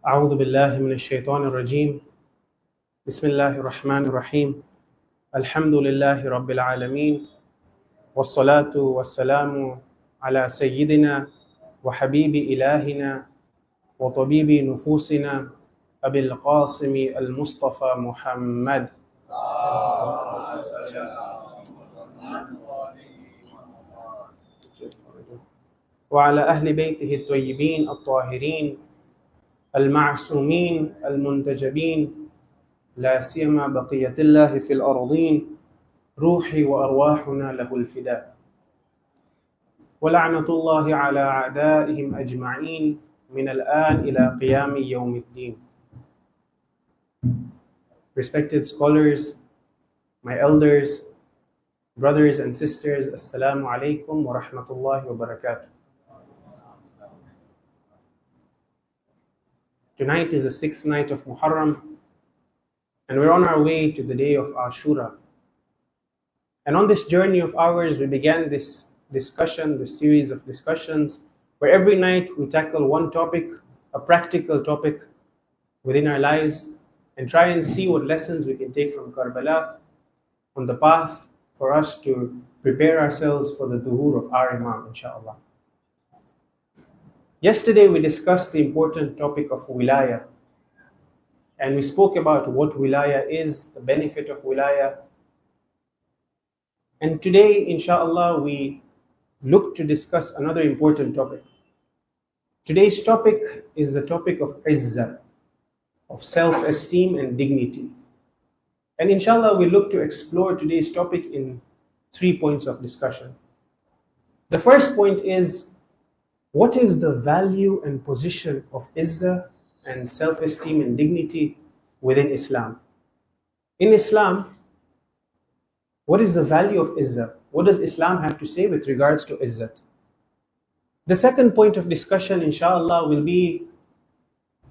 أعوذ بالله من الشيطان الرجيم بسم الله الرحمن الرحيم الحمد لله رب العالمين والصلاة والسلام على سيدنا وحبيب إلهنا وطبيب نفوسنا أبي القاسم المصطفى محمد وعلى أهل بيته الطيبين الطاهرين المعصومين المنتجبين لا سيما بقية الله في الأرضين روحي وأرواحنا له الفداء ولعنة الله على أعدائهم أجمعين من الآن إلى قيام يوم الدين. Respected scholars, my elders, brothers and sisters, Assalamu alaikum wa rahmatullahi wa barakatuh. Tonight is the 6th night of Moharram, and we're on our way to the day of Ashura. And on this journey of ours, we began this discussion, this series of discussions, where every night we tackle one topic, a practical topic within our lives, and try and see what lessons we can take from Karbala on the path for us to prepare ourselves for the duhur of our Imam, inshallah. Yesterday we discussed the important topic of wilaya, and we spoke about what wilaya is, the benefit of wilaya. And today, inshallah, we look to discuss another important topic. Today's topic is the topic of izzah, of self-esteem and dignity. And inshallah, we look to explore today's topic in 3 points of discussion. The first point is, what is the value and position of izzah and self-esteem and dignity within Islam? In Islam, what is the value of izzah? What does Islam have to say with regards to izzat? The second point of discussion, inshallah, will be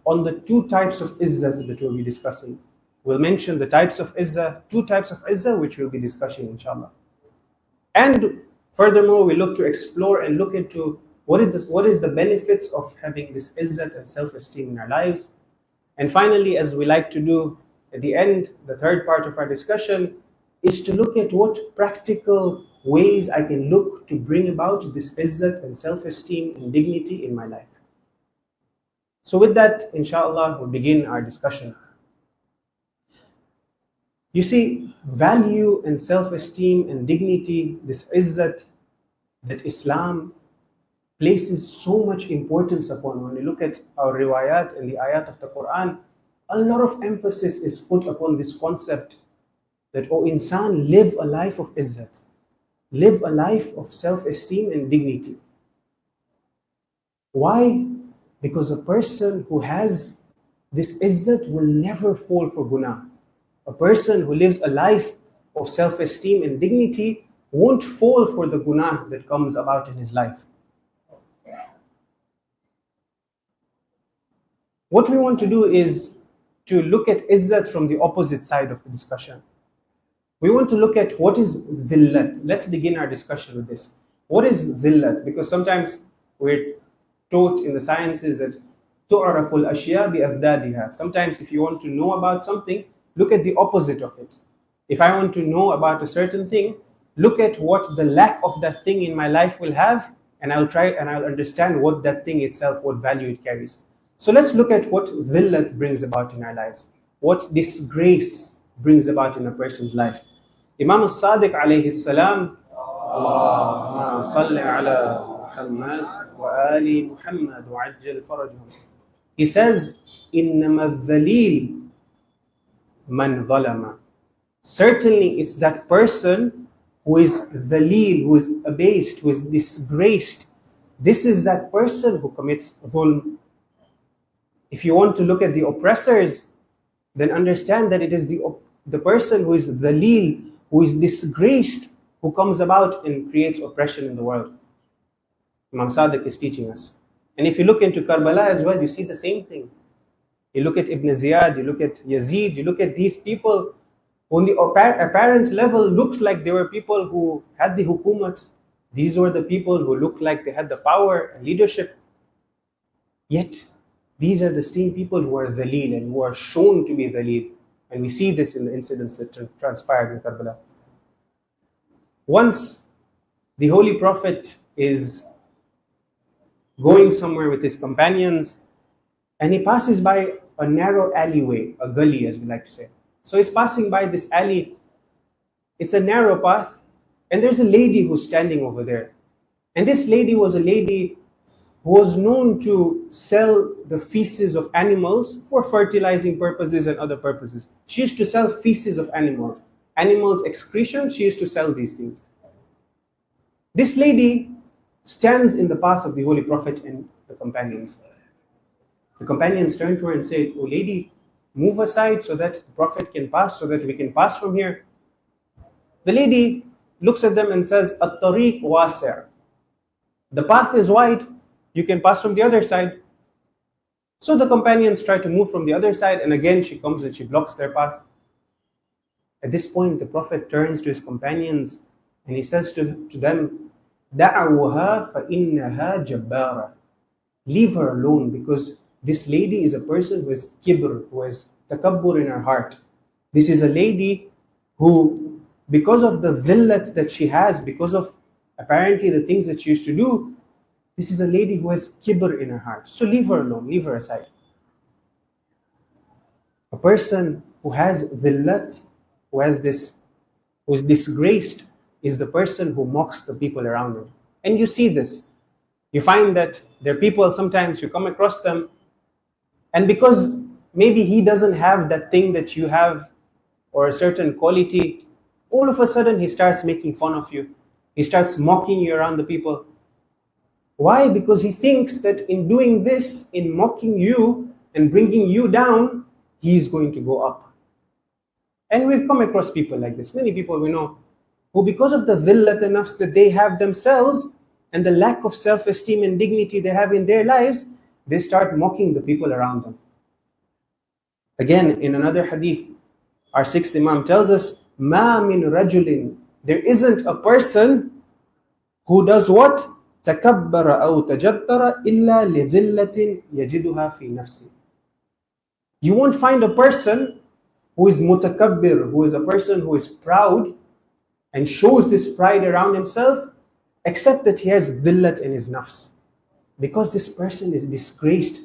on the 2 types of izzat that we'll be discussing. We'll mention the types of izzah, 2 types of izzah, which we'll be discussing, inshallah. And furthermore, we look to explore and look into what is the benefits of having this izzat and self-esteem in our lives. And finally, as we like to do at the end, the third part of our discussion is to look at what practical ways I can look to bring about this izzat and self-esteem and dignity in my life. So with that, inshallah, we'll begin our discussion. You see, value and self-esteem and dignity, this izzat that Islam places so much importance upon. When we look at our riwayat and the ayat of the Quran, a lot of emphasis is put upon this concept that, O insan, live a life of izzat, live a life of self-esteem and dignity. Why? Because a person who has this izzat will never fall for guna. A person who lives a life of self-esteem and dignity won't fall for the guna that comes about in his life. What we want to do is to look at izzat from the opposite side of the discussion. We want to look at what is dhillat. Let's begin our discussion with this. What is dhillat? Because sometimes we're taught in the sciences that تُعْرَفُ الْأَشْيَاء بِأَفْدَادِهَا. Sometimes if you want to know about something, look at the opposite of it. If I want to know about a certain thing, look at what the lack of that thing in my life will have, and I'll understand what that thing itself, what value it carries. So let's look at what dhillat brings about in our lives, what disgrace brings about in a person's life. Imam al-Sadiq alayhi salam, Allahumma salli ala Muhammad wa ali Muhammad wa ajjal farajhum. He says, إِنَّمَا الذَّلِيلُ مَنْ ظَلَمَ. Certainly it's that person who is dhaleel, who is abased, who is disgraced. This is that person who commits dhulm. If you want to look at the oppressors, then understand that it is the person who is dhaleel, who is disgraced, who comes about and creates oppression in the world. Imam Sadiq is teaching us. And if you look into Karbala as well, you see the same thing. You look at Ibn Ziyad, you look at Yazid, you look at these people who on the apparent level looked like they were people who had the hukumat. These were the people who looked like they had the power and leadership. Yet, These are the same people who are dhaleel and who are shown to be dhaleel. And we see this in the incidents that transpired in Karbala. Once the Holy Prophet is going somewhere with his companions, and he passes by a narrow alleyway, a gully as we like to say. So he's passing by this alley. It's a narrow path, and there's a lady who's standing over there. And this lady was a lady who was known to sell the feces of animals for fertilizing purposes and other purposes. She used to sell feces of animals. Animals' excretion, she used to sell these things. This lady stands in the path of the Holy Prophet and the companions. The companions turn to her and say, "Oh lady, move aside so that the Prophet can pass, so that we can pass from here." The lady looks at them and says, "At-tariq wasi'." The path is wide, you can pass from the other side. So the companions try to move from the other side, and again she comes and she blocks their path. At this point, the Prophet turns to his companions and he says to them, "Da'awha fa innaha jabbara." Leave her alone, because this lady is a person who has kibr, who has takabbur in her heart. This is a lady who, because of the dhillat that she has, because of apparently the things that she used to do, this is a lady who has kibr in her heart. So leave her alone, leave her aside. A person who has dhillat, who is disgraced, is the person who mocks the people around him. And you see this. You find that there are people, sometimes you come across them, and because maybe he doesn't have that thing that you have, or a certain quality, all of a sudden he starts making fun of you. He starts mocking you around the people. Why? Because he thinks that in doing this, in mocking you and bringing you down, he is going to go up. And we've come across people like this. Many people we know who, because of the dhillat and nafs that they have themselves and the lack of self-esteem and dignity they have in their lives, they start mocking the people around them. Again, in another hadith, our sixth Imam tells us, "Ma min rajulin," there isn't a person who does what? تَكَبَّرَ أَوْ تَجَبَّرَ إِلَّا لِذِلَّةٍ يَجِدُهَا فِي نَفْسِهِ. You won't find a person who is mutakabbir, who is a person who is proud and shows this pride around himself, except that he has dhillat in his nafs. Because this person is disgraced,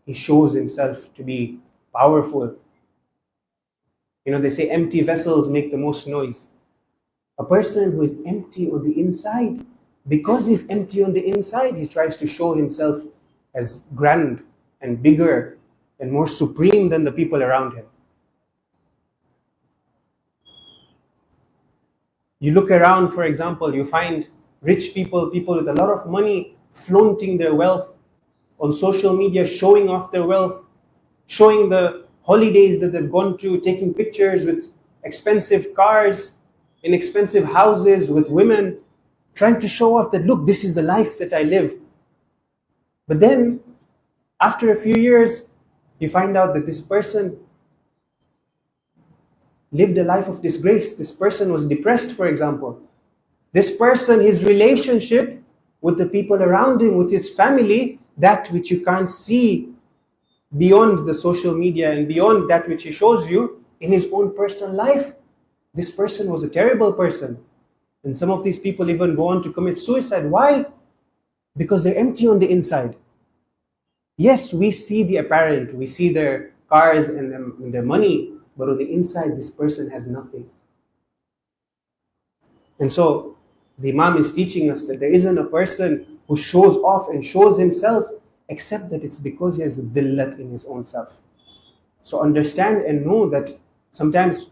he shows himself to be powerful. You know, they say empty vessels make the most noise. A person who is empty on the inside, because he's empty on the inside, he tries to show himself as grand and bigger and more supreme than the people around him. You look around, for example, you find rich people, people with a lot of money, flaunting their wealth on social media, showing off their wealth, showing the holidays that they've gone to, taking pictures with expensive cars, in expensive houses, with women, trying to show off that, look, this is the life that I live. But then, after a few years, you find out that this person lived a life of disgrace. This person was depressed, for example. This person, his relationship with the people around him, with his family, that which you can't see beyond the social media and beyond that which he shows you in his own personal life. This person was a terrible person. And some of these people even go on to commit suicide. Why? Because they're empty on the inside. Yes, we see the apparent, we see their cars and their money, but on the inside, this person has nothing. And so, the Imam is teaching us that there isn't a person who shows off and shows himself, except that it's because he has dhillat in his own self. So understand and know that sometimes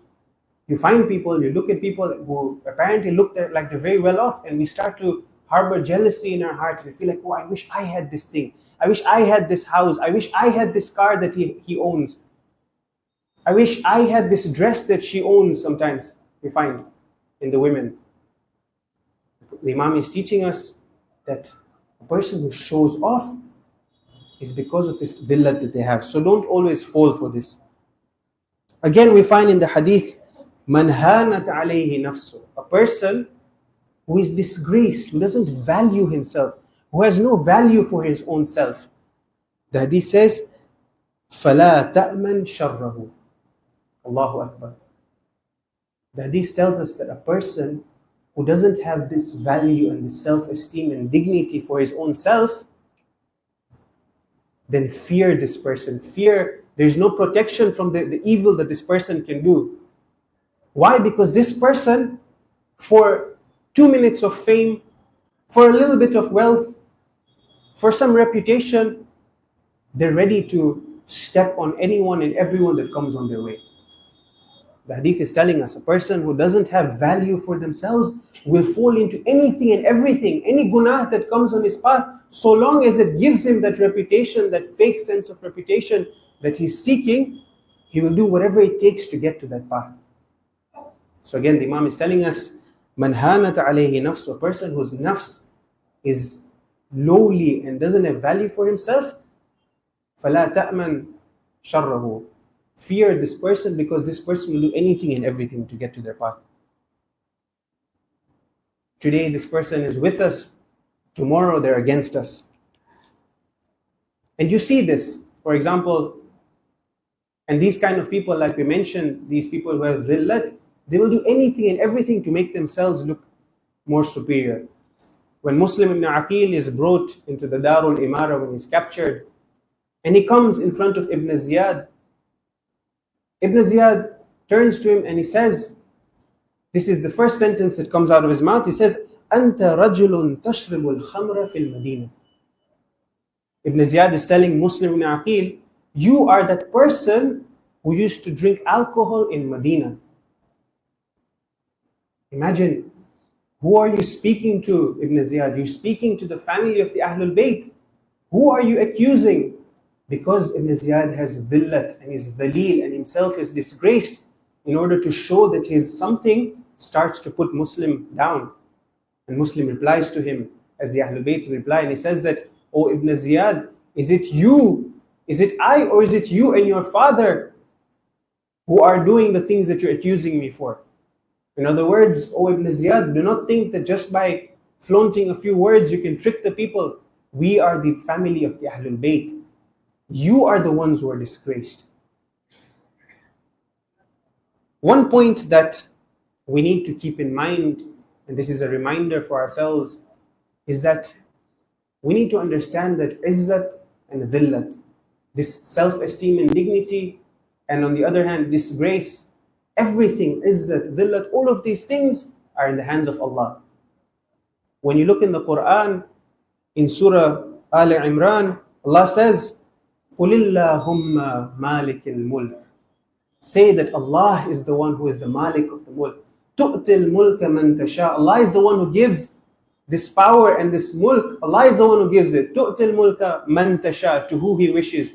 you find people, you look at people who apparently look like they're very well off, and we start to harbor jealousy in our heart. We feel like, oh, I wish I had this thing. I wish I had this house. I wish I had this car that he owns. I wish I had this dress that she owns. Sometimes we find in the women. The Imam is teaching us that a person who shows off is because of this dhillat that they have. So don't always fall for this. Again, we find in the hadith, Man hanat alayhi nafsu, a person who is disgraced, who doesn't value himself, who has no value for his own self. The hadith says, فَلَا تَأْمَنْ شَرَّهُ. Allahu Akbar. The hadith tells us that a person who doesn't have this value and this self-esteem and dignity for his own self, then fear this person. Fear, there's no protection from the evil that this person can do. Why? Because this person, for 2 minutes of fame, for a little bit of wealth, for some reputation, they're ready to step on anyone and everyone that comes on their way. The hadith is telling us a person who doesn't have value for themselves will fall into anything and everything, any gunah that comes on his path, so long as it gives him that reputation, that fake sense of reputation that he's seeking, he will do whatever it takes to get to that path. So again, the Imam is telling us, Man hanat alayhi nafs, a person whose nafs is lowly and doesn't have value for himself, فَلَا تَأْمَنْ شَرَّهُ. Fear this person, because this person will do anything and everything to get to their path. Today this person is with us, tomorrow they're against us. And you see this, for example, and these kind of people, like we mentioned, these people who have dhillat, they will do anything and everything to make themselves look more superior. When Muslim ibn Aqil is brought into the Darul Imara, when he's captured, and he comes in front of Ibn Ziyad, Ibn Ziyad turns to him and he says, this is the first sentence that comes out of his mouth, he says, أَنْتَ رَجُلٌ تَشْرِبُ الْخَمْرَ فِي الْمَدِينَةِ. Ibn Ziyad is telling Muslim ibn Aqil, you are that person who used to drink alcohol in Medina. Imagine, who are you speaking to, Ibn Ziyad? You're speaking to the family of the Ahlul Bayt. Who are you accusing? Because Ibn Ziyad has dhillat and is dhaleel and himself is disgraced, in order to show that his something starts to put Muslim down. And Muslim replies to him, as the Ahlul Bayt reply, and he says that, O Ibn Ziyad, is it you? Is it I, or is it you and your father who are doing the things that you're accusing me for? In other words, O Ibn Ziyad, do not think that just by flaunting a few words you can trick the people. We are the family of the Ahlul Bayt. You are the ones who are disgraced. One point that we need to keep in mind, and this is a reminder for ourselves, is that we need to understand that izzat and dhillat, this self-esteem and dignity, and on the other hand, disgrace, everything, izzat, dhillat, all of these things are in the hands of Allah. When you look in the Quran, in Surah Al Imran, Allah says, قُلِ اللَّهُمَّ مَالِكِ الْمُلْكِ. Say that Allah is the one who is the Malik of the mulk. تُؤْتِ الْمُلْكَ مَنْ تَشَاءُ. Allah is the one who gives this power and this mulk. Allah is the one who gives it. تُؤْتِ الْمُلْكَ مَنْ تَشَاءُ, to who He wishes.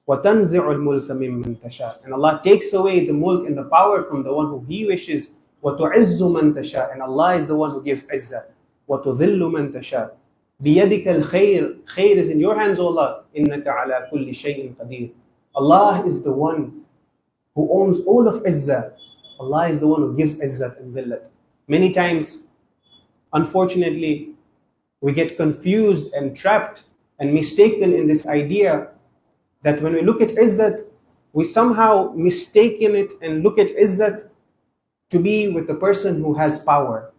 وَتَنْزِعُ الْمُلْكَ مِمَّنْ تَشَاءُ. And Allah takes away the mulk and the power from the one who He wishes. وَتُعِزُّ مَنْ تَشَاءُ. And Allah is the one who gives izzah. وَتُذِلُّ مَنْ تَشَاءُ. بِيَدِكَ الْخَيْرِ. Khair is in your hands, O Allah. إِنَّكَ عَلَى كُلِّ شَيْءٍ قَدِيرٌ. Allah is the one who owns all of izzah. Allah is the one who gives izzat and dhillat. Many times, unfortunately, we get confused and trapped and mistaken in this idea that when we look at izzat, we somehow mistaken it and look at izzat to be with the person who has power.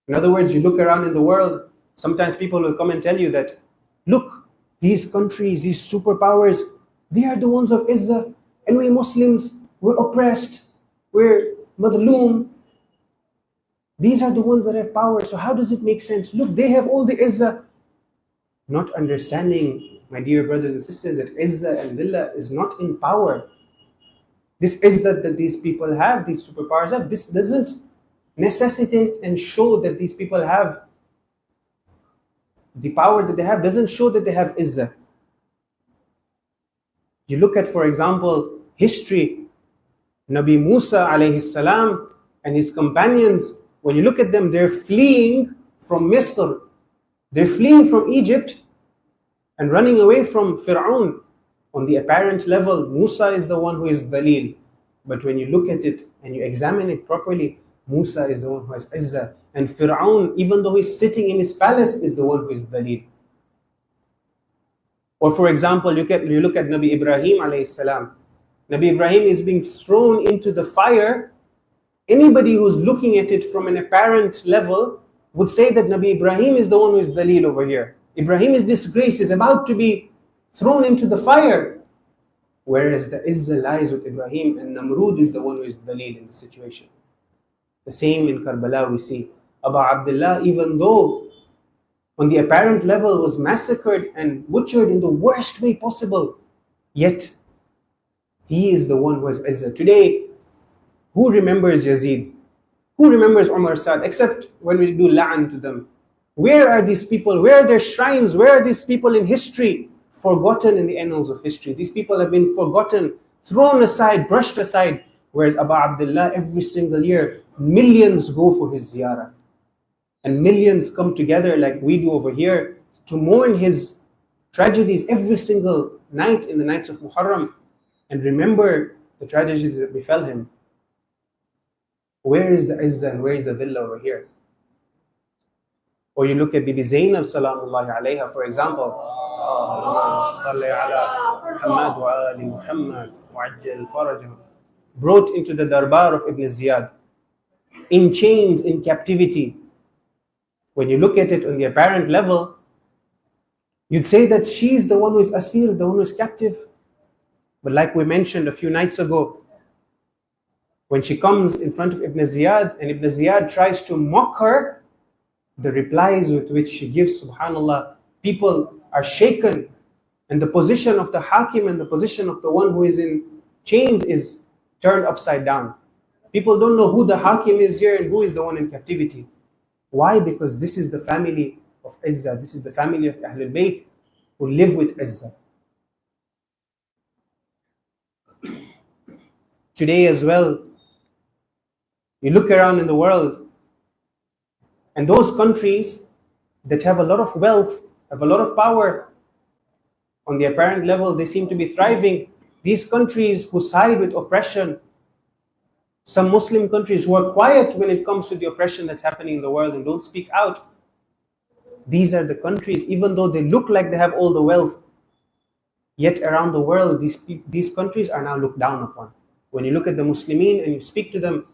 In other words, you look around in the world, sometimes people will come and tell you that, look, these countries, these superpowers, they are the ones of izzah, and we Muslims, we're oppressed, we're madloom. These are the ones that have power, so how does it make sense? Look, they have all the izzah. Not understanding, my dear brothers and sisters, that izzah and dhillah is not in power. This izzah that these people have, these superpowers have, this doesn't necessitate and show that these people have the power that they have, doesn't show that they have izzah. You look at, for example, history, Nabi Musa alayhi salam and his companions, when you look at them, they're fleeing from Misr, they're fleeing from Egypt and running away from Fir'aun. On the apparent level, Musa is the one who is dhaleel. But when you look at it and you examine it properly, Musa is the one who has izzah. And Fir'aun, even though he's sitting in his palace, is the one who is dhaleel. Or for example, you look at Nabi Ibrahim alayhi salam. Nabi Ibrahim is being thrown into the fire. Anybody who's looking at it from an apparent level would say that Nabi Ibrahim is the one who is Daleel over here. Ibrahim is disgraced, is about to be thrown into the fire. Whereas the Izzah lies with Ibrahim, and Namrud is the one who is Daleel in the situation. The same in Karbala we see. Abu Abdullah, even though on the apparent level was massacred and butchered in the worst way possible, yet he is the one who has Izzah. Today, who remembers Yazid? Who remembers Umar Sa'd? Except when we do la'an to them. Where are these people? Where are their shrines? Where are these people in history? Forgotten in the annals of history. These people have been forgotten, thrown aside, brushed aside. Whereas Abu Abdullah, every single year, millions go for his ziyarah. And millions come together like we do over here to mourn his tragedies every single night in the nights of Moharram and remember the tragedies that befell him. Where is the Izzah and where is the Dhillah over here? Or you look at Bibi Zainab salamullahi alayha, for example. Brought into the darbar of Ibn Ziyad, in chains, in captivity. When you look at it on the apparent level, you'd say that she's the one who is asir, the one who is captive. But like we mentioned a few nights ago, when she comes in front of Ibn Ziyad and Ibn Ziyad tries to mock her, the replies with which she gives, subhanallah, people are shaken. And the position of the hakim and the position of the one who is in chains is turned upside down. People don't know who the hakim is here and who is the one in captivity. Why? Because this is the family of Izzah. This is the family of Ahlul Bayt who live with Izzah. Today as well, you look around in the world, and those countries that have a lot of wealth, have a lot of power, on the apparent level they seem to be thriving. These countries who side with oppression, some Muslim countries who are quiet when it comes to the oppression that's happening in the world and don't speak out, these are the countries, even though they look like they have all the wealth, yet around the world these countries are now looked down upon. When you look at the Muslimin and you speak to them,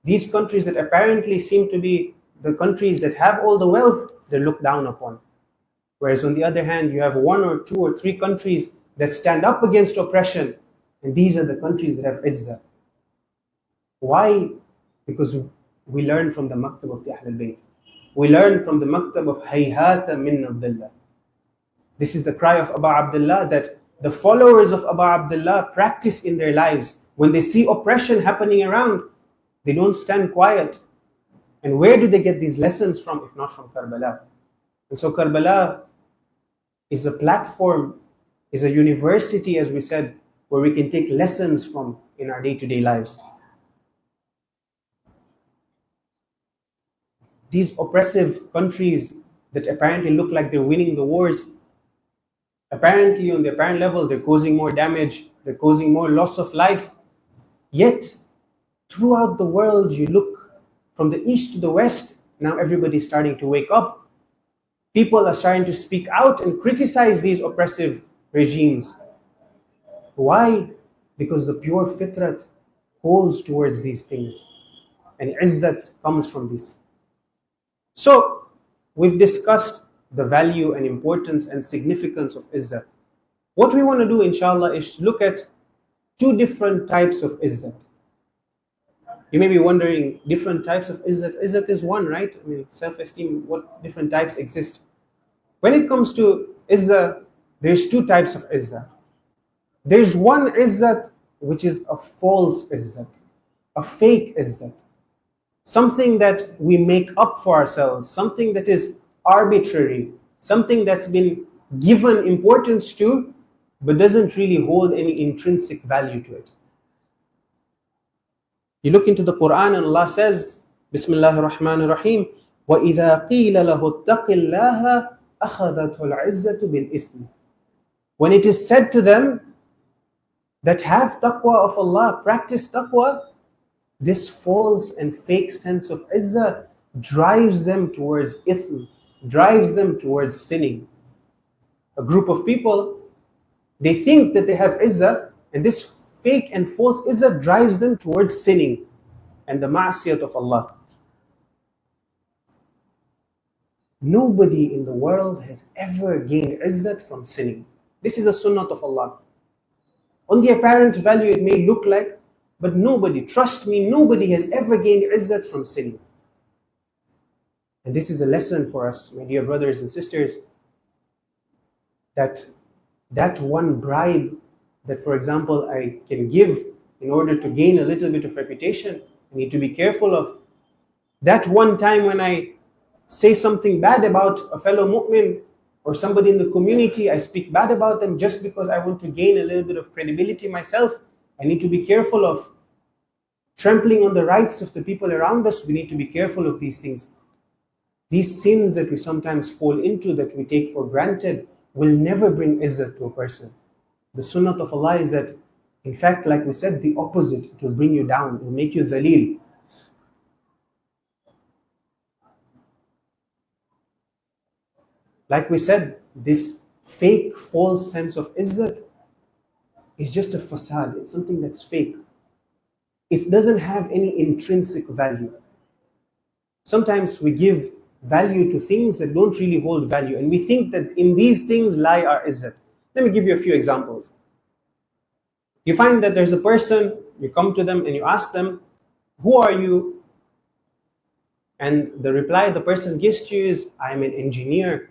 these countries that apparently seem to be the countries that have all the wealth, they're looked down upon. Whereas on the other hand, you have 1 or 2 or 3 countries that stand up against oppression, and these are the countries that have Izzah. Why? Because we learn from the maktab of the Ahlul Bayt. We learn from the maktab of Hayhata min Abdullah. This is the cry of Abu Abdullah that the followers of Abu Abdullah practice in their lives. When they see oppression happening around, they don't stand quiet. And where do they get these lessons from, if not from Karbala? And so Karbala is a platform, is a university, as we said, where we can take lessons from in our day-to-day lives. These oppressive countries that apparently look like they're winning the wars, apparently on the apparent level, they're causing more damage, they're causing more loss of life. Yet, throughout the world, you look from the east to the west, now everybody's starting to wake up. People are starting to speak out and criticize these oppressive regimes. Why? Because the pure fitrat holds towards these things. And izzat comes from this. So, we've discussed the value and importance and significance of izzat. What we want to do, inshallah, is look at 2 different types of izzat. You may be wondering, different types of izzat. Izzat is one, right? I mean, self-esteem, what different types exist? When it comes to izzat, there's 2 types of izzat. There's one izzat which is a false izzat, a fake izzat. Something that we make up for ourselves, something that is arbitrary, something that's been given importance to, but doesn't really hold any intrinsic value to it. You look into the Quran and Allah says, Bismillahir Rahmanir Rahim, وَإِذَا قِيلَ لَهُ اتَّقِ اللَّهَ أَخَذَتْهُ الْعِزَّةُ بِالْإِثْمِ. When it is said to them that have taqwa of Allah, practice taqwa, this false and fake sense of izzah drives them towards ithm, drives them towards sinning. A group of people They think that they have izzah, and this fake and false izzah drives them towards sinning and the ma'asiyat of Allah. Nobody in the world has ever gained izzat from sinning. This is a sunnah of Allah. On the apparent value it may look like, but nobody, trust me, nobody has ever gained izzat from sinning. And this is a lesson for us, my dear brothers and sisters, that one bribe that, for example, I can give in order to gain a little bit of reputation, I need to be careful of. That one time when I say something bad about a fellow mu'min or somebody in the community, I speak bad about them just because I want to gain a little bit of credibility myself. I need to be careful of trampling on the rights of the people around us. We need to be careful of these things. These sins that we sometimes fall into, that we take for granted, will never bring izzat to a person. The sunnah of Allah is that, in fact, like we said, the opposite. It will bring you down, it will make you dhaleel. Like we said, this fake, false sense of izzat is just a facade. It's something that's fake. It doesn't have any intrinsic value. Sometimes we give value to things that don't really hold value, and we think that in these things lie our izzat. Let me give you a few examples. You find that there's a person, you come to them and you ask them, who are you? And the reply the person gives to you is, I'm an engineer,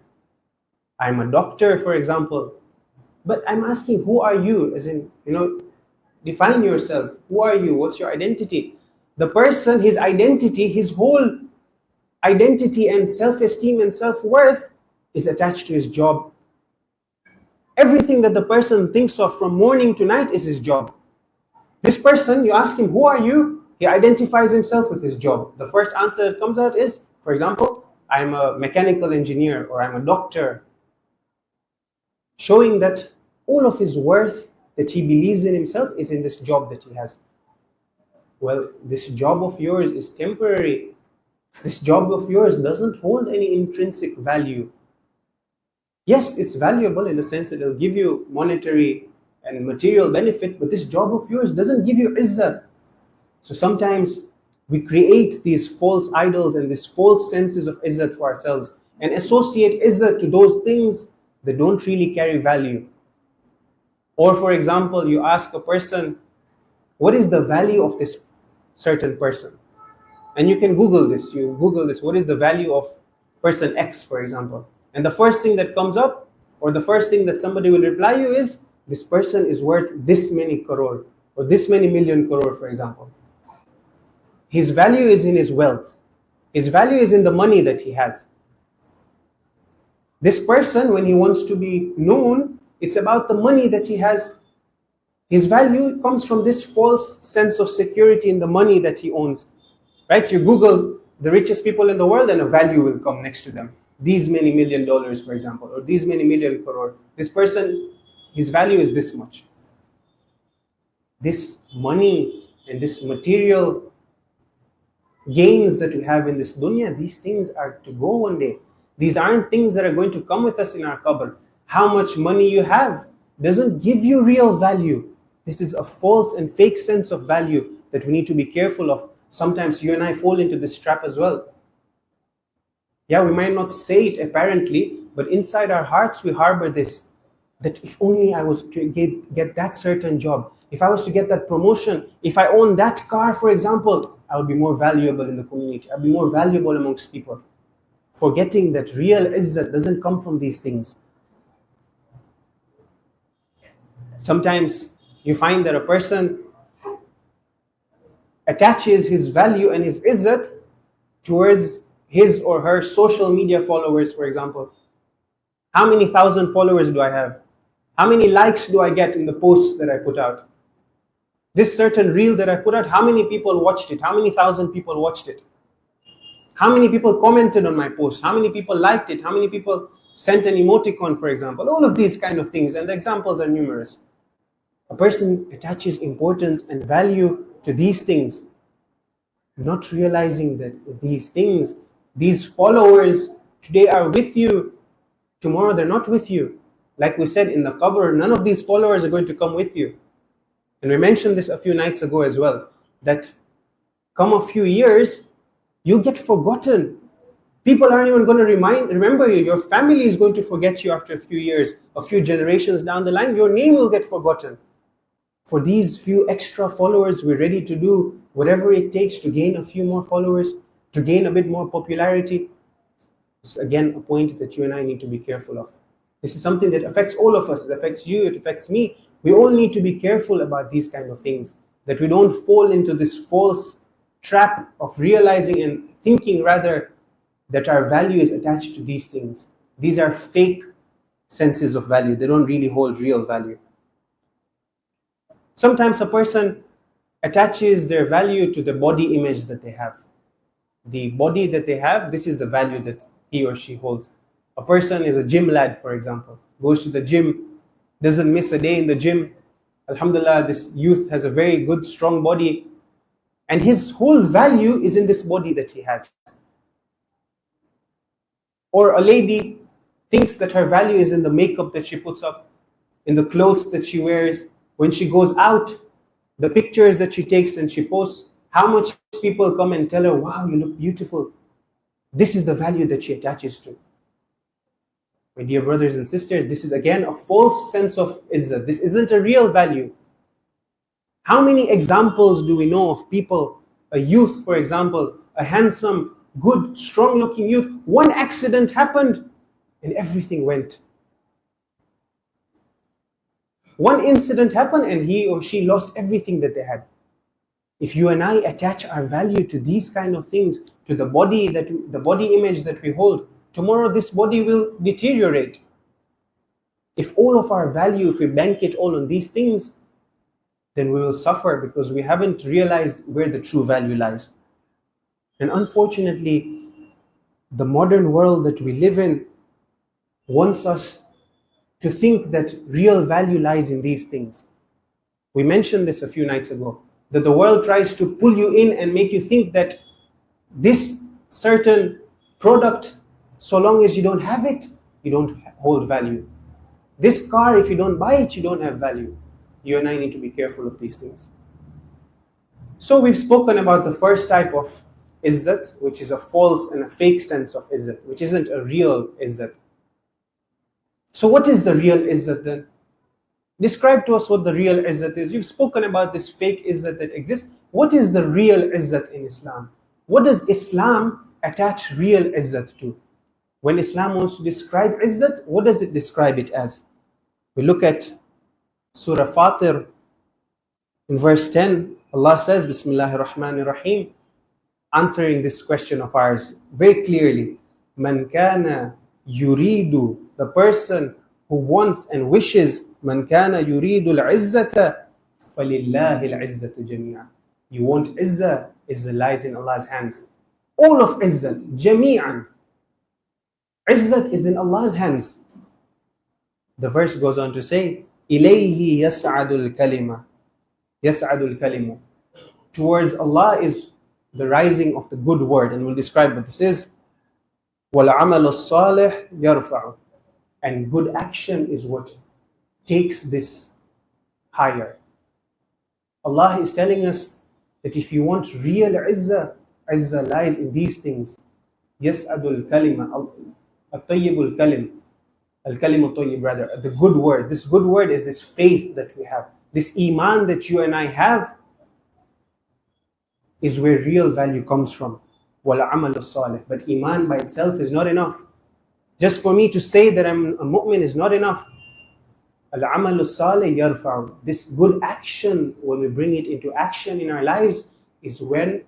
I'm a doctor, for example. But I'm asking, who are you? As in, define yourself. Who are you? What's your identity? The person, his identity, his whole identity and self-esteem and self-worth is attached to his job. Everything that the person thinks of from morning to night is his job. This person, you ask him, who are you? He identifies himself with his job. The first answer that comes out is, for example, I'm a mechanical engineer or I'm a doctor. Showing that all of his worth that he believes in himself is in this job that he has. Well, this job of yours is temporary. This job of yours doesn't hold any intrinsic value. Yes, it's valuable in the sense that it'll give you monetary and material benefit, but this job of yours doesn't give you izzah. So sometimes we create these false idols and these false senses of izzat for ourselves and associate izzat to those things that don't really carry value. Or for example, you ask a person, what is the value of this certain person? And you can Google this. You Google this, what is the value of person X, for example? And the first thing that comes up, or the first thing that somebody will reply you is, this person is worth this many crore, or this many million crore, for example. His value is in his wealth. His value is in the money that he has. This person, when he wants to be known, it's about the money that he has. His value comes from this false sense of security in the money that he owns. Right? You Google the richest people in the world and a value will come next to them. These many $1 million, for example, or these many million crore. This person, his value is this much. This money and this material gains that we have in this dunya, these things are to go one day. These aren't things that are going to come with us in our qabr. How much money you have doesn't give you real value. This is a false and fake sense of value that we need to be careful of. Sometimes you and I fall into this trap as well. Yeah, we might not say it apparently, but inside our hearts we harbor this, that if only I was to get that certain job, if I was to get that promotion, if I own that car, for example, I would be more valuable in the community. I'll be more valuable amongst people. Forgetting that real izzat doesn't come from these things. Sometimes you find that a person attaches his value and his izzat towards his or her social media followers, for example. How many thousand followers do I have? How many likes do I get in the posts that I put out? This certain reel that I put out, how many people watched it? How many thousand people watched it? How many people commented on my post? How many people liked it? How many people sent an emoticon, for example? All of these kind of things, and the examples are numerous. A person attaches importance and value to these things, not realizing that these things, these followers, today are with you, tomorrow they're not with you. Like we said, in the qabr, none of these followers are going to come with you. And we mentioned this a few nights ago as well, that come a few years, you get forgotten. People aren't even going to remember you. Your family is going to forget you after a few years, a few generations down the line. Your name will get forgotten. For these few extra followers, we're ready to do whatever it takes to gain a few more followers, to gain a bit more popularity. It's again a point that you and I need to be careful of. This is something that affects all of us. It affects you, it affects me. We all need to be careful about these kind of things, that we don't fall into this false trap of realizing and thinking rather that our value is attached to these things. These are fake senses of value. They don't really hold real value. Sometimes a person attaches their value to the body image that they have. The body that they have, this is the value that he or she holds. A person is a gym lad, for example, goes to the gym, doesn't miss a day in the gym. Alhamdulillah, this youth has a very good, strong body, and his whole value is in this body that he has. Or a lady thinks that her value is in the makeup that she puts up, in the clothes that she wears. When she goes out, the pictures that she takes and she posts, how much people come and tell her, wow, you look beautiful. This is the value that she attaches to. My dear brothers and sisters, this is again a false sense of izzat. This isn't a real value. How many examples do we know of people, a youth, for example, a handsome, good, strong-looking youth, one accident happened and everything went. One incident happened and he or she lost everything that they had. If you and I attach our value to these kind of things, to the body image that we hold, tomorrow this body will deteriorate. If all of our value, if we bank it all on these things, then we will suffer because we haven't realized where the true value lies. And unfortunately, the modern world that we live in wants us to think that real value lies in these things. We mentioned this a few nights ago, that the world tries to pull you in and make you think that this certain product, so long as you don't have it, you don't hold value. This car, if you don't buy it, you don't have value. You and I need to be careful of these things. So we've spoken about the first type of izzat, which is a false and a fake sense of izzat, which isn't a real izzat. So what is the real izzat then? Describe to us what the real izzat is. You've spoken about this fake izzat that exists. What is the real izzat in Islam? What does Islam attach real izzat to? When Islam wants to describe izzat, what does it describe it as? We look at Surah Fatir in verse 10. Allah says, Bismillahir Rahmanir Rahim, answering this question of ours very clearly. Man kana yuridu, the person who wants and wishes, man kana yuridu al-izzata falillahi al-izzatu jami'an. You want izzah, izzah lies in Allah's hands. All of izzat, jami'an. Izzat is in Allah's hands. The verse goes on to say, ilayhi yas'adul kalima. Yas'adul kalimu. Towards Allah is the rising of the good word, and we'll describe what this is. وَالْعَمَلُ الصَّالِحِ يَرْفَعُ. And good action is what takes this higher. Allah is telling us that if you want real izzah, izzah lies in these things. يَسْعَدُ الْكَلِمَ الطَّيِّبُ الْكَلِمِ الْكَلِمُ الطَّيِّب, rather, the good word. This good word is this faith that we have. This iman that you and I have is where real value comes from. وَالْعَمَلُ الصَّالِحِ. But iman by itself is not enough. Just for me to say that I'm a mu'min is not enough. Al-amalu salih yarfa'u. This good action, when we bring it into action in our lives, is when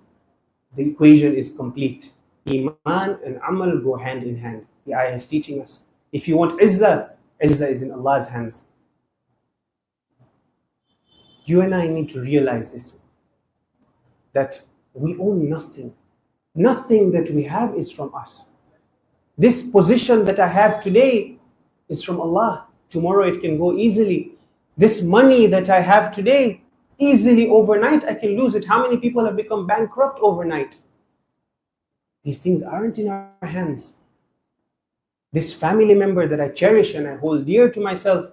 the equation is complete. Iman and amal go hand in hand. The ayah is teaching us. If you want izzah, izzah is in Allah's hands. You and I need to realize this, that we own nothing. Nothing that we have is from us. This position that I have today is from Allah. Tomorrow it can go easily. This money that I have today, easily overnight I can lose it. How many people have become bankrupt overnight? These things aren't in our hands. This family member that I cherish and I hold dear to myself,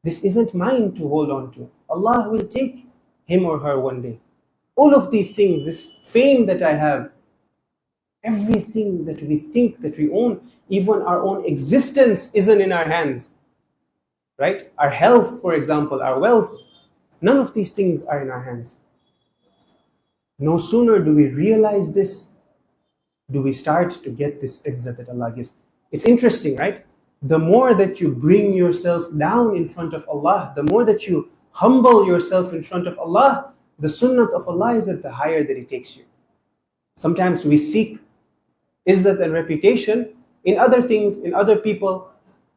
this isn't mine to hold on to. Allah will take him or her one day. All of these things, this fame that I have, everything that we think that we own, even our own existence isn't in our hands. Right? Our health, for example, our wealth, none of these things are in our hands. No sooner do we realize this, do we start to get this izzat that Allah gives. It's interesting, right? The more that you bring yourself down in front of Allah, the more that you humble yourself in front of Allah, the sunnah of Allah is that the higher that He takes you. Sometimes we seek izzat and reputation in other things, in other people,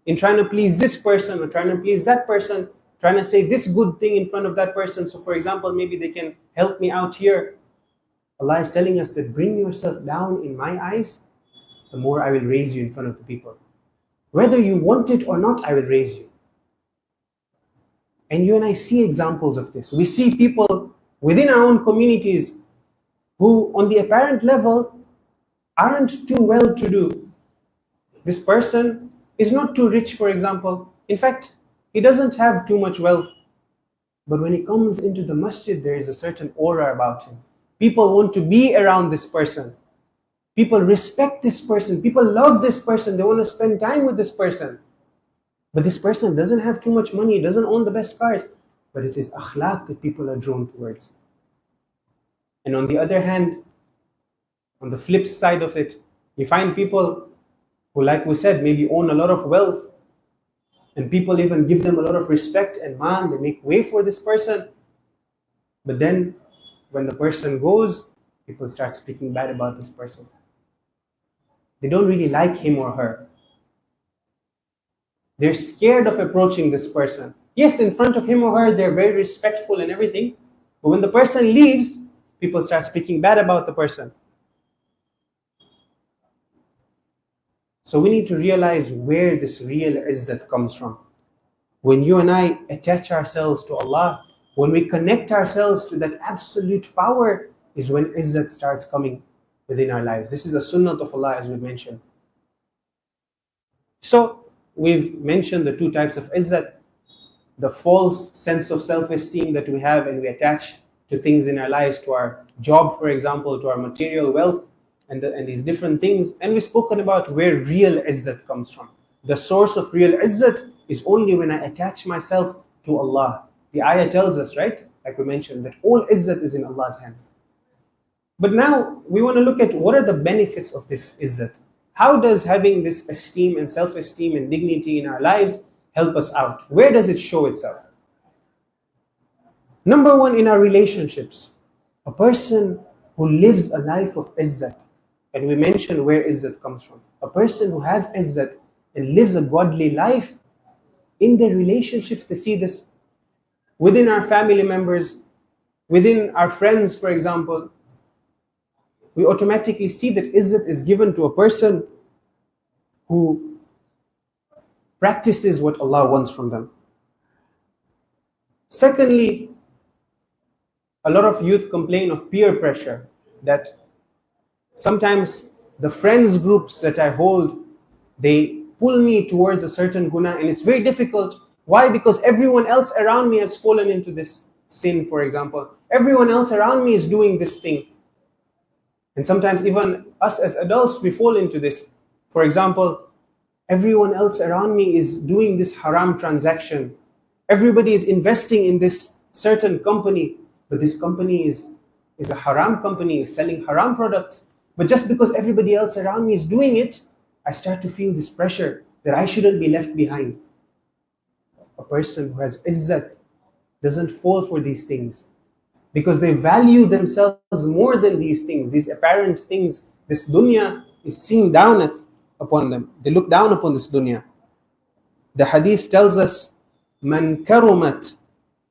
in trying to please this person or trying to please that person, trying to say this good thing in front of that person. So for example, maybe they can help me out here. Allah is telling us that bring yourself down in my eyes, the more I will raise you in front of the people. Whether you want it or not, I will raise you. And you and I see examples of this. We see people within our own communities who on the apparent level aren't too well to do. This person is not too rich, for example. In fact, he doesn't have too much wealth. But when he comes into the masjid, there is a certain aura about him. People want to be around this person. People respect this person. People love this person. They want to spend time with this person. But this person doesn't have too much money, doesn't own the best cars. But it's his akhlaq that people are drawn towards. And on the other hand, on the flip side of it, you find people who, like we said, maybe own a lot of wealth. And people even give them a lot of respect and man, they make way for this person. But then, when the person goes, people start speaking bad about this person. They don't really like him or her. They're scared of approaching this person. Yes, in front of him or her, they're very respectful and everything. But when the person leaves, people start speaking bad about the person. So we need to realize where this real izzat comes from. When you and I attach ourselves to Allah, when we connect ourselves to that absolute power, is when izzat starts coming within our lives. This is a sunnah of Allah, as we mentioned. So we've mentioned the two types of izzat. The false sense of self-esteem that we have and we attach to things in our lives, to our job, for example, to our material wealth, and these different things. And we've spoken about where real izzat comes from. The source of real izzat is only when I attach myself to Allah. The ayah tells us, right, like we mentioned, that all izzat is in Allah's hands. But now we want to look at what are the benefits of this izzat. How does having this esteem and self-esteem and dignity in our lives help us out? Where does it show itself? Number one, in our relationships. A person who lives a life of izzat, and we mentioned where izzat comes from. A person who has izzat and lives a godly life, in their relationships they see this. Within our family members, within our friends, for example, we automatically see that izzat is given to a person who practices what Allah wants from them. Secondly, a lot of youth complain of peer pressure, that sometimes the friends groups that I hold, they pull me towards a certain guna, and it's very difficult. Why? Because everyone else around me has fallen into this sin, for example. Everyone else around me is doing this thing. And sometimes even us as adults, we fall into this. For example, everyone else around me is doing this haram transaction. Everybody is investing in this certain company, but this company is a haram company, is selling haram products. But just because everybody else around me is doing it, I start to feel this pressure that I shouldn't be left behind. A person who has izzat doesn't fall for these things because they value themselves more than these things, these apparent things. This dunya is seen down upon them. They look down upon this dunya. The hadith tells us, Man karumat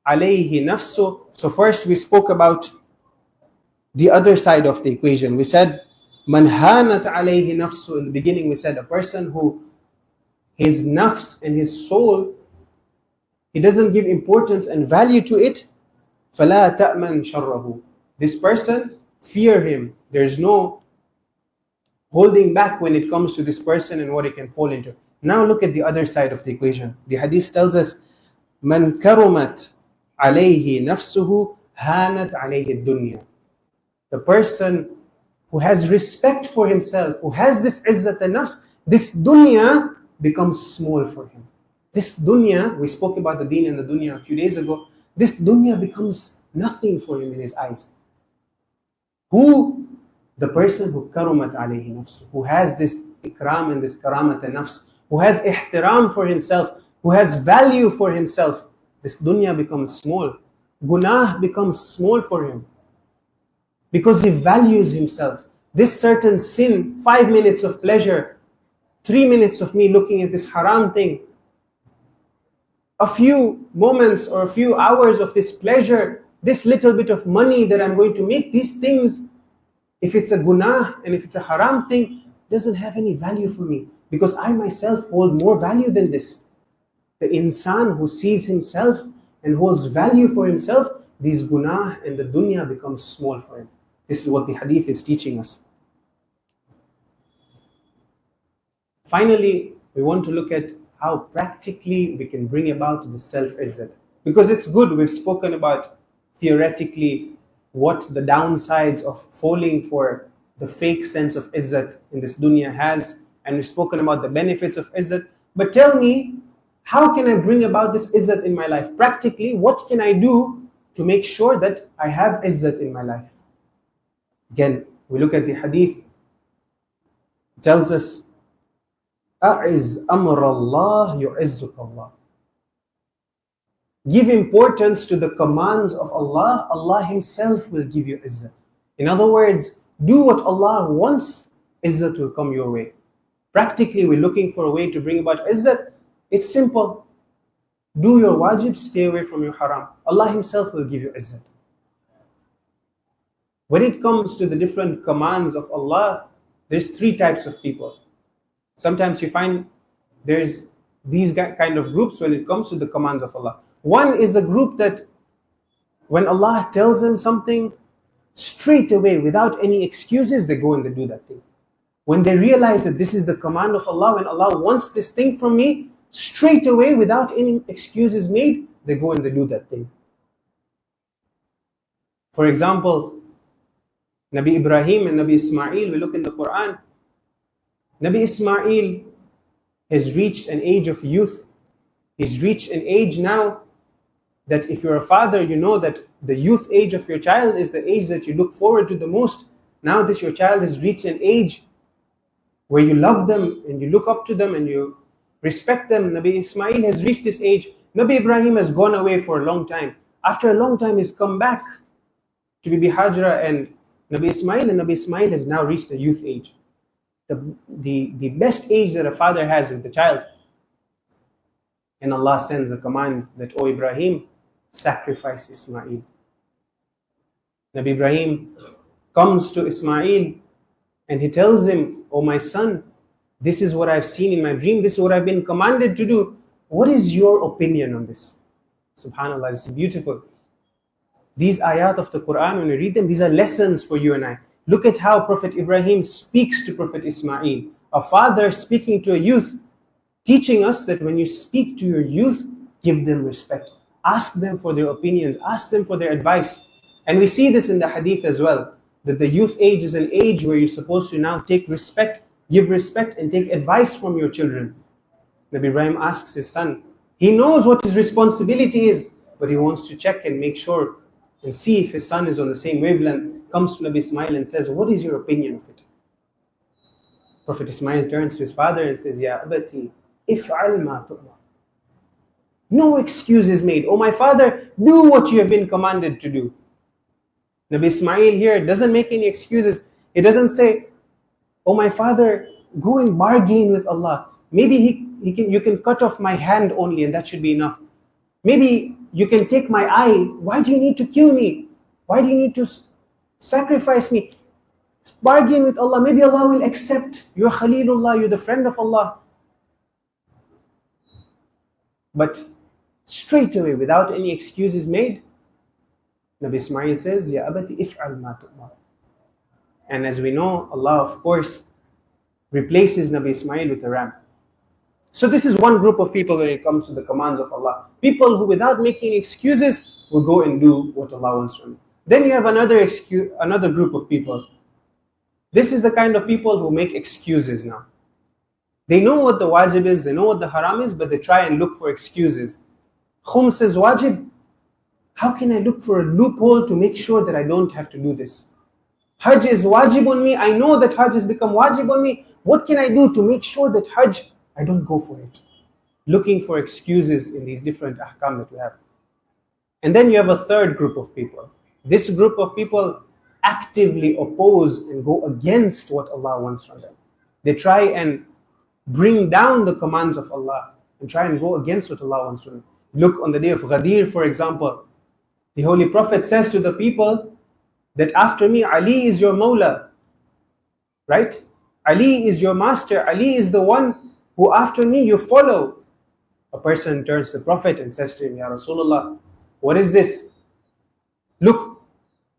alayhi nafsu. So first we spoke about the other side of the equation. We said, Man hanat alayhi nafsu. In the beginning we said a person who his nafs and his soul, he doesn't give importance and value to it. فَلَا تَأْمَنْ شَرَّهُ. This person, fear him. There's no holding back when it comes to this person and what it can fall into. Now look at the other side of the equation. The hadith tells us, "Man karumat alayhi nafsuhu hanat alayhi dunya." The person who has respect for himself, who has this izzat al-nafs, this dunya becomes small for him. This dunya, we spoke about the deen and the dunya a few days ago, this dunya becomes nothing for him in his eyes. Who? The person who karumat alayhi nafsu, who has this ikram and this karamat al-nafs, who has ihtiram for himself, who has value for himself, this dunya becomes small. Gunah becomes small for him. Because he values himself. This certain sin, 5 minutes of pleasure, 3 minutes of me looking at this haram thing, a few moments or a few hours of this pleasure, this little bit of money that I'm going to make, these things, if it's a gunah and if it's a haram thing, doesn't have any value for me. Because I myself hold more value than this. The insan who sees himself and holds value for himself, these gunah and the dunya becomes small for him. This is what the hadith is teaching us. Finally, we want to look at how practically we can bring about the self-izzat. Because it's good, we've spoken about theoretically what the downsides of falling for the fake sense of izzat in this dunya has, and we've spoken about the benefits of izzat. But tell me, how can I bring about this izzat in my life? Practically, what can I do to make sure that I have izzat in my life? Again, we look at the hadith. It tells us, أَعِزْ أَمْرَ اللَّهِ يُعِزُّكَ اللَّهِ. Give importance to the commands of Allah, Allah Himself will give you izzat. In other words, do what Allah wants, izzat will come your way. Practically, we're looking for a way to bring about izzat. It's simple. Do your wajib, stay away from your haram. Allah Himself will give you izzat. When it comes to the different commands of Allah, there's 3 types of people. Sometimes you find there's these kind of groups when it comes to the commands of Allah. One is a group that when Allah tells them something, straight away, without any excuses, they go and they do that thing. When they realize that this is the command of Allah, when Allah wants this thing from me, straight away, without any excuses made, they go and they do that thing. For example, Nabi Ibrahim and Nabi Ismail, we look in the Quran. Nabi Ismail has reached an age of youth. He's reached an age now that if you're a father, you know that the youth age of your child is the age that you look forward to the most. Now that your child has reached an age where you love them and you look up to them and you respect them. Nabi Ismail has reached this age. Nabi Ibrahim has gone away for a long time. After a long time, he's come back to Bibi Hajra and Nabi Ismail has now reached the youth age. The best age that a father has with the child. And Allah sends a command that, O Ibrahim, sacrifice Ismail. Nabi Ibrahim comes to Ismail and he tells him, O my son, this is what I've seen in my dream, this is what I've been commanded to do. What is your opinion on this? SubhanAllah, this is beautiful. These ayat of the Quran, when we read them, these are lessons for you and I. Look at how Prophet Ibrahim speaks to Prophet Ismail, a father speaking to a youth, teaching us that when you speak to your youth, give them respect. Ask them for their opinions, ask them for their advice. And we see this in the hadith as well, that the youth age is an age where you're supposed to now take respect, give respect and take advice from your children. Nabi Ibrahim asks his son, he knows what his responsibility is, but he wants to check and make sure and see if his son is on the same wavelength. Comes to Nabi Ismail and says, what is your opinion of it? Prophet Ismail turns to his father and says, Ya abati, if'al ma tu'mar. No excuses made. Oh my father, do what you have been commanded to do. Nabi Ismail here doesn't make any excuses. He doesn't say, oh my father, go and bargain with Allah. Maybe you can cut off my hand only and that should be enough. Maybe you can take my eye. Why do you need to kill me? Why do you need to sacrifice me? Bargain with Allah. Maybe Allah will accept. You're Khalilullah, you're the friend of Allah. But straight away, without any excuses made, Nabi Ismail says, Ya abati if'al ma tu'mar. And as we know, Allah, of course, replaces Nabi Ismail with a ram. So this is one group of people when it comes to the commands of Allah. People who without making excuses will go and do what Allah wants from them. Then you have another group of people. This is the kind of people who make excuses now. They know what the wajib is, they know what the haram is, but they try and look for excuses. Khums is wajib. How can I look for a loophole to make sure that I don't have to do this? Hajj is wajib on me. I know that Hajj has become wajib on me. What can I do to make sure that Hajj, I don't go for it? Looking for excuses in these different ahkam that we have. And then you have a third group of people. This group of people actively oppose and go against what Allah wants from them. They try and bring down the commands of Allah and try and go against what Allah wants from them. Look, on the day of Ghadir, for example, the Holy Prophet says to the people that after me, Ali is your Mawla. Right? Ali is your master. Ali is the one who after me you follow. A person turns to the Prophet and says to him, Ya Rasulullah, what is this? Look,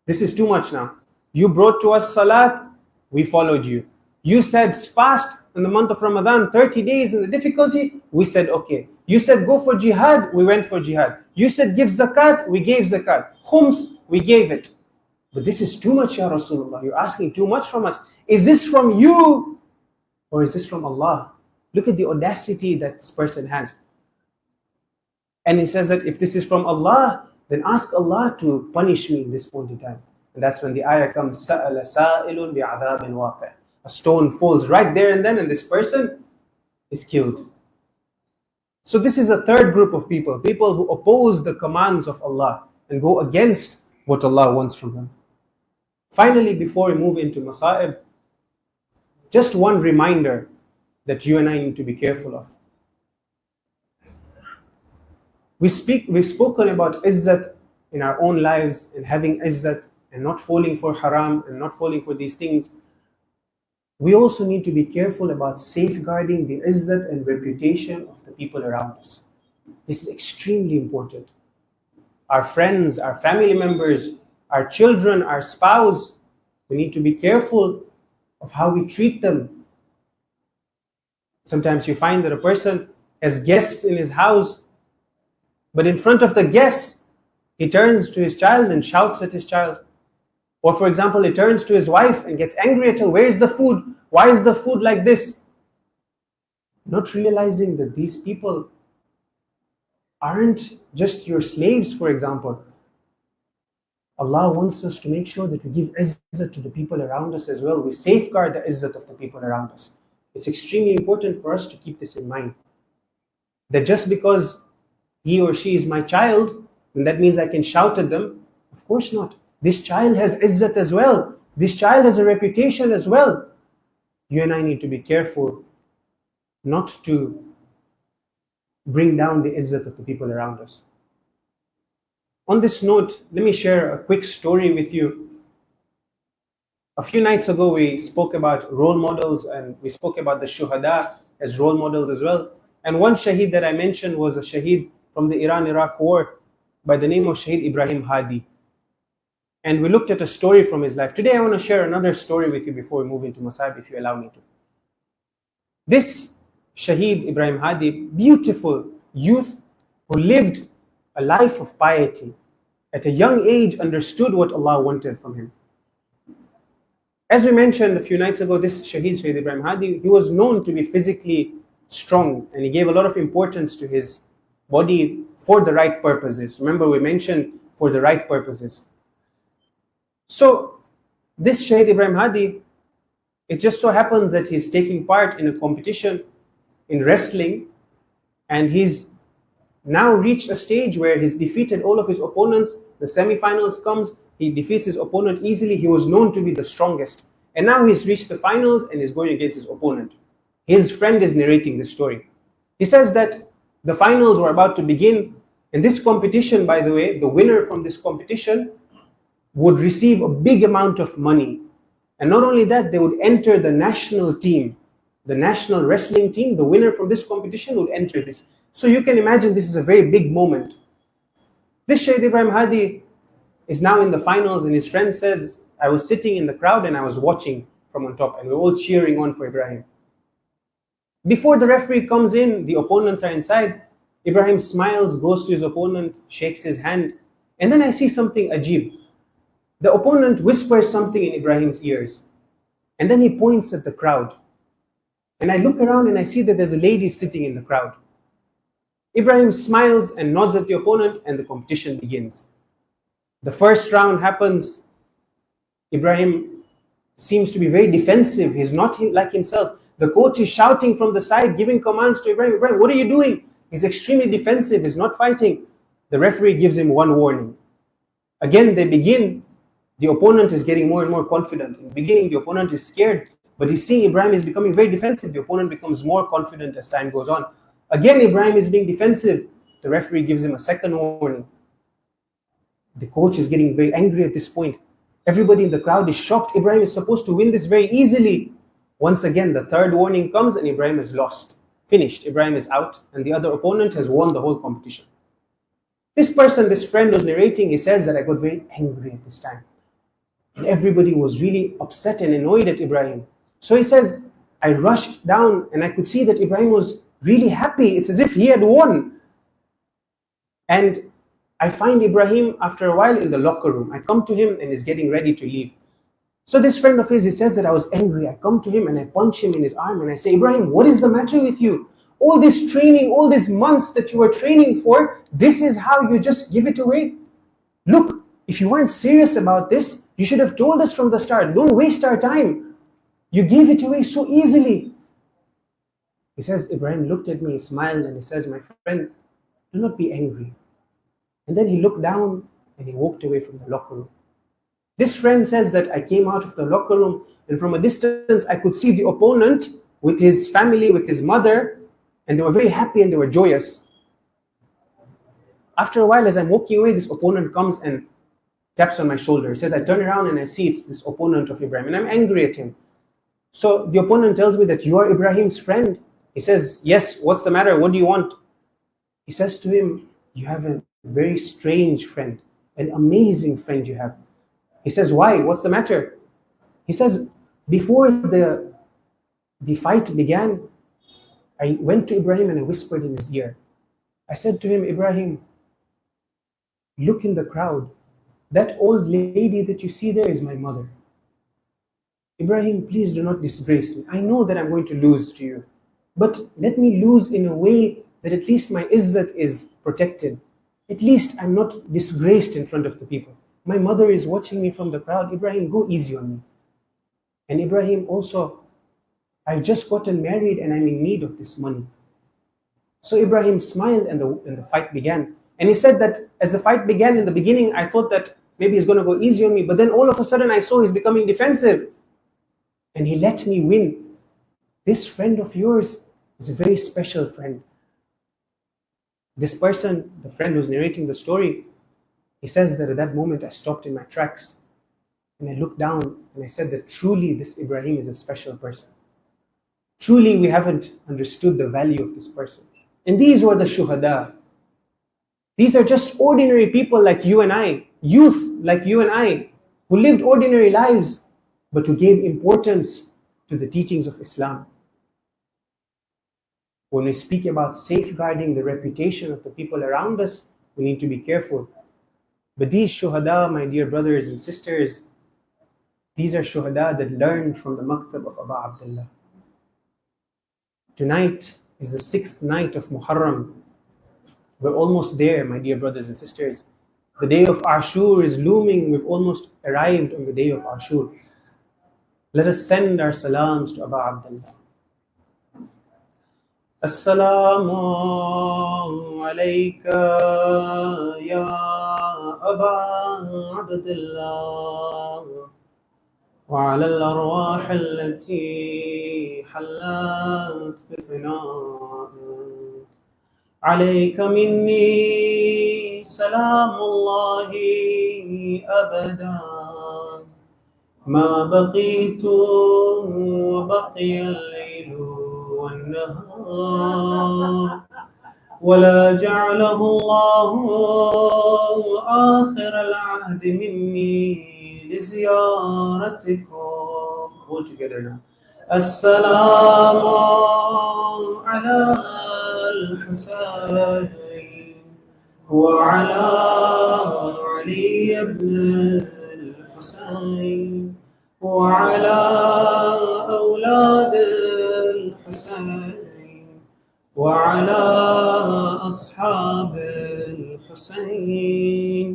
this is too much now. You brought to us salat, we followed you. You said fast in the month of Ramadan, 30 days in the difficulty, we said okay. You said go for jihad, we went for jihad. You said give zakat, we gave zakat. Khums, we gave it. But this is too much, Ya Rasulullah. You're asking too much from us. Is this from you or is this from Allah? Look at the audacity that this person has. And he says that if this is from Allah, then ask Allah to punish me in this point in time. And that's when the ayah comes, سَأَلَ سَائِلٌ بِعَذَابٍ وَاقِعٍ. A stone falls right there and then, and this person is killed. So this is a third group of people, people who oppose the commands of Allah and go against what Allah wants from them. Finally, before we move into Masa'ib, just one reminder that you and I need to be careful of. We've spoken about izzat in our own lives and having izzat and not falling for haram and not falling for these things. We also need to be careful about safeguarding the izzat and reputation of the people around us. This is extremely important. Our friends, our family members, our children, our spouse, we need to be careful of how we treat them. Sometimes you find that a person has guests in his house, but in front of the guests, he turns to his child and shouts at his child. Or for example, he turns to his wife and gets angry at her. Where is the food? Why is the food like this? Not realizing that these people aren't just your slaves, for example. Allah wants us to make sure that we give izzat to the people around us as well. We safeguard the izzat of the people around us. It's extremely important for us to keep this in mind. That just because he or she is my child, and that means I can shout at them. Of course not. This child has izzat as well. This child has a reputation as well. You and I need to be careful not to bring down the izzat of the people around us. On this note, let me share a quick story with you. A few nights ago, we spoke about role models and we spoke about the shuhada as role models as well. And one shaheed that I mentioned was a shaheed from the Iran-Iraq war by the name of Shaheed Ibrahim Hadi. And we looked at a story from his life. Today I want to share another story with you before we move into Masa'ib, if you allow me to. This Shaheed Ibrahim Hadi, beautiful youth who lived a life of piety, at a young age understood what Allah wanted from him. As we mentioned a few nights ago, this Shaheed Ibrahim Hadi, he was known to be physically strong and he gave a lot of importance to his body for the right purposes. Remember, we mentioned for the right purposes. So this Shaheed Ibrahim Hadi, it just so happens that he's taking part in a competition in wrestling, and he's now reached a stage where he's defeated all of his opponents. The semifinals comes, he defeats his opponent easily. He was known to be the strongest. And now he's reached the finals and is going against his opponent. His friend is narrating the story. He says that the finals were about to begin, and this competition, by the way, the winner from this competition would receive a big amount of money. And not only that, they would enter the national team, the national wrestling team. The winner from this competition would enter this. So you can imagine this is a very big moment. This Shaheed Ibrahim Hadi is now in the finals, and his friend says, I was sitting in the crowd and I was watching from on top, and we were all cheering on for Ibrahim. Before the referee comes in, the opponents are inside. Ibrahim smiles, goes to his opponent, shakes his hand, and then I see something ajib. The opponent whispers something in Ibrahim's ears, and then he points at the crowd. And I look around and I see that there's a lady sitting in the crowd. Ibrahim smiles and nods at the opponent, and the competition begins. The first round happens. Ibrahim seems to be very defensive. He's not like himself. The coach is shouting from the side, giving commands to Ibrahim. Ibrahim, what are you doing? He's extremely defensive. He's not fighting. The referee gives him one warning. Again, they begin. The opponent is getting more and more confident. In the beginning, the opponent is scared, but he's seeing Ibrahim is becoming very defensive. The opponent becomes more confident as time goes on. Again, Ibrahim is being defensive. The referee gives him a second warning. The coach is getting very angry at this point. Everybody in the crowd is shocked. Ibrahim is supposed to win this very easily. Once again, the third warning comes and Ibrahim is lost. Finished. Ibrahim is out, and the other opponent has won the whole competition. This person, this friend who's narrating, he says that I got very angry at this time. And everybody was really upset and annoyed at Ibrahim. So he says, I rushed down and I could see that Ibrahim was really happy. It's as if he had won. And I find Ibrahim after a while in the locker room. I come to him and he's getting ready to leave. So this friend of his, he says that I was angry. I come to him and I punch him in his arm and I say, Ibrahim, what is the matter with you? All this training, all these months that you were training for, this is how you just give it away? Look, if you weren't serious about this, you should have told us from the start. Don't waste our time. You gave it away so easily. He says, Ibrahim looked at me, he smiled, and he says, my friend, do not be angry. And then he looked down and he walked away from the locker room. This friend says that I came out of the locker room and from a distance I could see the opponent with his family, with his mother, and they were very happy and they were joyous. After a while, as I'm walking away, this opponent comes and taps on my shoulder. He says, I turn around and I see it's this opponent of Ibrahim, and I'm angry at him. So the opponent tells me that you are Ibrahim's friend. He says, yes, what's the matter? What do you want? He says to him, you have a very strange friend, an amazing friend you have. He says, why? What's the matter? He says, before the fight began, I went to Ibrahim and I whispered in his ear. I said to him, Ibrahim, look in the crowd. That old lady that you see there is my mother. Ibrahim, please do not disgrace me. I know that I'm going to lose to you, but let me lose in a way that at least my izzat is protected. At least I'm not disgraced in front of the people. My mother is watching me from the crowd. Ibrahim, go easy on me. And Ibrahim also, I've just gotten married and I'm in need of this money. So Ibrahim smiled and the fight began. And he said that as the fight began in the beginning, I thought that maybe he's going to go easy on me. But then all of a sudden I saw he's becoming defensive. And he let me win. This friend of yours is a very special friend. This person, the friend who's narrating the story, he says that at that moment I stopped in my tracks and I looked down and I said that truly this Ibrahim is a special person. Truly we haven't understood the value of this person. And these were the shuhada. These are just ordinary people like you and I, youth like you and I, who lived ordinary lives but who gave importance to the teachings of Islam. When we speak about safeguarding the reputation of the people around us, we need to be careful. But these shuhada, my dear brothers and sisters, these are shuhada that learned from the maktab of Abu Abdullah. Tonight is the 6th night of Moharram. We're almost there, my dear brothers and sisters. The day of Ashur is looming. We've almost arrived on the day of Ashur. Let us send our salams to Abu Abdullah. Assalamu alayka ya Aba Abdullah wa ala al-arwah allati halat bifina' alayka minni salamullahi abada ma baqitu wa baqiya al-laylu والنهار ولا جعله الله آخر العهد مني لزيارتكم. All together now. السلام على الحسين وعلى علي بن الحسين وعلى أولاد الحسين وعلى أصحاب الحسين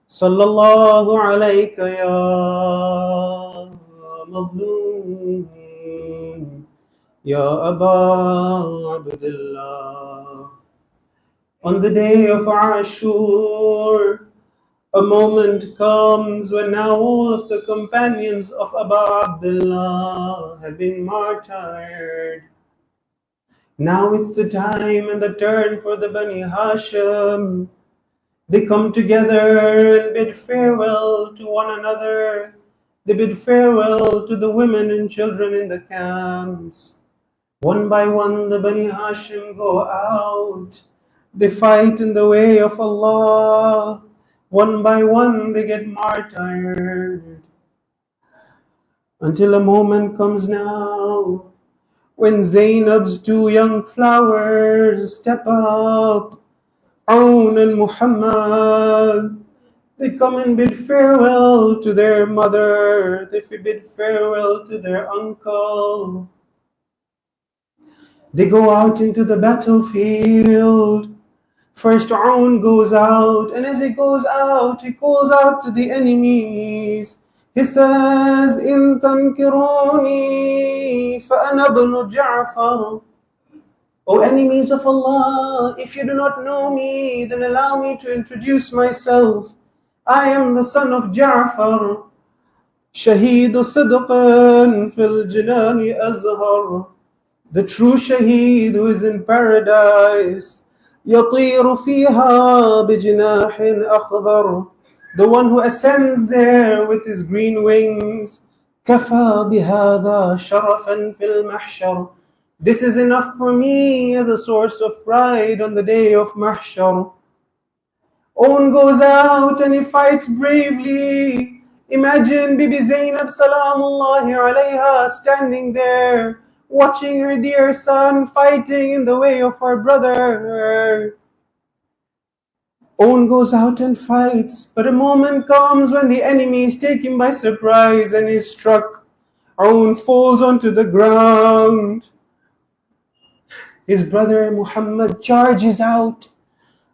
صلى الله عليك يا مظلوم يا أبا عبد الله. On the day of Ashur, a moment comes when now all of the companions of Abu Abdullah have been martyred. Now it's the time and the turn for the Bani Hashim. They come together and bid farewell to one another. They bid farewell to the women and children in the camps. One by one, the Bani Hashim go out. They fight in the way of Allah. One by one, they get martyred. Until a moment comes now when Zainab's two young flowers step up, Aoun and Muhammad. They come and bid farewell to their mother. They bid farewell to their uncle. They go out into the battlefield. First Aoun goes out, and as he goes out, he calls out to the enemies. He says, "In tankiruni fa'ana ibn Ja'far." O enemies of Allah, if you do not know me, then allow me to introduce myself. I am the son of Ja'far. Shaheed sidqan fil jinani azhar. The true Shaheed who is in paradise. يطير فيها بجناح أخضر. The one who ascends there with his green wings. كفى بهذا شرفا في المحشر. This is enough for me as a source of pride on the day of Mahshar. Aoun goes out and he fights bravely. Imagine Bibi Zainab salamullahi alayha standing there, watching her dear son fighting in the way of her brother. Aoun goes out and fights, but a moment comes when the enemies take him by surprise and he's struck. Aoun falls onto the ground. His brother Muhammad charges out.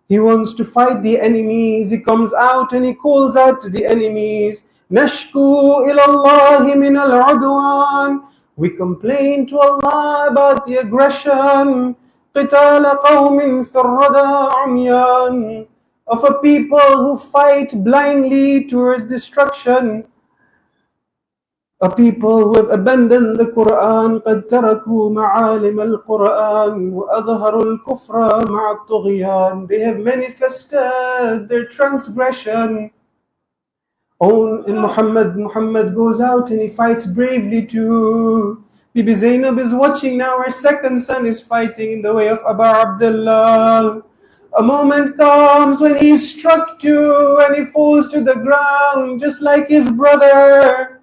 He wants to fight the enemies. He comes out and he calls out to the enemies, Nashku ilallahi min al-udwan. We complain to Allah about the aggression. قِتَالَ قَوْمٍ فِي الرَّدَى عُمْيَانٍ. Of a people who fight blindly towards destruction. A people who have abandoned the Quran. قَدْ تَرَكُوا مَعَالِمَ الْقُرْآنِ وَأَظْهَرُوا الْكُفْرَ مَعَ الطُّغْيَانِ. They have manifested their transgression. Aoun and Muhammad goes out and he fights bravely too. Bibi Zainab is watching now. Her second son is fighting in the way of Abu Abdullah. A moment comes when he's struck too and he falls to the ground just like his brother.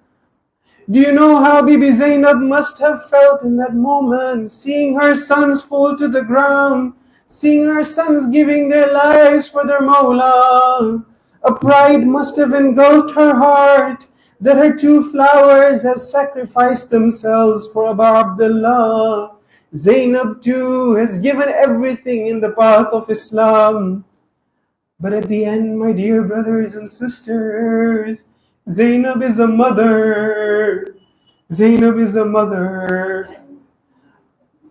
Do you know how Bibi Zainab must have felt in that moment, seeing her sons fall to the ground, seeing her sons giving their lives for their Mawla? A pride must have engulfed her heart that her two flowers have sacrificed themselves for Abu Abdullah. Zainab too has given everything in the path of Islam. But at the end, my dear brothers and sisters, Zainab is a mother. Zainab is a mother.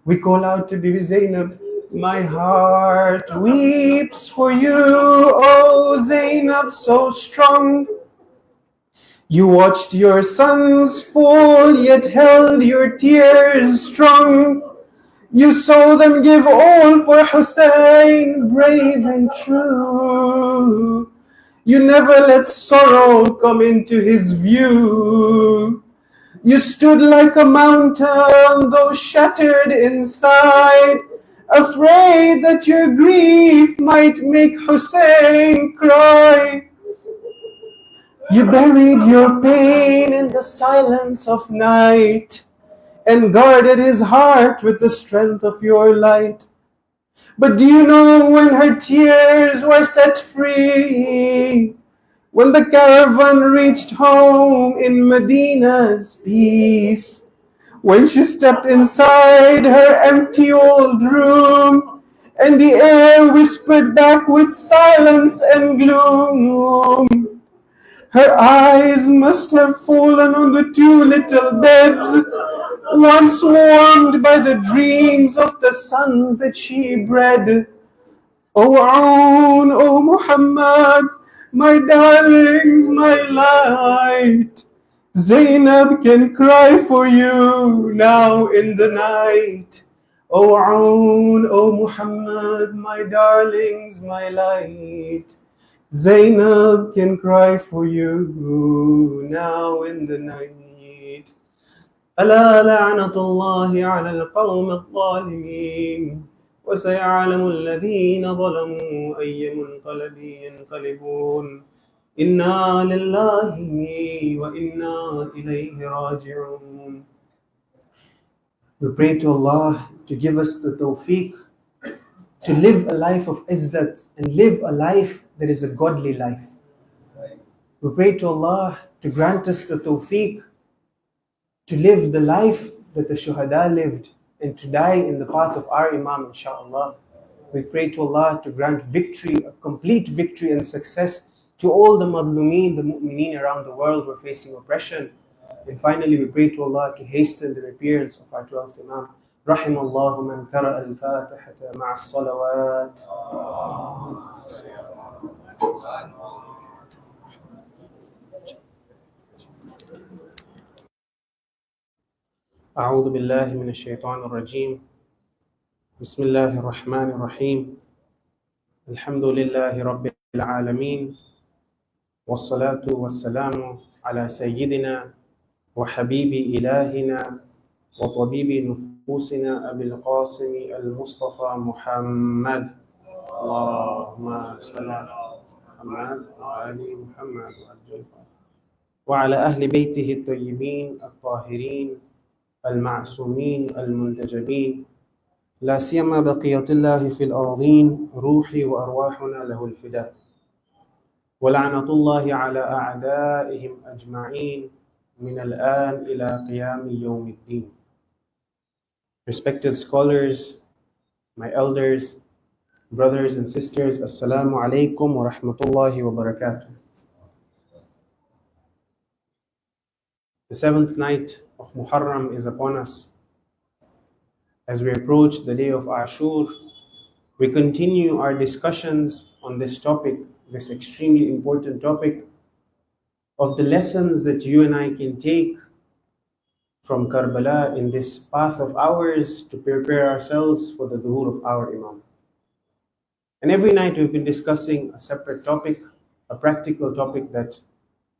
We call out to Bibi Zainab, my heart weeps for you, oh Zainab, so strong. You watched your sons fall, yet held your tears strong. You saw them give all for Hussein, brave and true. You never let sorrow come into his view. You stood like a mountain, though shattered inside, afraid that your grief might make Hussein cry. You buried your pain in the silence of night and guarded his heart with the strength of your light. But do you know when her tears were set free? When the caravan reached home in Medina's peace, when she stepped inside her empty old room, and the air whispered back with silence and gloom, her eyes must have fallen on the two little beds, once warmed by the dreams of the sons that she bred. O Aoun, O Muhammad, my darlings, my light, Zainab can cry for you now in the night. O Aoun, O Muhammad, my darlings, my light, Zainab can cry for you now in the night. ألا لعنة الله على القوم الظالمين وسيعلم الذين ظلموا أي منقلب ينقلبون إنا لله وإنا إليه راجعون. We pray to Allah to give us the tawfiq to live a life of izzat and live a life that is a godly life. We pray to Allah to grant us the tawfiq to live the life that the shuhada lived and to die in the path of our Imam, inshaAllah. We pray to Allah to grant victory, a complete victory and success to all the madlumeen, the mu'mineen around the world who are facing oppression. And finally, we pray to Allah to hasten the appearance of our 12th Imam. رحم الله من قرأ الفاتحة مع الصلوات. أعوذ بالله من الشيطان الرجيم. بسم الله الرحمن الرحيم. الحمد لله رب العالمين والصلاة والسلام على سيدنا وحبيب إلهنا وطبيب نفوسنا أبي القاسم المصطفى محمد. اللهم صل على محمد وآل محمد وعلى أهل بيته الطيبين الطاهرين المعصومين المنتجبين، لا سيما بقية الله في الأرضين، روحي وأرواحنا له الفداء، ولعنة الله على أعدائهم أجمعين من الآن إلى قيام يوم الدين. Respected scholars, my elders, brothers and sisters, Assalamu alaikum wa rahmatullahi wa barakatuh. The 7th night of Moharram is upon us. As we approach the day of Ashur, we continue our discussions on this topic, this extremely important topic of the lessons that you and I can take from Karbala in this path of ours to prepare ourselves for the dhuhr of our Imam. And every night we've been discussing a separate topic, a practical topic that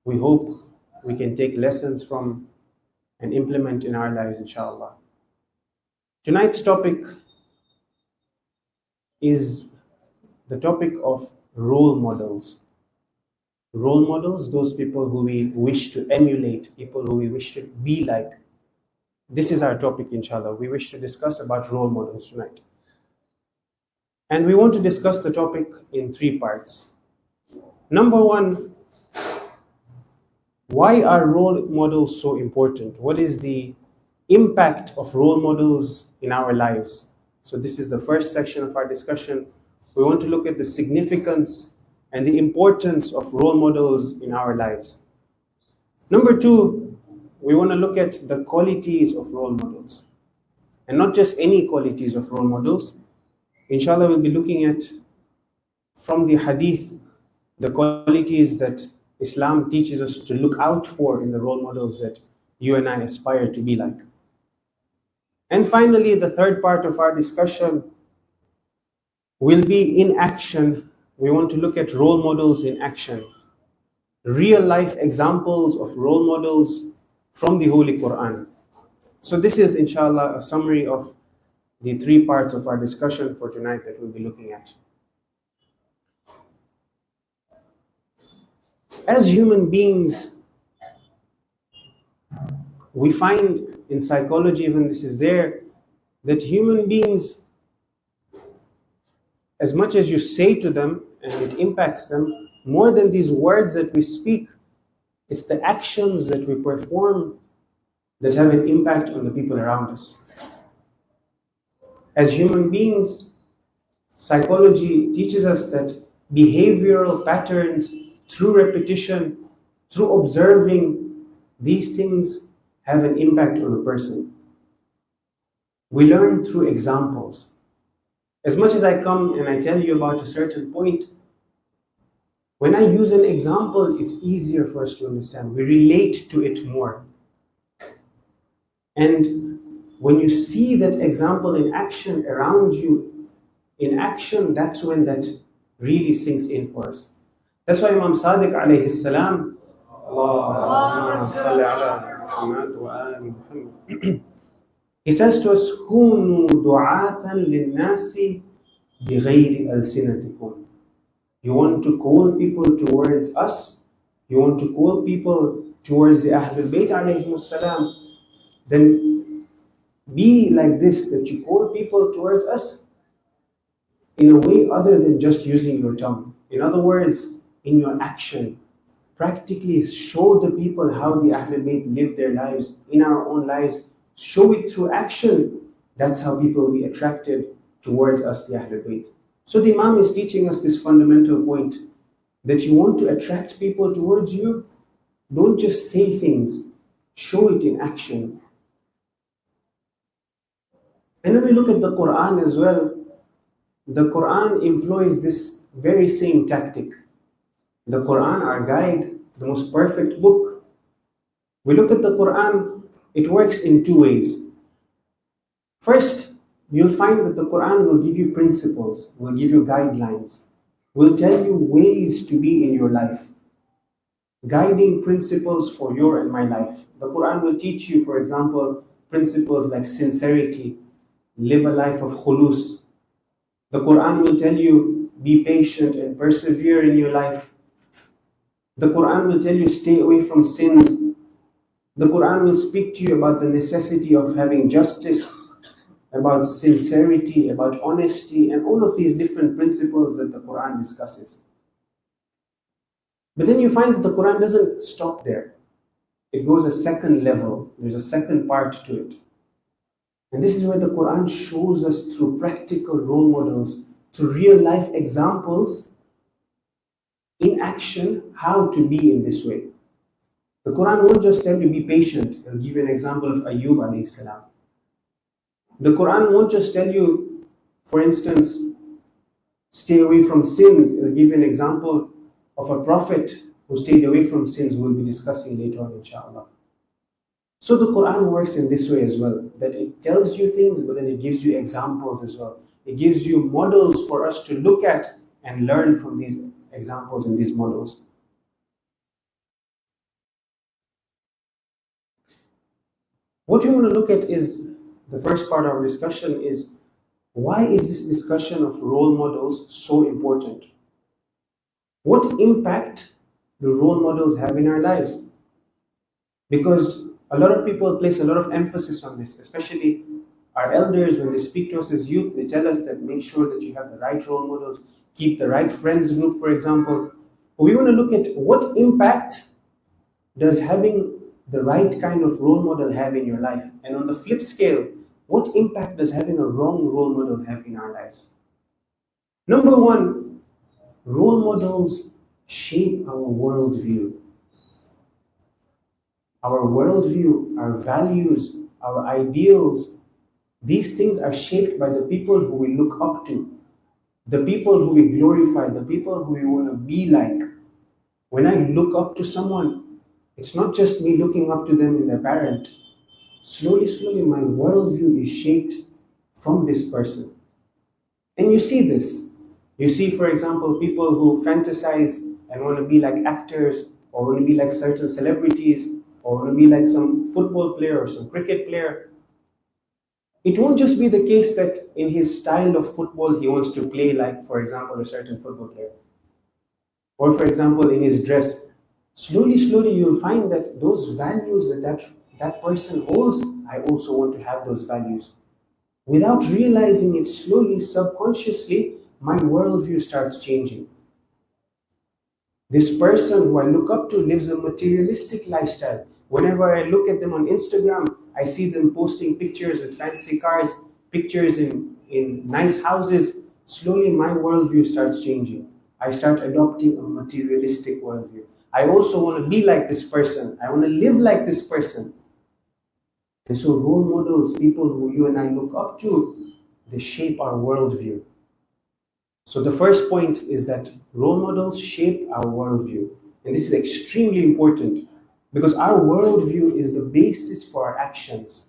we hope we can take lessons from and implement in our lives, inshallah. Tonight's topic is the topic of role models. Role models, those people who we wish to emulate, people who we wish to be like. This is our topic, inshallah. We wish to discuss about role models tonight. And we want to discuss the topic in 3 parts. Number 1, why are role models so important? What is the impact of role models in our lives? So this is the first section of our discussion. We want to look at the significance and the importance of role models in our lives. Number 2, we want to look at the qualities of role models. And not just any qualities of role models. Inshallah, we'll be looking at, from the hadith, the qualities that Islam teaches us to look out for in the role models that you and I aspire to be like. And finally, the third part of our discussion will be in action. We want to look at role models in action. Real life examples of role models from the Holy Quran. So this is, inshallah, a summary of the 3 parts of our discussion for tonight that we'll be looking at. As human beings, we find in psychology, even this is there, that human beings, as much as you say to them and it impacts them, more than these words that we speak, it's the actions that we perform that have an impact on the people around us. As human beings, psychology teaches us that behavioral patterns, through repetition, through observing, these things have an impact on a person. We learn through examples. As much as I come and I tell you about a certain point, when I use an example, it's easier for us to understand. We relate to it more. And when you see that example in action around you, in action, that's when that really sinks in for us. That's why Imam Sadiq alayhi salam, Allahumma salli ala Muhammad wa ali Muhammad. He says to us, كُونُوا دُعَاةً لِلنَّاسِ بِغَيْرِ أَلْسِنَتِكُمْ. You want to call people towards us, you want to call people towards the Ahlul Bayt alayhimus salam, then be like this, that you call people towards us in a way other than just using your tongue. In other words, in your action. Practically show the people how the Ahlul Bayt live their lives, in our own lives. Show it through action. That's how people will be attracted towards us, the Ahlul Bayt. So the Imam is teaching us this fundamental point, that you want to attract people towards you, don't just say things, show it in action. And when we look at the Quran as well, the Quran employs this very same tactic. The Quran, our guide, the most perfect book. We look at the Quran, it works in two ways. First, you'll find that the Quran will give you principles, will give you guidelines, will tell you ways to be in your life. Guiding principles for your and my life. The Quran will teach you, for example, principles like sincerity, live a life of khulus. The Quran will tell you, be patient and persevere in your life. The Quran will tell you, stay away from sins. The Quran will speak to you about the necessity of having justice, about sincerity, about honesty, and all of these different principles that the Quran discusses. But then you find that the Quran doesn't stop there. It goes a second level. There's a second part to it. And this is where the Quran shows us through practical role models, through real life examples, in action, how to be in this way. The Quran won't just tell you be patient. It'll give you an example of Ayyub alayhi salam. The Quran won't just tell you, for instance, stay away from sins. It'll give you an example of a prophet who stayed away from sins. We'll be discussing later on, inshallah. So the Quran works in this way as well, that it tells you things, but then it gives you examples as well. It gives you models for us to look at and learn from these examples and these models. What we want to look at is, the first part of our discussion is, why is this discussion of role models so important? What impact do role models have in our lives? Because a lot of people place a lot of emphasis on this, especially our elders, when they speak to us as youth, they tell us that make sure that you have the right role models, keep the right friends group, for example. But we want to look at what impact does having the right kind of role model have in your life? And on the flip scale, what impact does having a wrong role model have in our lives? Number one, role models shape our worldview. Our worldview, our values, our ideals, these things are shaped by the people who we look up to, the people who we glorify, the people who we want to be like. When I look up to someone, it's not just me looking up to them in apparent. Slowly, my worldview is shaped from this person. And you see this. You see, for example, people who fantasize and want to be like actors, or want to be like certain celebrities, or want to be like some football player or some cricket player. It won't just be the case that in his style of football he wants to play like, for example, a certain football player. Or for example, in his dress. Slowly, slowly, you'll find that those values that person holds, I also want to have those values. Without realizing it, slowly, subconsciously, my worldview starts changing. This person who I look up to lives a materialistic lifestyle. Whenever I look at them on Instagram, I see them posting pictures with fancy cars, pictures in nice houses. Slowly, my worldview starts changing. I start adopting a materialistic worldview. I also want to be like this person. I want to live like this person. And so, role models, people who you and I look up to, they shape our worldview. So the first point is that role models shape our worldview. And this is extremely important because our worldview is the basis for our actions.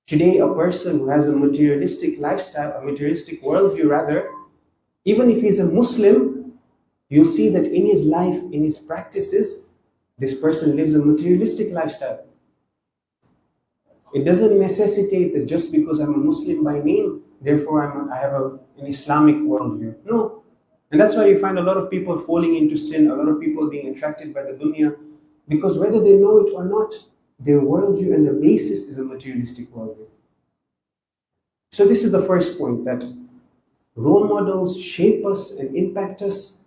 Today, a person who has a materialistic lifestyle, a materialistic worldview rather, even if he's a Muslim, you'll see that in his life, in his practices, this person lives a materialistic lifestyle. It doesn't necessitate that just because I'm a Muslim by name, therefore I have an Islamic worldview. No. And that's why you find a lot of people falling into sin, a lot of people being attracted by the dunya, because whether they know it or not, their worldview and their basis is a materialistic worldview. So this is the first point, that role models shape us and impact us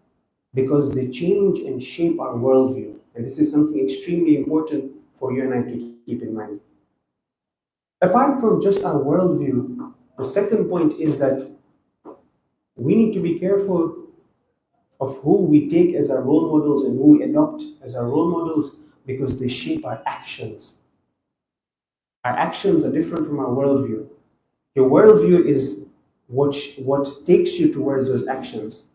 because they change and shape our worldview. And this is something extremely important for you and I to keep in mind. Apart from just our worldview, the second point is that we need to be careful of who we take as our role models and who we adopt as our role models because they shape our actions. Our actions are different from our worldview. Your worldview is what takes you towards those actions.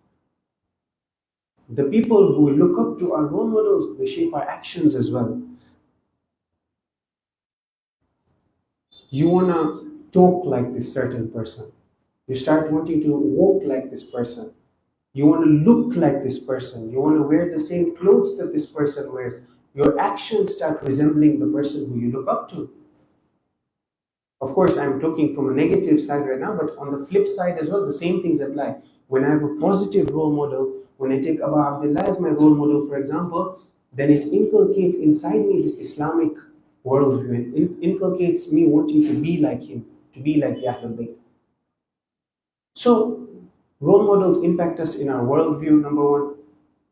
The people who we look up to, our role models, they shape our actions as well. You want to talk like this certain person. You start wanting to walk like this person. You want to look like this person. You want to wear the same clothes that this person wears. Your actions start resembling the person who you look up to. Of course, I'm talking from a negative side right now, but on the flip side as well, the same things apply. When I have a positive role model, when I take Abu Abdullah as my role model, for example, then it inculcates inside me this Islamic worldview and inculcates me wanting to be like him, to be like the Ahlul Bayt. So, role models impact us in our worldview, number one.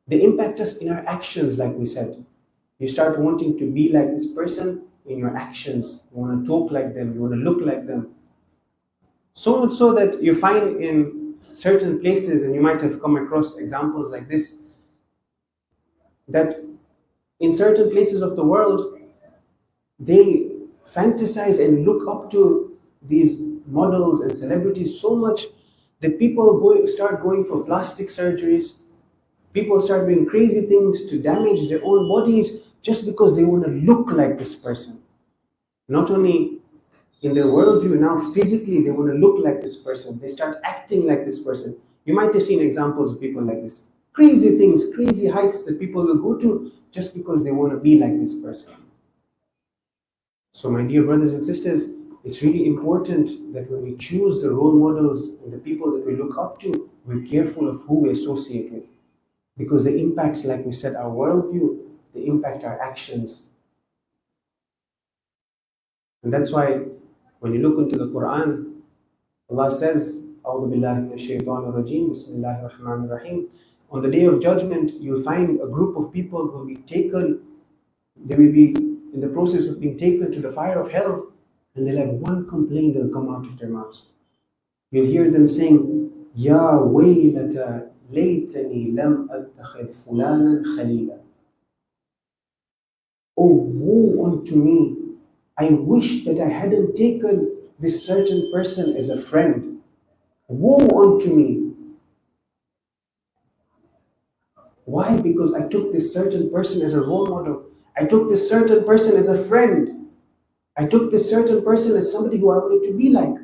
They impact us in our actions, like we said. You start wanting to be like this person in your actions. You want to talk like them, you want to look like them. So much so that you find in certain places, and you might have come across examples like this, that in certain places of the world, they fantasize and look up to these models and celebrities so much that people start going for plastic surgeries. People start doing crazy things to damage their own bodies just because they want to look like this person. Not only in their worldview, now physically they want to look like this person. They start acting like this person. You might have seen examples of people like this. Crazy things, crazy heights that people will go to just because they want to be like this person. So my dear brothers and sisters, it's really important that when we choose the role models and the people that we look up to, we're careful of who we associate with. Because they impact, like we said, our worldview, they impact our actions. And that's why when you look into the Quran, Allah says, A'udhu billahi minash shaitanir rajim, Bismillahir Rahmanir Rahim. On the day of judgment, you'll find a group of people who will be taken, they will be in the process of being taken to the fire of hell, and they'll have one complaint that'll come out of their mouths. You'll hear them saying, Ya waylata laytani lam attakhidh fulanan khalila. Oh, woe unto me! I wish that I hadn't taken this certain person as a friend. Woe unto me! Why? Because I took this certain person as a role model. I took this certain person as a friend. I took this certain person as somebody who I wanted to be like.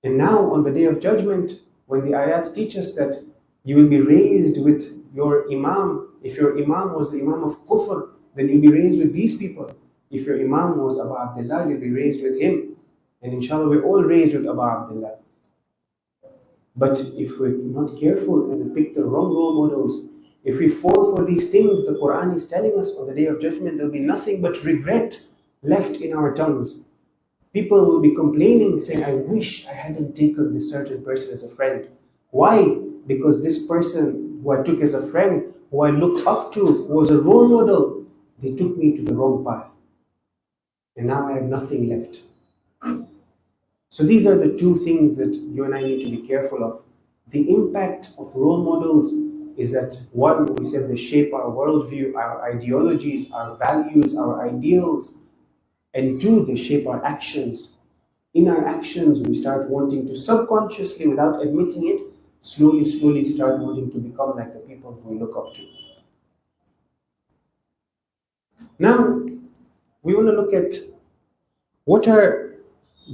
And now, on the day of judgment, when the ayats teach us that you will be raised with your imam, if your imam was the imam of kufr, then you'll be raised with these people. If your imam was Abu Abdullah, you'll be raised with him. And inshallah, we're all raised with Abu Abdullah. But if we're not careful and we pick the wrong role models, If we fall for these things, the Quran is telling us on the Day of Judgment, there'll be nothing but regret left in our tongues. People will be complaining, saying, I wish I hadn't taken this certain person as a friend. Why? Because this person who I took as a friend, who I look up to, who was a role model, they took me to the wrong path. And now I have nothing left. So these are the two things that you and I need to be careful of. The impact of role models is that, one, we said they shape our worldview, our ideologies, our values, our ideals. And two, they shape our actions. In our actions, we start wanting to subconsciously, without admitting it, slowly start wanting to become like the people who we look up to. Now, we want to look at what are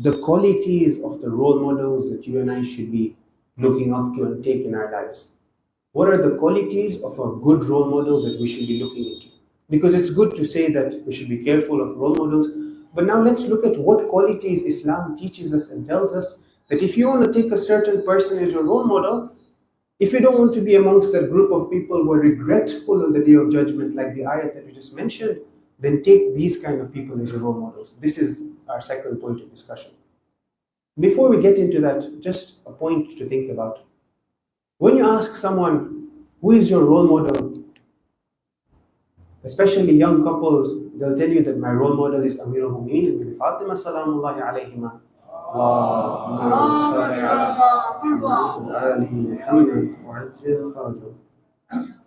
the qualities of the role models that you and I should be looking up to and take in our lives. What are the qualities of a good role model that we should be looking into? Because it's good to say that we should be careful of role models, but now let's look at what qualities Islam teaches us and tells us that if you want to take a certain person as your role model, if you don't want to be amongst that group of people who are regretful on the Day of Judgment, like the ayat that we just mentioned, then take these kind of people as your role models. This is our second point of discussion. Before we get into that, just a point to think about. When you ask someone, who is your role model? Especially young couples, they'll tell you that my role model is Amir al-Mu'mineen and Bibi Fatima salamullahi alayhima.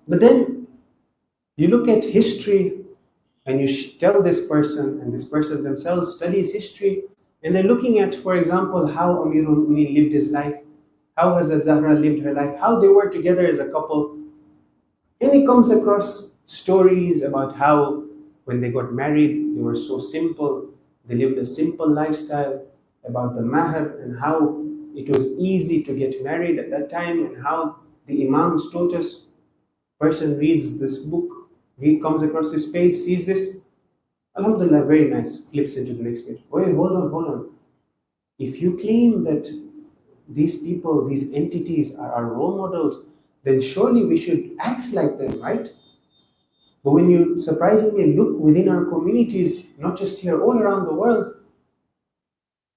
But then you look at history and you tell this person, and this person themselves studies history, and they're looking at, for example, how Amir al-Mu'mineen lived his life, how Hazrat Zahra lived her life, how they were together as a couple. And he comes across stories about how when they got married, they were so simple, they lived a simple lifestyle, about the mahar and how it was easy to get married at that time, and how the imams taught us. Person reads this book, he comes across this page, sees this, alhamdulillah, very nice, flips into the next page. Wait, hold on. If you claim that these people, these entities are our role models, then surely we should act like them, right? But when you surprisingly look within our communities, not just here, all around the world,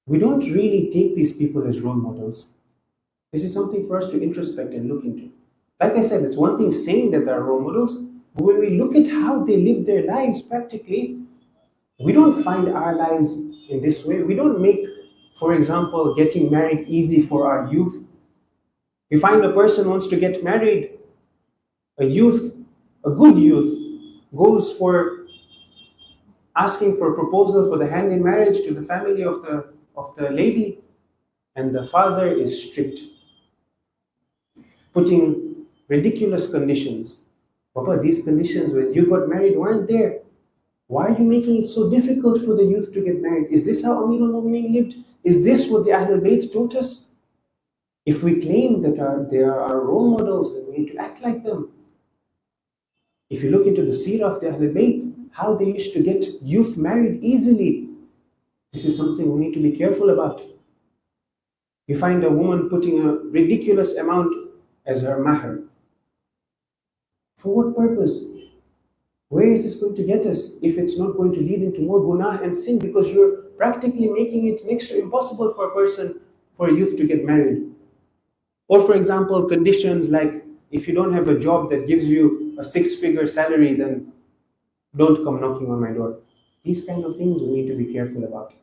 we don't really take these people as role models. This is something for us to introspect and look into. Like I said, it's one thing saying that they're role models, but when we look at how they live their lives practically, we don't find our lives in this way. We don't make, for example, getting married easy for our youth. We find a person wants to get married, a good youth, goes for asking for a proposal for the hand in marriage to the family of the lady, and the father is strict, putting ridiculous conditions. Papa, these conditions when you got married weren't there. Why are you making it so difficult for the youth to get married? Is this how Amir al-Mu'mineen lived? Is this what the Ahlul Bayt taught us? If we claim that they are our role models, then we need to act like them. If you look into the seerah of the Ahlul Bayt, how they used to get youth married easily, this is something we need to be careful about. You find a woman putting a ridiculous amount as her mahar. For what purpose? Where is this going to get us if it's not going to lead into more gunah and sin, because you're practically making it next to impossible for a youth to get married. Or for example, conditions like, if you don't have a job that gives you a 6-figure salary, then don't come knocking on my door. These kind of things we need to be careful about.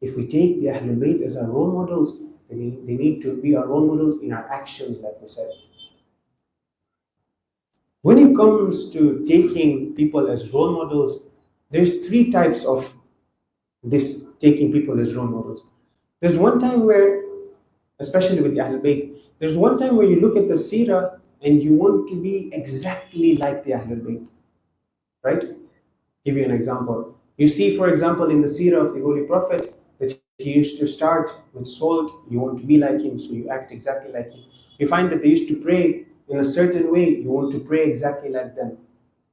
If we take the Ahlul Bayt as our role models, they need to be our role models in our actions, like we said. When it comes to taking people as role models, there's 3 types of this taking people as role models. There's one time where, especially with the Ahlul Bayt, there's one time where you look at the seerah and you want to be exactly like the Ahlul Bayt. Right? Give you an example. You see, for example, in the seerah of the Holy Prophet, that he used to start with salt. You want to be like him, so you act exactly like him. You find that they used to pray in a certain way. You want to pray exactly like them.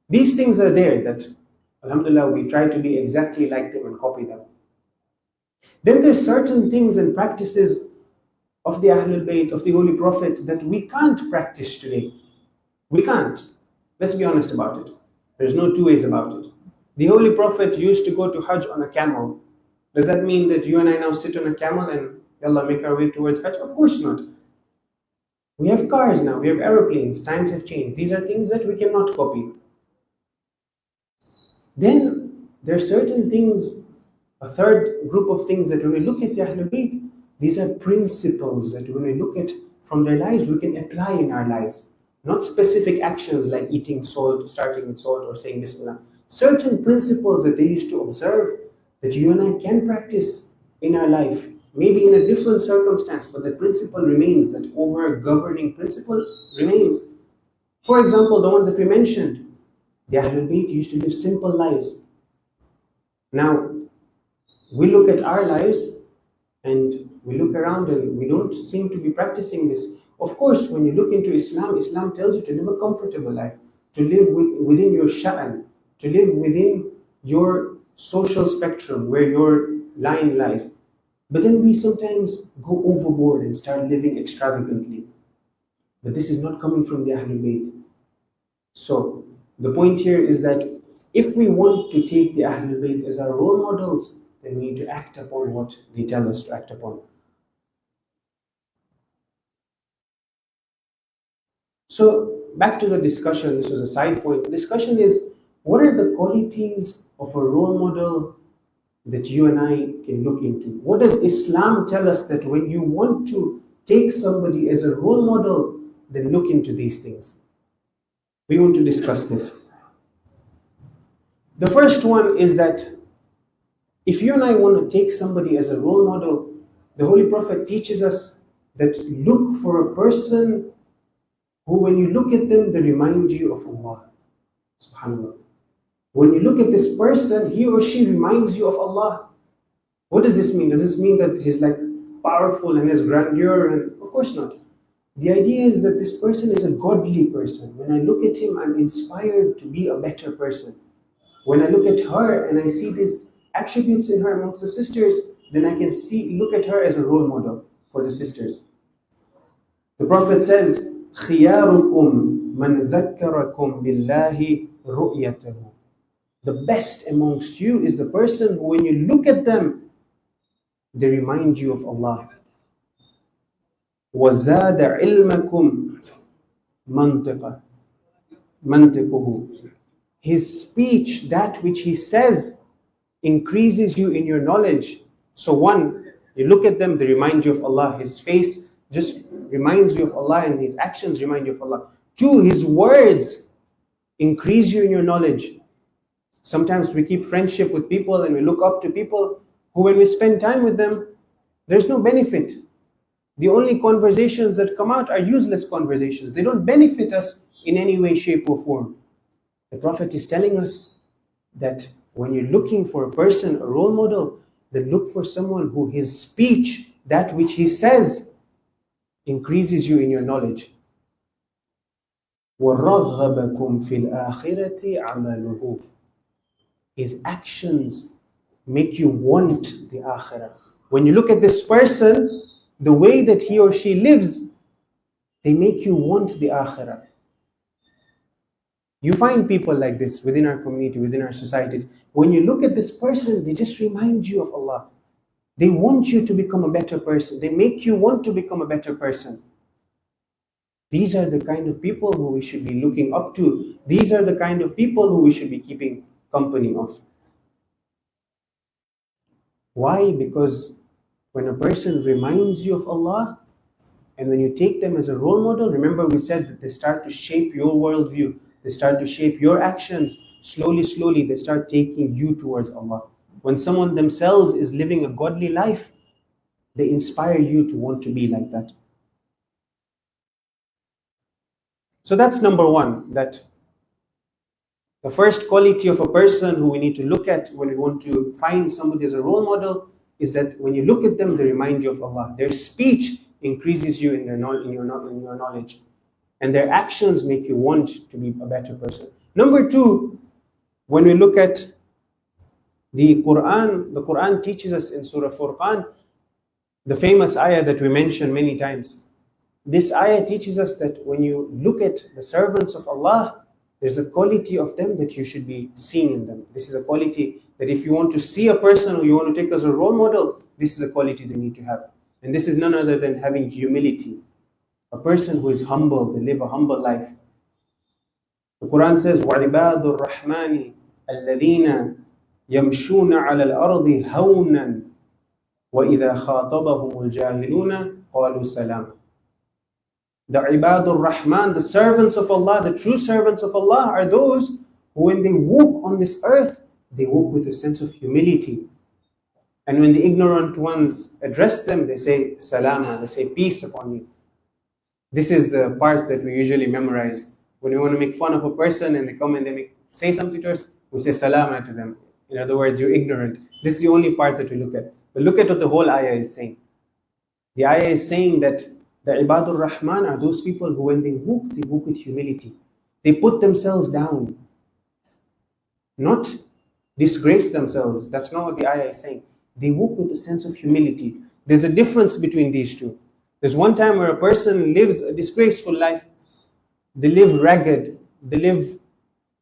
These things are there that, alhamdulillah, we try to be exactly like them and copy them. Then there's certain things and practices of the Ahlul Bayt, of the Holy Prophet, that we can't practice today. We can't. Let's be honest about it. There's no two ways about it. The Holy Prophet used to go to Hajj on a camel. Does that mean that you and I now sit on a camel and Allah make our way towards Hajj? Of course not. We have cars now, we have aeroplanes, times have changed. These are things that we cannot copy. Then there are certain things, a third group of things that when we look at the Ahlul Bayt, these are principles that when we look at from their lives, we can apply in our lives. Not specific actions like eating salt, starting with salt, or saying Bismillah. Certain principles that they used to observe that you and I can practice in our life, maybe in a different circumstance, but the principle remains, that over-governing principle remains. For example, the one that we mentioned, the Ahlul Bayt used to live simple lives. Now, we look at our lives and we look around and we don't seem to be practicing this. Of course, when you look into Islam, Islam tells you to live a comfortable life, to live within your sha'an, to live within your social spectrum where your line lies. But then we sometimes go overboard and start living extravagantly. But this is not coming from the Ahlul Bayt. So, the point here is that if we want to take the Ahlul Bayt as our role models, then we need to act upon what they tell us to act upon. So, back to the discussion, this was a side point. The discussion is, what are the qualities of a role model that you and I can look into? What does Islam tell us that when you want to take somebody as a role model, then look into these things? We want to discuss this. The first one is that if you and I want to take somebody as a role model, the Holy Prophet teaches us that look for a person who, when you look at them, they remind you of Allah. SubhanAllah. When you look at this person, he or she reminds you of Allah. What does this mean? Does this mean that he's like powerful and has grandeur? And of course not. The idea is that this person is a godly person. When I look at him, I'm inspired to be a better person. When I look at her and I see these attributes in her amongst the sisters, then I can look at her as a role model for the sisters. The Prophet says, خِيَارُكُمْ مَنْ ذَكَّرَكُمْ بِاللَّهِ رُؤْيَتَهُ. The best amongst you is the person who, when you look at them, they remind you of Allah. وَزَادَ عِلْمَكُمْ مَنْطِقُهُ. His speech, that which he says, increases you in your knowledge. So one, you look at them, they remind you of Allah. His face just reminds you of Allah and his actions remind you of Allah. Two, his words increase you in your knowledge. Sometimes we keep friendship with people and we look up to people who, when we spend time with them, there's no benefit. The only conversations that come out are useless conversations. They don't benefit us in any way, shape or form. The Prophet is telling us that when you're looking for a person, a role model, then look for someone who his speech, that which he says, increases you in your knowledge. وَرَغَّبَكُمْ فِي الْآخِرَةِ عَمَلُهُ. His actions make you want the akhirah. When you look at this person, the way that he or she lives, they make you want the akhirah. You find people like this within our community, within our societies. When you look at this person, they just remind you of Allah. They want you to become a better person. They make you want to become a better person. These are the kind of people who we should be looking up to. These are the kind of people who we should be keeping company of. Why? Because when a person reminds you of Allah, and when you take them as a role model, remember we said that they start to shape your worldview. They start to shape your actions. Slowly, slowly, they start taking you towards Allah. When someone themselves is living a godly life, they inspire you to want to be like that. So that's number one, that the first quality of a person who we need to look at when we want to find somebody as a role model is that when you look at them, they remind you of Allah. Their speech increases you in your knowledge. And their actions make you want to be a better person. Number two, when we look at the Quran teaches us in Surah Furqan, the famous ayah that we mention many times. This ayah teaches us that when you look at the servants of Allah, There's a quality of them that you should be seeing in them. This is a quality that if you want to see a person who you want to take as a role model, this is a quality they need to have. And this is none other than having humility. A person who is humble, they live a humble life. The Quran says, وَعِبَادُ الرَّحْمَنِ الَّذِينَ يَمْشُونَ عَلَى الْأَرْضِ هَوْنًا وَإِذَا خَاطَبَهُمُ الْجَاهِلُونَ قَالُوا سَلَامًا. The Ibadur Rahman, the servants of Allah, the true servants of Allah are those who when they walk on this earth, they walk with a sense of humility. And when the ignorant ones address them, they say salama, they say peace upon you. This is the part that we usually memorize. When we want to make fun of a person and they come and they say something to us, we say salama to them. In other words, you're ignorant. This is the only part that we look at. But look at what the whole ayah is saying. The ayah is saying that the Ibadur Rahman are those people who when they walk with humility. They put themselves down. Not disgrace themselves. That's not what the ayah is saying. They walk with a sense of humility. There's a difference between these two. There's one time where a person lives a disgraceful life. They live ragged. They live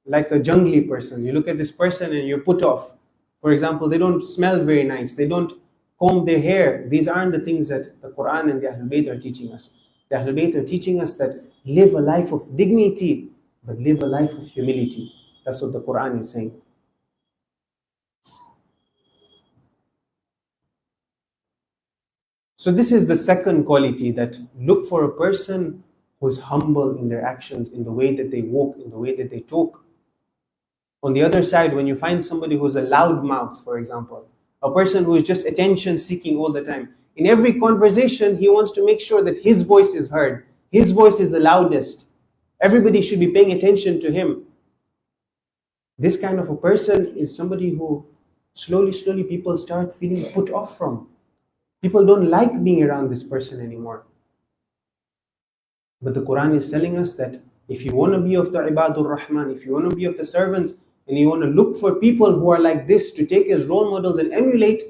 like a jungly person. You look at this person and you're put off. For example, they don't smell very nice. They don't comb their hair. These aren't the things that the Quran and the Ahlul Bayt are teaching us. The Ahlul Bayt are teaching us that live a life of dignity, but live a life of humility. That's what the Quran is saying. So this is the second quality, that look for a person who's humble in their actions, in the way that they walk, in the way that they talk. On the other side, when you find somebody who's a loud mouth, for example, a person who is just attention seeking all the time, in every conversation he wants to make sure that his voice is heard. His voice is the loudest. Everybody should be paying attention to him. This kind of a person is somebody who slowly people start feeling put off from. People don't like being around this person anymore. But the Quran is telling us that if you want to be of the Ibadur Rahman, if you want to be of the servants, and you want to look for people who are like this to take as role models and emulate,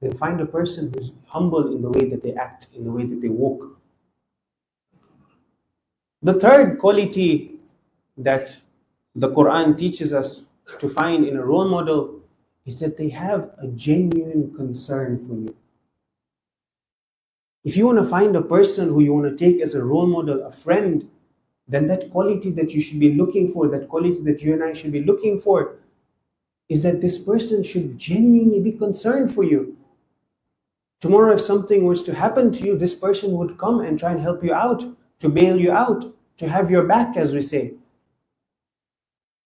then find a person who's humble in the way that they act, in the way that they walk. The third quality that the Quran teaches us to find in a role model is that they have a genuine concern for you. If you want to find a person who you want to take as a role model, a friend, then that quality that you should be looking for, that quality that you and I should be looking for, is that this person should genuinely be concerned for you. Tomorrow, if something was to happen to you, this person would come and try and help you out, to bail you out, to have your back, as we say.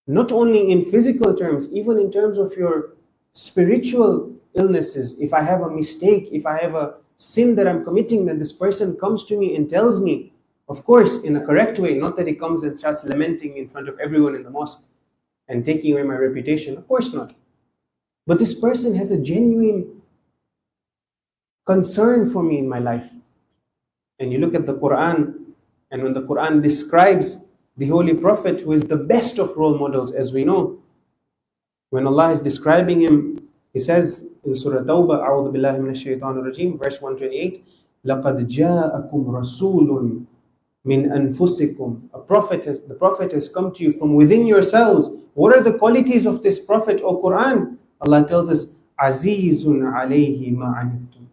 Not only in physical terms, even in terms of your spiritual illnesses. If I have a mistake, if I have a sin that I'm committing, then this person comes to me and tells me, of course, in a correct way, not that he comes and starts lamenting in front of everyone in the mosque and taking away my reputation. Of course not. But this person has a genuine concern for me in my life. And you look at the Quran, and when the Quran describes the Holy Prophet, who is the best of role models, as we know, when Allah is describing him, He says in Surah Tawbah, A'udhu Billahi Minash Shaitanir Rajeem, verse 128, لَقَدْ جَاءَكُمْ رَسُولٌ مِنْ أَنفُسِكُمْ. The Prophet has come to you from within yourselves. What are the qualities of this Prophet, O Quran? Allah tells us, عَزِيزٌ عَلَيْهِ مَا عَنِتُّمْ.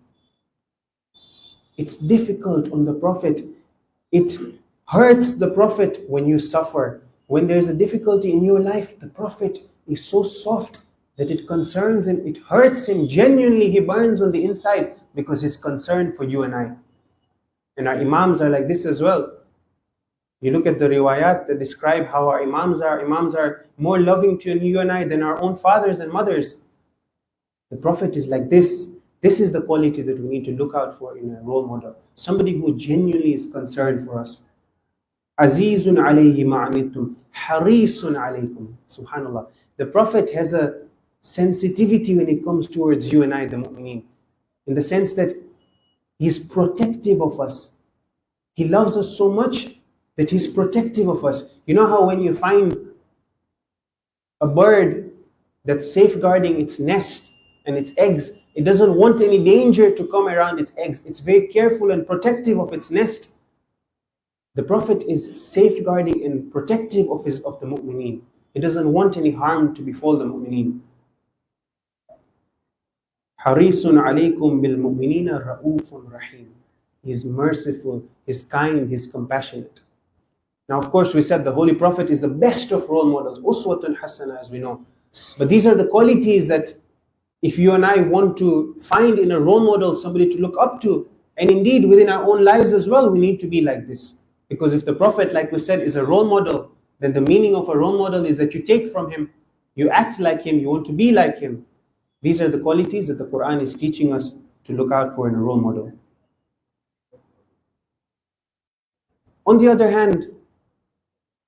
It's difficult on the Prophet. It hurts the Prophet when you suffer. When there's a difficulty in your life, the Prophet is so soft that it concerns him, it hurts him. Genuinely, he burns on the inside because he's concerned for you and I. And our Imams are like this as well. You look at the riwayat that describe how our Imams are. Imams are more loving to you and I than our own fathers and mothers. The Prophet is like this. This is the quality that we need to look out for in a role model. Somebody who genuinely is concerned for us. Azizun alayhi ma'anittum, harisun alaykum. Subhanallah. The Prophet has a sensitivity when it comes towards you and I, the mu'mineen. In the sense that he's protective of us. He loves us so much that he's protective of us. You know how when you find a bird that's safeguarding its nest and its eggs, it doesn't want any danger to come around its eggs. It's very careful and protective of its nest. The Prophet is safeguarding and protective of the mu'mineen. He doesn't want any harm to befall the mu'mineen. Harisun alaykum bil mu'minina ra'ufun rahim. He's merciful, he's kind, he's compassionate. Now, of course, we said the Holy Prophet is the best of role models, uswatun hasana, as we know. But these are the qualities that if you and I want to find in a role model somebody to look up to, and indeed within our own lives as well, we need to be like this. Because if the Prophet, like we said, is a role model, then the meaning of a role model is that you take from him, you act like him, you want to be like him. These are the qualities that the Quran is teaching us to look out for in a role model. On the other hand,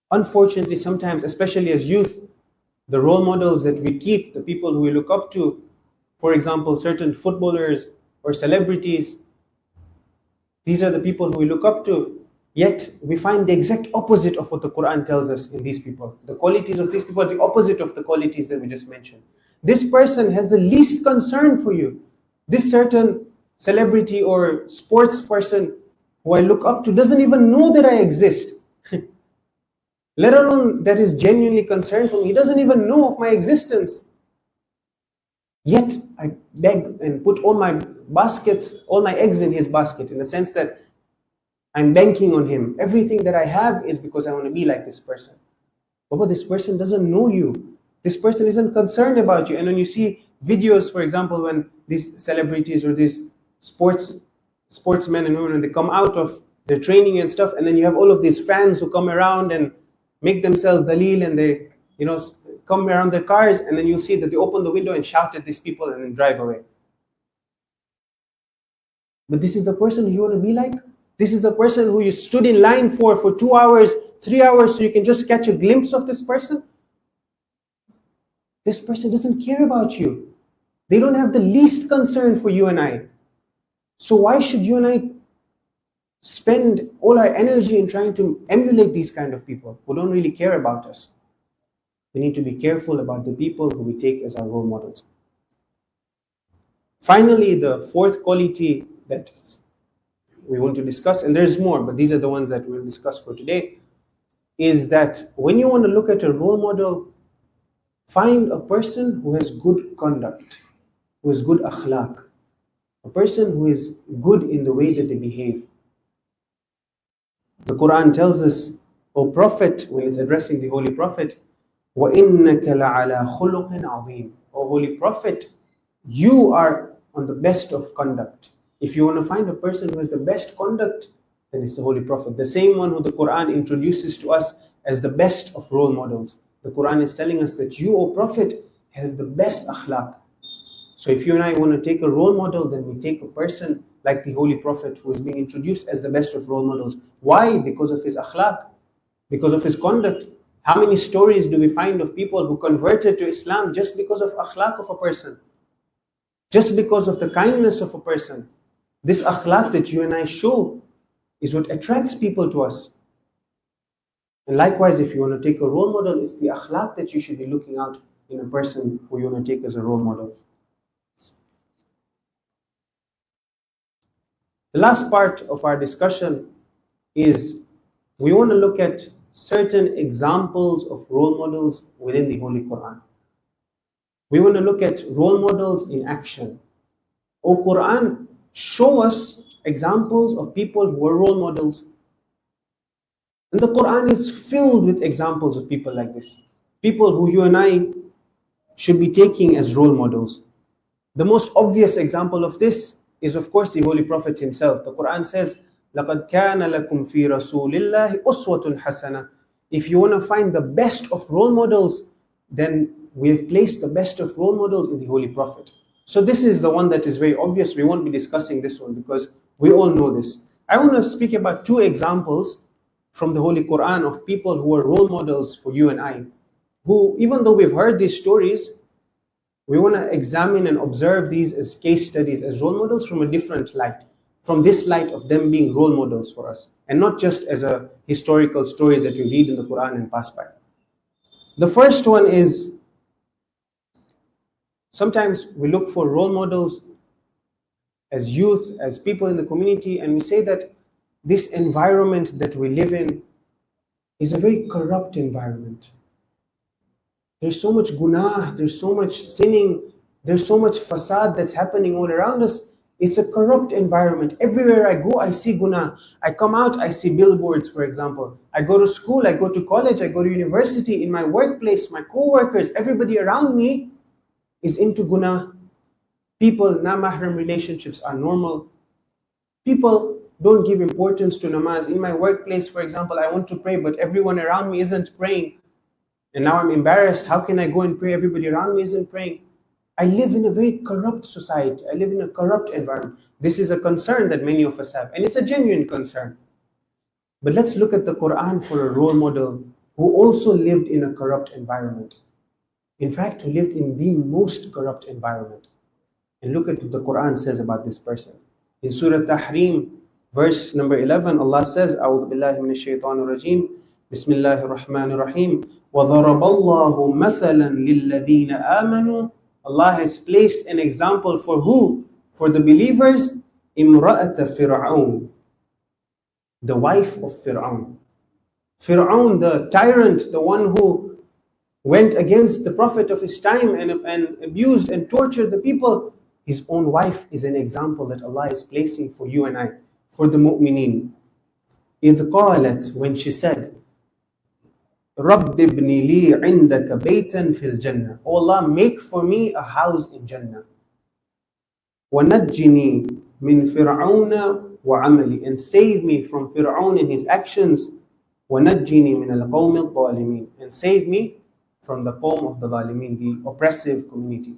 unfortunately, sometimes, especially as youth, the role models that we keep, the people who we look up to, for example, certain footballers or celebrities, these are the people who we look up to, yet we find the exact opposite of what the Quran tells us in these people. The qualities of these people are the opposite of the qualities that we just mentioned. This person has the least concern for you. This certain celebrity or sports person who I look up to doesn't even know that I exist. Let alone that is genuinely concerned for me. He doesn't even know of my existence. Yet I beg and put all my eggs in his basket, in the sense that I'm banking on him. Everything that I have is because I want to be like this person. But this person doesn't know you. This person isn't concerned about you. And when you see videos, for example, when these celebrities or these sportsmen and women, when they come out of their training and stuff, and then you have all of these fans who come around and make themselves dalil, and they, come around their cars, and then you'll see that they open the window and shout at these people and then drive away. But this is the person you want to be like? This is the person who you stood in line for 2 hours, 3 hours, so you can just catch a glimpse of this person? This person doesn't care about you. They don't have the least concern for you and I. So why should you and I spend all our energy in trying to emulate these kind of people who don't really care about us? We need to be careful about the people who we take as our role models. Finally, the fourth quality that we want to discuss, and there's more, but these are the ones that we'll discuss for today, is that when you want to look at a role model, find a person who has good conduct, who has good akhlaq, a person who is good in the way that they behave. The Quran tells us, O Prophet, when it's addressing the Holy Prophet, وَإِنَّكَ لَعَلَى خُلُقٍ عَظِيمٍ. O Holy Prophet, you are on the best of conduct. If you want to find a person who has the best conduct, then it's the Holy Prophet, the same one who the Quran introduces to us as the best of role models. The Quran is telling us that you, O Prophet, have the best akhlaq. So if you and I want to take a role model, then we take a person like the Holy Prophet, who is being introduced as the best of role models. Why? Because of his akhlaq, because of his conduct. How many stories do we find of people who converted to Islam just because of akhlaq of a person? Just because of the kindness of a person. This akhlaq that you and I show is what attracts people to us. And likewise, if you want to take a role model, it's the akhlaq that you should be looking out in a person who you want to take as a role model. The last part of our discussion is we want to look at certain examples of role models within the Holy Quran. We want to look at role models in action. O Quran, show us examples of people who are role models. And the Quran is filled with examples of people like this. People who you and I should be taking as role models. The most obvious example of this is, of course, the Holy Prophet himself. The Quran says, لَقَدْ كَانَ لَكُمْ فِي رَسُولِ اللَّهِ أُسْوَةٌ حَسَنَةٌ. If you want to find the best of role models, then we have placed the best of role models in the Holy Prophet. So this is the one that is very obvious. We won't be discussing this one because we all know this. I want to speak about two examples from the Holy Quran of people who are role models for you and I, who, even though we've heard these stories, we want to examine and observe these as case studies, as role models from a different light, from this light of them being role models for us, and not just as a historical story that we read in the Quran and pass by. The first one is, sometimes we look for role models as youth, as people in the community, and we say that this environment that we live in is a very corrupt environment. There's so much gunah, there's so much sinning, there's so much fasad that's happening all around us. It's a corrupt environment. Everywhere I go, I see gunah. I come out, I see billboards, for example. I go to school, I go to college, I go to university, in my workplace, my co-workers, everybody around me is into gunah. People, na-mahram relationships are normal. People don't give importance to namaz. In my workplace, for example, I want to pray, but everyone around me isn't praying. And now I'm embarrassed. How can I go and pray? Everybody around me isn't praying. I live in a very corrupt society. I live in a corrupt environment. This is a concern that many of us have, and it's a genuine concern. But let's look at the Quran for a role model who also lived in a corrupt environment. In fact, who lived in the most corrupt environment. And look at what the Quran says about this person. In Surah Tahrim, verse number 11, Allah says, أعوذ بالله من الشيطان الرجيم بسم الله الرحمن الرحيم وضرب الله مثلا للذين آمنوا. Allah has placed an example for who? For the believers. امرأة فرعون, the wife of Fir'aun. Fir'aun, the tyrant, the one who went against the Prophet of his time and abused and tortured the people. His own wife is an example that Allah is placing for you and I, for the mu'mineen. إذ قالت, when she said, رَبِّ ابْنِ لِي عِنْدَكَ بَيْتًا فِي الْجَنَّةِ, O Allah, make for me a house in Jannah. وَنَجِّنِي مِنْ فِرْعَوْنَ وَعَمَلِي, and save me from Fir'aun and his actions. وَنَجِّنِي مِنَ الْقَوْمِ الظَّالِمِينَ, and save me from the qawm of the Zalimin, the oppressive community.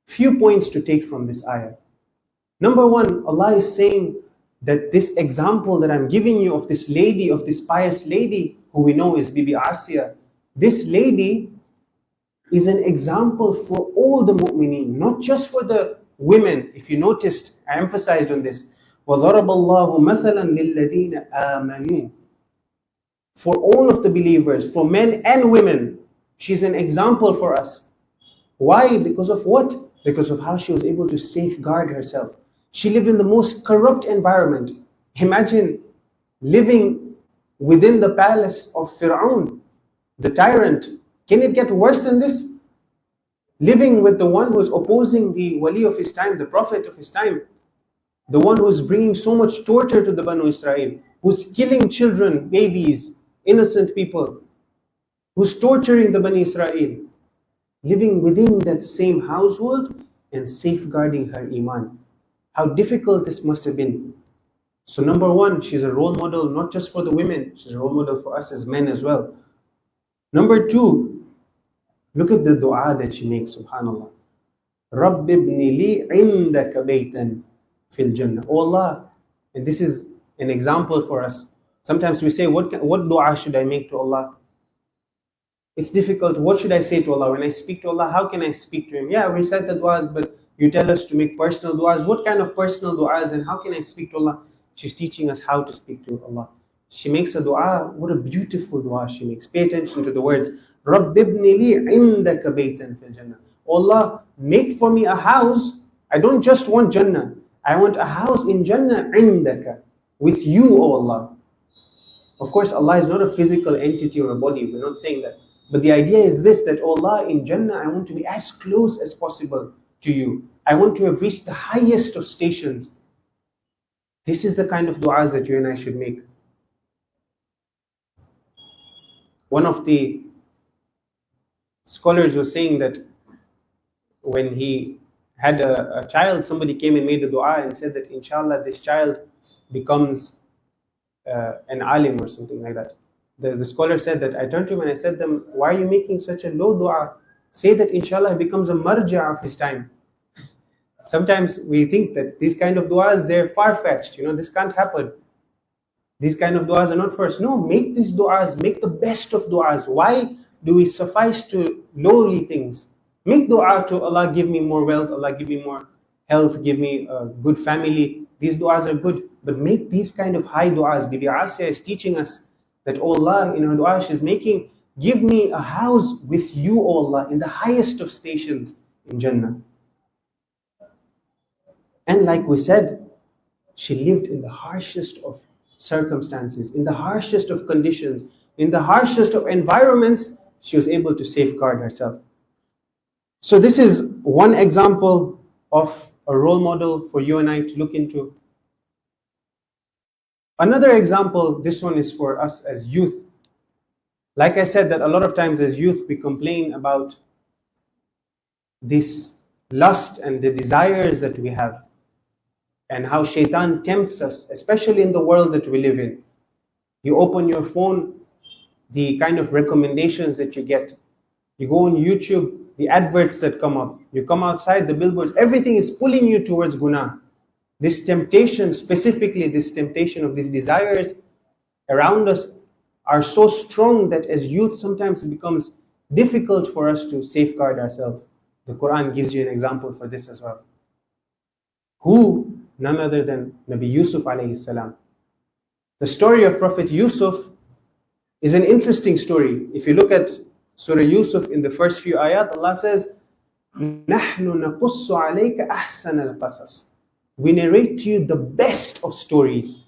Few points to take from this ayah. Number one, Allah is saying that this example that I'm giving you of this lady, of this pious lady, who we know is Bibi Asiya, this lady is an example for all the mu'mineen, not just for the women. If you noticed, I emphasized on this. وَضَرَبَ اللَّهُ مَثَلًا لِلَّذِينَ آمَنُوا, for all of the believers, for men and women, she's an example for us. Why? Because of what? Because of how she was able to safeguard herself. She lived in the most corrupt environment. Imagine living within the palace of Fir'aun, the tyrant. Can it get worse than this? Living with the one who's opposing the wali of his time, the prophet of his time, the one who's bringing so much torture to the Banu Israel, who's killing children, babies, innocent people, who's torturing the Bani Israel. Living within that same household and safeguarding her iman. How difficult this must have been. So number one, she's a role model not just for the women, she's a role model for us as men as well. Number two, look at the dua that she makes, subhanAllah. رَبِّ ابْنِ لِي عِنْدَكَ بَيْتًا فِي الْجَنَّةِ. Oh Allah, and this is an example for us. Sometimes we say, what dua should I make to Allah? It's difficult. What should I say to Allah? When I speak to Allah, how can I speak to Him? Yeah, we recite the du'as, but you tell us to make personal du'as. What kind of personal du'as and how can I speak to Allah? She's teaching us how to speak to Allah. She makes a du'a. What a beautiful du'a she makes. Pay attention to the words. رَبِّ ابْنِ لِي عِنْدَكَ بَيْتًا فِي الْجَنَّةِ. Allah, make for me a house. I don't just want Jannah. I want a house in Jannah, عِنْدَكَ, with you, O Allah. Of course, Allah is not a physical entity or a body. We're not saying that. But the idea is this, that oh Allah, in Jannah, I want to be as close as possible to you. I want to have reached the highest of stations. This is the kind of du'as that you and I should make. One of the scholars was saying that when he had a child, somebody came and made a du'a and said that inshallah this child becomes an alim or something like that. The scholar said that I turned to him and I said to him, why are you making such a low dua? Say that inshallah he becomes a marja of his time. Sometimes we think that these kind of du'as, they're far-fetched. This can't happen. These kind of du'as are not for us. No, make these du'as, make the best of du'as. Why do we suffice to lowly things? Make du'a to Allah, give me more wealth, Allah give me more health, give me a good family. These du'as are good. But make these kind of high du'as. Bibi Asiya is teaching us that, oh Allah, in her dua she's making, give me a house with you, oh Allah, in the highest of stations in Jannah. And like we said, She lived in the harshest of circumstances, in the harshest of conditions, in the harshest of environments. She was able to safeguard herself. So this is one example of a role model for you and I to look into. Another example, this one is for us as youth. Like I said, that a lot of times as youth we complain about this lust and the desires that we have, and how shaitan tempts us, especially in the world that we live in. You open your phone, the kind of recommendations that you get. You go on YouTube, the adverts that come up. You come outside, the billboards, everything is pulling you towards guna. This temptation, specifically this temptation of these desires around us, are so strong that as youth sometimes it becomes difficult for us to safeguard ourselves. The Quran gives you an example for this as well. Who? None other than Nabi Yusuf alayhi salam. The story of Prophet Yusuf is an interesting story. If you look at Surah Yusuf in the first few ayat, Allah says, نَحْنُ نَقُصُّ عَلَيْكَ أَحْسَنَ الْقَصَصِ. We narrate to you the best of stories.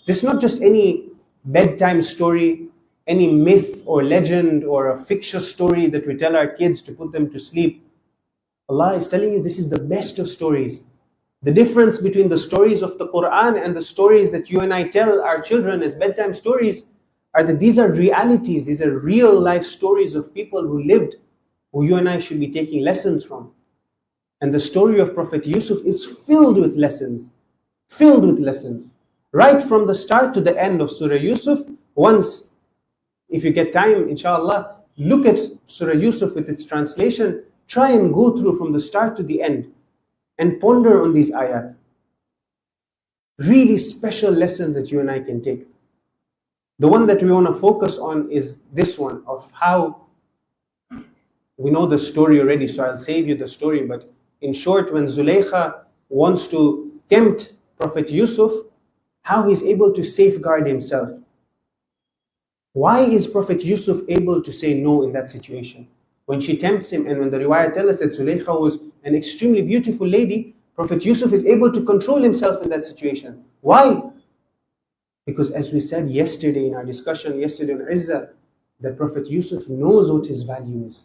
This is not just any bedtime story, any myth or legend or a fictitious story that we tell our kids to put them to sleep. Allah is telling you this is the best of stories. The difference between the stories of the Quran and the stories that you and I tell our children as bedtime stories are that these are realities, these are real life stories of people who lived, who you and I should be taking lessons from. And the story of Prophet Yusuf is filled with lessons, filled with lessons. Right from the start to the end of Surah Yusuf. Once, if you get time, inshallah, look at Surah Yusuf with its translation, try and go through from the start to the end and ponder on these ayat. Really special lessons that you and I can take. The one that we want to focus on is this one, of how, we know the story already, so I'll save you the story, but in short, when Zulaykha wants to tempt Prophet Yusuf, how he's able to safeguard himself. Why is Prophet Yusuf able to say no in that situation? When she tempts him, and when the riwayah tells us that Zulaykha was an extremely beautiful lady, Prophet Yusuf is able to control himself in that situation. Why? Because as we said yesterday in our discussion, yesterday on Izzah, that Prophet Yusuf knows what his value is.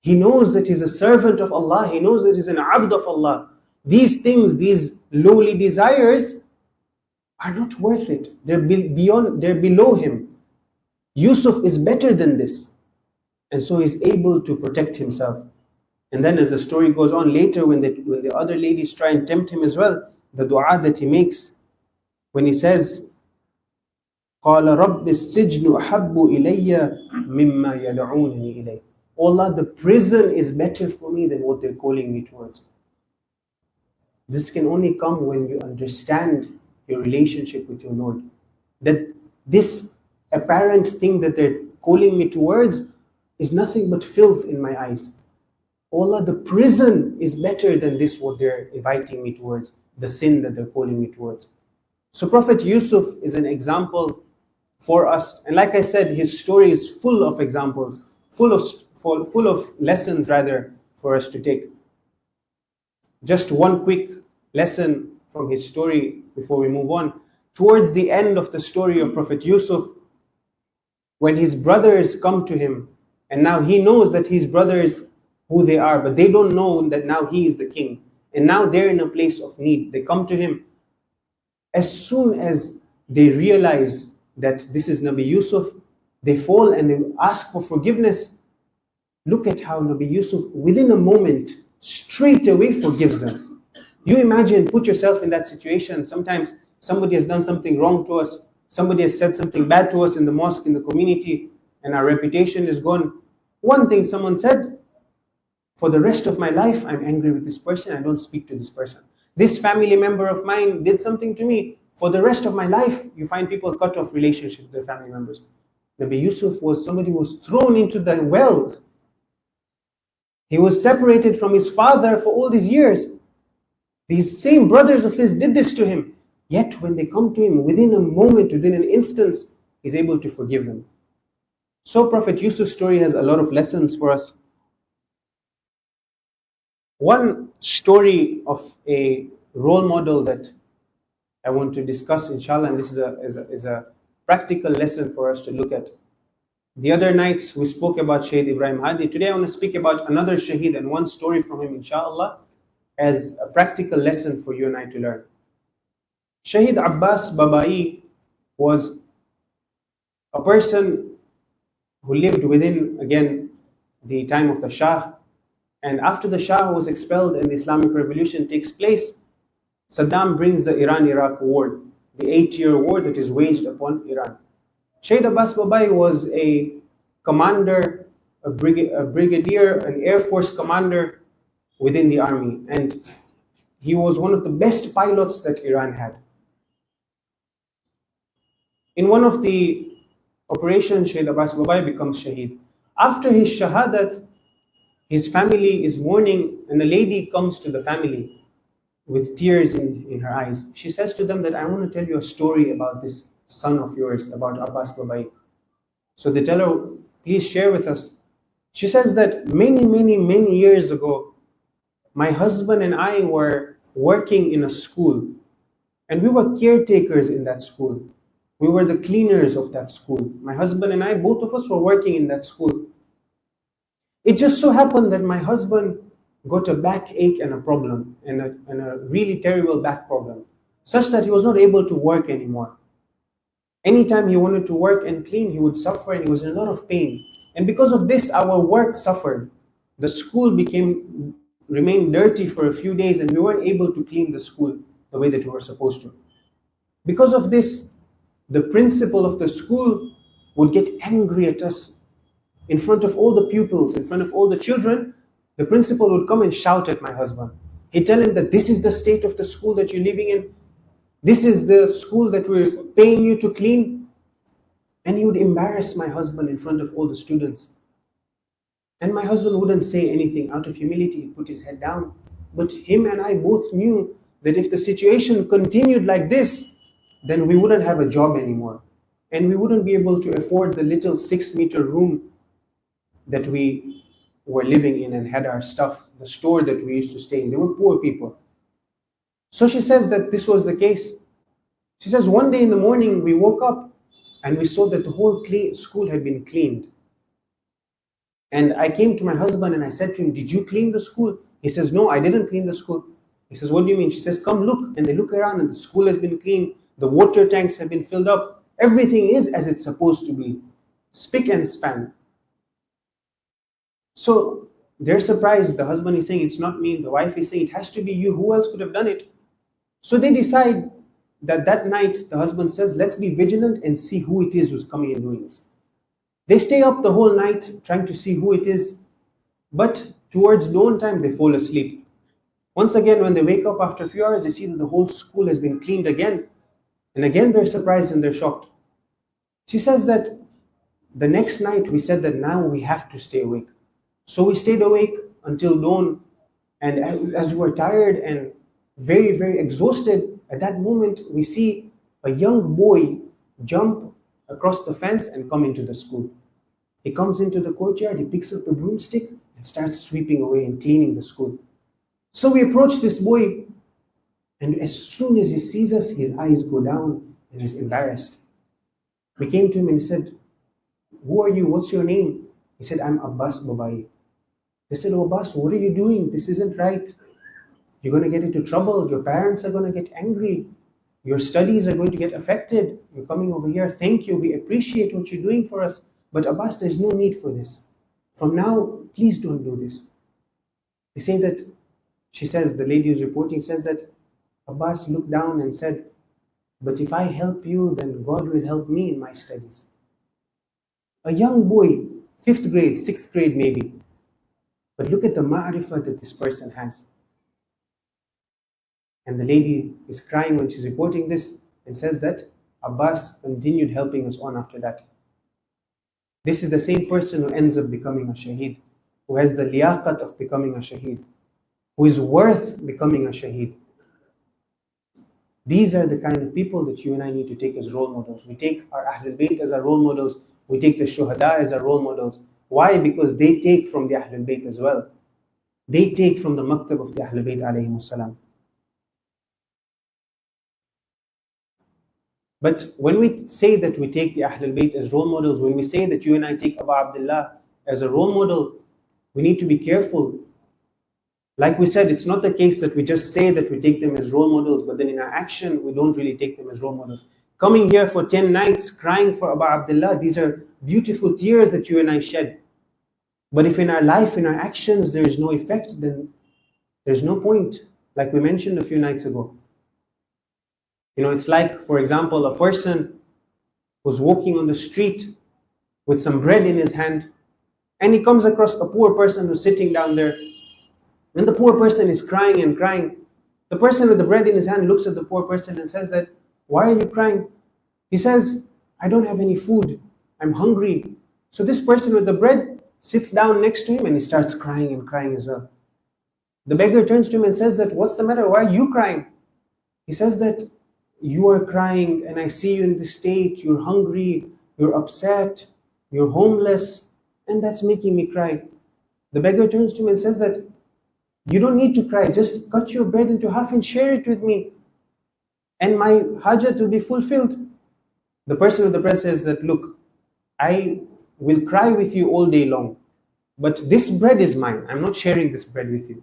He knows that he's a servant of Allah. He knows that he's an abd of Allah. These things, these lowly desires are not worth it. They're below him. Yusuf is better than this. And so he's able to protect himself. And then as the story goes on later, when the other ladies try and tempt him as well, the dua that he makes, when he says, قَالَ رَبِّ السِّجْنُ أَحَبُّ إِلَيَّ مِمَّا يَدْعُونَنِي إِلَيْهِ. Oh Allah, the prison is better for me than what they're calling me towards. This can only come when you understand your relationship with your Lord. That this apparent thing that they're calling me towards is nothing but filth in my eyes. Oh Allah, the prison is better than this, what they're inviting me towards, the sin that they're calling me towards. So Prophet Yusuf is an example for us. And like I said, his story is full of examples, full of lessons rather for us to take. Just one quick lesson from his story before we move on. Towards the end of the story of Prophet Yusuf, when his brothers come to him, and now he knows that his brothers, who they are, but they don't know that now he is the king. And now they're in a place of need. They come to him. As soon as they realize that this is Nabi Yusuf, they fall and they ask for forgiveness. Look at how Nabi Yusuf, within a moment, straight away forgives them. You imagine, put yourself in that situation. Sometimes somebody has done something wrong to us. Somebody has said something bad to us in the mosque, in the community, and our reputation is gone. One thing someone said, for the rest of my life, I'm angry with this person. I don't speak to this person. This family member of mine did something to me. For the rest of my life, you find people cut off relationships with their family members. Nabi Yusuf was somebody who was thrown into the well. He was separated from his father for all these years. These same brothers of his did this to him. Yet when they come to him, within a moment, within an instance, he's able to forgive them. So Prophet Yusuf's story has a lot of lessons for us. One story of a role model that I want to discuss, inshallah, and this is a practical lesson for us to look at. The other nights we spoke about Shaheed Ibrahim Hadi. Today I want to speak about another Shaheed and one story from him, inshallah, as a practical lesson for you and I to learn. Shaheed Abbas Babai was a person who lived within, again, the time of the Shah. And after the Shah was expelled and the Islamic Revolution takes place, Saddam brings the Iran-Iraq war, the 8-year war that is waged upon Iran. Shaheed Abbas Babai was a commander, a brigadier, an Air Force commander within the army. And he was one of the best pilots that Iran had. In one of the operations, Shaheed Abbas Babai becomes Shaheed. After his Shahadat, his family is mourning, and a lady comes to the family with tears in her eyes. She says to them that I want to tell you a story about this son of yours, about Abbas Babai. So they tell her, please share with us. She says that many years ago, my husband and I were working in a school, and we were caretakers in that school. We were the cleaners of that school. My husband and I, both of us were working in that school. It just so happened that my husband got a backache and a problem, and a really terrible back problem, such that he was not able to work anymore. Anytime he wanted to work and clean, he would suffer and he was in a lot of pain. And because of this, our work suffered. The school remained dirty for a few days, and we weren't able to clean the school the way that we were supposed to. Because of this, the principal of the school would get angry at us in front of all the pupils, in front of all the children. The principal would come and shout at my husband. He'd tell him that this is the state of the school that you're living in. This is the school that we're paying you to clean. And he would embarrass my husband in front of all the students. And my husband wouldn't say anything. Out of humility, he'd put his head down. But him and I both knew that if the situation continued like this, then we wouldn't have a job anymore. And we wouldn't be able to afford the little 6-meter room that we were living in and had our stuff, the store that we used to stay in. They were poor people. So she says that this was the case. She says one day in the morning we woke up and we saw that the whole school had been cleaned. And I came to my husband and I said to him, did you clean the school? He says, no, I didn't clean the school. He says, what do you mean? She says, come look. And they look around and the school has been cleaned. The water tanks have been filled up. Everything is as it's supposed to be. Spick and span. So they're surprised. The husband is saying, it's not me. The wife is saying, it has to be you. Who else could have done it? So they decide that night, the husband says, let's be vigilant and see who it is who's coming and doing this. They stay up the whole night trying to see who it is. But towards dawn time, they fall asleep. Once again, when they wake up after a few hours, they see that the whole school has been cleaned again. And again, they're surprised and they're shocked. She says that the next night, we said that now we have to stay awake. So we stayed awake until dawn, and as we were tired and very exhausted, at that moment we see a young boy jump across the fence and come into the school. He comes into the courtyard, he picks up a broomstick and starts sweeping away and cleaning the school. So we approach this boy, and as soon as he sees us, his eyes go down and he's embarrassed. We came to him and he said, who are you? What's your name? He said, I'm Abbas Babai. They said, oh Abbas, what are you doing? This isn't right. You're going to get into trouble. Your parents are going to get angry. Your studies are going to get affected. You're coming over here. Thank you. We appreciate what you're doing for us. But Abbas, there's no need for this. From now, please don't do this. They say that, she says, the lady who's reporting says that Abbas looked down and said, but if I help you, then God will help me in my studies. A young boy, 5th grade, 6th grade maybe. But look at the ma'rifah that this person has. And the lady is crying when she's reporting this and says that Abbas continued helping us on after that. This is the same person who ends up becoming a shaheed, who has the liyaqat of becoming a shaheed, who is worth becoming a shaheed. These are the kind of people that you and I need to take as role models. We take our Ahlul Bayt as our role models. We take the Shuhada as our role models. Why? Because they take from the Ahlul Bayt as well. They take from the maktab of the Ahlul Bayt alayhimus salam. But when we say that we take the Ahlul Bayt as role models, when we say that you and I take Abu Abdullah as a role model, we need to be careful. Like we said, it's not the case that we just say that we take them as role models, but then in our action, we don't really take them as role models. Coming here for 10 nights, crying for Abu Abdullah, these are beautiful tears that you and I shed. But if in our life, in our actions, there is no effect, then there's no point. Like we mentioned a few nights ago. It's like, for example, a person who's walking on the street with some bread in his hand, and he comes across a poor person who's sitting down there, and the poor person is crying and crying. The person with the bread in his hand looks at the poor person and says that, "Why are you crying?" He says, "I don't have any food. I'm hungry." So this person with the bread sits down next to him and he starts crying and crying as well. The beggar turns to him and says that, "What's the matter? Why are you crying?" He says that, "You are crying and I see you in this state. You're hungry, you're upset, you're homeless, and that's making me cry." The beggar turns to him and says that, "You don't need to cry. Just cut your bread into half and share it with me, and my hajat will be fulfilled." The person with the bread says that, "Look, I will cry with you all day long, but this bread is mine. I'm not sharing this bread with you."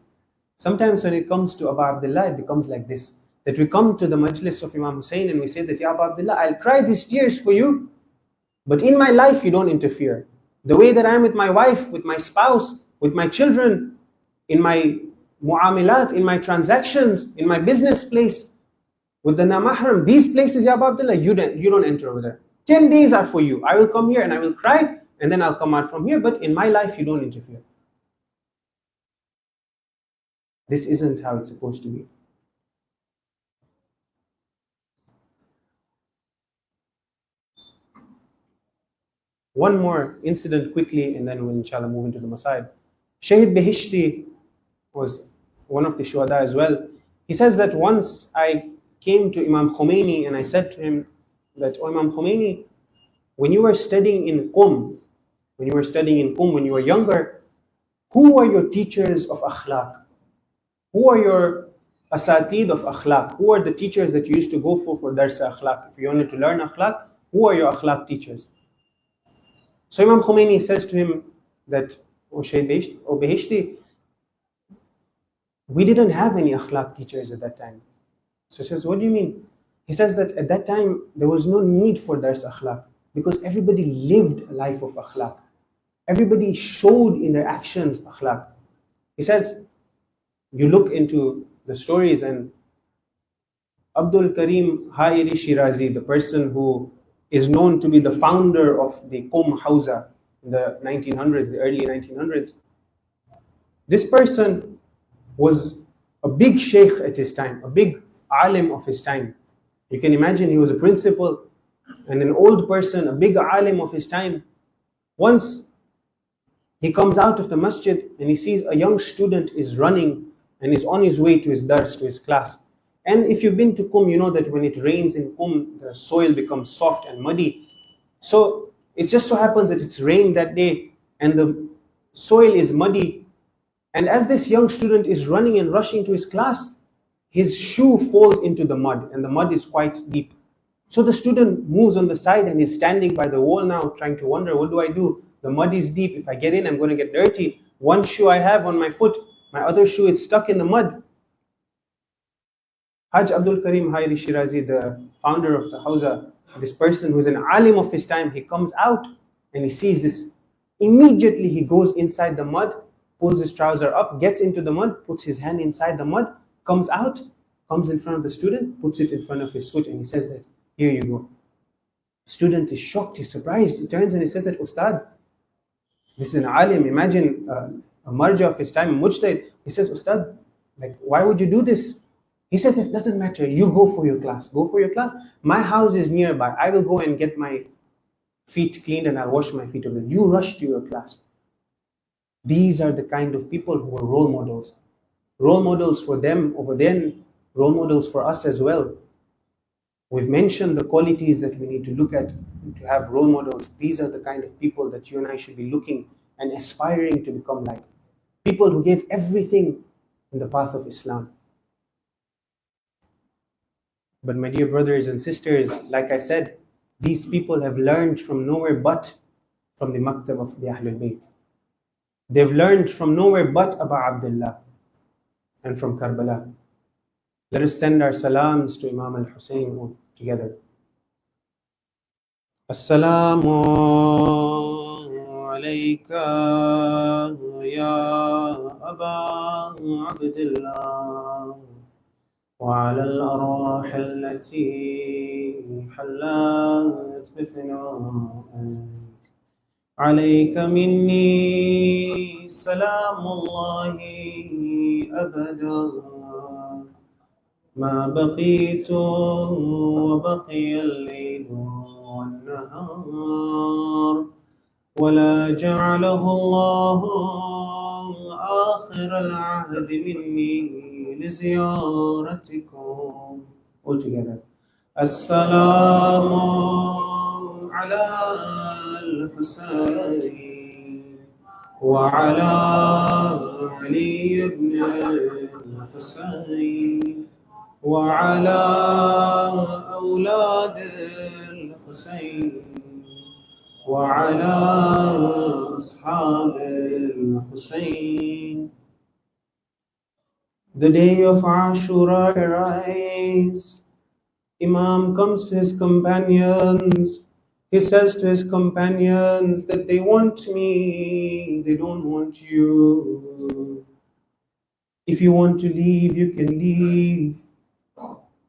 Sometimes when it comes to Abu Abdullah, it becomes like this. That we come to the Majlis of Imam Hussein and we say that, "Ya Abu Abdullah, I'll cry these tears for you, but in my life you don't interfere. The way that I am with my wife, with my spouse, with my children, in my mu'amilat, in my transactions, in my business place, with the namahram, these places, Ya Abu Abdullah, you don't enter over there. 10 days are for you. I will come here and I will cry, and then I'll come out from here, but in my life you don't interfere." This isn't how it's supposed to be. One more incident quickly, and then we'll inshallah move into the Masaib. Shahid Behishti was one of the shuhada as well. He says that once I came to Imam Khomeini and I said to him that, "Oh Imam Khomeini, when you were studying in Qum, when you were younger, who are your teachers of akhlaq? Who are your asatid of akhlaq? Who are the teachers that you used to go for dars akhlaq? If you wanted to learn akhlaq, who are your akhlaq teachers?" So Imam Khomeini says to him that, "O Behishti, we didn't have any akhlaq teachers at that time." So he says, "What do you mean?" He says that at that time, there was no need for dars akhlaq because everybody lived a life of akhlaq. Everybody showed in their actions akhlaq. He says, you look into the stories and Abdul Karim Hairi Shirazi, the person who is known to be the founder of the Qum Hawza in the 1900s, the early 1900s. This person was a big sheikh at his time, a big alim of his time. You can imagine he was a principal and an old person, a big alim of his time. Once he comes out of the masjid and he sees a young student is running and is on his way to his dars, to his class. And if you've been to Qum, you know that when it rains in Qum, the soil becomes soft and muddy. So it just so happens that it's rained that day and the soil is muddy. And as this young student is running and rushing to his class, his shoe falls into the mud and the mud is quite deep. So the student moves on the side and is standing by the wall now trying to wonder, what do I do? The mud is deep. If I get in, I'm going to get dirty. One shoe I have on my foot, my other shoe is stuck in the mud. Haj Abdul Karim Hairi Shirazi, the founder of the Hawza, this person who's an alim of his time, he comes out and he sees this. Immediately he goes inside the mud, pulls his trouser up, gets into the mud, puts his hand inside the mud, comes out, comes in front of the student, puts it in front of his foot, and he says that, "Here you go." Student is shocked, he's surprised. He turns and he says that, "Ustad, this is an alim, imagine a marja of his time, a mujtahid." He says, "Ustad, like, why would you do this?" He says, "It doesn't matter, you go for your class. Go for your class. My house is nearby. I will go and get my feet cleaned and I'll wash my feet over there. You rush to your class." These are the kind of people who are role models. Role models for them over there, role models for us as well. We've mentioned the qualities that we need to look at to have role models. These are the kind of people that you and I should be looking and aspiring to become like. People who gave everything in the path of Islam. But my dear brothers and sisters, like I said, these people have learned from nowhere but from the maktab of the Ahlul Bayt. They've learned from nowhere but Abu Abdullah and from Karbala. Let us send our salams to Imam al-Hussein together. Assalamu alayka ya Aba Abdullah wa ala al-arwah allati hallat bifna'ik. عليك مني سلام الله أبدا ما بقيت وبقي الليل والنهار ولا جعله الله آخر العهد مني لزيارتكم. All together. السلام على الحسين وعلى علي بن الحسين وعلى أولاد الحسين وعلى أصحاب الحسين. The day of Ashura arrives. Imam comes to his companions. He says to his companions that they want me, they don't want you. If you want to leave, you can leave.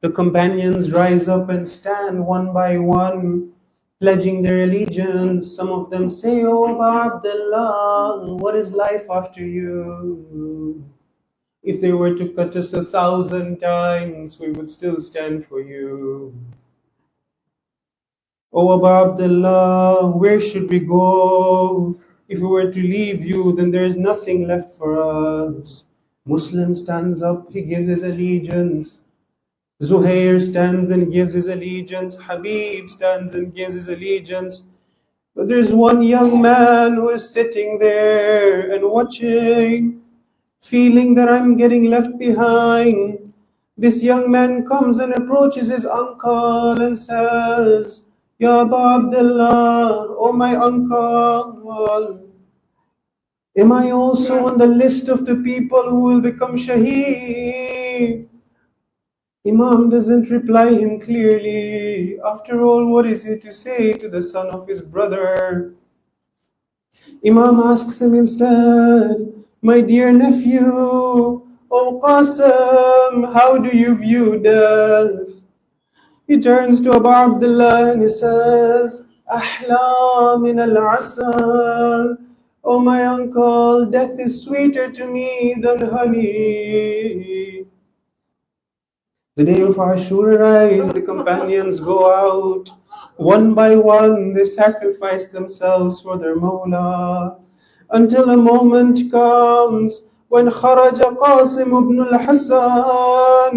The companions rise up and stand one by one, pledging their allegiance. Some of them say, "Oh, Abu Abdullah, what is life after you? If they were to cut us 1,000 times, we would still stand for you. Oh, Abu Abdullah, where should we go? If we were to leave you, then there is nothing left for us." Muslim stands up, he gives his allegiance. Zuhair stands and gives his allegiance. Habib stands and gives his allegiance. But there's one young man who is sitting there and watching, feeling that I'm getting left behind. This young man comes and approaches his uncle and says, "Ya Abu Abdullah, oh my uncle, am I also on the list of the people who will become shaheed?" Imam doesn't reply him clearly. After all, what is he to say to the son of his brother? Imam asks him instead, "My dear nephew, O Qasim, how do you view death?" He turns to Abu Abdullah and he says, "Ahla min al-asal." Oh my uncle, death is sweeter to me than honey. The day of Ashura arrives, the companions go out. One by one, they sacrifice themselves for their Mawla. Until a moment comes when خرج قاسم بن الحسن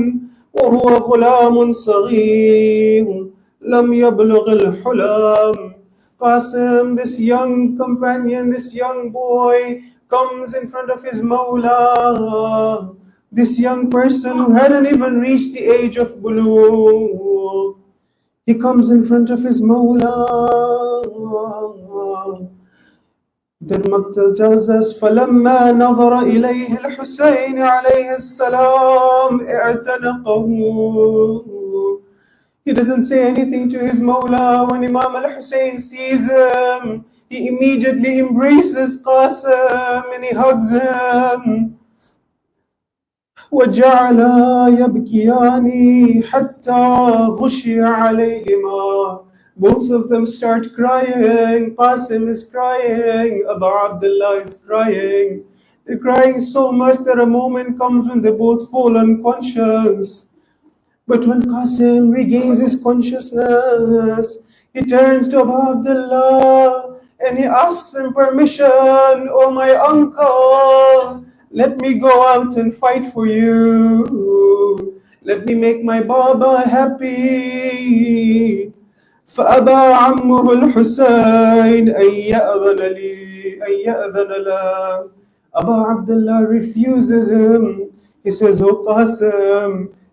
وهو غلام صغير لم يبلغ الحلم. Qasim, this young companion, this young boy, comes in front of his Mawla. This young person who hadn't even reached the age of bulugh. He comes in front of his Mawla. Then Maktal tells us, فَلَمَّا نَظَرَ إِلَيْهِ الْحُسَيْنِ عَلَيْهِ السَّلَامِ اعْتَنَقَهُ. He doesn't say anything to his Mawla. When Imam al-Hussein sees him, he immediately embraces Qasim and he hugs him. وَجَعَلَا يَبْكِيَانِ حَتَّى غُشِيَ عَلَيْهِمَا. Both of them start crying. Qasim is crying. Abu Abdullah is crying. They're crying so much that a moment comes when they both fall unconscious. But when Qasim regains his consciousness, he turns to Abu Abdullah and he asks him permission. "Oh my uncle, let me go out and fight for you. Let me make my Baba happy." فأبى عمه الحسين أن يأذن له. Abu Abdullah refuses him. He says, "Oh Qasim,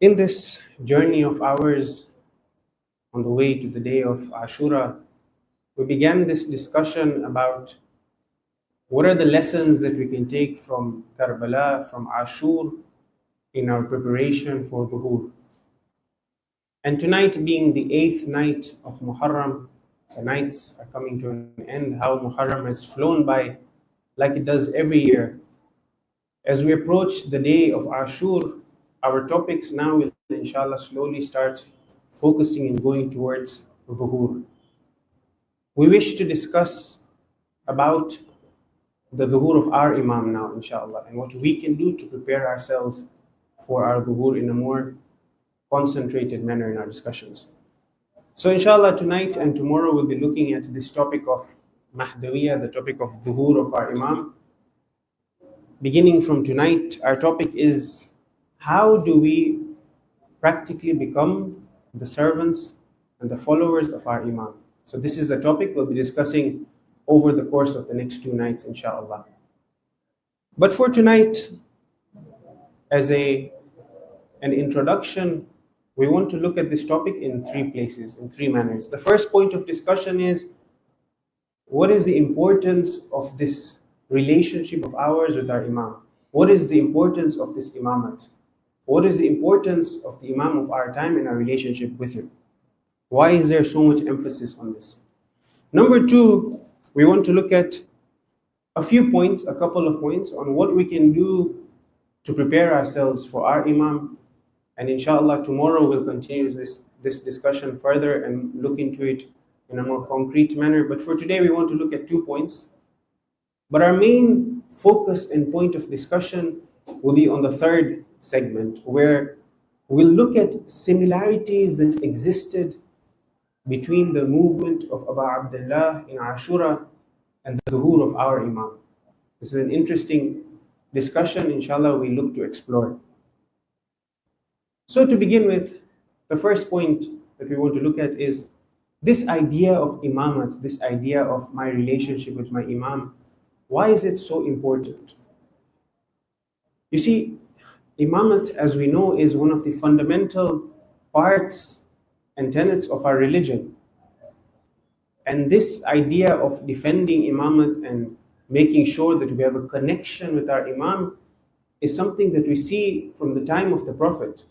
In this journey of ours on the way to the day of Ashura, we began this discussion about what are the lessons that we can take from Karbala, from Ashur, in our preparation for Dhuhr. And tonight being the 8th night of Muharram, the nights are coming to an end, how Muharram has flown by like it does every year. As we approach the day of Ashur, our topics now will inshallah slowly start focusing and going towards Dhuhr. We wish to discuss about the Dhuhr of our Imam now, inshallah, and what we can do to prepare ourselves for our Dhuhr in a more concentrated manner in our discussions. So inshallah tonight and tomorrow we'll be looking at this topic of Mahdawiyah, the topic of Dhuhr of our Imam. Beginning from tonight, our topic is how do we practically become the servants and the followers of our Imam. So this is the topic we'll be discussing over the course of the next 2 nights, inshallah. But for tonight, as an introduction, we want to look at this topic in 3 places, in 3 manners. The first point of discussion is, what is the importance of this relationship of ours with our Imam? What is the importance of this Imamat? What is the importance of the Imam of our time and our relationship with him? Why is there so much emphasis on this? Number 2, we want to look at a few points, a couple of points on what we can do to prepare ourselves for our Imam. And inshallah tomorrow we'll continue this discussion further and look into it in a more concrete manner. But for today we want to look at 2 points. But our main focus and point of discussion will be on the 3rd segment, where we'll look at similarities that existed between the movement of Abu Abdullah in Ashura and the Dhuhr of our Imam. This is an interesting discussion, inshallah, we look to explore. So to begin with, the first point that we want to look at is this idea of imamat, this idea of my relationship with my Imam. Why is it so important? You see, imamat, as we know, is one of the fundamental parts and tenets of our religion. And this idea of defending imamat and making sure that we have a connection with our Imam is something that we see from the time of the Prophet.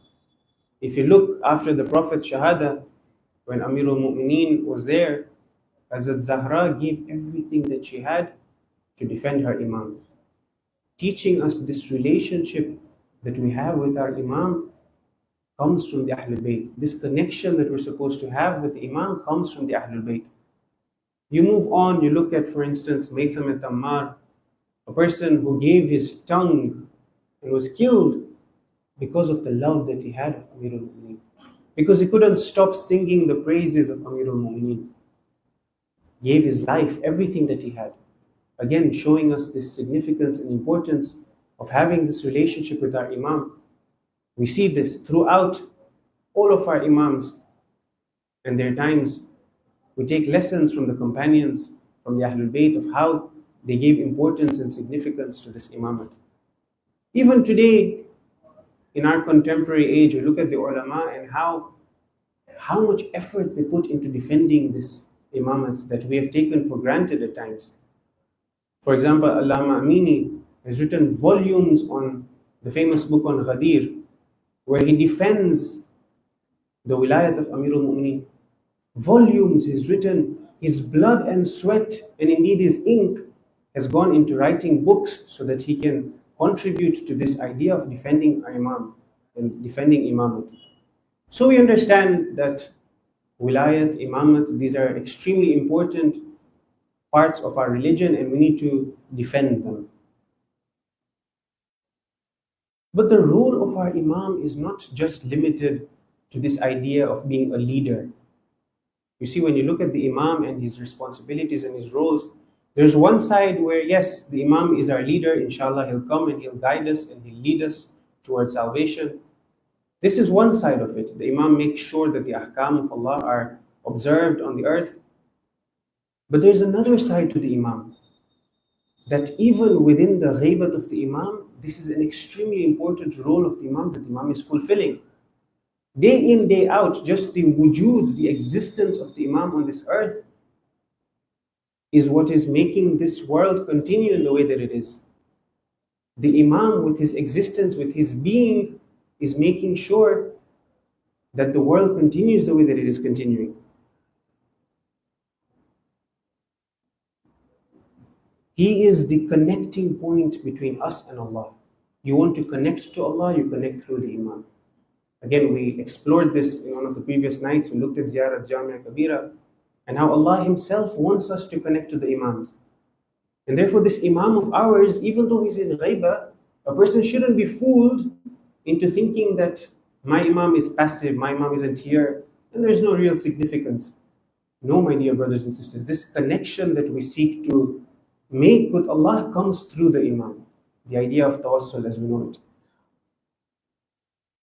If you look after the Prophet's Shahada, when Amirul Mu'mineen was there, Hazrat Zahra gave everything that she had to defend her Imam, teaching us this relationship that we have with our Imam comes from the Ahlul Bayt. This connection that we're supposed to have with the Imam comes from the Ahlul Bayt. You move on, you look at, for instance, Maytham at-Tammar, a person who gave his tongue and was killed because of the love that he had of Amirul Mu'mineen, because he couldn't stop singing the praises of Amirul Mu'mineen. Gave his life, everything that he had. Again, showing us this significance and importance of having this relationship with our Imam. We see this throughout all of our Imams and their times. We take lessons from the companions, from the Ahlul Bayt, of how they gave importance and significance to this Imamat. Even today, in our contemporary age, we look at the ulama and how much effort they put into defending this Imamat that we have taken for granted at times. For example, Allama Amini has written volumes on the famous book on Ghadir, where he defends the wilayat of Amirul Mu'mineen. Volumes he's written, his blood and sweat and indeed his ink has gone into writing books so that he can contribute to this idea of defending our Imam and defending Imamat. So we understand that wilayat, Imamat, these are extremely important parts of our religion and we need to defend them. But the role of our Imam is not just limited to this idea of being a leader. You see, when you look at the Imam and his responsibilities and his roles, there's one side where, yes, the Imam is our leader, inshallah, he'll come and he'll guide us and he'll lead us towards salvation. This is one side of it. The Imam makes sure that the ahkam of Allah are observed on the earth. But there's another side to the Imam, that even within the ghaibat of the Imam, this is an extremely important role of the Imam that the Imam is fulfilling. Day in, day out, just the wujud, the existence of the Imam on this earth is what is making this world continue in the way that it is. The Imam, with his existence, with his being, is making sure that the world continues the way that it is continuing. He is the connecting point between us and Allah. You want to connect to Allah, you connect through the Imam. Again, we explored this in one of the previous nights. We looked at Ziyarat Jamia Kabira and how Allah Himself wants us to connect to the Imams. And therefore, this Imam of ours, even though he's in ghaibah, a person shouldn't be fooled into thinking that my Imam is passive, my Imam isn't here, and there's no real significance. No, my dear brothers and sisters, this connection that we seek to make with Allah comes through the Imam. The idea of tawassul as we know it.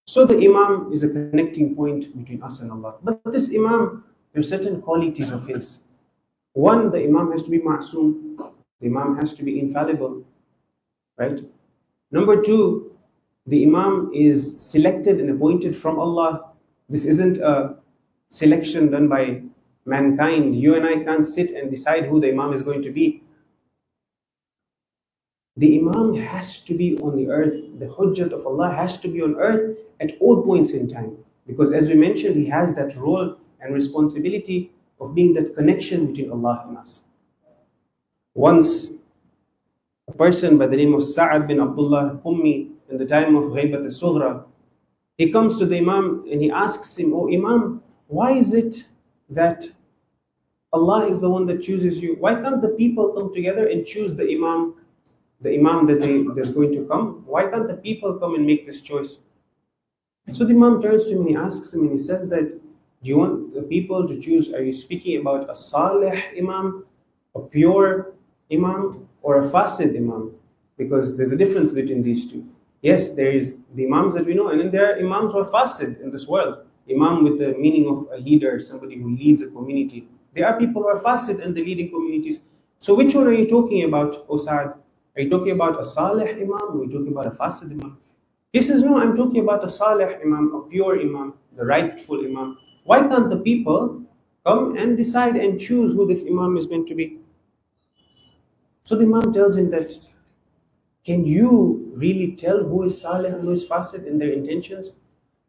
So the Imam is a connecting point between us and Allah. But this Imam, there are certain qualities of his. One, the Imam has to be ma'soom. The Imam has to be infallible. Right? Number two, the Imam is selected and appointed from Allah. This isn't a selection done by mankind. You and I can't sit and decide who the Imam is going to be. The Imam has to be on the earth. The Hujjat of Allah has to be on earth at all points in time. Because as we mentioned, he has that role and responsibility of being that connection between Allah and us. Once, a person by the name of Sa'ad bin Abdullah Qummi, in the time of Ghaibat al-Sughra, he comes to the Imam and he asks him, "Oh Imam, why is it that Allah is the one that chooses you? Why can't the people come together and choose the Imam that that's going to come? Why can't the people come and make this choice?" So the Imam turns to him and he asks him and he says that, "Do you want the people to choose? Are you speaking about a salih Imam, a pure Imam, or a fasid Imam?" Because there's a difference between these two. Yes, there is the Imams that we know, and then there are Imams who are fasid in this world. Imam with the meaning of a leader, somebody who leads a community. There are people who are fasid and the leading communities. So which one are you talking about, O Sa'ad? Are you talking about a salih Imam, or are you talking about a fasid Imam? He says, "No, I'm talking about a salih Imam, a pure Imam, the rightful Imam. Why can't the people come and decide and choose who this Imam is meant to be?" So the Imam tells him that, can you really tell who is salih and who is fasid in their intentions?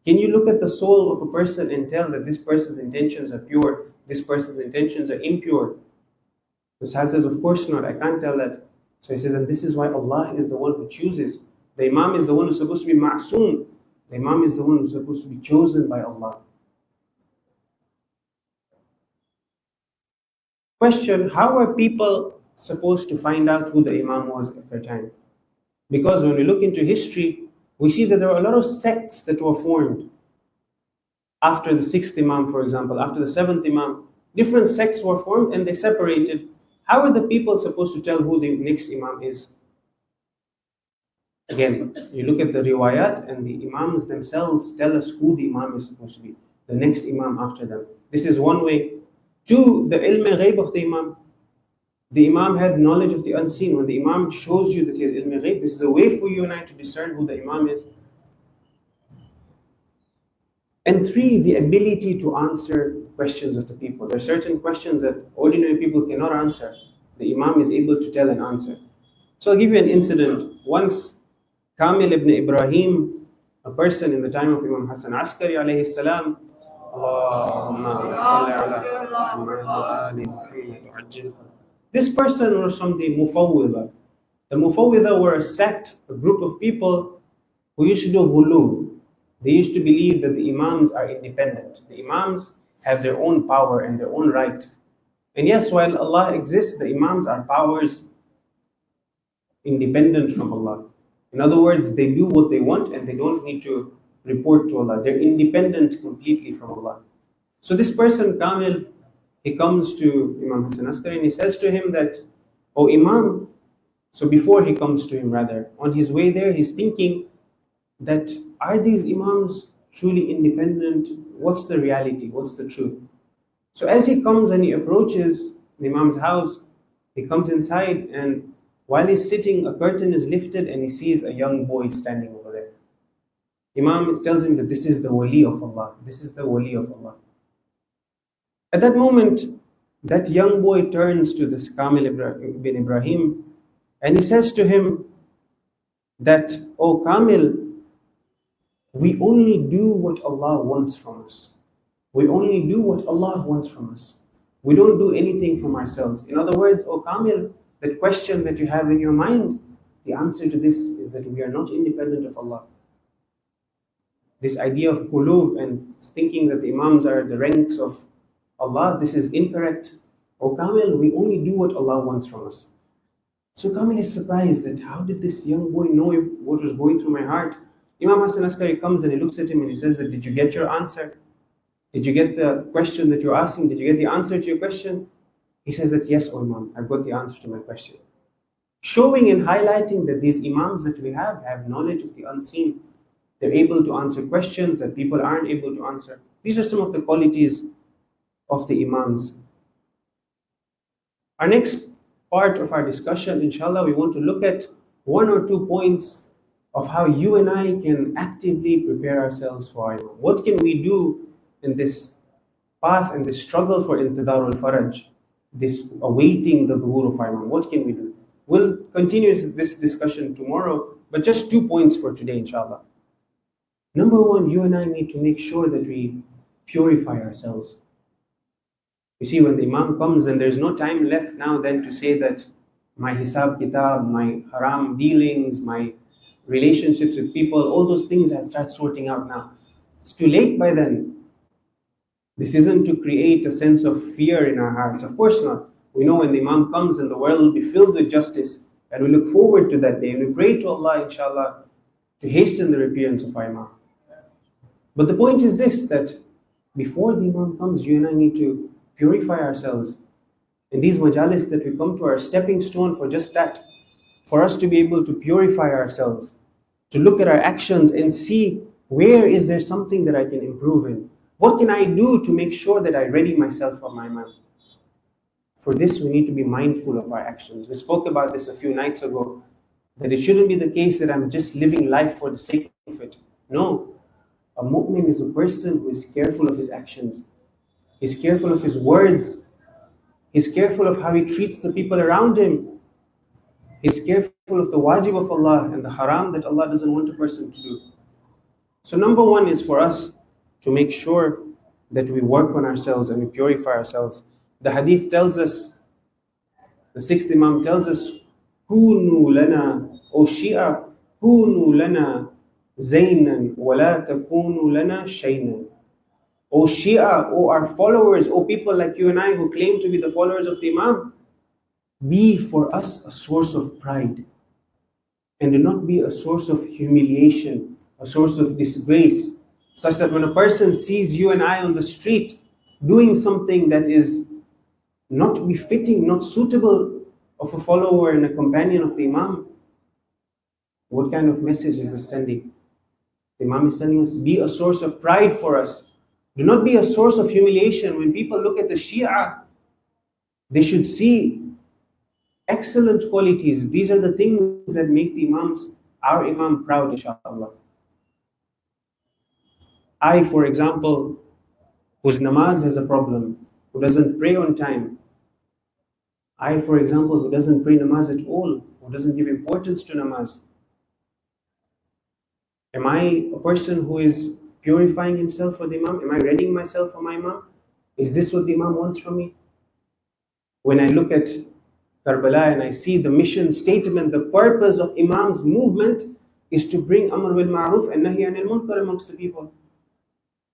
Can you look at the soul of a person and tell that this person's intentions are pure, this person's intentions are impure? The Sa'ad says, "Of course not, I can't tell that." So he says, and this is why Allah is the one who chooses. The Imam is the one who's supposed to be ma'soom. The Imam is the one who's supposed to be chosen by Allah. Question, how are people supposed to find out who the Imam was at their time? Because when we look into history, we see that there were a lot of sects that were formed. After the 6th Imam, for example, after the 7th Imam, different sects were formed and they separated. How are the people supposed to tell who the next Imam is? Again, you look at the riwayat and the Imams themselves tell us who the Imam is supposed to be, the next Imam after them. This is one way. Two, the ilm ghaib of the Imam. The Imam had knowledge of the unseen. When the Imam shows you that he has ilm ghaib, this is a way for you and I to discern who the Imam is. And three, the ability to answer questions of the people. There are certain questions that ordinary people cannot answer. The Imam is able to tell and answer. So I'll give you an incident. Once, Kamil ibn Ibrahim, a person in the time of Imam Hassan Askari alayhi salam, this person was from the Mufawwidha. The Mufawwidha were a sect, a group of people who used to do ghulu. They used to believe that the Imams are independent. The Imams have their own power and their own right. And yes, while Allah exists, the Imams are powers independent from Allah. In other words, they do what they want and they don't need to report to Allah. They're independent completely from Allah. So this person, Kamil, he comes to Imam Hassan Askari and he says to him that, "Oh Imam," so before he comes to him rather, on his way there, he's thinking that, are these Imams truly independent? What's the reality? What's the truth? So as he comes and he approaches the Imam's house, he comes inside and while he's sitting, a curtain is lifted and he sees a young boy standing over there. Imam tells him that this is the wali of Allah. This is the wali of Allah. At that moment, that young boy turns to this Kamil bin Ibrahim and he says to him that, "Oh Kamil, we only do what Allah wants from us. We only do what Allah wants from us. We don't do anything from ourselves." In other words, "Oh Kamil, that question that you have in your mind, the answer to this is that we are not independent of Allah." This idea of qulub and thinking that the Imams are the ranks of Allah, this is incorrect. "Oh Kamil, we only do what Allah wants from us." So Kamil is surprised that how did this young boy know what was going through my heart? Imam Hassan Askari comes and he looks at him and he says that, "Did you get your answer? Did you get the question that you're asking? Did you get the answer to your question?" He says that, "Yes, O Imam, I've got the answer to my question." Showing and highlighting that these Imams that we have knowledge of the unseen. They're able to answer questions that people aren't able to answer. These are some of the qualities of the Imams. Our next part of our discussion, inshallah, we want to look at one or two points of how you and I can actively prepare ourselves for Imam. What can we do in this path and this struggle for Intidar al-Faraj, this awaiting the dhuhr of Imam? What can we do? We'll continue this discussion tomorrow, but just 2 points for today, inshallah. Number one, you and I need to make sure that we purify ourselves. You see, when the Imam comes, and there's no time left now then to say that my hisab kitab, my haram dealings, my relationships with people, all those things I start sorting out now. It's too late by then. This isn't to create a sense of fear in our hearts. Of course not. We know when the Imam comes and the world will be filled with justice, and we look forward to that day, and we pray to Allah, inshallah, to hasten the appearance of our Imam. But the point is this, that before the Imam comes, you and I need to purify ourselves. And these majalis that we come to are a stepping stone for just that, for us to be able to purify ourselves, to look at our actions and see where is there something that I can improve in. What can I do to make sure that I ready myself for my Imam? For this, we need to be mindful of our actions. We spoke about this a few nights ago, that it shouldn't be the case that I'm just living life for the sake of it. No. A mu'min is a person who is careful of his actions. He's careful of his words. He's careful of how he treats the people around him. He's careful of the wajib of Allah and the haram that Allah doesn't want a person to do. So number one is for us to make sure that we work on ourselves and we purify ourselves. The hadith tells us, the sixth Imam tells us, "Kunu lana, O Shia, kunu lana zaynan, wa la takunu lana shaynan." O Shia, O our followers, O people like you and I who claim to be the followers of the Imam, be for us a source of pride, and do not be a source of humiliation, a source of disgrace, such that when a person sees you and I on the street doing something that is not befitting, not suitable of a follower and a companion of the Imam, what kind of message is this sending? The Imam is telling us, be a source of pride for us. Do not be a source of humiliation. When people look at the Shia, they should see excellent qualities. These are the things that make the Imams, our Imam, proud, inshallah. I, for example, whose namaz has a problem, who doesn't pray on time. I, for example, who doesn't pray namaz at all, who doesn't give importance to namaz. Am I a person who is purifying himself for the Imam? Am I readying myself for my Imam? Is this what the Imam wants from me? When I look at Karbala and I see the mission statement, the purpose of Imam's movement is to bring Amr bil Ma'ruf and Nahi anil Munkar amongst the people.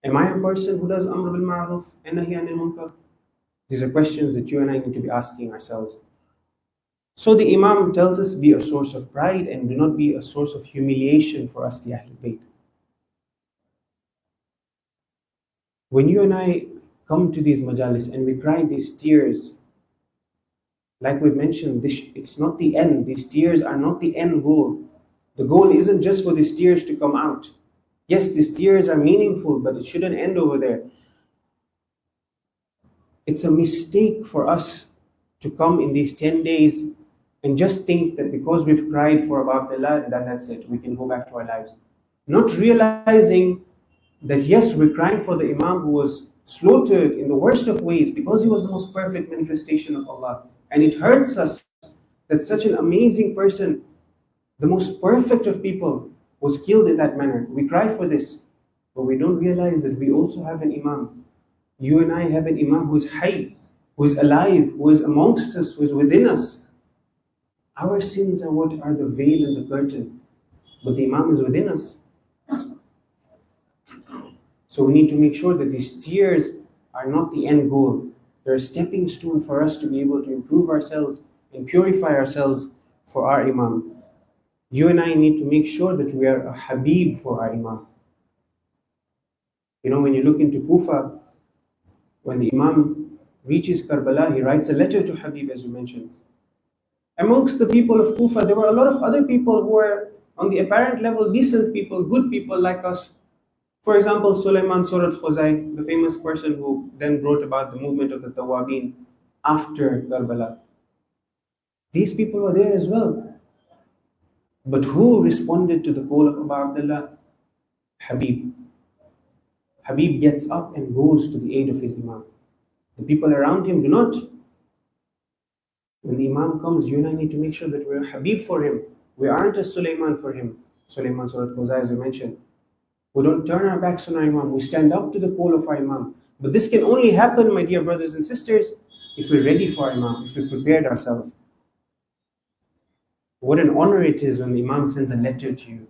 Am I a person who does Amr bil Ma'ruf and Nahi anil Munkar? These are questions that you and I need to be asking ourselves. So the Imam tells us, be a source of pride and do not be a source of humiliation for us, the Ahlul Bayt. When you and I come to these majalis and we cry these tears, like we've mentioned, it's not the end. These tears are not the end goal. The goal isn't just for these tears to come out. Yes, these tears are meaningful, but it shouldn't end over there. It's a mistake for us to come in these 10 days and just think that because we've cried for Abu Abdullah, then that's it. We can go back to our lives. not realizing that yes, we're crying for the Imam who was slaughtered in the worst of ways because he was the most perfect manifestation of Allah. And it hurts us that such an amazing person, the most perfect of people, was killed in that manner. We cry for this, but we don't realize that we also have an Imam. You and I have an Imam who is hayy, who is alive, who is amongst us, who is within us. Our sins are what are the veil and the curtain, but the Imam is within us. So we need to make sure that these tears are not the end goal. They're a stepping stone for us to be able to improve ourselves and purify ourselves for our Imam. You and I need to make sure that we are a Habib for our Imam. You know, when you look into Kufa, when the Imam reaches Karbala, he writes a letter to Habib, as you mentioned. Amongst the people of Kufa, there were a lot of other people who were on the apparent level decent people, good people like us. For example, Sulaiman Surat Khuzai, the famous person who then wrote about the movement of the Tawabin after Karbala. These people were there as well. But who responded to the call of Abu Abdullah? Habib. Habib gets up and goes to the aid of his Imam. The people around him do not. When the Imam comes, you and I need to make sure that we're Habib for him. We aren't a Sulaiman for him. Sulaiman Surat Khuzai, as we mentioned. We don't turn our backs on our Imam. We stand up to the call of our Imam. But this can only happen, my dear brothers and sisters, if we're ready for our Imam, if we've prepared ourselves. What an honor it is when the Imam sends a letter to you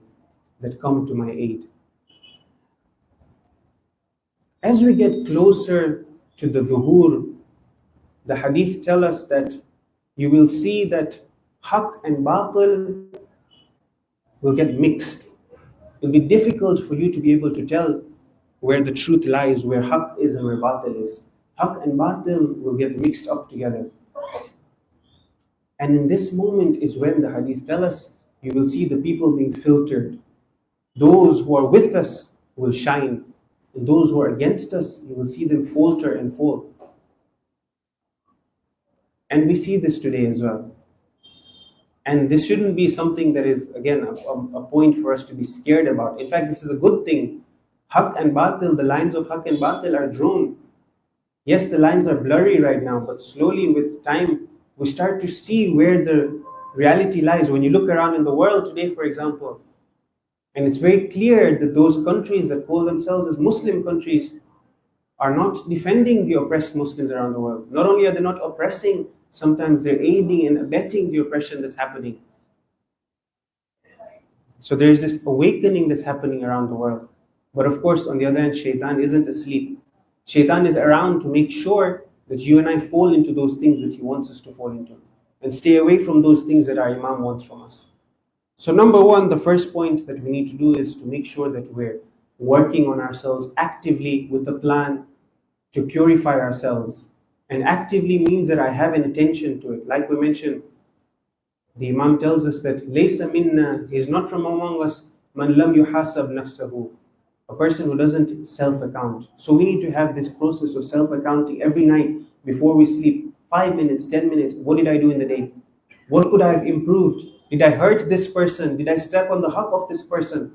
that come to my aid. As we get closer to the Dhuhur, the hadith tell us that you will see that haq and batil will get mixed. It will be difficult for you to be able to tell where the truth lies, where haq is and where batil is. Haq and batil will get mixed up together. And in this moment is when the hadith tell us, you will see the people being filtered. Those who are with us will shine. And those who are against us, you will see them falter and fall. And we see this today as well. And this shouldn't be something that is, again, a point for us to be scared about. In fact, this is a good thing. Haq and batil, the lines of haq and batil are drawn. Yes, the lines are blurry right now, but slowly with time, we start to see where the reality lies. When you look around in the world today, for example, and it's very clear that those countries that call themselves as Muslim countries are not defending the oppressed Muslims around the world. Not only are they not oppressing, sometimes they're aiding and abetting the oppression that's happening. So there's this awakening that's happening around the world. But of course, on the other hand, Shaitan isn't asleep. Shaitan is around to make sure that you and I fall into those things that he wants us to fall into. And stay away from those things that our Imam wants from us. So number one, the first point that we need to do is to make sure that we're working on ourselves actively with a plan to purify ourselves. And actively means that I have an attention to it. Like we mentioned, the Imam tells us that Laysa minna, he is not from among us, man lam yuhasab nafsahu, a person who doesn't self-account. So we need to have this process of self-accounting every night before we sleep. 5 minutes, 10 minutes, what did I do in the day? What could I have improved? Did I hurt this person? Did I step on the haq of this person?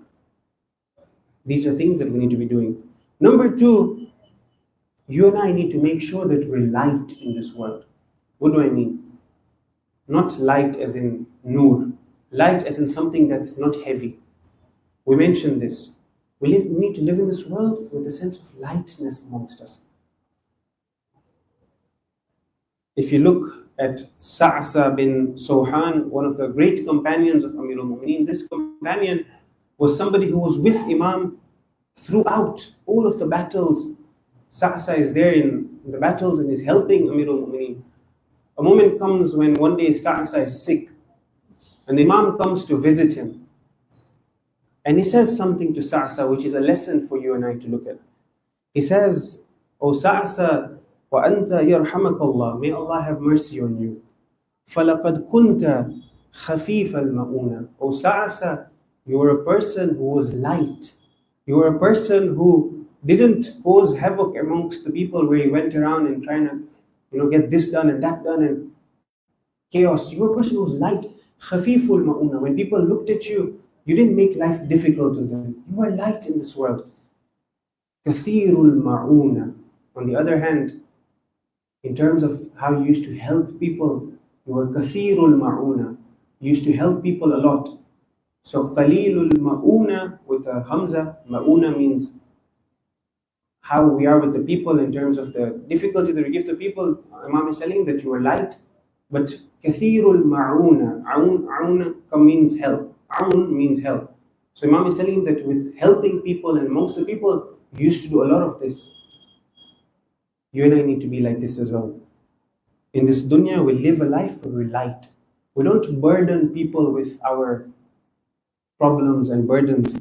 These are things that we need to be doing. Number two, you and I need to make sure that we're light in this world. What do I mean? Not light as in nur. Light as in something that's not heavy. We mentioned this. We need to live in this world with a sense of lightness amongst us. If you look at Sa'sa bin Sohan, one of the great companions of Amir al-Mu'mineen, this companion was somebody who was with Imam throughout all of the battles. Sa'sa is there in the battles and is helping Amir al-Mu'mineen. A moment comes when one day Sa'sa is sick and the Imam comes to visit him. And he says something to Sa'sa which is a lesson for you and I to look at. He says, O Sa'sa, وَأَنْتَ يَرْحَمَكَ اللَّهِ, may Allah have mercy on you. فَلَقَدْ كُنْتَ خَفِيفَ الْمَؤُونَ. O Sa'sa, you were a person who was light. You were a person who didn't cause havoc amongst the people where he went around and trying to get this done and that done and chaos. You were a person who was light. خَفِيفُ الْمَؤُونَ. When people looked at you, You didn't make life difficult to them. You were light in this world. Kathirul ma'una. On the other hand, in terms of how you used to help people, you were kathirul ma'una. You used to help people a lot. So qalilul ma'una with a hamza. Ma'una means how we are with the people in terms of the difficulty that we give to people. Imam is telling that you are light, but kathirul ma'una. Aun means help. Aun means help. So Imam is telling that with helping people and most of the people, you used to do a lot of this. You and I need to be like this as well. In this dunya, we live a life where we're light. We don't burden people with our problems and burdens.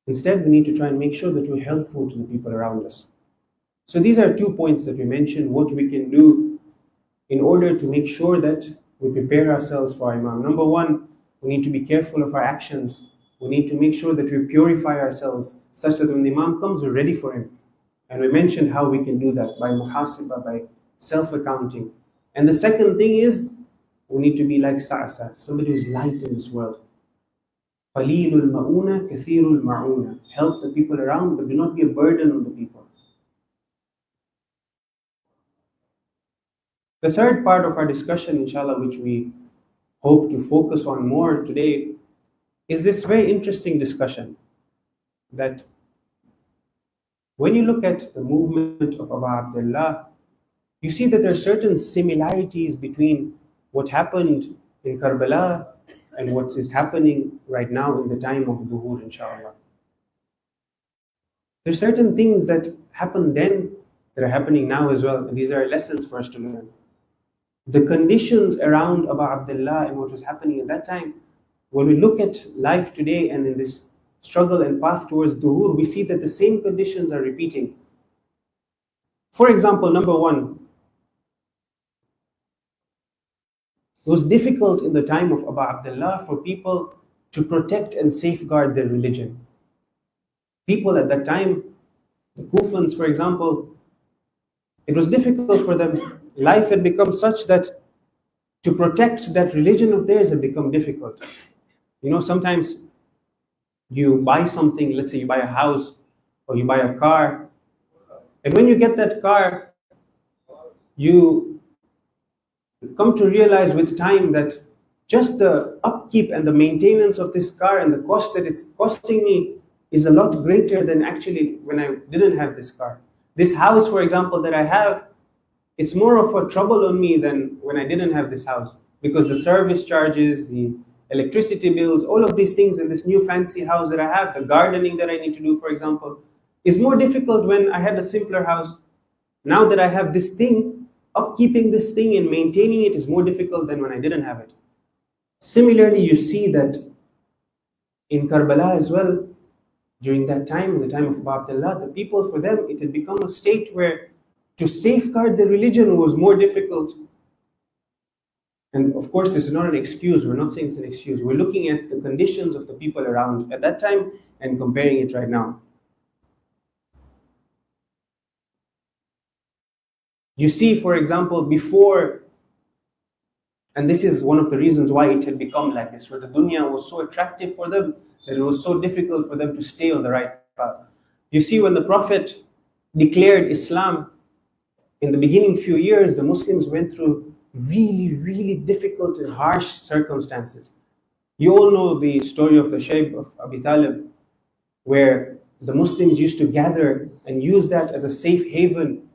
Instead, we need to try and make sure that we're helpful to the people around us. So these are 2 points that we mentioned, what we can do in order to make sure that we prepare ourselves for Imam. Number 1, we need to be careful of our actions. We need to make sure that we purify ourselves such that when the Imam comes, we're ready for him. And we mentioned how we can do that by muhasibah, by self-accounting. And the second thing is, we need to be like Sa'sa, somebody who's light in this world. Qalilul ma'una, kathirul ma'una. Help the people around, but do not be a burden on the people. The third part of our discussion, inshallah, which we hope to focus on more today, is this very interesting discussion that when you look at the movement of Abu Abdullah, you see that there are certain similarities between what happened in Karbala and what is happening right now in the time of Duhur, inshallah. There are certain things that happened then that are happening now as well, and these are lessons for us to learn. The conditions around Abu Abdullah and what was happening at that time, when we look at life today and in this struggle and path towards Duhur, we see that the same conditions are repeating. For example, number 1, it was difficult in the time of Abu Abdullah for people to protect and safeguard their religion. People at that time, the Kufans, for example, it was difficult for them. Life had become such that to protect that religion of theirs had become difficult. You know, sometimes you buy something, let's say you buy a house or you buy a car, and when you get that car, you come to realize with time that just the upkeep and the maintenance of this car and the cost that it's costing me is a lot greater than actually when I didn't have this car. This house, for example, that I have, it's more of a trouble on me than when I didn't have this house, because the service charges, the electricity bills, all of these things in this new fancy house that I have, the gardening that I need to do, for example, is more difficult when I had a simpler house. Now that I have this thing, upkeeping this thing and maintaining it is more difficult than when I didn't have it. Similarly, you see that in Karbala as well, during that time, the time of Abu Abdullah, the people, for them, it had become a state where to safeguard their religion was more difficult. And of course, this is not an excuse. We're not saying it's an excuse. We're looking at the conditions of the people around at that time and comparing it right now. You see, for example, before, and this is one of the reasons why it had become like this, where the dunya was so attractive for them that it was so difficult for them to stay on the right path. You see, when the Prophet declared Islam, in the beginning few years, the Muslims went through really, really difficult and harsh circumstances. You all know the story of the Shaykh of Abi Talib, where the Muslims used to gather and use that as a safe haven.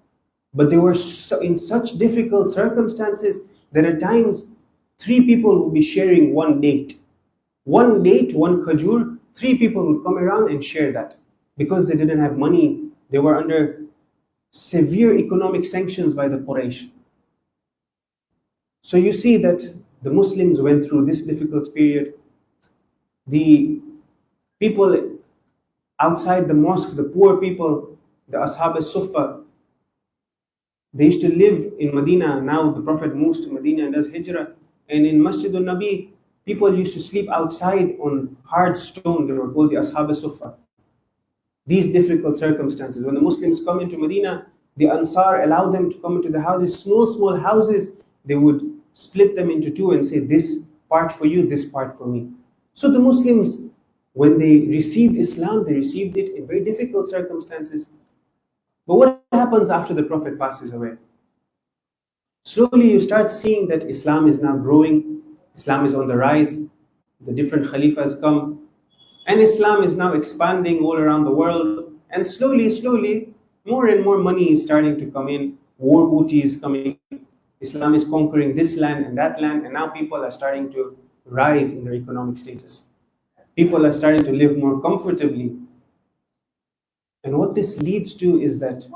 But they were in such difficult circumstances that at times 3 people would be sharing one date. One date, one khajur, 3 people would come around and share that. Because they didn't have money, they were under severe economic sanctions by the Quraysh. So you see that the Muslims went through this difficult period. The people outside the mosque, the poor people, the Ashab al-Suffah, they used to live in Medina. Now the Prophet moves to Medina and does hijrah. And in Masjid al-Nabi, people used to sleep outside on hard stone. They were called the Ashab al-Suffah. These difficult circumstances. When the Muslims come into Medina, the Ansar allow them to come into the houses, small houses. They would split them into 2 and say, this part for you, this part for me. So the Muslims, when they received Islam, they received it in very difficult circumstances. But what happens after the Prophet passes away? Slowly you start seeing that Islam is now growing, Islam is on the rise, the different Khalifas come, and Islam is now expanding all around the world. And slowly, more and more money is starting to come in, war booty is coming, Islam is conquering this land and that land, and now people are starting to rise in their economic status. People are starting to live more comfortably. And what this leads to is that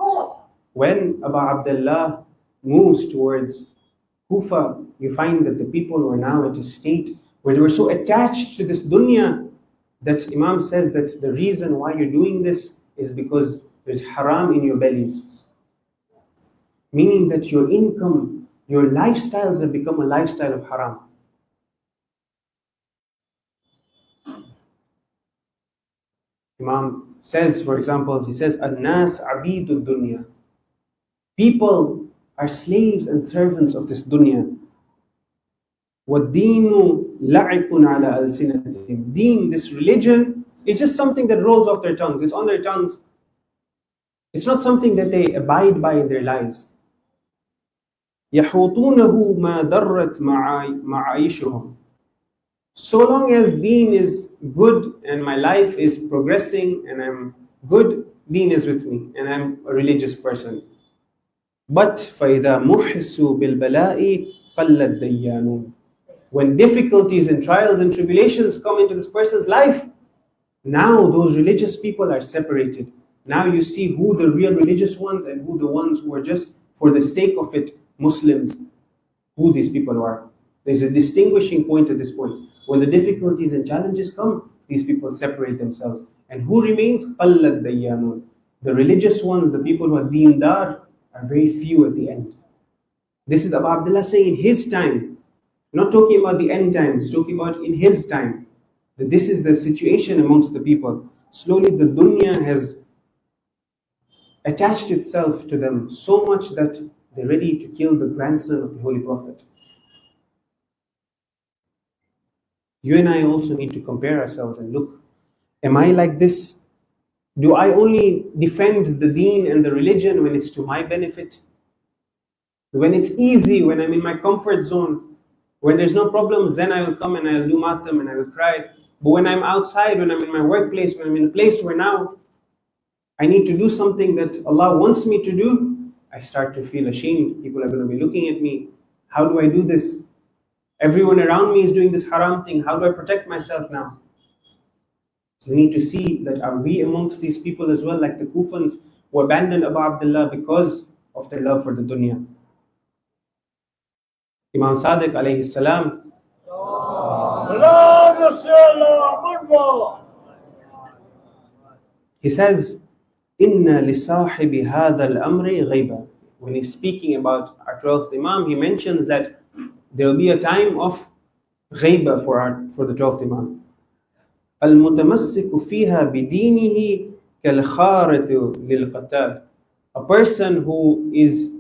when Abu Abdullah moves towards Kufa, you find that the people were now at a state where they were so attached to this dunya that Imam says that the reason why you're doing this is because there's haram in your bellies. Meaning that your income, your lifestyles have become a lifestyle of haram. Imam says, for example, he says, An-nas abidud dunya. People are slaves and servants of this dunya. وَالدِّينُ لَعِقٌ عَلَى أَلْسِنَتِهِمْ. Deen, this religion, is just something that rolls off their tongues. It's on their tongues. It's not something that they abide by in their lives. يَحُوطُونَهُ مَا دَرَّتْ مَعَايِشُهُمْ. So long as deen is good and my life is progressing and I'm good, deen is with me and I'm a religious person. But فَإِذَا مُحِسُّوا بِالْبَلَاءِ قَلَّ الدَّيَّانُونَ. When difficulties and trials and tribulations come into this person's life, now those religious people are separated. Now you see who the real religious ones and who the ones who are just for the sake of it Muslims, who these people are. There's a distinguishing point at this point. When the difficulties and challenges come, these people separate themselves. And who remains? قَلَّ الدَّيَّانُونَ. The religious ones, the people who are deendar, are very few at the end. This is Abu Abdullah saying in his time, not talking about the end times, he's talking about in his time, that this is the situation amongst the people. Slowly the dunya has attached itself to them so much that they're ready to kill the grandson of the Holy Prophet. You and I also need to compare ourselves and look, am I like this? Do I only defend the deen and the religion when it's to my benefit? When it's easy, when I'm in my comfort zone, when there's no problems, then I will come and I'll do matam and I will cry. But when I'm outside, when I'm in my workplace, when I'm in a place where now I need to do something that Allah wants me to do, I start to feel ashamed. People are going to be looking at me. How do I do this? Everyone around me is doing this haram thing. How do I protect myself now? So we need to see that are we amongst these people as well, like the Kufans who abandoned Abu Abdullah because of their love for the dunya. Imam Sadiq alayhi salam, he says, Inna lisahibi hadha al-amri ghayba. When he's speaking about our 12th Imam, he mentions that there will be a time of ghayba for the 12th Imam. Al-mutamassiku fiha bidinihi kal-kharatu lil-qatal. A person who is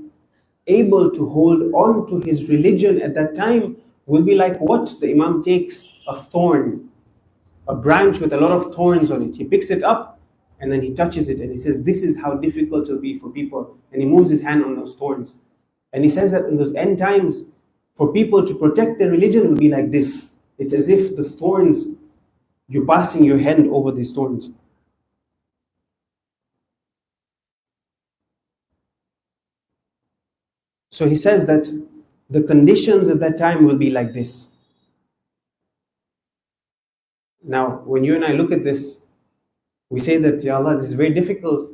able to hold on to his religion at that time will be like what? The Imam takes a thorn, a branch with a lot of thorns on it. He picks it up and then he touches it and he says, this is how difficult it will be for people. And he moves his hand on those thorns. And he says that in those end times, for people to protect their religion will be like this. It's as if the thorns, you're passing your hand over these thorns. So he says that the conditions at that time will be like this. Now, when you and I look at this, we say that, Ya Allah, this is very difficult.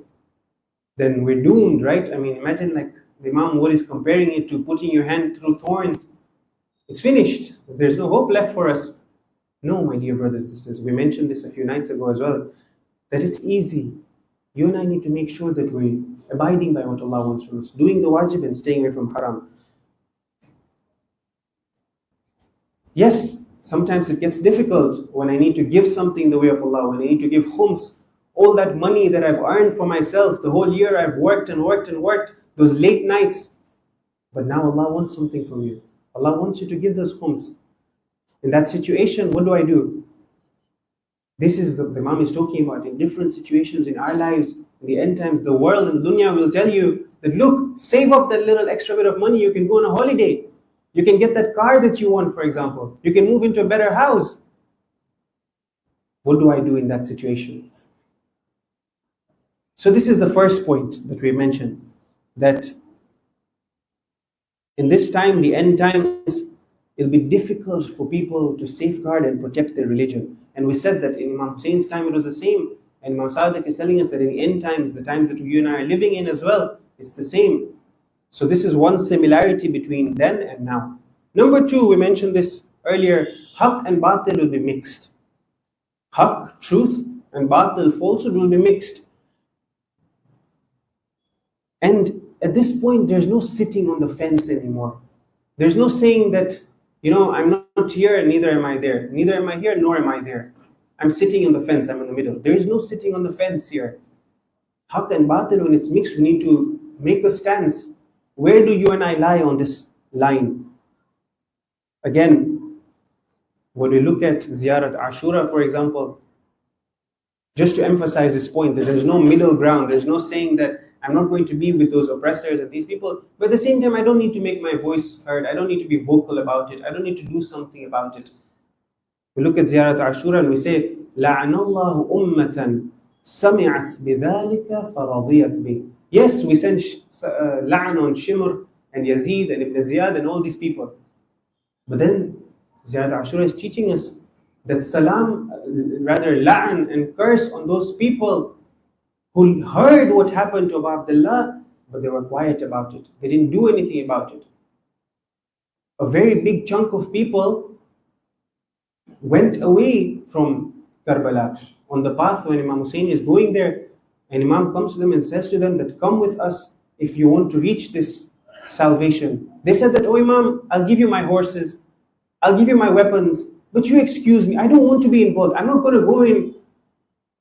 Then we're doomed, right? I mean, imagine like the Imam what is comparing it to putting your hand through thorns. It's finished. There's no hope left for us. No, my dear brothers and sisters, we mentioned this a few nights ago as well, that it's easy. You and I need to make sure that we're abiding by what Allah wants from us, doing the wajib and staying away from haram. Yes, sometimes it gets difficult when I need to give something in the way of Allah, when I need to give khums, all that money that I've earned for myself, the whole year I've worked and worked and worked, those late nights. But now Allah wants something from you. Allah wants you to give those khums. In that situation, what do? This is the Imam is talking about in different situations in our lives. In the end times, the world and the dunya will tell you that, look, save up that little extra bit of money, you can go on a holiday. You can get that car that you want, for example. You can move into a better house. What do I do in that situation? So this is the first point that we mentioned, that in this time, the end times, it'll be difficult for people to safeguard and protect their religion. And we said that in Imam Hussein's time it was the same. And Imam Sadiq is telling us that in the end times, the times that you and I are living in as well, it's the same. So this is one similarity between then and now. Number two, we mentioned this earlier, haqq and batil will be mixed. Haqq, truth, and batil, falsehood, will be mixed. And at this point, there's no sitting on the fence anymore. There's no saying that, I'm not here and neither am I there. Neither am I here nor am I there. I'm sitting on the fence, I'm in the middle. There is no sitting on the fence here. Haqq and batil, when it's mixed, we need to make a stance. Where do you and I lie on this line? Again, when we look at Ziyarat Ashura, for example, just to emphasize this point, that there's no middle ground, there's no saying that I'm not going to be with those oppressors and these people, but at the same time, I don't need to make my voice heard, I don't need to be vocal about it, I don't need to do something about it. We look at Ziyarat Ashura and we say, لَعَنَ اللَّهُ أُمَّةً سَمِعَتْ بِذَلِكَ فَرَضِيَتْ بِهِ. Yes, we send la'an on Shimr and Yazid and Ibn Ziyad and all these people. But then Ziyarat Ashura is teaching us that la'an and curse on those people who heard what happened to Abu Abdullah, but they were quiet about it. They didn't do anything about it. A very big chunk of people went away from Karbala on the path when Imam Hussein is going there, and Imam comes to them and says to them that, come with us if you want to reach this salvation. They said that, oh Imam, I'll give you my horses, I'll give you my weapons, but you excuse me, I don't want to be involved. I'm not going to go in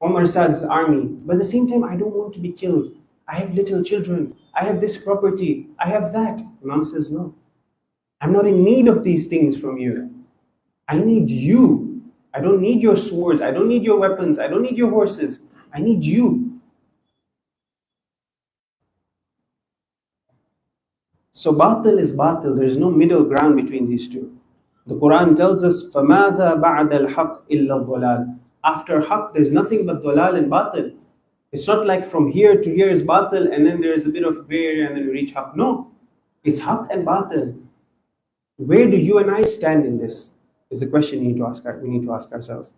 Umar Saad's army, but at the same time, I don't want to be killed. I have little children, I have this property, I have that. Imam says, no, I'm not in need of these things from you. I need you. I don't need your swords, I don't need your weapons, I don't need your horses. I need you. So batil is batil. There is no middle ground between these two. The Quran tells us, فَمَاذَا بَعْدَ الْحَقِّ إِلَّا الضَّلَالِ. After haqq, there's nothing but dalal and batil. It's not like from here to here is batil and then there's a bit of gray area and then we reach haqq. No, it's haqq and batil. Where do you and I stand in this? Is the question we need to ask ourselves.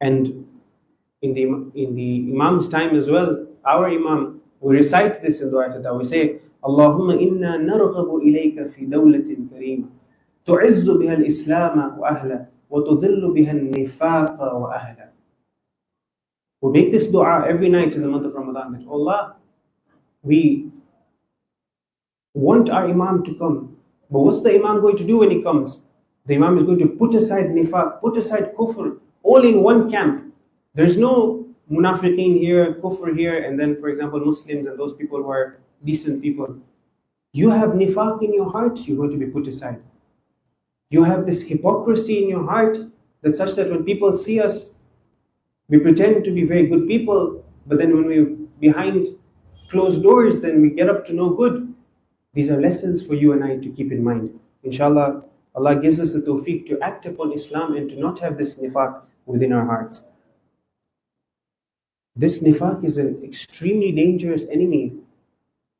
And in the Imam's time as well, our Imam, we recite this in Dua Fatah. We say, Allahumma inna narghabu ilayka fi dawlatin kareema tu'izzu biha al-Islam wa ahla wa tudhillu biha al-nifaq wa ahla. We make this dua every night in the month of Ramadan, that Allah, we want our Imam to come. But what's the Imam going to do when he comes? The Imam is going to put aside nifaq, put aside kufr, all in one camp. There's no munafiqeen here, kufr here, and then, for example, Muslims and those people who are decent people. You have nifaq in your heart, you're going to be put aside. You have this hypocrisy in your heart, that's such that when people see us, we pretend to be very good people, but then when we're behind closed doors, then we get up to no good. These are lessons for you and I to keep in mind. Inshallah, Allah gives us the tawfiq to act upon Islam and to not have this nifaq within our hearts. This nifaq is an extremely dangerous enemy.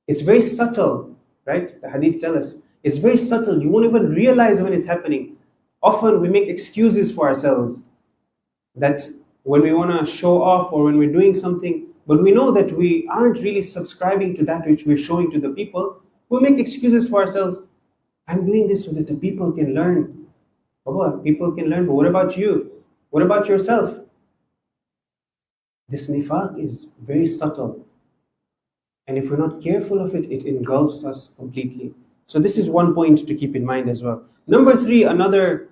It's very subtle, right? The hadith tell us. It's very subtle. You won't even realize when it's happening. Often we make excuses for ourselves that when we want to show off or when we're doing something, but we know that we aren't really subscribing to that which we're showing to the people. We make excuses for ourselves. I'm doing this so that the people can learn. Baba, people can learn, but what about you? What about yourself? This nifaq is very subtle. And if we're not careful of it, it engulfs us completely. So this is one point to keep in mind as well. Number 3, another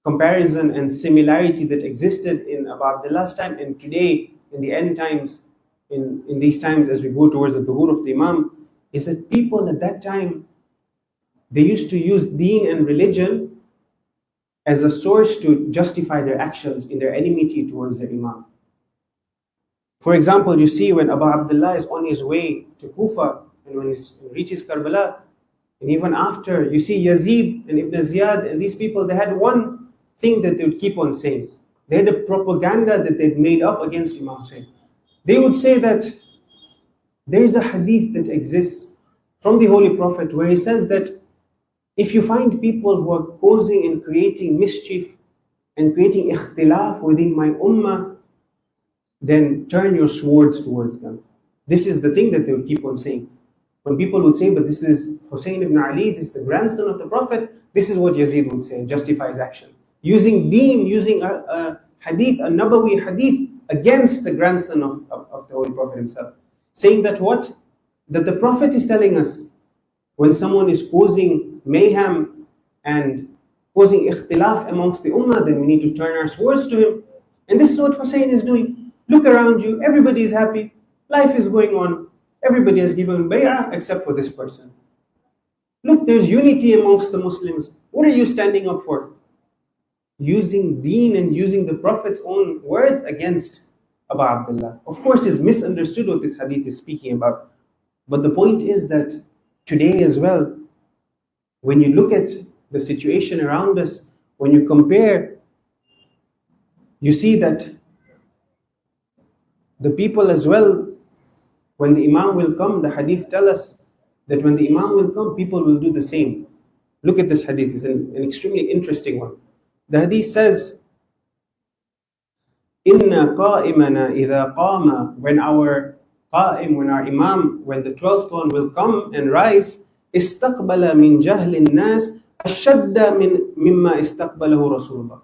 comparison and similarity that existed in Abu Abdullah's time and today in the end times, in these times as we go towards the dhuhur of the Imam, is that people at that time, they used to use deen and religion as a source to justify their actions in their enmity towards their Imam. For example, you see when Abu Abdullah is on his way to Kufa and when he reaches Karbala, and even after, you see Yazid and Ibn Ziyad and these people, they had one thing that they would keep on saying. They had a propaganda that they'd made up against Imam Hussein. They would say that there is a hadith that exists from the Holy Prophet where he says that if you find people who are causing and creating mischief and creating ikhtilaf within my ummah, then turn your swords towards them. This is the thing that they would keep on saying. When people would say, but this is Hussein ibn Ali, this is the grandson of the Prophet, this is what Yazid would say and justify his action. Using deen, using a hadith, a Nabawi hadith against the grandson of the Holy Prophet himself. Saying that what? That the Prophet is telling us, when someone is causing mayhem and causing ikhtilaf amongst the ummah, then we need to turn our swords to him. And this is what Hussein is doing. Look around you, everybody is happy, life is going on, everybody has given bay'ah except for this person. Look, there's unity amongst the Muslims. What are you standing up for? Using deen and using the Prophet's own words against Abu Abdullah. Of course, it's misunderstood what this hadith is speaking about. But the point is that today as well, when you look at the situation around us, when you compare, you see that the people as well, when the Imam will come, the hadith tell us that when the Imam will come, people will do the same. Look at this hadith, it's an extremely interesting one. The hadith says, Inna qa'imana idha qama, when our qa'im, when our Imam, when the 12th one will come and rise, istaqbala min jahlin nas ashadda mimma istaqbalahu Rasulullah.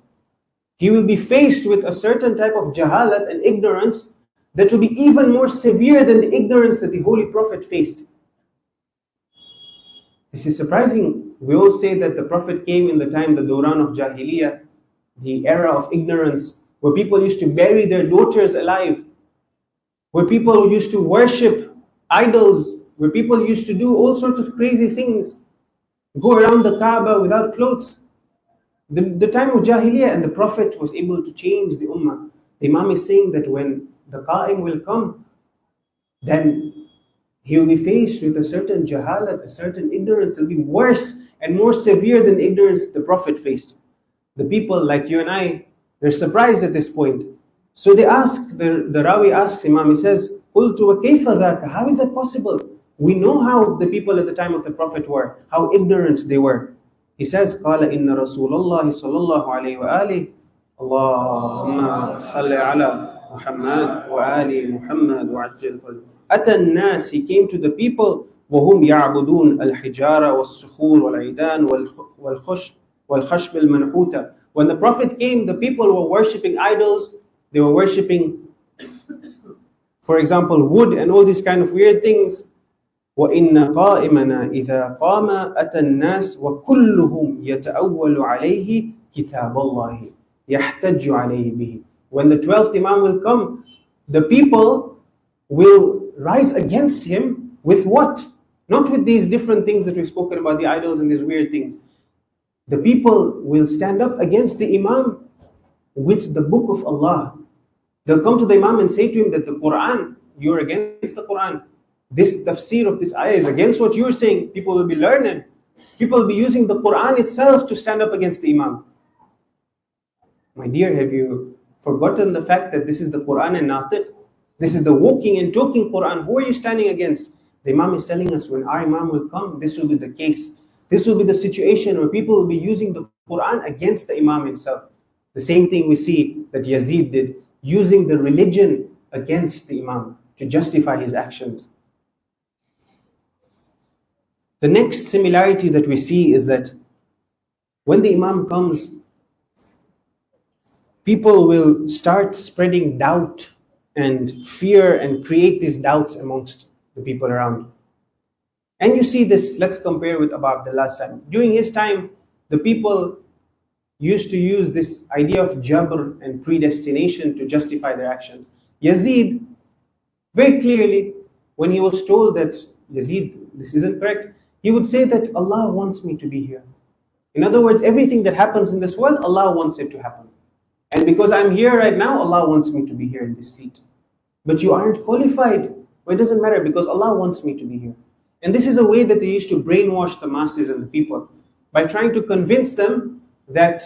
He will be faced with a certain type of jahalat and ignorance that will be even more severe than the ignorance that the Holy Prophet faced. This is surprising. We all say that the Prophet came in the time, the Dawran of Jahiliyyah, the era of ignorance, where people used to bury their daughters alive, where people used to worship idols, where people used to do all sorts of crazy things, go around the Kaaba without clothes. The time of Jahiliyyah, and the Prophet was able to change the Ummah. The Imam is saying that when the Qa'im will come, then he will be faced with a certain jahalat, a certain ignorance. It will be worse and more severe than the ignorance the Prophet faced. The people like you and I, they're surprised at this point. So they ask, the Rawi asks Imam, he says, قُلْتُ وَكَيْفَ ذَاكَ? How is that possible? We know how the people at the time of the Prophet were, how ignorant they were. He says, قَالَ إِنَّ رَسُولَ اللَّهِ صَلَّى اللَّهُ عَلَيْهِ وَآلِهِ اللهم صل على محمد وآل محمد وعجل فرجه. أتى الناس, he came to the people, وهم يعبدون الحجارة والصخور والعيدان والخشب المنحوتة. When the Prophet came, the people were worshipping idols. They were worshipping, for example, wood and all these kind of weird things. وَإِنَّ قَائِمَنَا إِذَا قَامَ أَتَى النَّاسِ وَكُلُّهُمْ يَتَأَوَّلُ عَلَيْهِ كِتَابَ اللَّهِ يَحْتَجُّ عَلَيْهِ بِهِ. When the 12th Imam will come, the people will rise against him with what? Not with these different things that we've spoken about, the idols and these weird things. The people will stand up against the Imam with the book of Allah. They'll come to the Imam and say to him that the Quran, you're against the Quran. This tafsir of this ayah is against what you're saying. People will be learned. People will be using the Quran itself to stand up against the Imam. My dear, have you forgotten the fact that this is the Quran and Natiq? This is the walking and talking Quran. Who are you standing against? The Imam is telling us when our Imam will come, this will be the case. This will be the situation where people will be using the Quran against the Imam himself. The same thing we see that Yazid did, using the religion against the Imam to justify his actions. The next similarity that we see is that when the Imam comes, people will start spreading doubt and fear and create these doubts amongst the people around. And you see this, let's compare with Abu Abdullah's time. During his time, the people used to use this idea of jabr and predestination to justify their actions. Yazid, very clearly, when he was told that, Yazid, this isn't correct, he would say that Allah wants me to be here. In other words, everything that happens in this world, Allah wants it to happen. And because I'm here right now, Allah wants me to be here in this seat. But you aren't qualified. Well, it doesn't matter because Allah wants me to be here. And this is a way that they used to brainwash the masses and the people by trying to convince them that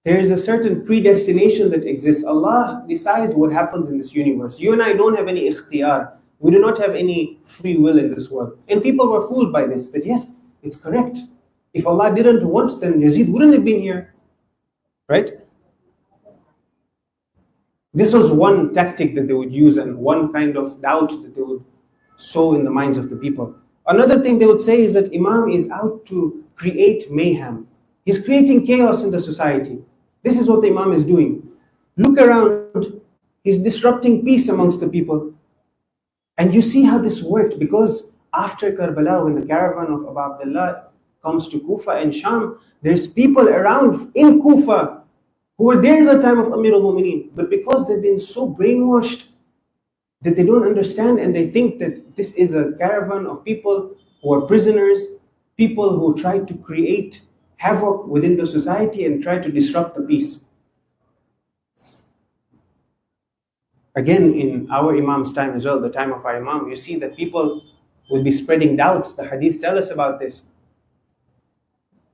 there is a certain predestination that exists. Allah decides what happens in this universe. You and I don't have any ikhtiyar. We do not have any free will in this world. And people were fooled by this, that yes, it's correct. If Allah didn't want, then Yazid wouldn't have been here. Right? This was one tactic that they would use and one kind of doubt that they would sow in the minds of the people. Another thing they would say is that Imam is out to create mayhem. He's creating chaos in the society. This is what the Imam is doing. Look around. He's disrupting peace amongst the people. And you see how this worked, because after Karbala, when the caravan of Abu Abdullah comes to Kufa and Sham, there's people around in Kufa who were there at the time of Amir al-Mu'mineen. But because they've been so brainwashed that they don't understand, and they think that this is a caravan of people who are prisoners, people who try to create havoc within the society and try to disrupt the peace. Again, in our Imam's time as well, the time of our Imam, you see that people will be spreading doubts. The hadith tell us about this.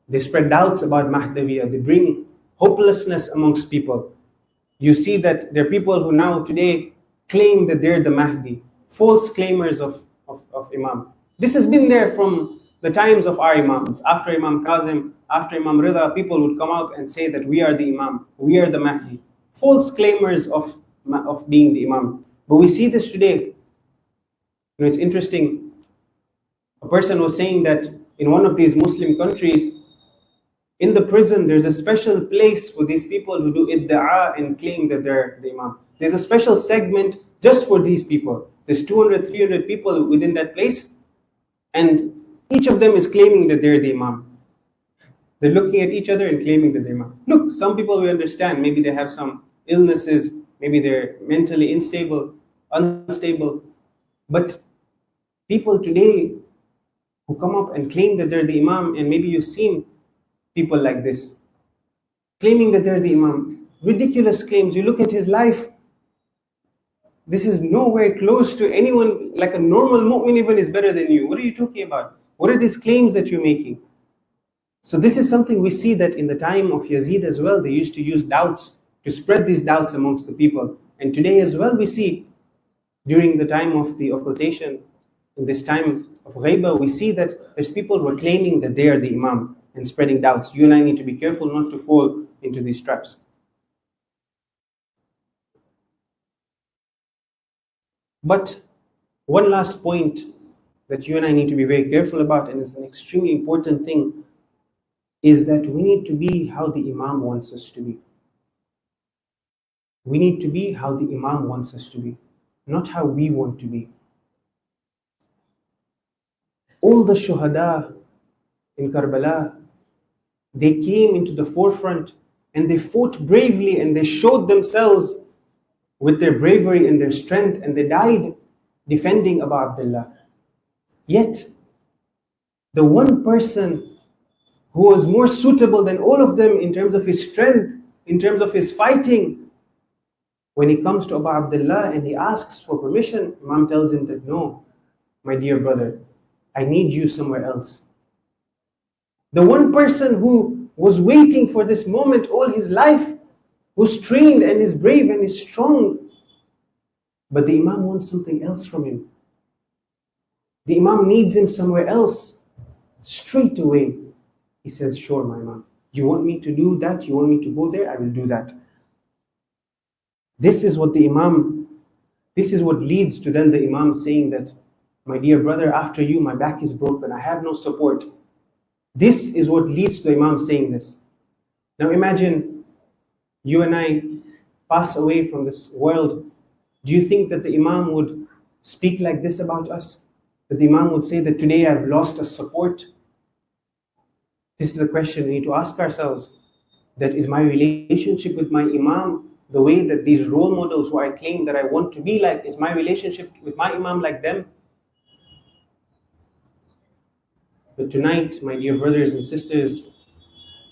They spread doubts about Mahdaviya. They bring hopelessness amongst people. You see that there are people who now today claim that they're the Mahdi, false claimers of Imam. This has been there from the times of our Imams. After Imam Kadhim, after Imam Rida, people would come out and say that we are the Imam, we are the Mahdi. False claimers of being the Imam. But we see this today. You know, it's interesting. A person was saying that in one of these Muslim countries, in the prison, there's a special place for these people who do idda'a and claim that they're the Imam. There's a special segment just for these people. There's 200, 300 people within that place, and each of them is claiming that they're the Imam. They're looking at each other and claiming that they're Imam. Look, some people we understand, maybe they have some illnesses, maybe they're mentally unstable. But people today who come up and claim that they're the Imam, and maybe you've seen people like this, claiming that they're the Imam. Ridiculous claims. You look at his life, this is nowhere close to anyone. Like a normal mu'min even is better than you. What are you talking about? What are these claims that you're making? So this is something we see that in the time of Yazid as well, they used to use doubts to spread these doubts amongst the people. And today as well we see, during the time of the occultation, in this time of Ghaiba, we see that there's people who are claiming that they are the Imam and spreading doubts. You and I need to be careful not to fall into these traps. But one last point that you and I need to be very careful about, and it's an extremely important thing, is that we need to be how the Imam wants us to be. We need to be how the Imam wants us to be, not how we want to be. All the shuhada in Karbala, they came into the forefront and they fought bravely and they showed themselves with their bravery and their strength, and they died defending Abu Abdullah. Yet, the one person who was more suitable than all of them in terms of his strength, in terms of his fighting, when he comes to Abu Abdullah and he asks for permission, Imam tells him that, no, my dear brother, I need you somewhere else. The one person who was waiting for this moment all his life, who's trained and is brave and is strong, but the Imam wants something else from him. The Imam needs him somewhere else. Straight away, he says, sure, my Imam. You want me to do that? You want me to go there? I will do that. This is what the Imam, this is what leads to then the Imam saying that, my dear brother, after you, my back is broken. I have no support. This is what leads to the Imam saying this. Now imagine you and I pass away from this world. Do you think that the Imam would speak like this about us? That the Imam would say that today I've lost a support? This is a question we need to ask ourselves. That is my relationship with my Imam, the way that these role models who I claim that I want to be like, is my relationship with my Imam like them? But tonight, my dear brothers and sisters,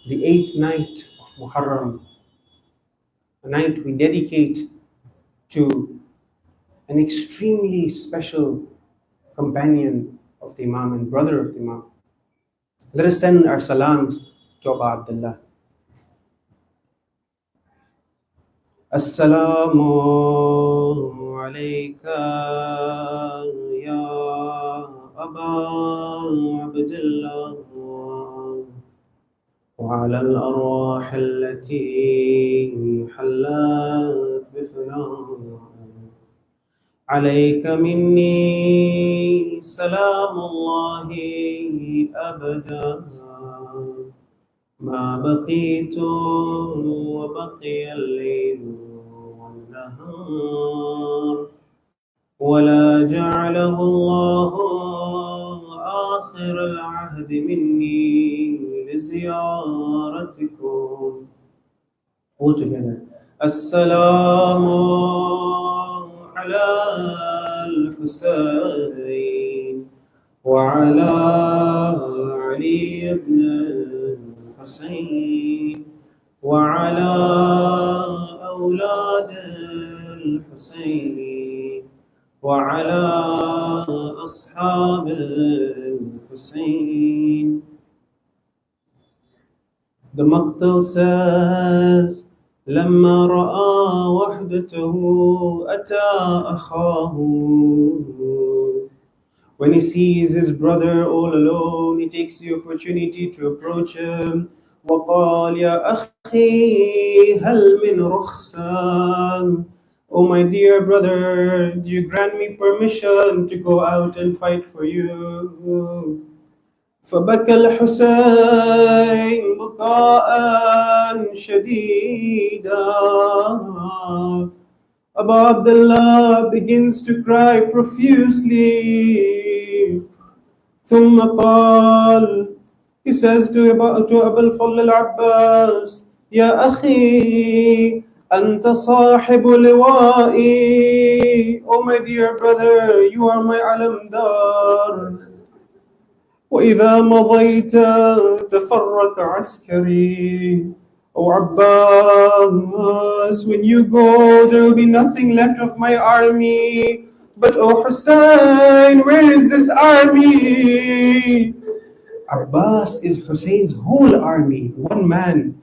the 8th night of Muharram, a night we dedicate to an extremely special companion of the Imam and brother of the Imam. Let us send our salams to Abu Abdullah. Assalamu alayka ya Abu Abdullah wa ala al-arwah allati hallat bifna. عليك مني سلام الله أبدا ما بقيت وبقي الليل والنهار ولا جعله الله آخر العهد مني لزيارتكم. All together. السلام على الحسين وعلى علي بن الحسين وعلى أولاد الحسين وعلى أصحاب الحسين. The Maqtal says, لما رأى وحدته أتى أخاه. When he sees his brother all alone, he takes the opportunity to approach him. وقال يا أخي هل من رخصة. Oh my dear brother, do you grant me permission to go out and fight for you? فبكى الحسين بكاء شديدا. Abu Abdullah begins to cry profusely. ثم قال, he says to Abu al-Fadl al-Abbas, يا أخي أنت صاحب لوائي. Oh my dear brother, you are my alamdar. وإذا مضيت تفرق عسكري. Oh Abbas, when you go, there will be nothing left of my army. But oh Hussein, where is this army? Abbas is Hussein's whole army, one man.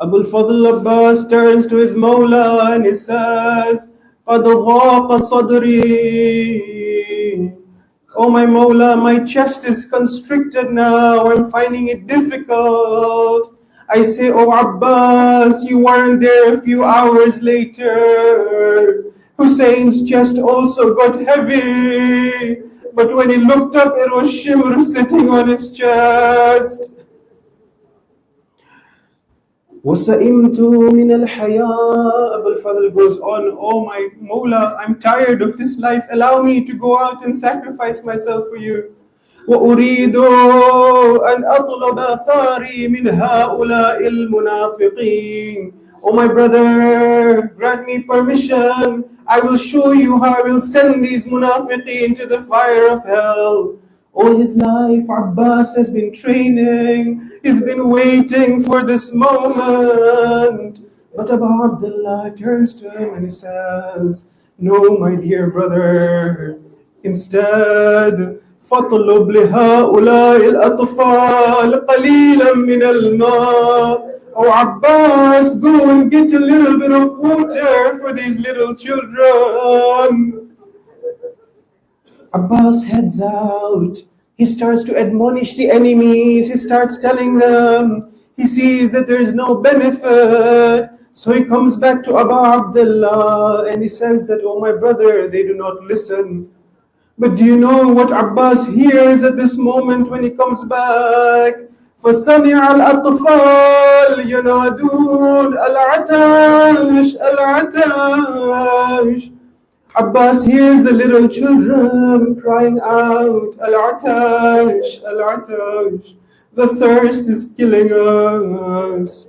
Abu al-Fadl Abbas turns to his Mawla and he says, قَدْ ضَاقَ صَدْرِي. Oh my Mawla, my chest is constricted now, I'm finding it difficult. I say, oh Abbas, you weren't there a few hours later. Hussein's chest also got heavy, but when he looked up, it was Shimr sitting on his chest. وَسَئِمْتُ مِنَ الْحَيَاءِ. Abu al-Fadl goes on, oh my Mawla, I'm tired of this life. Allow me to go out and sacrifice myself for you. وأريد أن أطلب ثاري من هؤلاء المنافقين. Oh my brother, grant me permission. I will show you how I will send these munafiqeen to the fire of hell. All his life, Abbas has been training. He's been waiting for this moment. But Abu Abdullah turns to him and he says, no, my dear brother. Instead, فَاطْلُبْ لِهَؤُلَاءِ الْأَطْفَالِ قَلِيلًا مِنَ الْمَاءِ. Oh Abbas, go and get a little bit of water for these little children. Abbas heads out. He starts to admonish the enemies. He starts telling them. He sees that there is no benefit. So he comes back to Abu Abdullah and he says that, oh my brother, they do not listen. But do you know what Abbas hears at this moment when he comes back? فَسَمِعَ الْأَطْفَالِ يَنَادُونَ الْعَتَاشِ الْعَتَاشِ. Abbas hears the little children crying out, Al-Atash, Al-Atash, the thirst is killing us.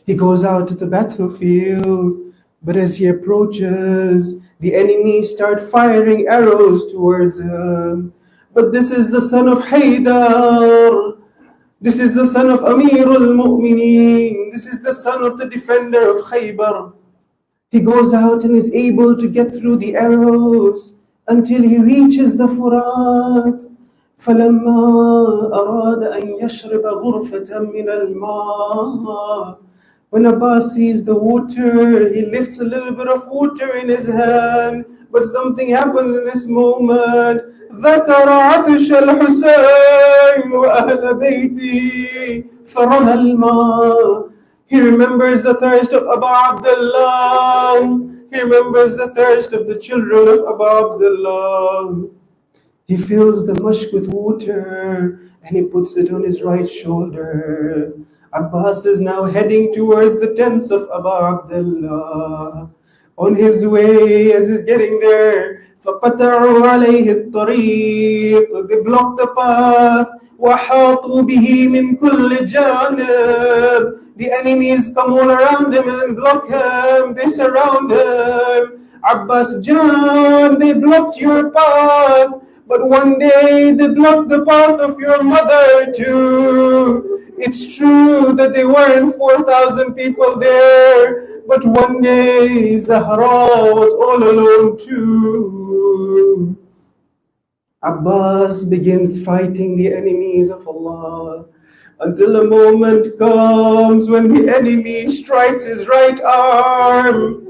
He goes out to the battlefield, but as he approaches, the enemies start firing arrows towards him. But this is the son of Haydar. This is the son of Amir al-Mu'mineen. This is the son of the defender of Khaybar. He goes out and is able to get through the arrows until he reaches the Furat. فَلَمَّا أَرَادَ أَن يَشْرِبَ غُرْفَةً مِّنَ الْمَاءِ. When Abbas sees the water, he lifts a little bit of water in his hand. But something happens in this moment. ذكر عطش الحسين وأهل بيته فرمى الماء. He remembers the thirst of Abu Abdullah. He remembers the thirst of the children of Abu Abdullah. He fills the mushk with water and he puts it on his right shoulder. Abbas is now heading towards the tents of Abu Abdullah. On his way, as he's getting there, فَقَطَعُوا عَلَيْهِ الطَّرِيقِ. They block the path. وَحَاطُوا بِهِ مِنْ كُلِّ جَانِبٍ. The enemies come all around him and block him. They surround him. Abbas Jan, they blocked your path. But one day they blocked the path of your mother too. It's true that there weren't 4,000 people there, but one day Zahra was all alone too. Abbas begins fighting the enemies of Allah until a moment comes when the enemy strikes his right arm.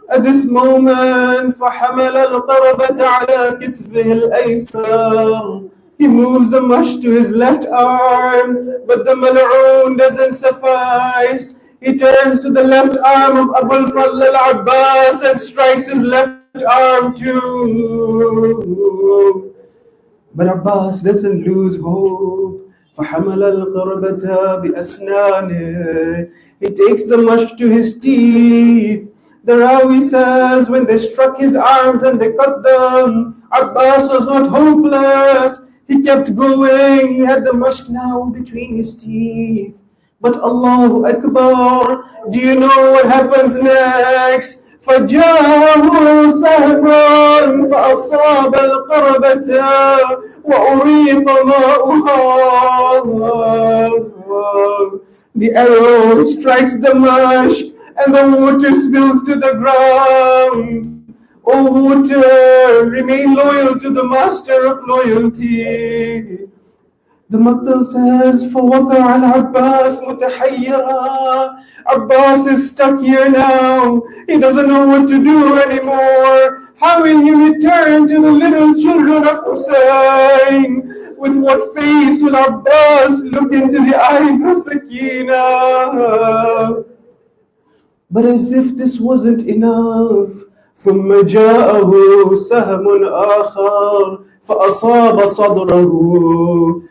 At this moment, فَحَمَلَ الْقَرَبَةَ عَلَى كِتْفِهِ الْأَيْسَرِ. He moves the mush to his left arm, but the mal'oon doesn't suffice. He turns to the left arm of Abu al-Fadl al-Abbas and strikes his left arm too. But Abbas doesn't lose hope. فَحَمَلَ الْقَرَبَةَ بِأَسْنَانِهِ. He takes the mush to his teeth. The Rawi says when they struck his arms and they cut them, Abbas was not hopeless. He kept going. He had the mushk now between his teeth. But Allahu Akbar, do you know what happens next? فَجَاءَهُ سَهْمٌ فَأَصَابَ الْقَرَبَةَ وَأُرِيقَ مَاؤُهَا. The arrow strikes the mushk and the water spills to the ground. O water, remain loyal to the master of loyalty. The Maktal says, فَوَقَعَ الْعَبَّاسِ مُتَحَيِّرًا. Abbas is stuck here now. He doesn't know what to do anymore. How will he return to the little children of Hussein? With what face will Abbas look into the eyes of Sakina? But as if this wasn't enough, ثم جاءه سهم آخر فأصاب صدره.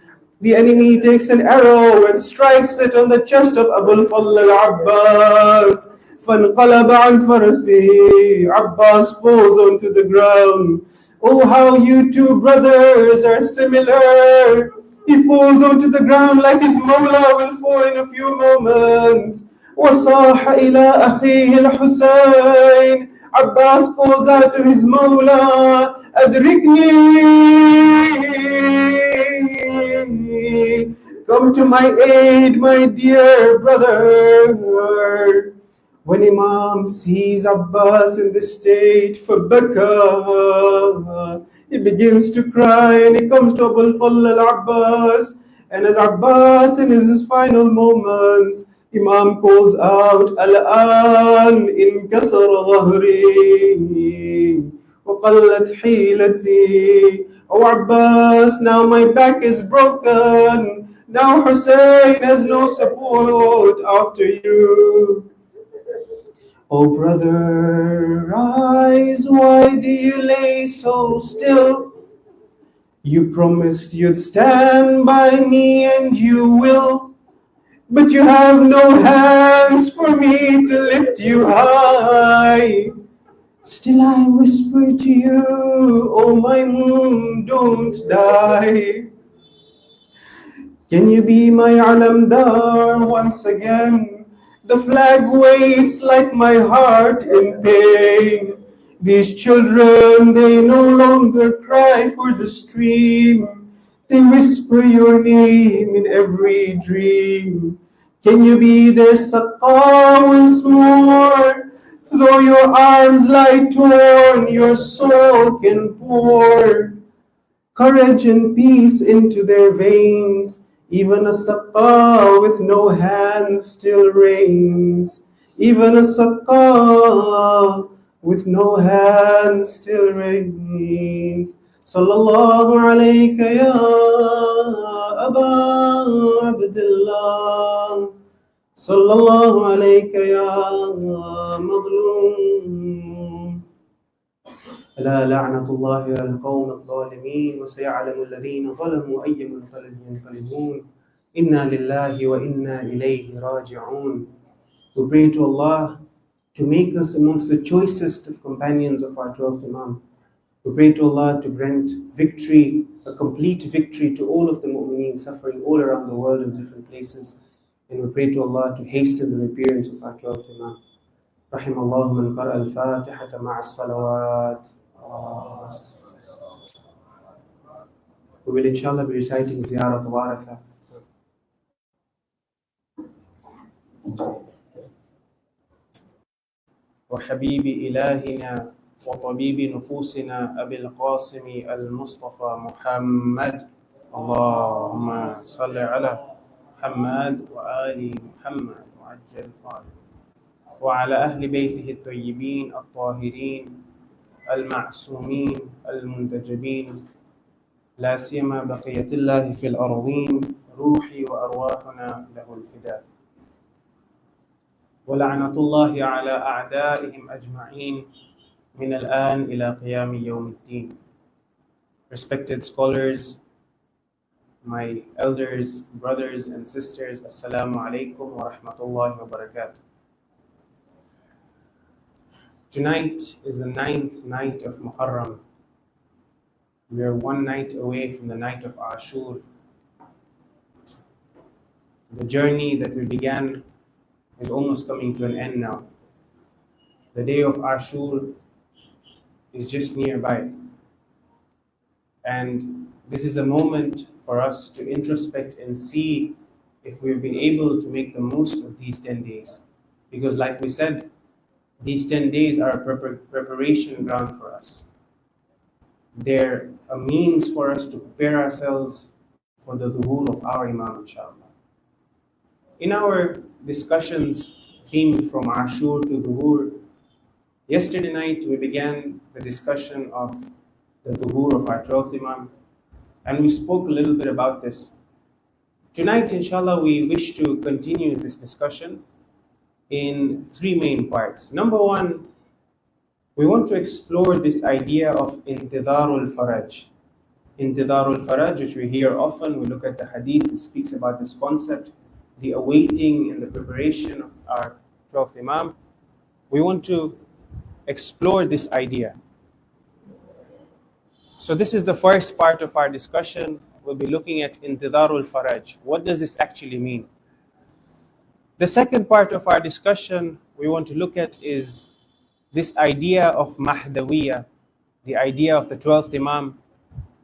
The enemy takes an arrow and strikes it on the chest of Abu al-Fadl al-Abbas. فانقلب عن فرسه. Abbas falls onto the ground. Oh, how you two brothers are similar. He falls onto the ground like his Mawla will fall in a few moments. وصاح إلى أخيه الحسين. Abbas calls out to his Mawla, أدركني. Come to my aid, my dear brother. When Imam sees Abbas in this state, فَبَكَى. He begins to cry and he comes to Abu al-Fadl al-Abbas. And as Abbas in his final moments, Imam calls out, Al-an inkasara dhahri wa qallat hilati. Oh Abbas, now my back is broken. Now Hussein has no support after you. Oh brother, rise, why do you lay so still? You promised you'd stand by me and you will. But you have no hands for me to lift you high. Still I whisper to you, oh my moon, don't die. Can you be my alamdar once again? The flag waits like my heart in pain. These children, they no longer cry for the stream. They whisper your name in every dream. Can you be their saqa once more? Though your arms lie torn, your soul can pour courage and peace into their veins. Even a saqa with no hands still reigns. Even a saqa with no hands still reigns. Sallallahu alayka ya Aba Abdullah. Sallallahu alayka ya Madlum. ألا لعنة الله على القوم الظالمين وسيعلم الذين ظلموا أي منقلب ينقلبون إنا لله وإنا إليه راجعون. We pray to Allah to make us amongst the choicest of companions of our 12th Imam. We pray to Allah to grant victory, a complete victory to all of the mu'mineen suffering all around the world in different places. And we pray to Allah to hasten the appearance of our 12th Imam. رحم الله من قرأ الفاتحة مع الصلوات. We will inshallah be reciting Ziyarat Waratha. وحبيب إلهنا وطبيب نفوسنا أبي القاسم المصطفى محمد. اللهم صل على محمد وآل محمد وعجل فرجه وعلى أهل بيته الطيبين الطاهرين المعصومين المنتجبين لا سيما بقية الله في الأرضين روحي وأرواحنا له الفداء. ولعنة الله على أعدائهم أجمعين من الآن إلى قيام يوم الدين. Respected scholars, my elders, brothers and sisters, Assalamu alaikum wa rahmatullahi wa barakatuh. Tonight is the 9th night of Moharram. We are one night away from the night of Ashur. The journey that we began is almost coming to an end now. The day of Ashur is just nearby. And this is a moment for us to introspect and see if we've been able to make the most of these 10 days. Because like we said, these 10 days are a preparation ground for us. They're a means for us to prepare ourselves for the dhuhur of our Imam, inshallah. In our discussions themed from Ashur to dhuhur, yesterday night we began the discussion of the dhuhur of our 12th Imam, and we spoke a little bit about this. Tonight, inshallah, we wish to continue this discussion in 3 main parts. Number 1, we want to explore this idea of Intidarul Faraj. Intidarul Faraj, which we hear often, we look at the hadith, it speaks about this concept, the awaiting and the preparation of our 12th Imam. We want to explore this idea. So this is the first part of our discussion. We'll be looking at Intidarul Faraj. What does this actually mean? The second part of our discussion we want to look at is this idea of Mahdawiyya, the idea of the 12th Imam,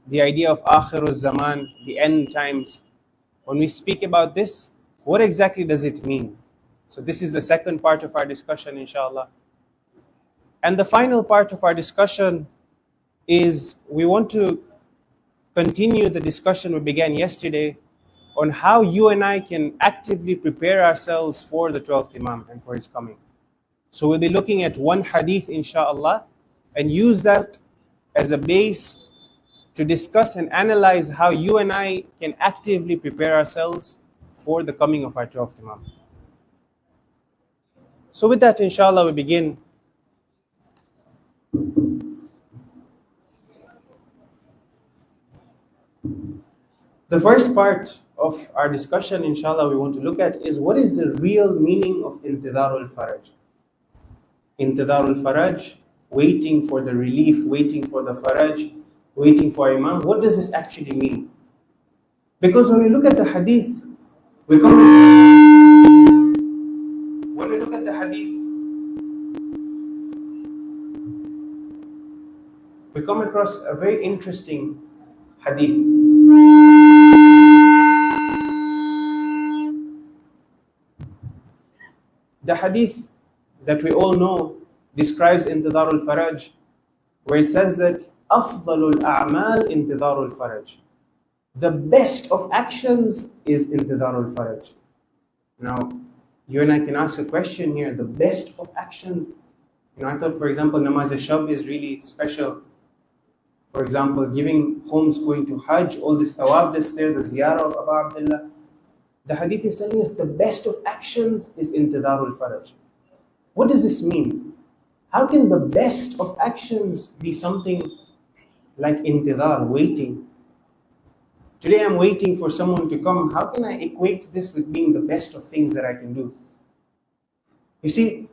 the idea of Akhirul Zaman, the end times. When we speak about this, what exactly does it mean? So this is the second part of our discussion, inshallah. And the final part of our discussion is we want to continue the discussion we began yesterday on how you and I can actively prepare ourselves for the 12th Imam and for his coming. So we'll be looking at one hadith, inshallah, and use that as a base to discuss and analyze how you and I can actively prepare ourselves for the coming of our 12th Imam. So with that, inshallah, we begin. The first part of our discussion, inshallah, we want to look at is what is the real meaning of Intidarul Faraj. Intidarul Faraj, waiting for the relief, waiting for the Faraj, waiting for Imam. What does this actually mean? Because when we look at the hadith, when we look at the hadith, we come across a very interesting hadith. The hadith that we all know describes intidar al-faraj, where it says that أفضل الأعمال انتظار الفرج. The best of actions is intidar al-faraj. Now, you and I can ask a question here. The best of actions, I thought, for example, namaz al-shab is really special. For example, giving homes, going to Hajj, all this thawab that's there, the ziyarah of Abu Abdullah. The hadith is telling us the best of actions is intidar al-faraj. What does this mean? How can the best of actions be something like intidar, waiting? Today I'm waiting for someone to come. How can I equate this with being the best of things that I can do? You see,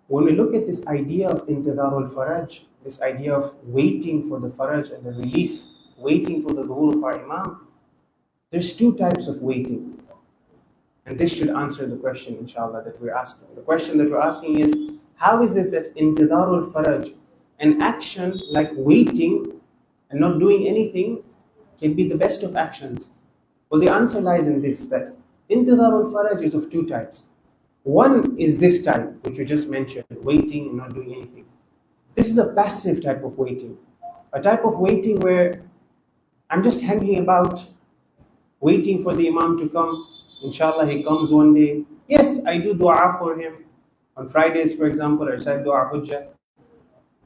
when we look at this idea of intidar al-faraj, this idea of waiting for the faraj and the relief, waiting for the dhuhr of our imam, there's two types of waiting. And this should answer the question, inshallah, that we're asking. The question that we're asking is, how is it that intidar al-faraj, an action like waiting and not doing anything, can be the best of actions? Well, the answer lies in this, that intidar al-faraj is of two types. One is this type, which we just mentioned, waiting and not doing anything. This is a passive type of waiting. A type of waiting where I'm just hanging about, waiting for the imam to come. Inshallah, he comes one day. Yes, I do dua for him. On Fridays, for example, I recite dua hujjah.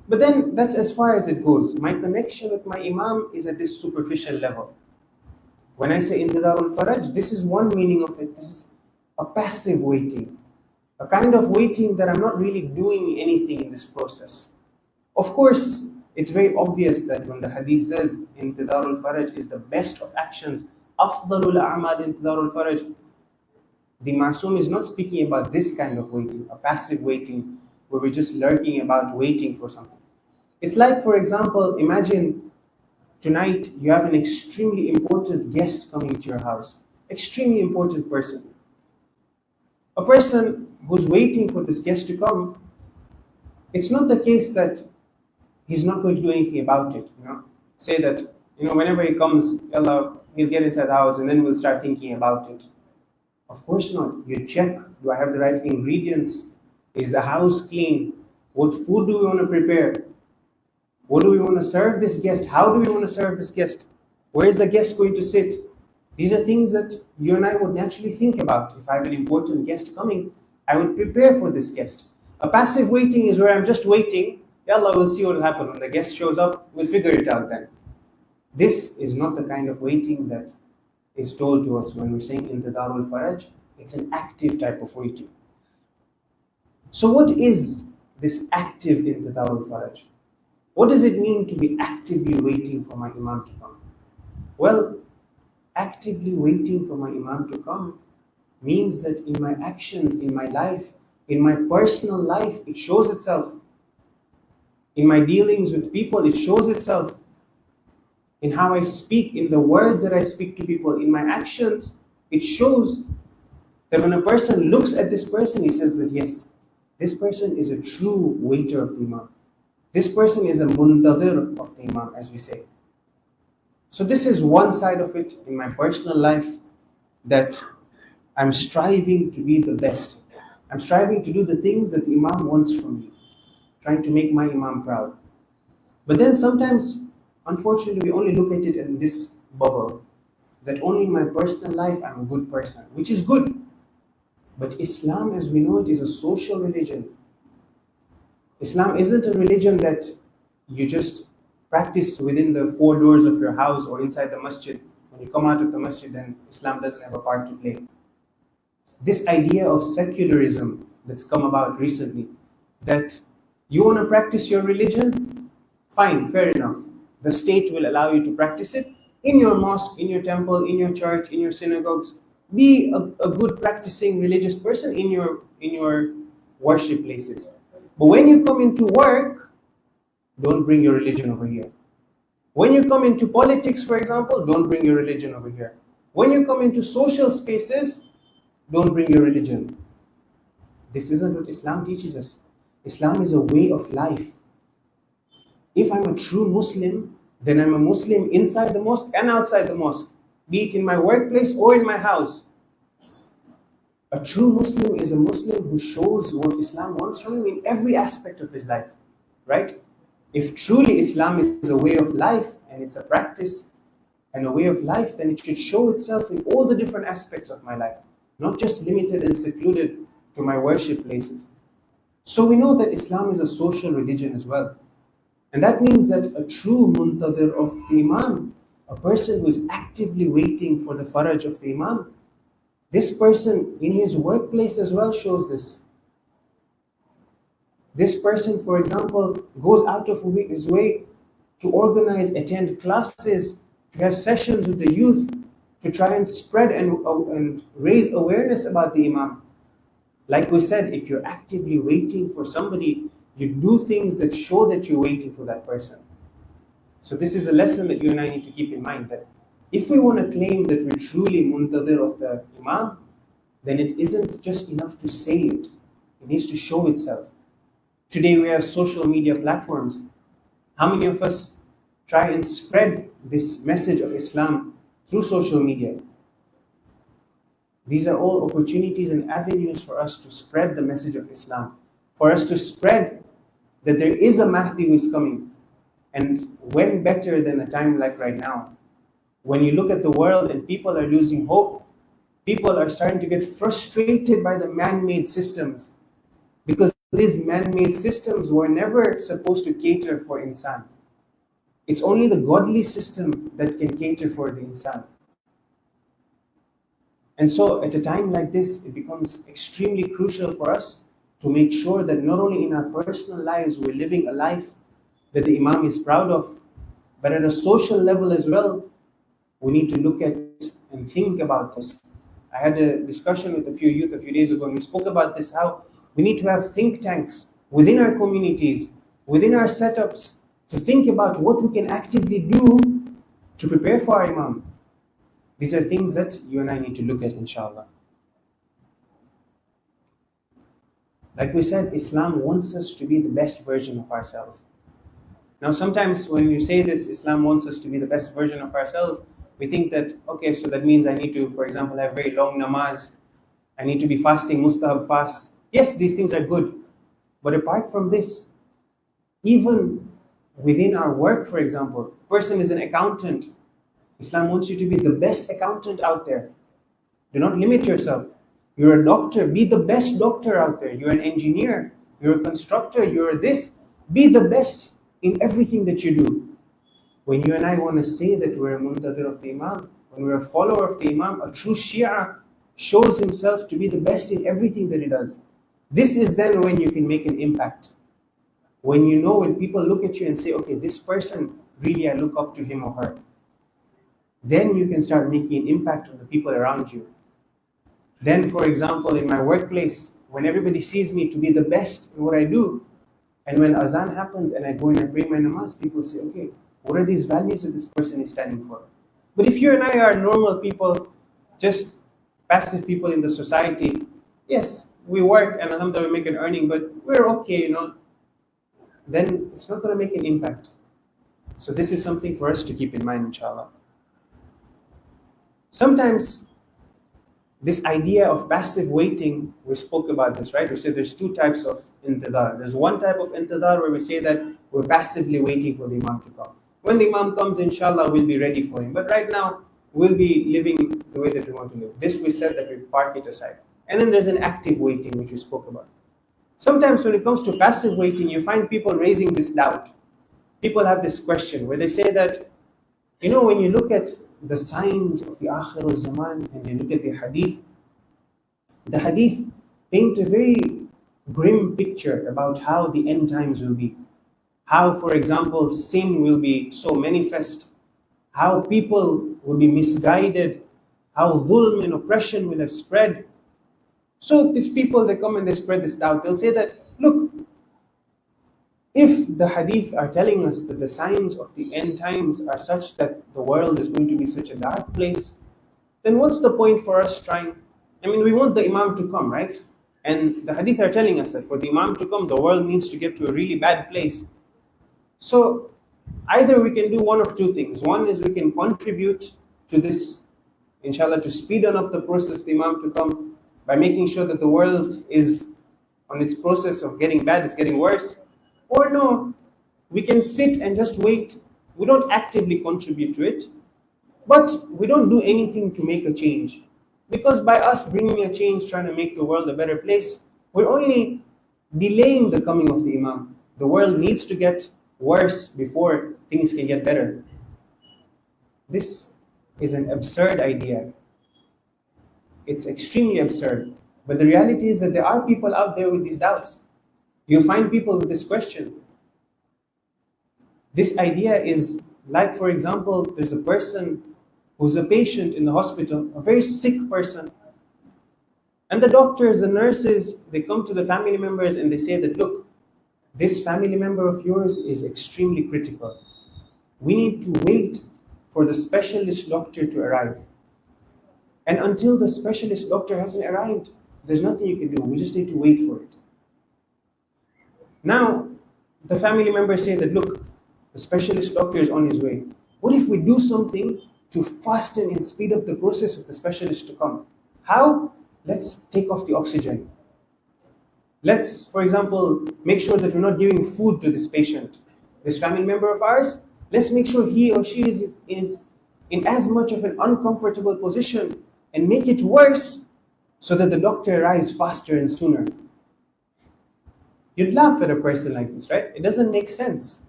But then that's as far as it goes. My connection with my imam is at this superficial level. When I say intidar al-faraj, this is one meaning of it. This is a passive waiting. A kind of waiting that I'm not really doing anything in this process. Of course, it's very obvious that when the hadith says intidar al-faraj is the best of actions, afdalul a'mal intidar al-faraj, the Ma'soom is not speaking about this kind of waiting, a passive waiting, where we're just lurking about waiting for something. It's like, for example, imagine tonight you have an extremely important guest coming to your house, extremely important person. A person who's waiting for this guest to come, it's not the case that he's not going to do anything about it. Say that, whenever he comes, Allah, he'll get inside the house and then we'll start thinking about it. Of course not. You check, do I have the right ingredients? Is the house clean? What food do we want to prepare? What do we want to serve this guest? How do we want to serve this guest? Where is the guest going to sit? These are things that you and I would naturally think about. If I have an important guest coming, I would prepare for this guest. A passive waiting is where I'm just waiting. Allah, we'll see what will happen. When the guest shows up, we'll figure it out then. This is not the kind of waiting that is told to us when we're saying intidar al-faraj. It's an active type of waiting. So what is this active intidar al-faraj? What does it mean to be actively waiting for my imam to come? Well, actively waiting for my imam to come means that in my actions, in my life, in my personal life, it shows itself. In my dealings with people, it shows itself. In how I speak, in the words that I speak to people, in my actions, it shows that when a person looks at this person, he says that yes, this person is a true waiter of the imam. This person is a muntadir of the imam, as we say. So this is one side of it in my personal life, that I'm striving to be the best. I'm striving to do the things that the imam wants from me, trying to make my imam proud. But then sometimes, unfortunately, we only look at it in this bubble, that only in my personal life I'm a good person, which is good. But Islam, as we know it, is a social religion. Islam isn't a religion that you just practice within the four doors of your house or inside the masjid. When you come out of the masjid, then Islam doesn't have a part to play. This idea of secularism that's come about recently, that you want to practice your religion, fine, fair enough. The state will allow you to practice it in your mosque, in your temple, in your church, in your synagogues. Be a good practicing religious person in your worship places. But when you come into work, don't bring your religion over here. When you come into politics, for example, don't bring your religion over here. When you come into social spaces, don't bring your religion. This isn't what Islam teaches us. Islam is a way of life. If I'm a true Muslim, then I'm a Muslim inside the mosque and outside the mosque, be it in my workplace or in my house. A true Muslim is a Muslim who shows what Islam wants from him in every aspect of his life, right? If truly Islam is a way of life and it's a practice and a way of life, then it should show itself in all the different aspects of my life, not just limited and secluded to my worship places. So we know that Islam is a social religion as well. And that means that a true muntadir of the Imam, a person who is actively waiting for the faraj of the Imam, this person in his workplace as well shows this. This person, for example, goes out of his way to organize, attend classes, to have sessions with the youth, to try and spread and raise awareness about the Imam. Like we said, if you're actively waiting for somebody, you do things that show that you're waiting for that person. So this is a lesson that you and I need to keep in mind, that if we want to claim that we're truly muntadir of the Imam, then it isn't just enough to say it. It needs to show itself. Today we have social media platforms. How many of us try and spread this message of Islam through social media? These are all opportunities and avenues for us to spread the message of Islam, for us to spread that there is a Mahdi who is coming. And when better than a time like right now? When you look at the world and people are losing hope, people are starting to get frustrated by the man-made systems, because these man-made systems were never supposed to cater for insan. It's only the godly system that can cater for the insan. And so at a time like this, it becomes extremely crucial for us to make sure that not only in our personal lives we're living a life that the Imam is proud of, but at a social level as well, we need to look at and think about this. I had a discussion with a few youth a few days ago, and we spoke about this, how we need to have think tanks within our communities, within our setups, to think about what we can actively do to prepare for our Imam. These are things that you and I need to look at, inshallah. Like we said, Islam wants us to be the best version of ourselves. Now, sometimes when you say this, Islam wants us to be the best version of ourselves, we think that, okay, so that means I need to, for example, have very long namaz. I need to be fasting, mustahab fasts. Yes, these things are good. But apart from this, even within our work, for example, a person is an accountant. Islam wants you to be the best accountant out there. Do not limit yourself. You're a doctor, be the best doctor out there. You're an engineer, you're a constructor, you're this. Be the best in everything that you do. When you and I want to say that we're a muntadir of the Imam, when we're a follower of the Imam, a true Shia shows himself to be the best in everything that he does. This is then when you can make an impact. When you know, when people look at you and say, okay, this person, really I look up to him or her. Then you can start making an impact on the people around you. Then, for example, in my workplace, when everybody sees me to be the best in what I do, and when azan happens and I go and I pray my namaz, people say, okay, what are these values that this person is standing for? But if you and I are normal people, just passive people in the society, yes, we work and alhamdulillah we make an earning, but we're okay, then it's not going to make an impact. So this is something for us to keep in mind, inshallah. Sometimes this idea of passive waiting, we spoke about this, right? We said there's two types of intidar. There's one type of intidar where we say that we're passively waiting for the Imam to come. When the Imam comes, inshallah, we'll be ready for him. But right now, we'll be living the way that we want to live. This we said that we park it aside. And then there's an active waiting, which we spoke about. Sometimes when it comes to passive waiting, you find people raising this doubt. People have this question where they say that, when you look at the signs of the Akhir Zaman and you look at the hadith paint a very grim picture about how the end times will be. How, for example, sin will be so manifest, how people will be misguided, how dhulm and oppression will have spread. So these people, they come and they spread this doubt. They'll say that, look, if the hadith are telling us that the signs of the end times are such that the world is going to be such a dark place, then what's the point for us trying? We want the Imam to come, right? And the hadith are telling us that for the Imam to come, the world needs to get to a really bad place. So either we can do one of two things. One is we can contribute to this, inshallah, to speed up the process of the Imam to come by making sure that the world is on its process of getting bad, it's getting worse. Or no, we can sit and just wait. We don't actively contribute to it, but we don't do anything to make a change. Because by us bringing a change, trying to make the world a better place, we're only delaying the coming of the Imam. The world needs to get worse before things can get better. This is an absurd idea. It's extremely absurd. But the reality is that there are people out there with these doubts. You find people with this question. This idea is like, for example, there's a person who's a patient in the hospital, a very sick person. And the doctors, the nurses, they come to the family members and they say that, look, this family member of yours is extremely critical. We need to wait for the specialist doctor to arrive. And until the specialist doctor hasn't arrived, there's nothing you can do. We just need to wait for it. Now, the family members say that, look, the specialist doctor is on his way. What if we do something to fasten and speed up the process of the specialist to come? How? Let's take off the oxygen. Let's, for example, make sure that we're not giving food to this patient. This family member of ours, let's make sure he or she is in as much of an uncomfortable position and make it worse so that the doctor arrives faster and sooner. You'd laugh at a person like this, right? It doesn't make sense.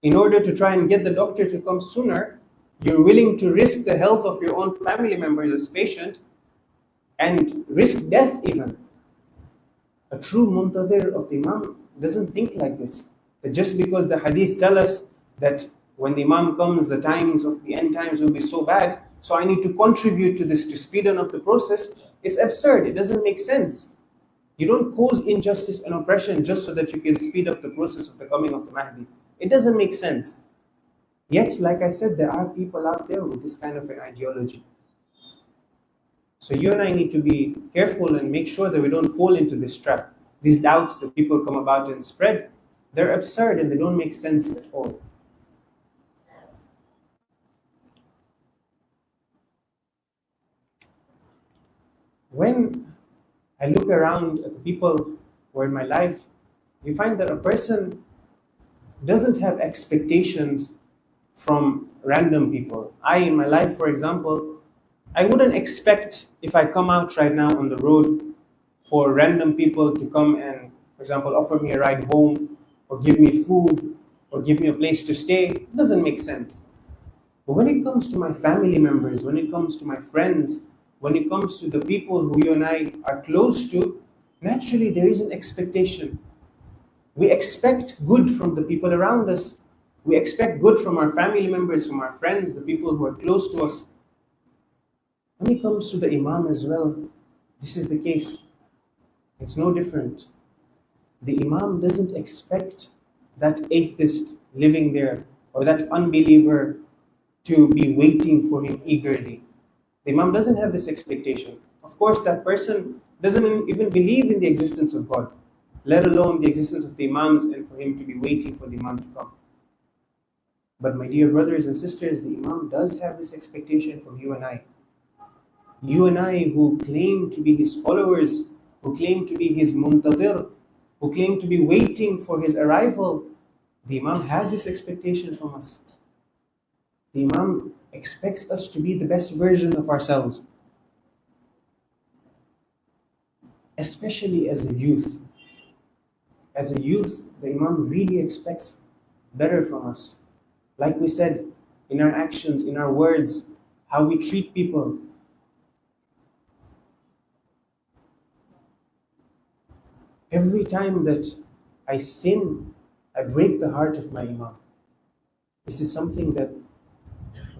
In order to try and get the doctor to come sooner, you're willing to risk the health of your own family member, this patient, and risk death even. A true muntadir of the Imam doesn't think like this. That just because the hadith tell us that when the Imam comes, the times of the end times will be so bad, so I need to contribute to this to speed up the process, it's absurd. It doesn't make sense. You don't cause injustice and oppression just so that you can speed up the process of the coming of the Mahdi. It doesn't make sense. Yet, like I said, there are people out there with this kind of an ideology. So you and I need to be careful and make sure that we don't fall into this trap. These doubts that people come about and spread, they're absurd and they don't make sense at all. When I look around at the people who are in my life, you find that a person doesn't have expectations from random people. In my life, for example, I wouldn't expect if I come out right now on the road for random people to come and, for example, offer me a ride home or give me food or give me a place to stay. It doesn't make sense. But when it comes to my family members, when it comes to my friends, when it comes to the people who you and I are close to, naturally there is an expectation. We expect good from the people around us. We expect good from our family members, from our friends, the people who are close to us. When it comes to the Imam as well, this is the case. It's no different. The Imam doesn't expect that atheist living there or that unbeliever to be waiting for him eagerly. The Imam doesn't have this expectation. Of course, that person doesn't even believe in the existence of God, let alone the existence of the Imams and for him to be waiting for the Imam to come. But my dear brothers and sisters, the Imam does have this expectation from you and I. You and I who claim to be his followers, who claim to be his muntadir, who claim to be waiting for his arrival, the Imam has this expectation from us. The Imam expects us to be the best version of ourselves, especially as a youth. As a youth, the Imam really expects better from us. Like we said, in our actions, in our words, how we treat people. Every time that I sin, I break the heart of my Imam. This is something that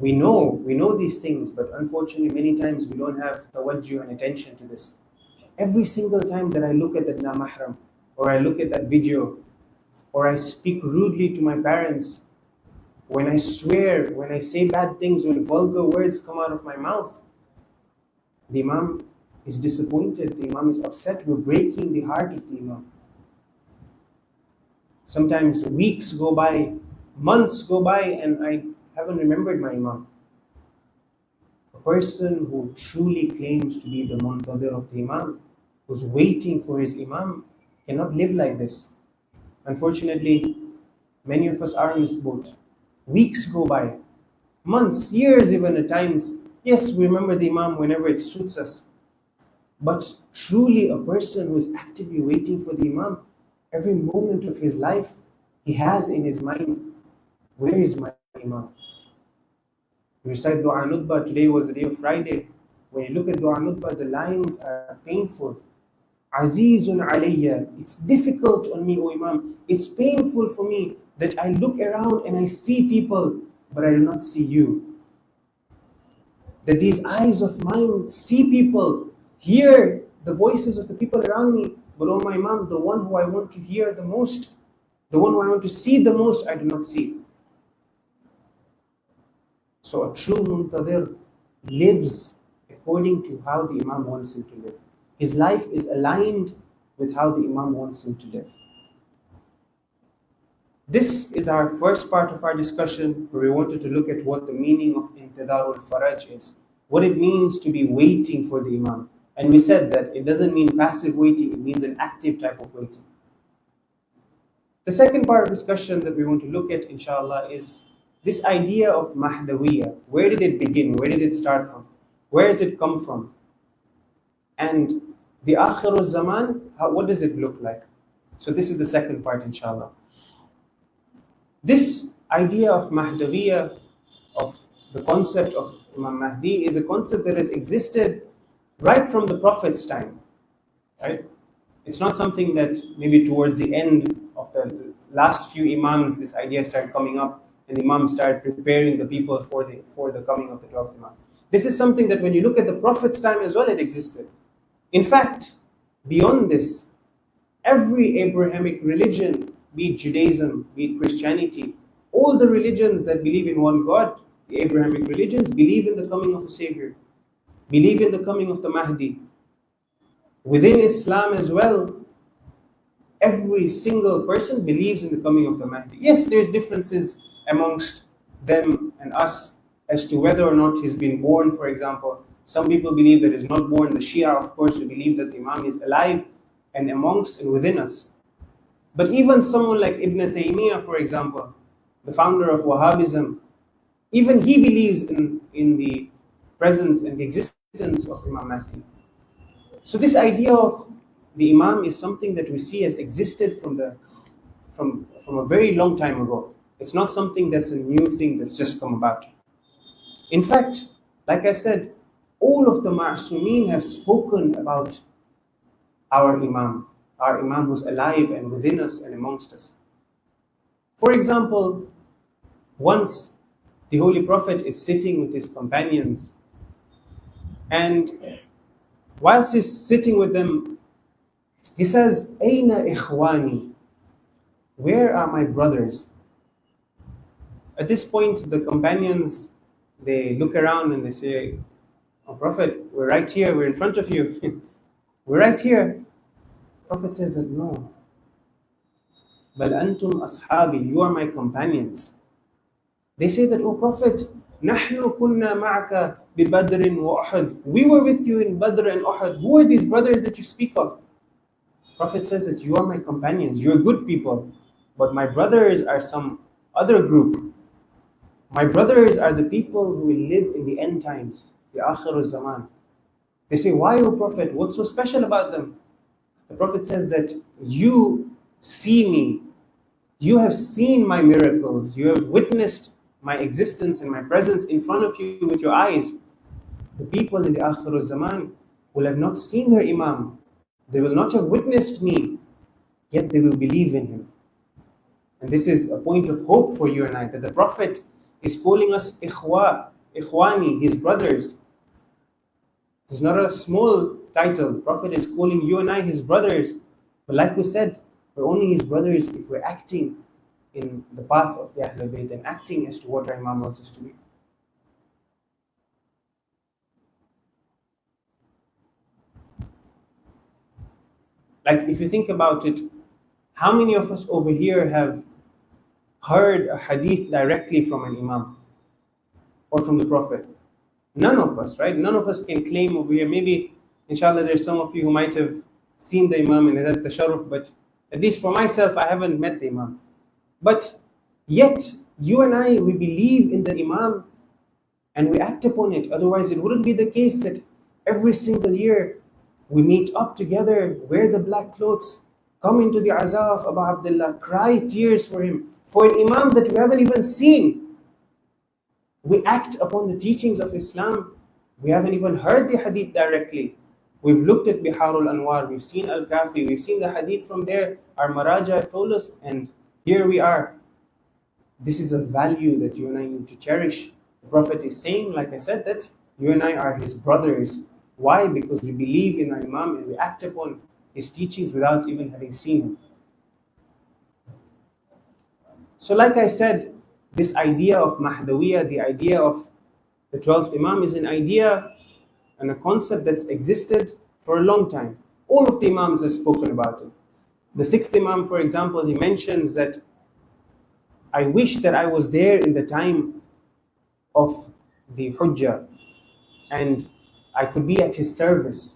we know these things, but unfortunately many times we don't have tawajjuh and attention to this. Every single time that I look at that mahram, or I look at that video, or I speak rudely to my parents, when I swear, when I say bad things, when vulgar words come out of my mouth, the Imam is disappointed, the Imam is upset, we're breaking the heart of the Imam. Sometimes weeks go by, months go by, and I haven't remembered my Imam. A person who truly claims to be the Muntadir of the Imam, who's waiting for his Imam, cannot live like this. Unfortunately, many of us are in this boat. Weeks go by, months, years even at times. Yes, we remember the Imam whenever it suits us. But truly, a person who is actively waiting for the Imam, every moment of his life, he has in his mind, where is my Imam? We recite Dua Nutbah. Today was the day of Friday. When you look at Dua Nutbah, the lines are painful. Azizun alayya. It's difficult on me, O Imam. It's painful for me that I look around and I see people, but I do not see you. That these eyes of mine see people, hear the voices of the people around me, but oh my Imam, the one who I want to hear the most, the one who I want to see the most, I do not see. So a true Muntadir lives according to how the Imam wants him to live. His life is aligned with how the Imam wants him to live. This is our first part of our discussion, where we wanted to look at what the meaning of Intidarul Faraj is, what it means to be waiting for the Imam. And we said that it doesn't mean passive waiting, it means an active type of waiting. The second part of discussion that we want to look at, inshallah, is this idea of Mahdawiyya. Where did it begin? Where did it start from? Where does it come from? And the Akhirul Zaman, what does it look like? So this is the second part, inshallah. This idea of Mahdawiyya, of the concept of Imam Mahdi, is a concept that has existed right from the Prophet's time. Right? It's not something that maybe towards the end of the last few Imams this idea started coming up, and the Imam started preparing the people for the coming of the 12th Imam. This is something that when you look at the Prophet's time as well, it existed. In fact, beyond this, every Abrahamic religion, be it Judaism, be it Christianity, all the religions that believe in one God, the Abrahamic religions, believe in the coming of a Savior, believe in the coming of the Mahdi. Within Islam as well, every single person believes in the coming of the Mahdi. Yes, there's differences amongst them and us as to whether or not he's been born, for example. Some people believe that he's not born. The Shia, of course, who believe that the Imam is alive and amongst and within us. But even someone like Ibn Taymiyyah, for example, the founder of Wahhabism, even he believes in the presence and the existence of Imam Mahdi. So this idea of the Imam is something that we see has existed from a very long time ago. It's not something that's a new thing that's just come about. In fact, like I said, all of the Ma'asumeen have spoken about our Imam who's alive and within us and amongst us. For example, once the Holy Prophet is sitting with his companions, and whilst he's sitting with them, he says, Aina ikhwani? Where are my brothers? At this point, the companions, they look around and they say, Oh Prophet, we're right here, we're in front of you. We're right here. Prophet says that no. Bal antum ashabi, you are my companions. They say that, oh Prophet, nahnu kunna ma'aka bi Badrin wa Uhud. We were with you in Badr and Uhud. Who are these brothers that you speak of? Prophet says that you are my companions, you're good people. But my brothers are some other group. My brothers are the people who will live in the end times, the Akhirul Zaman. They say, why, O Prophet? What's so special about them? The Prophet says that you see me. You have seen my miracles. You have witnessed my existence and my presence in front of you with your eyes. The people in the Akhirul Zaman will have not seen their Imam. They will not have witnessed me, yet they will believe in him. And this is a point of hope for you and I, that the Prophet is calling us ikhwani, his brothers. It's not a small title. The Prophet is calling you and I his brothers. But like we said, we're only his brothers if we're acting in the path of the Ahlul Bayt and acting as to what our Imam wants us to be. Like if you think about it, How many of us over here have heard a hadith directly from an imam or from the Prophet? None of us, right? None of us can claim over here. Maybe, inshallah, there's some of you who might have seen the imam and had the tasharruf, but at least for myself, I haven't met the imam. But yet, you and I, we believe in the imam and we act upon it. Otherwise, it wouldn't be the case that every single year we meet up together, wear the black clothes, come into the azah of Abu Abdullah, cry tears for him, for an imam that we haven't even seen. We act upon the teachings of Islam. We haven't even heard the hadith directly. We've looked at Biharul Anwar, we've seen Al-Kafi, we've seen the hadith from there. Our Maraja have told us, and here we are. This is a value that you and I need to cherish. The Prophet is saying, like I said, that you and I are his brothers. Why? Because we believe in our Imam and we act upon his teachings without even having seen him. So like I said, this idea of Mahdawiyah, the idea of the 12th Imam, is an idea and a concept that's existed for a long time. All of the Imams have spoken about it. The 6th Imam, for example, he mentions that I wish that I was there in the time of the Hujjah and I could be at his service.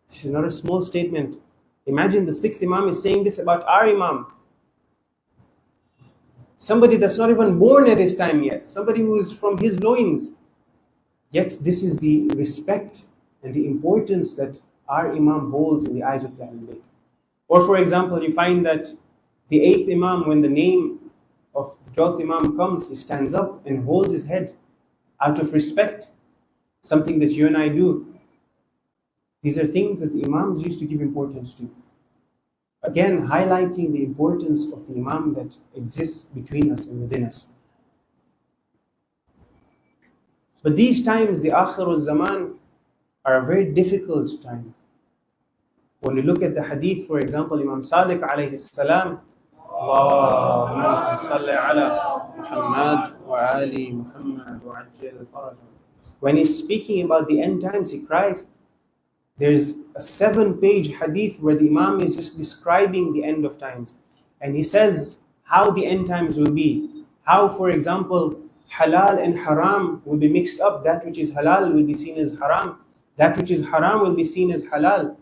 This is not a small statement. Imagine the 6th Imam is saying this about our Imam. Somebody that's not even born at his time yet. Somebody who is from his loins. Yet this is the respect and the importance that our Imam holds in the eyes of the Ahlul Bayt. Or for example, you find that the 8th Imam, when the name of the 12th Imam comes, he stands up and holds his head out of respect. Something that you and I do. These are things that the Imams used to give importance to. Again, highlighting the importance of the Imam that exists between us and within us. But these times, the Akhirul Zaman, are a very difficult time. When we look at the hadith, for example, Imam Sadiq alayhi salam, Allahumma salli ala Muhammad wa ali Muhammad wa ajjal farajah. When he's speaking about the end times, he cries. There's a 7-page hadith where the Imam is just describing the end of times. And he says how the end times will be. How, for example, halal and haram will be mixed up. That which is halal will be seen as haram. That which is haram will be seen as halal.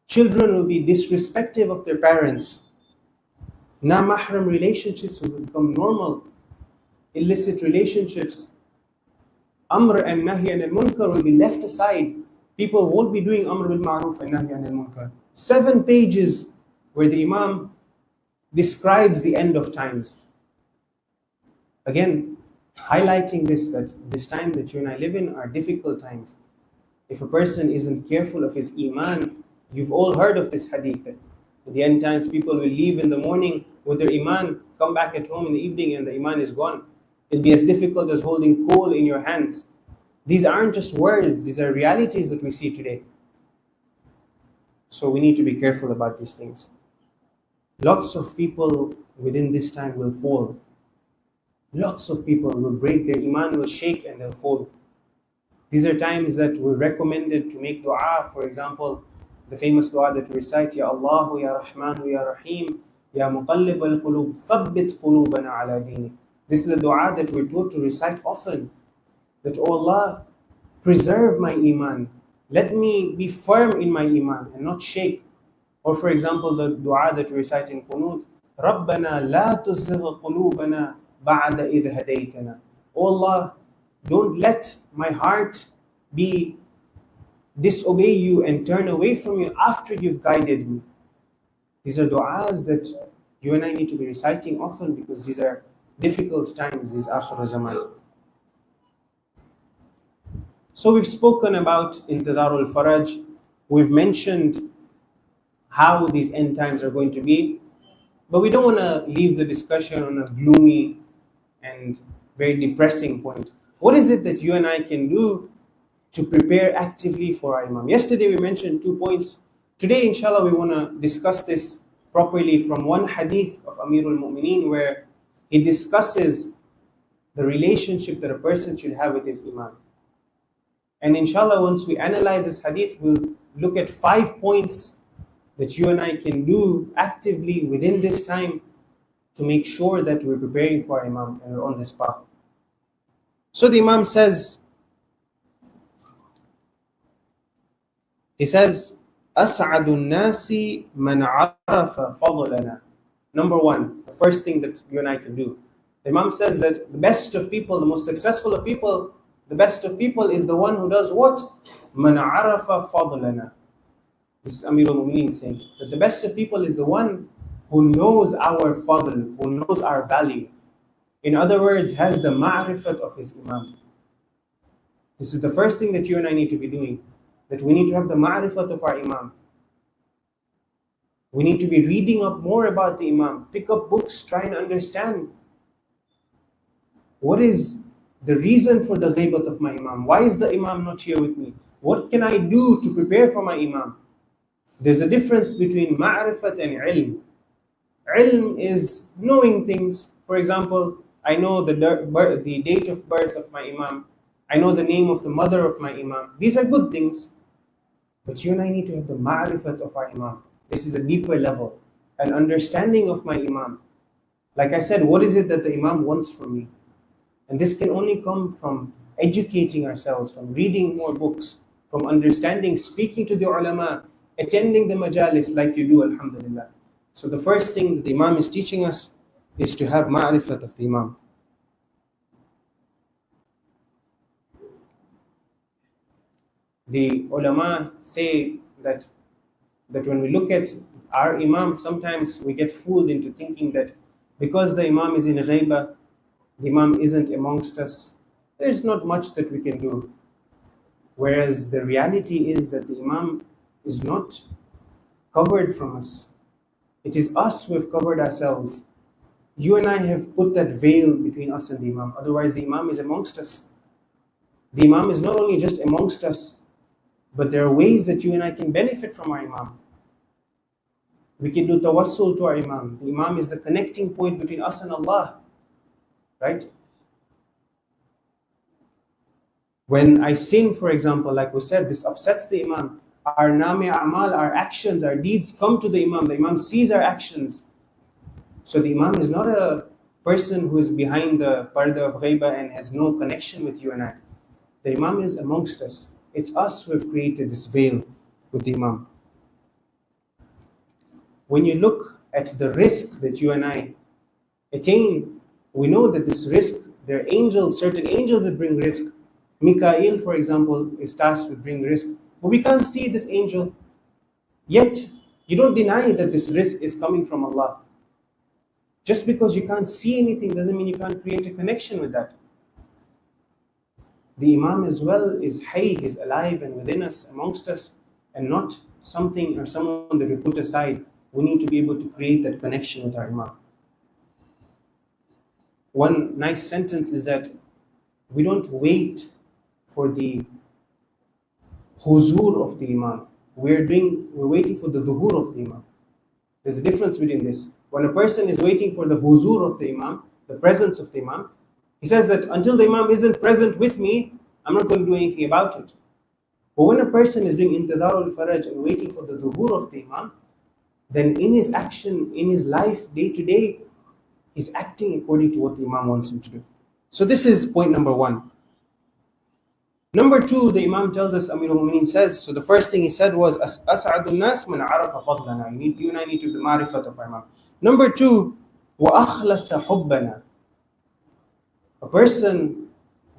Children will be disrespectful of their parents. Na-mahram relationships will become normal. Illicit relationships. Amr and nahi and al-munkar will be left aside. People won't be doing amr bil ma'ruf and nahi anil munkar. 7 pages where the Imam describes the end of times. Again, highlighting this, that this time that you and I live in are difficult times. If a person isn't careful of his iman, you've all heard of this hadith, that in the end times people will leave in the morning with their iman, come back at home in the evening and the iman is gone. It'll be as difficult as holding coal in your hands. These aren't just words, these are realities that we see today. So we need to be careful about these things. Lots of people within this time will fall. Lots of people will break, their iman will shake and they'll fall. These are times that we're recommended to make dua. For example, the famous dua that we recite, Ya Allahu, Ya Rahmanu, Ya Rahim, Ya Muqallib al-Qulub, Thabbit Qulubana ala Dini. This is a dua that we're taught to recite often. That, oh Allah, preserve my iman. Let me be firm in my iman and not shake. Or for example, the dua that we recite in Qunut, Rabbana la tuzigh qulubana ba'da idh hadaytana. Oh Allah, don't let my heart disobey you and turn away from you after you've guided me. These are du'as that you and I need to be reciting often because these are difficult times, these Akhir Zaman. So we've spoken about Intidharul Faraj. We've mentioned how these end times are going to be. But we don't want to leave the discussion on a gloomy and very depressing point. What is it that you and I can do to prepare actively for our Imam? Yesterday we mentioned 2 points. Today, inshallah, we want to discuss this properly from one hadith of Amirul Mu'mineen where he discusses the relationship that a person should have with his Imam. And inshallah, once we analyze this hadith, we'll look at 5 points that you and I can do actively within this time to make sure that we're preparing for Imam and we're on this path. So the Imam says, أَسْعَدُ النَّاسِ مَنْ عَرَفَ فَضْلَنَا. Number one, the first thing that you and I can do. The Imam says that the best of people, the most successful of people, the best of people is the one who does what? مَنْ عَرَفَ فَضْلَنَا. This is Amir al-Mu'mineen saying that the best of people is the one who knows our fadl, who knows our value. In other words, has the ma'rifat of his Imam. This is the first thing that you and I need to be doing. That we need to have the ma'rifat of our Imam. We need to be reading up more about the Imam. Pick up books, try and understand. What is the reason for the ghaibat of my Imam? Why is the Imam not here with me? What can I do to prepare for my Imam? There's a difference between ma'rifat and ilm. Ilm is knowing things. For example, I know the date of birth of my Imam. I know the name of the mother of my Imam. These are good things. But you and I need to have the ma'rifat of our Imam. This is a deeper level. An understanding of my Imam. Like I said, what is it that the Imam wants from me? And this can only come from educating ourselves, from reading more books, from understanding, speaking to the ulama, attending the majalis like you do, alhamdulillah. So the first thing that the Imam is teaching us is to have ma'rifat of the Imam. The ulama say that when we look at our Imam, sometimes we get fooled into thinking that because the Imam is in ghaibah, the Imam isn't amongst us, there's not much that we can do. Whereas the reality is that the Imam is not covered from us. It is us who have covered ourselves. You and I have put that veil between us and the Imam. Otherwise, the Imam is amongst us. The Imam is not only just amongst us, but there are ways that you and I can benefit from our Imam. We can do tawassul to our Imam. The Imam is the connecting point between us and Allah. Right? When I sin, for example, like we said, this upsets the Imam. Our nami a'mal, our actions, our deeds come to the Imam. The Imam sees our actions. So the Imam is not a person who is behind the parda of ghaibah and has no connection with you and I. The Imam is amongst us. It's us who have created this veil with the Imam. When you look at the risk that you and I attain, we know that this risk, there are angels, certain angels that bring risk. Mikael, for example, is tasked with bringing risk. But we can't see this angel. Yet, you don't deny that this risk is coming from Allah. Just because you can't see anything doesn't mean you can't create a connection with that. The Imam as well is hayy, is alive and within us, amongst us, and not something or someone that we put aside. We need to be able to create that connection with our Imam. One nice sentence is that we don't wait for the huzur of the Imam. We're waiting for the dhuhur of the Imam. There's a difference between this. When a person is waiting for the huzur of the Imam, the presence of the Imam, he says that until the Imam isn't present with me, I'm not going to do anything about it. But when a person is doing intidhar al-faraj and waiting for the dhuhur of the Imam, then in his action, in his life, day to day, he's acting according to what the Imam wants him to do. So this is point number one. Number two, the Imam tells us, Amir al-Mu'mineen says, so the first thing he said was, أَسْعَدُ النَّاسِ مَنْ عَرَفَ فَضْلَنَا. You and I need to be ma'rifat of our Imam. Number two, وَأَخْلَصَ حُبَّنَا. A person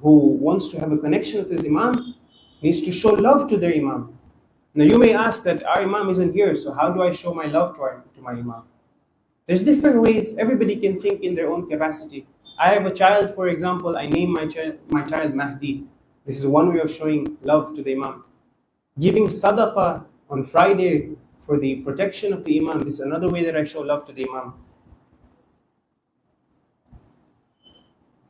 who wants to have a connection with his Imam needs to show love to their Imam. Now you may ask that our Imam isn't here, so how do I show my love to my Imam? There's different ways. Everybody can think in their own capacity. I have a child, for example, I name my child Mahdi. This is one way of showing love to the Imam. Giving sadaqah on Friday for the protection of the Imam, this is another way that I show love to the Imam.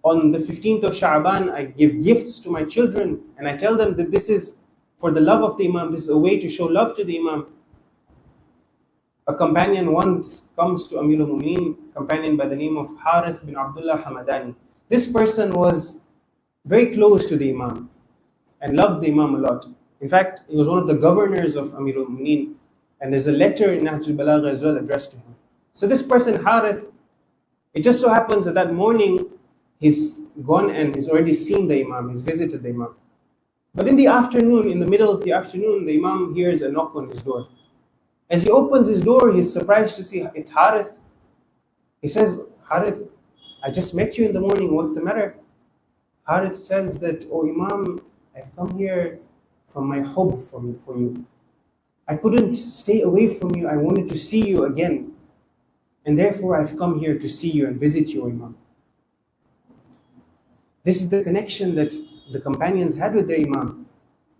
On the 15th of Sha'ban, I give gifts to my children and I tell them that this is for the love of the Imam. This is a way to show love to the Imam. A companion once comes to Amir al-Mu'mineen, companion by the name of Harith bin Abdullah Hamadani. This person was very close to the Imam and loved the Imam a lot. In fact, he was one of the governors of Amir al-Mu'mineen. And there's a letter in Nahjul Balagha as well addressed to him. So this person, Harith, it just so happens that that morning he's gone and he's already seen the Imam, he's visited the Imam. But in the afternoon, in the middle of the afternoon, the Imam hears a knock on his door. As he opens his door, he's surprised to see it's Harith. He says, Harith, I just met you in the morning, what's the matter? Harith says that, oh Imam, I've come here from my hubb for you. I couldn't stay away from you, I wanted to see you again. And therefore I've come here to see you and visit you, Imam. This is the connection that the companions had with their Imam.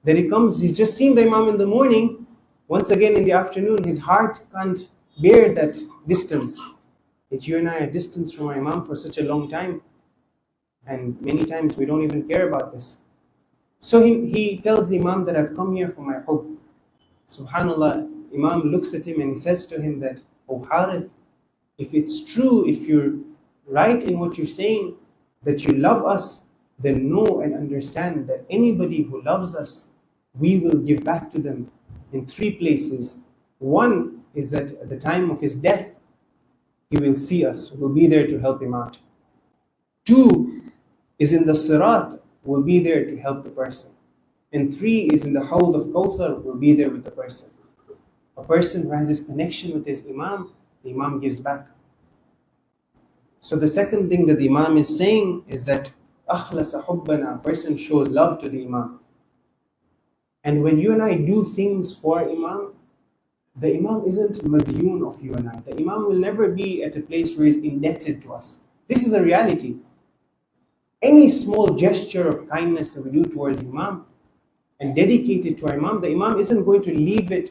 That he comes, he's just seen the Imam in the morning, once again in the afternoon, his heart can't bear that distance. That you and I are distance from our Imam for such a long time. And many times we don't even care about this. So he tells the Imam that I've come here for my hubb. Subhanallah, Imam looks at him and he says to him that, oh Harith, if it's true, if you're right in what you're saying, that you love us, then know and understand that anybody who loves us, we will give back to them in 3 places. One is that at the time of his death, he will see us, we'll be there to help him out. 2 is in the Sirat, we'll be there to help the person. And 3 is in the Hawd of Kawthar, we'll be there with the person. A person who has this connection with his Imam, the Imam gives back. So the second thing that the Imam is saying is that أخلص حبنا, a person shows love to the Imam. And when you and I do things for Imam, the Imam isn't madhyun of you and I. The Imam will never be at a place where he's indebted to us. This is a reality. Any small gesture of kindness that we do towards Imam and dedicate it to our Imam, the Imam isn't going to leave it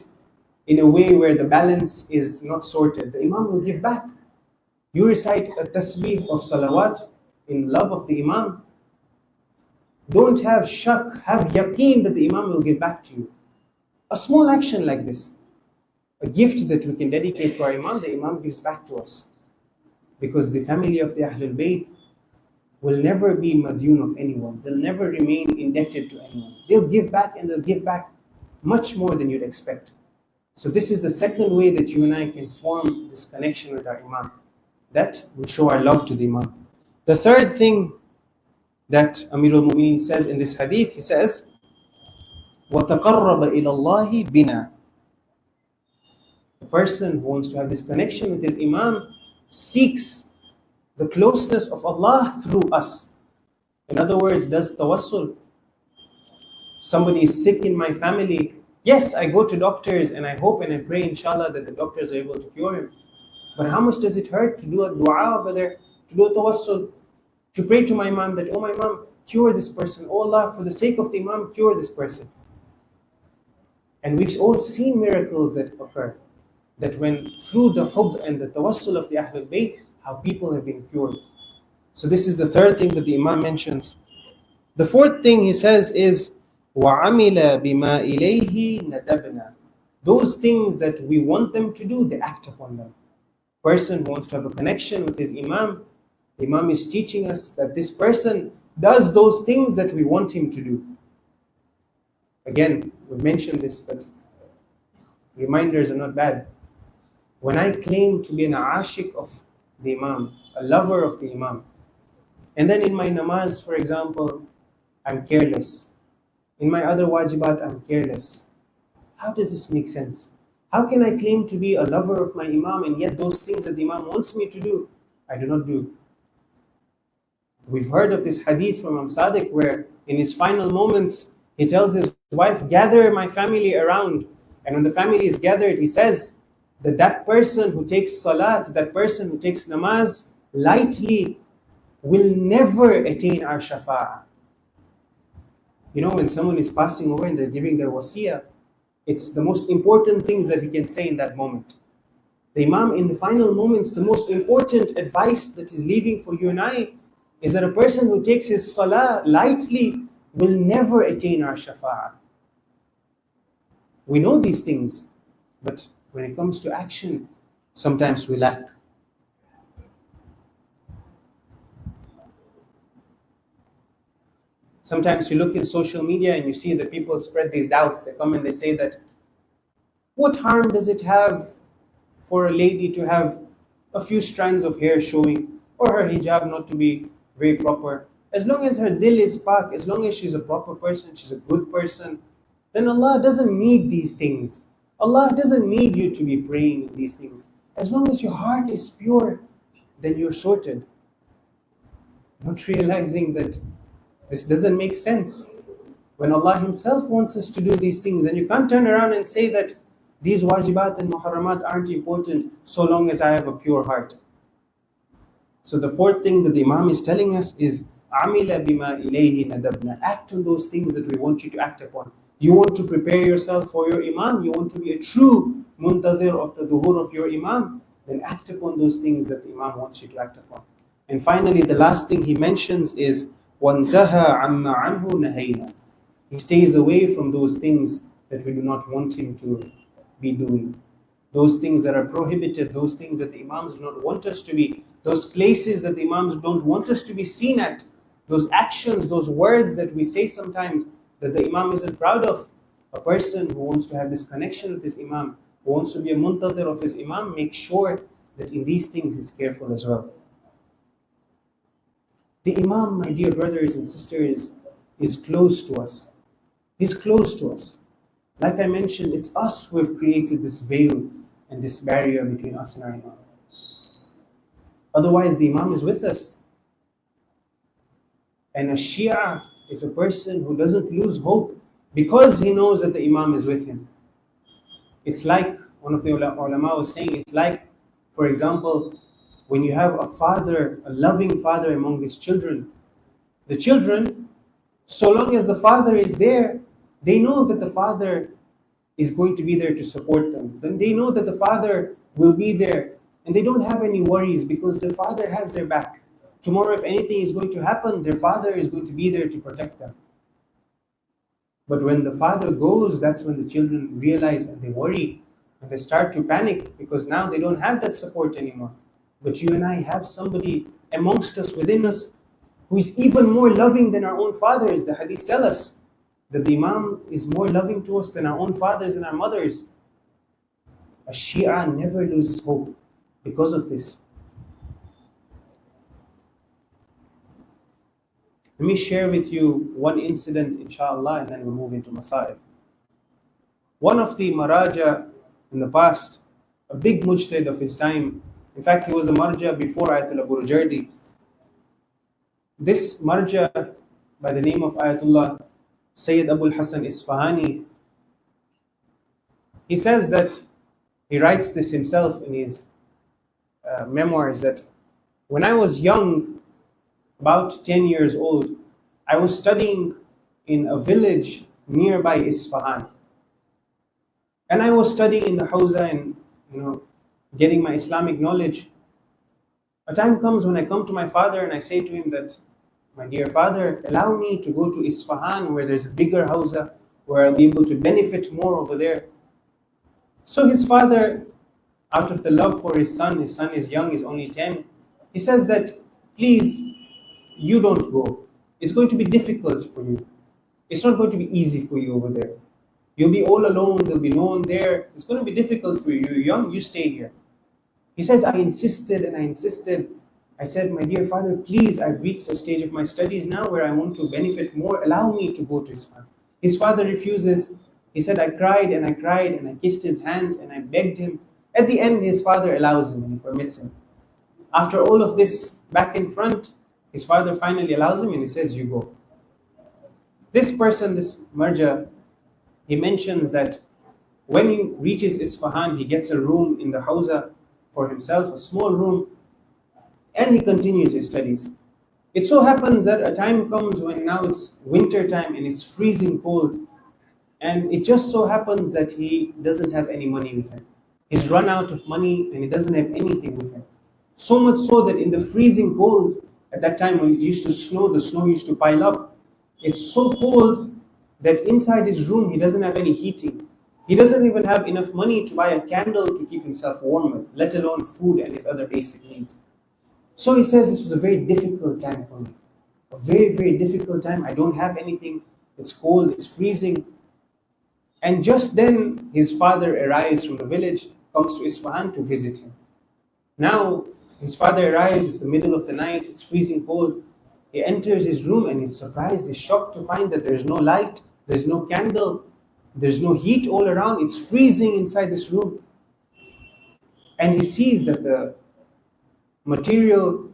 in a way where the balance is not sorted. The Imam will give back. You recite a tasbih of salawat in love of the Imam. Don't have shak, have yaqeen that the Imam will give back to you. A small action like this, a gift that we can dedicate to our Imam, the Imam gives back to us. Because the family of the Ahlul Bayt will never be madhyun of anyone. They'll never remain indebted to anyone. They'll give back, and they'll give back much more than you'd expect. So this is the second way that you and I can form this connection with our Imam. That will show our love to the Imam. The third thing that Amirul Mu'mineen says in this hadith, he says, وَتَقَرَّبَ إِلَى اللَّهِ بِنَا. The person who wants to have this connection with his Imam seeks the closeness of Allah through us. In other words, does tawassul. Somebody is sick in my family. Yes, I go to doctors and I hope and I pray inshallah that the doctors are able to cure him. But how much does it hurt to do a dua over there, to do a tawassul, to pray to my Imam that, oh my Imam, cure this person. Oh Allah, for the sake of the Imam, cure this person. And we've all seen miracles that occur. That when through the hubb and the tawassul of the Ahlul Bayt, how people have been cured. So this is the third thing that the Imam mentions. The fourth thing he says is, وَعَمِلَ بِمَا إِلَيْهِ نَدَبْنَا. Those things that we want them to do, they act upon them. Person who wants to have a connection with his Imam, the Imam is teaching us that this person does those things that we want him to do. Again, we mentioned this, but reminders are not bad. When I claim to be an ashik of the Imam, a lover of the Imam, and then in my namaz, for example, I'm careless. In my other wajibat, I'm careless. How does this make sense? How can I claim to be a lover of my Imam and yet those things that the Imam wants me to do, I do not do? We've heard of this hadith from Imam Sadiq where in his final moments, he tells his wife, gather my family around. And when the family is gathered, he says that that person who takes salat, that person who takes namaz lightly will never attain our shafa'ah. You know, when someone is passing over and they're giving their wasiyah, it's the most important things that he can say in that moment. The Imam in the final moments, the most important advice that he's leaving for you and I is that a person who takes his salah lightly will never attain our shafa'ah. We know these things, but when it comes to action, sometimes we lack. Sometimes you look in social media and you see that people spread these doubts. They come and they say that What harm does it have for a lady to have a few strands of hair showing, or her hijab not to be very proper? As long as her dil is pak, as long as she's a proper person, she's a good person, then Allah doesn't need these things. Allah doesn't need you to be praying in these things. As long as your heart is pure, then you're sorted. Not realizing that this doesn't make sense. When Allah Himself wants us to do these things, and you can't turn around and say that these wajibat and muharramat aren't important so long as I have a pure heart. So the fourth thing that the Imam is telling us is amila bima ilayhi nadabna. Act on those things that we want you to act upon. You want to prepare yourself for your Imam, you want to be a true muntadir of the duhur of your Imam, then act upon those things that the Imam wants you to act upon. And finally, the last thing he mentions is وَانْتَهَا عَمَّا عَنْهُ نَهَيْنَا. He stays away from those things that we do not want him to be doing. Those things that are prohibited, those things that the Imams do not want us to be, those places that the Imams don't want us to be seen at, those actions, those words that we say sometimes that the Imam isn't proud of. A person who wants to have this connection with his Imam, who wants to be a muntadir of his Imam, make sure that in these things he's careful as well. The Imam, my dear brothers and sisters, is close to us. He's close to us. Like I mentioned, it's us who have created this veil and this barrier between us and our Imam. Otherwise, the Imam is with us. And a Shia is a person who doesn't lose hope because he knows that the Imam is with him. It's like, one of the ulama was saying, it's like, for example, when you have a father, a loving father among his children. The children, so long as the father is there, they know that the father is going to be there to support them. Then they know that the father will be there, and they don't have any worries because their father has their back. Tomorrow, if anything is going to happen, their father is going to be there to protect them. But when the father goes, that's when the children realize and they worry and they start to panic because now they don't have that support anymore. But you and I have somebody amongst us, within us, who is even more loving than our own fathers. The hadith tell us that the Imam is more loving to us than our own fathers and our mothers. A Shia never loses hope because of this. Let me share with you one incident, inshallah, and then we'll move into Masail. One of the Maraja in the past, a big mujtahid of his time, in fact, he was a marja before Ayatollah Burjardi. This marja, by the name of Ayatollah Sayyid Abul Hasan Isfahani, he says that, he writes this himself in his memoirs, that when I was young, about 10 years old, I was studying in a village nearby Isfahan. And I was studying in the Hawza and, getting my Islamic knowledge. A time comes when I come to my father and I say to him that, my dear father, allow me to go to Isfahan where there's a bigger Hawza, where I'll be able to benefit more over there. So his father, out of the love for his son is young, he's only 10, he says that, please, you don't go. It's going to be difficult for you. It's not going to be easy for you over there. You'll be all alone, there'll be no one there. It's going to be difficult for you. You're young, you stay here. He says, I insisted and I insisted. I said, my dear father, please, I've reached a stage of my studies now where I want to benefit more. Allow me to go to Isfahan. His father refuses. He said, I cried and I kissed his hands and I begged him. At the end, his father allows him and he permits him. After all of this back and front, his father finally allows him and he says, you go. This person, this marja, he mentions that when he reaches Isfahan, he gets a room in the Hawza for himself, a small room, and he continues his studies. It so happens that a time comes when now it's winter time and it's freezing cold, and it just so happens that he doesn't have any money with him. He's run out of money and he doesn't have anything with him. So much so that in the freezing cold, at that time when it used to snow, the snow used to pile up. It's so cold that inside his room he doesn't have any heating. He doesn't even have enough money to buy a candle to keep himself warm with, let alone food and his other basic needs. So he says, this was a very difficult time for me. A very, very difficult time. I don't have anything. It's cold, it's freezing. And just then, his father arrives from the village, comes to Isfahan to visit him. Now, his father arrives, it's the middle of the night, it's freezing cold. He enters his room and he's surprised, he's shocked to find that there's no light, there's no candle, there's no heat all around, it's freezing inside this room. And he sees that the material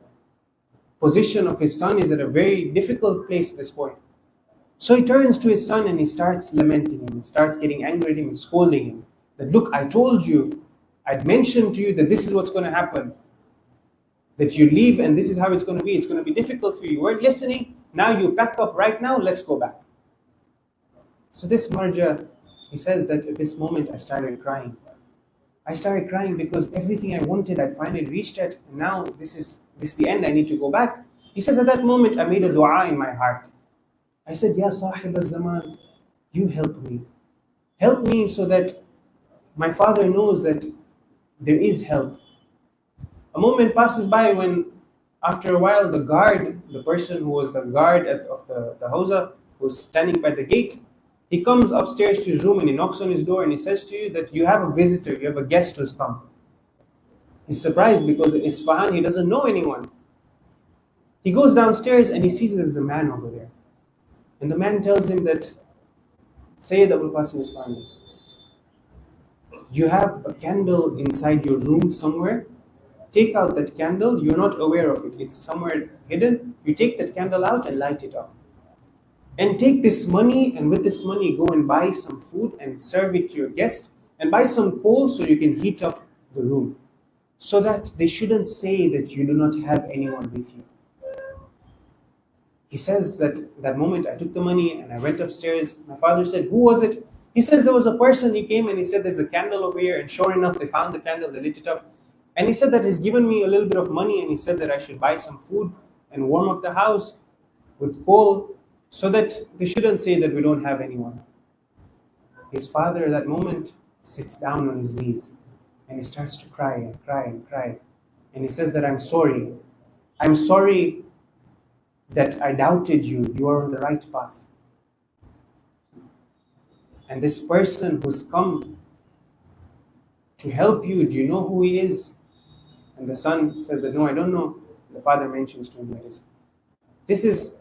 position of his son is at a very difficult place at this point. So he turns to his son and he starts lamenting him, he starts getting angry at him and scolding him. That, look, I told you, I'd mentioned to you that this is what's going to happen. That you leave and this is how it's going to be. It's going to be difficult for you. You weren't listening. Now you pack up right now. Let's go back. So this marja, he says that at this moment I started crying. I started crying because everything I wanted, I finally reached it. And now this is the end. I need to go back. He says at that moment I made a dua in my heart. I said, Ya Sahib al-Zaman, you help me. Help me so that my father knows that there is help. A moment passes by when, after a while, the person who was the guard of the hawza, was standing by the gate. He comes upstairs to his room and he knocks on his door and he says to you that you have a visitor, you have a guest who's come. He's surprised because in Isfahan he doesn't know anyone. He goes downstairs and he sees there's a man over there. And the man tells him that Sayyid Abul Qasim is fine. You have a candle inside your room somewhere. Take out that candle. You're not aware of it. It's somewhere hidden. You take that candle out and light it up. And take this money, and with this money go and buy some food and serve it to your guest. And buy some coal so you can heat up the room. So that they shouldn't say that you do not have anyone with you. He says that moment I took the money and I went upstairs. My father said, who was it? He says there was a person. He came and he said there's a candle over here. And sure enough, they found the candle, they lit it up. And he said that he's given me a little bit of money and he said that I should buy some food and warm up the house with coal so that they shouldn't say that we don't have anyone. His father at that moment sits down on his knees and he starts to cry and cry and cry. And he says that I'm sorry. I'm sorry that I doubted you. You are on the right path. And this person who's come to help you, do you know who he is? And the son says that, no, I don't know. The father mentions to him this. This is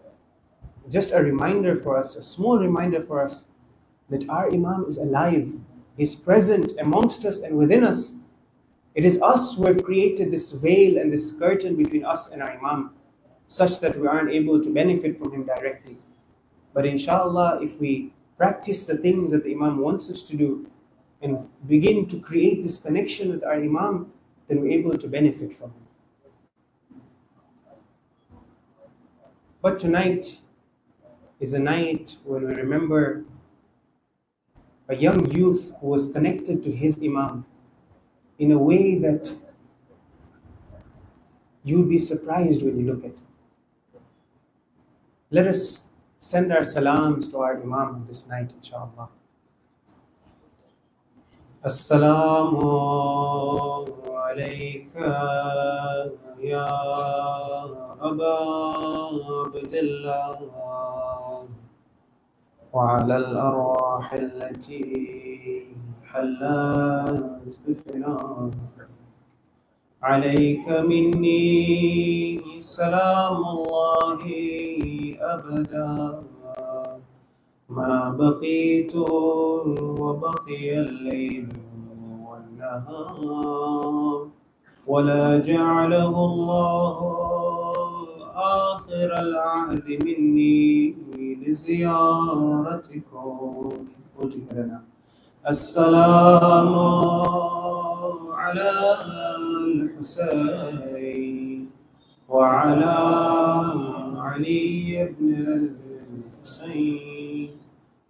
just a reminder for us, a small reminder for us, that our Imam is alive. He's present amongst us and within us. It is us who have created this veil and this curtain between us and our Imam, such that we aren't able to benefit from him directly. But inshallah, if we practice the things that the Imam wants us to do and begin to create this connection with our Imam, then we're able to benefit from him. But tonight is a night when we remember a young youth who was connected to his Imam in a way that you'd be surprised when you look at it. Let us send our salams to our Imam this night, inshallah. Assalamu alayka ya Aba Abdillah wa ala al-arwah allati hallat bifina. عليك مني سلام الله أبدا ما بقيت وبقي الليل والنهار ولا جعله الله آخر العهد مني لزيارتكم. السلام على الحسين وعلى علي بن الحسين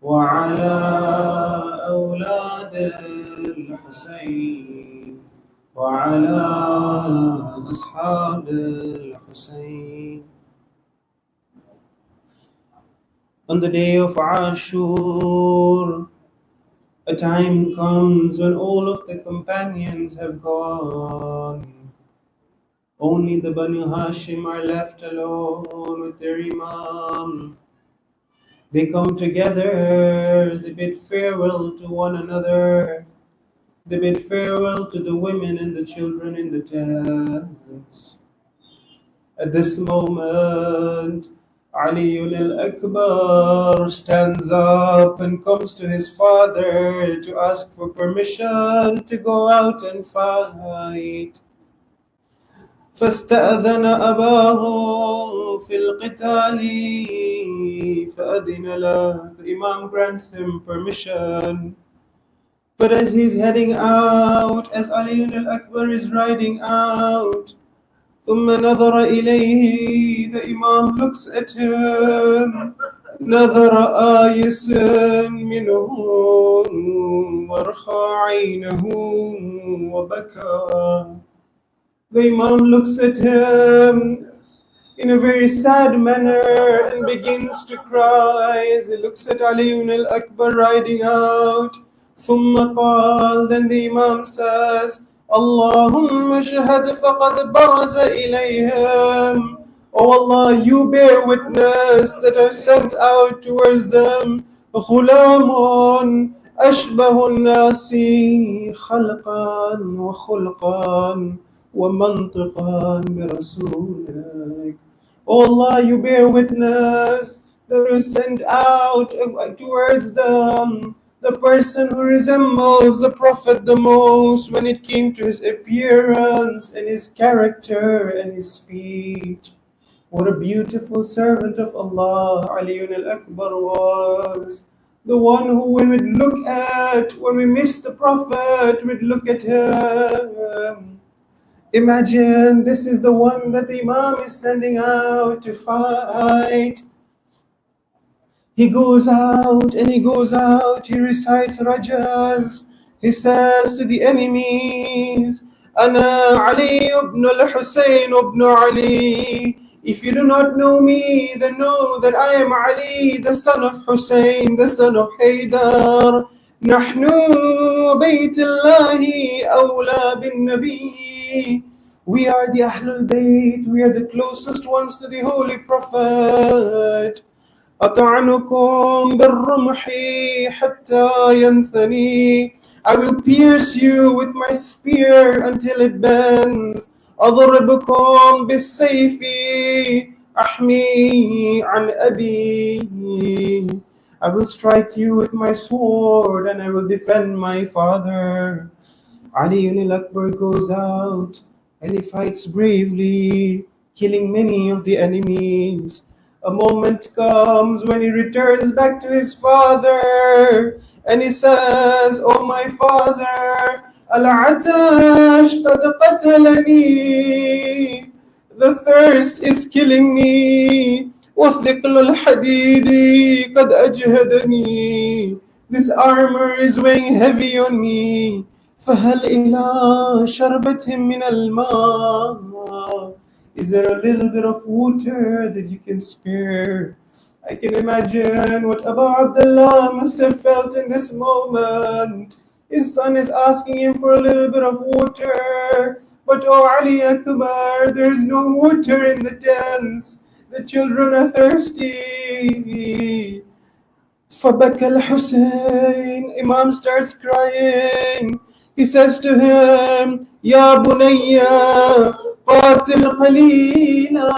وعلى أولاد الحسين وعلى أصحاب الحسين. On the day of Ashur, a time comes when all of the companions have gone. Only the Banu Hashim are left alone with their Imam. They come together, they bid farewell to one another. They bid farewell to the women and the children in the tents. At this moment, Ali al-Akbar stands up and comes to his father to ask for permission to go out and fight. فاستأذن أباه في القتال فأذن له. The Imam grants him permission. But as he's heading out, as Ali al-Akbar is riding out, ثم نظر إليه, the Imam looks at him, نظر آيس منه ورخى عينه وبكى. The Imam looks at him in a very sad manner and begins to cry as he looks at Ali al-Akbar riding out. ثم قال, then the Imam says, اللهم اشهد فقد برز إليهم. Oh Allah, you bear witness that I sent out towards them غلام أشبه الناس خلقا وخلقا ومنطقا برسولك. Oh Allah, you bear witness that I sent out towards them the person who resembles the Prophet the most when it came to his appearance and his character and his speech. What a beautiful servant of Allah Ali al-Akbar was. The one who when we miss the Prophet, we'd look at him. Imagine this is the one that the Imam is sending out to fight. He goes out, he recites rajas. He says to the enemies, Ana Ali ibn al-Husayn ibn Ali. If you do not know me, then know that I am Ali, the son of Hussein, the son of Haydar. نحن بيت الله أولى بالنبي. We are the Ahlul Bayt, we are the closest ones to the Holy Prophet. أطعنكم بالرمح حتى ينثني. I will pierce you with my spear until it bends. أضربكم بالسيف أحمي عن أبي. I will strike you with my sword and I will defend my father. Ali al-Akbar goes out and he fights bravely, killing many of the enemies. A moment comes when he returns back to his father and he says, Oh my father, Al-Atash qad qatalani. The thirst is killing me. وَثِقْلُ الْحَدِيدِ قَدْ أَجْهَدَنِي. This armor is weighing heavy on me. فَهَلْ إِلَى شَرْبَةٍ مِّنَ الْمَاءِ. Is there a little bit of water that you can spare? I can imagine what Abu Abdullah must have felt in this moment. His son is asking him for a little bit of water. But oh Ali Akbar, there is no water in the tents. The children are thirsty. فَبَكَى الْحُسَيْنِ. Imam starts crying. He says to him, Ya Bunayya, qatil qalila.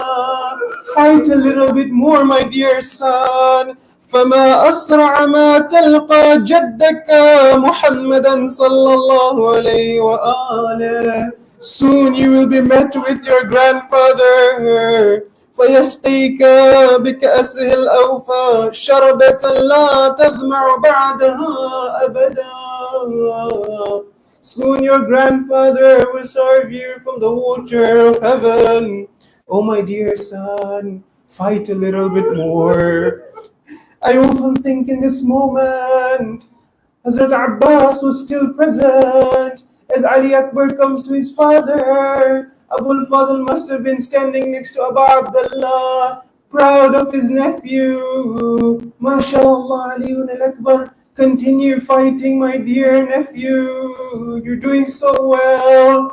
Fight a little bit more, my dear son. فَمَا أَسْرَعَ مَا تَلْقَى جَدَّكَ مُحَمَّدًا صَلَّى اللَّهُ عَلَيْهِ وَآلِهِ. Soon you will be met with your grandfather. فيسقيك بكأسه الأوفى شربة لا تظمع بعدها أبدا. Soon your grandfather will serve you from the water of heaven. Oh my dear son, fight a little bit more. I often think in this moment, Hazrat Abbas was still present. As Ali Akbar comes to his father, Abul Fadl must have been standing next to Abu Abdullah, proud of his nephew. MashaAllah, Ali al-Akbar, continue fighting, my dear nephew. You're doing so well.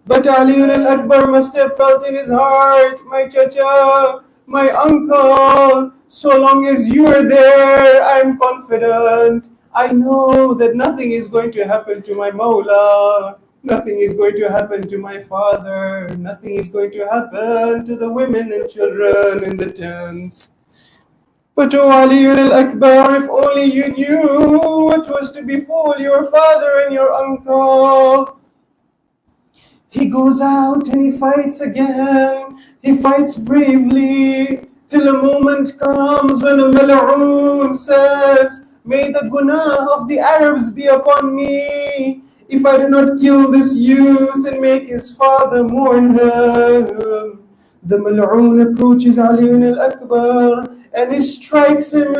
But Ali al-Akbar must have felt in his heart, my chacha, my uncle. So long as you are there, I'm confident. I know that nothing is going to happen to my Mawla. Nothing is going to happen to my father. Nothing is going to happen to the women and children in the tents. But O Ali al-Akbar, if only you knew what was to befall your father and your uncle. He goes out and he fights again. He fights bravely till a moment comes when a mal'oon says, may the gunah of the Arabs be upon me if I do not kill this youth and make his father mourn him. The mal'oon approaches Ali al-Akbar and he strikes him.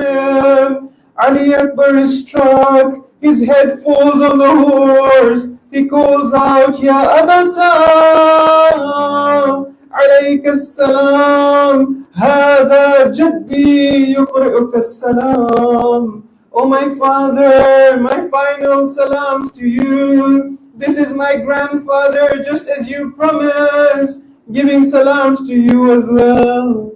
Ali Akbar is struck, his head falls on the horse. He calls out, Ya Abata, عليك السلام, هذا جدي يقرئك السلام. Oh my father, my final salams to you. This is my grandfather, just as you promised, giving salams to you as well.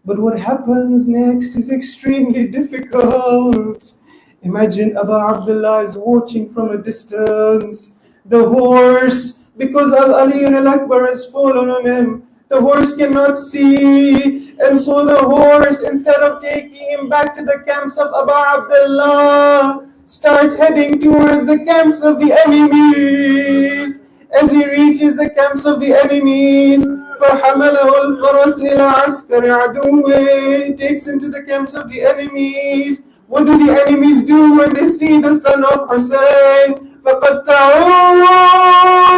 But what happens next is extremely difficult. Imagine Abu Abdullah is watching from a distance. The horse, because Ali al-Akbar has fallen on him, the horse cannot see. And so the horse, instead of taking him back to the camps of Abu Abdullah, starts heading towards the camps of the enemies. As he reaches the camps of the enemies, فَحَمَلَهُ الْفَرَسِ إِلَىٰ عَسْكَرِ عَدُوِّهِ, takes him to the camps of the enemies. What do the enemies do when they see the son of Hussein? فَقَطَّعُوا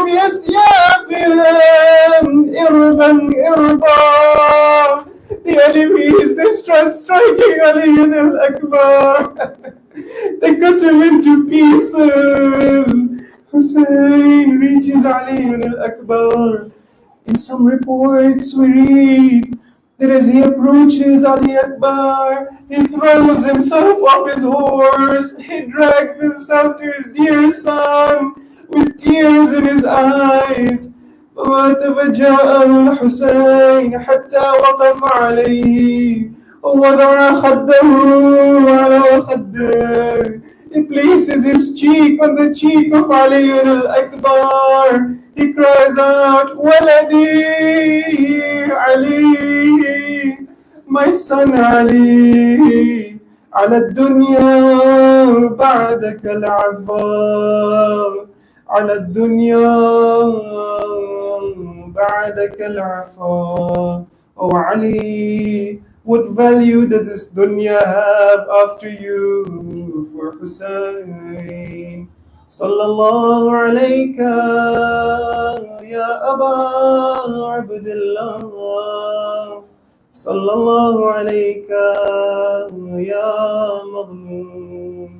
بِأَسْيَافِهِمْ إِرْبًا إِرْبًا. The enemies, they start striking Ali al-Akbar. They cut him into pieces. Hussein reaches Ali al-Akbar. In some reports we read that as he approaches Ali Akbar, he throws himself off his horse, he drags himself to his dear son with tears in his eyes. فمات فجاءه الحسين حتى وقف عليه ووضع خده على خده. He places his cheek on the cheek of Ali al-Akbar. He cries out, Waladi Ali, my son Ali, على الدنيا بعدك العفا, على الدنيا بعدك العفا. Oh Ali, what value does this dunya have after you? For Hussein, sallallahu alayka ya Aba Abdullah, sallallahu alayka ya Mazlum.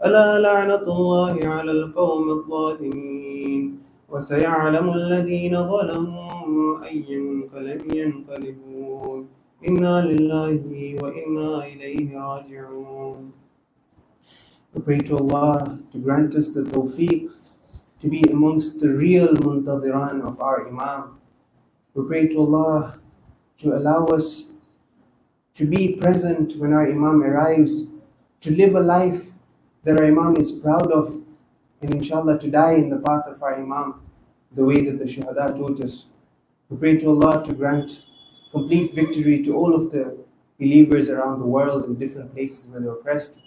ألا لعنة الله على القوم الظالمين وسيعلم الذين ظلموا أي منقلب ينقلبون إنا لله وإنا إليه راجعون. We pray to Allah to grant us the tawfiq to be amongst the real muntadhiran of our Imam. We pray to Allah to allow us to be present when our Imam arrives, to live a life that our Imam is proud of, and inshallah to die in the path of our Imam, the way that the Shuhada taught us. We pray to Allah to grant complete victory to all of the believers around the world in different places where they are oppressed.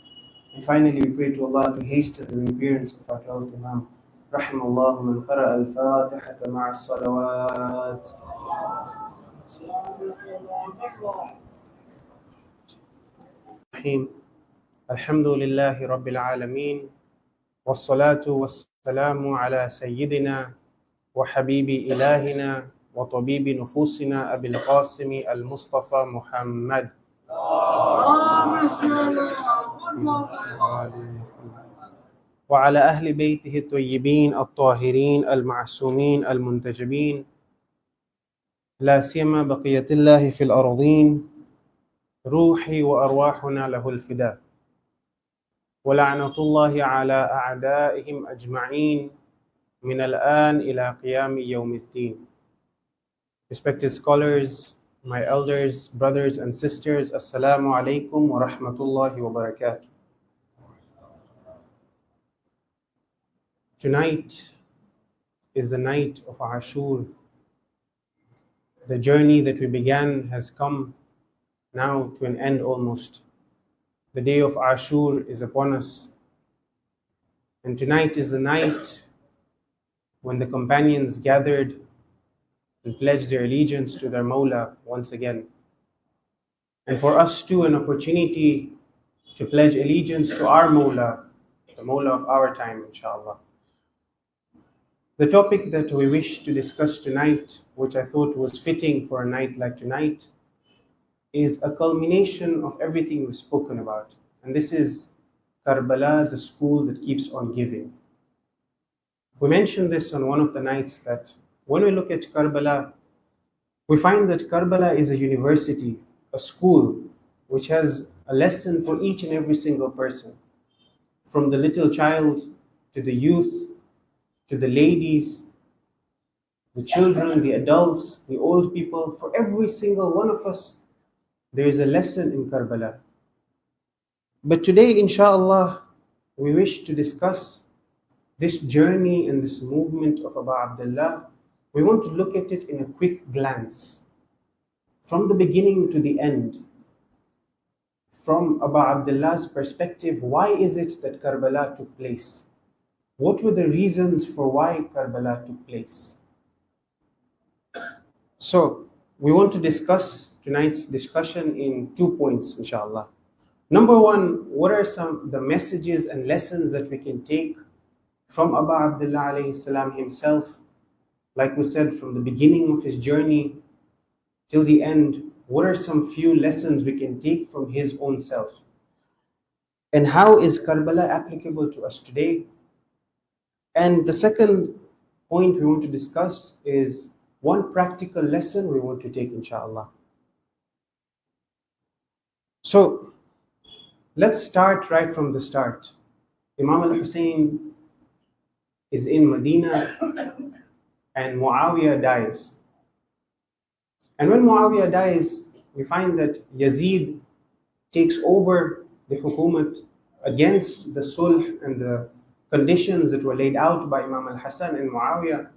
And finally, we pray to Allah to hasten the reappearance of our 12th Imam. رحم الله من قرأ الفاتحة مع الصلوات. الحمد لله رب العالمين والصلاة والسلام على سيدنا وحبيب إلهنا وطبيب نفوسنا أبي القاسم المصطفى محمد وعلى أهل بيته الطيبين الطاهرين المعصومين المنتجبين لا سيما بقية الله في الأرضين روحي وأرواحنا له الفداء ولعنة الله على أعدائهم أجمعين من الآن إلى قيام يوم الدين. Respected scholars, My elders, brothers and sisters, Assalamu alaikum wa rahmatullahi wa barakatuh. Tonight is the night of Ashur. The journey that we began has come now to an end almost. The day of Ashur is upon us. And tonight is the night when the companions gathered and pledged their allegiance to their Mawla once again. And for us too, an opportunity to pledge allegiance to our Mawla, the Mawla of our time, inshallah. The topic that we wish to discuss tonight, which I thought was fitting for a night like tonight, is a culmination of everything we've spoken about. And this is Karbala, the school that keeps on giving. We mentioned this on one of the nights that when we look at Karbala, we find that Karbala is a university, a school, which has a lesson for each and every single person, from the little child to the youth, to the ladies, the children, the adults, the old people. For every single one of us, there is a lesson in Karbala. But today, inshallah, we wish to discuss this journey and this movement of Abu Abdullah. We want to look at it in a quick glance, from the beginning to the end. From Abu Abdullah's perspective, why is it that Karbala took place? What were the reasons for why Karbala took place? So, we want to discuss tonight's discussion in 2 points, inshallah. Number one, what are some of the messages and lessons that we can take from Abu Abdullah alayhi salam himself? Like we said, from the beginning of his journey till the end, what are some few lessons we can take from his own self? And how is Karbala applicable to us today? And the second point we want to discuss is one practical lesson we want to take, inshallah. So, let's start right from the start. Imam al-Hussein is in Medina and Muawiyah dies. And when Muawiyah dies, we find that Yazid takes over the hukumat against the sulh and the conditions that were laid out by Imam al-Hassan and Muawiyah.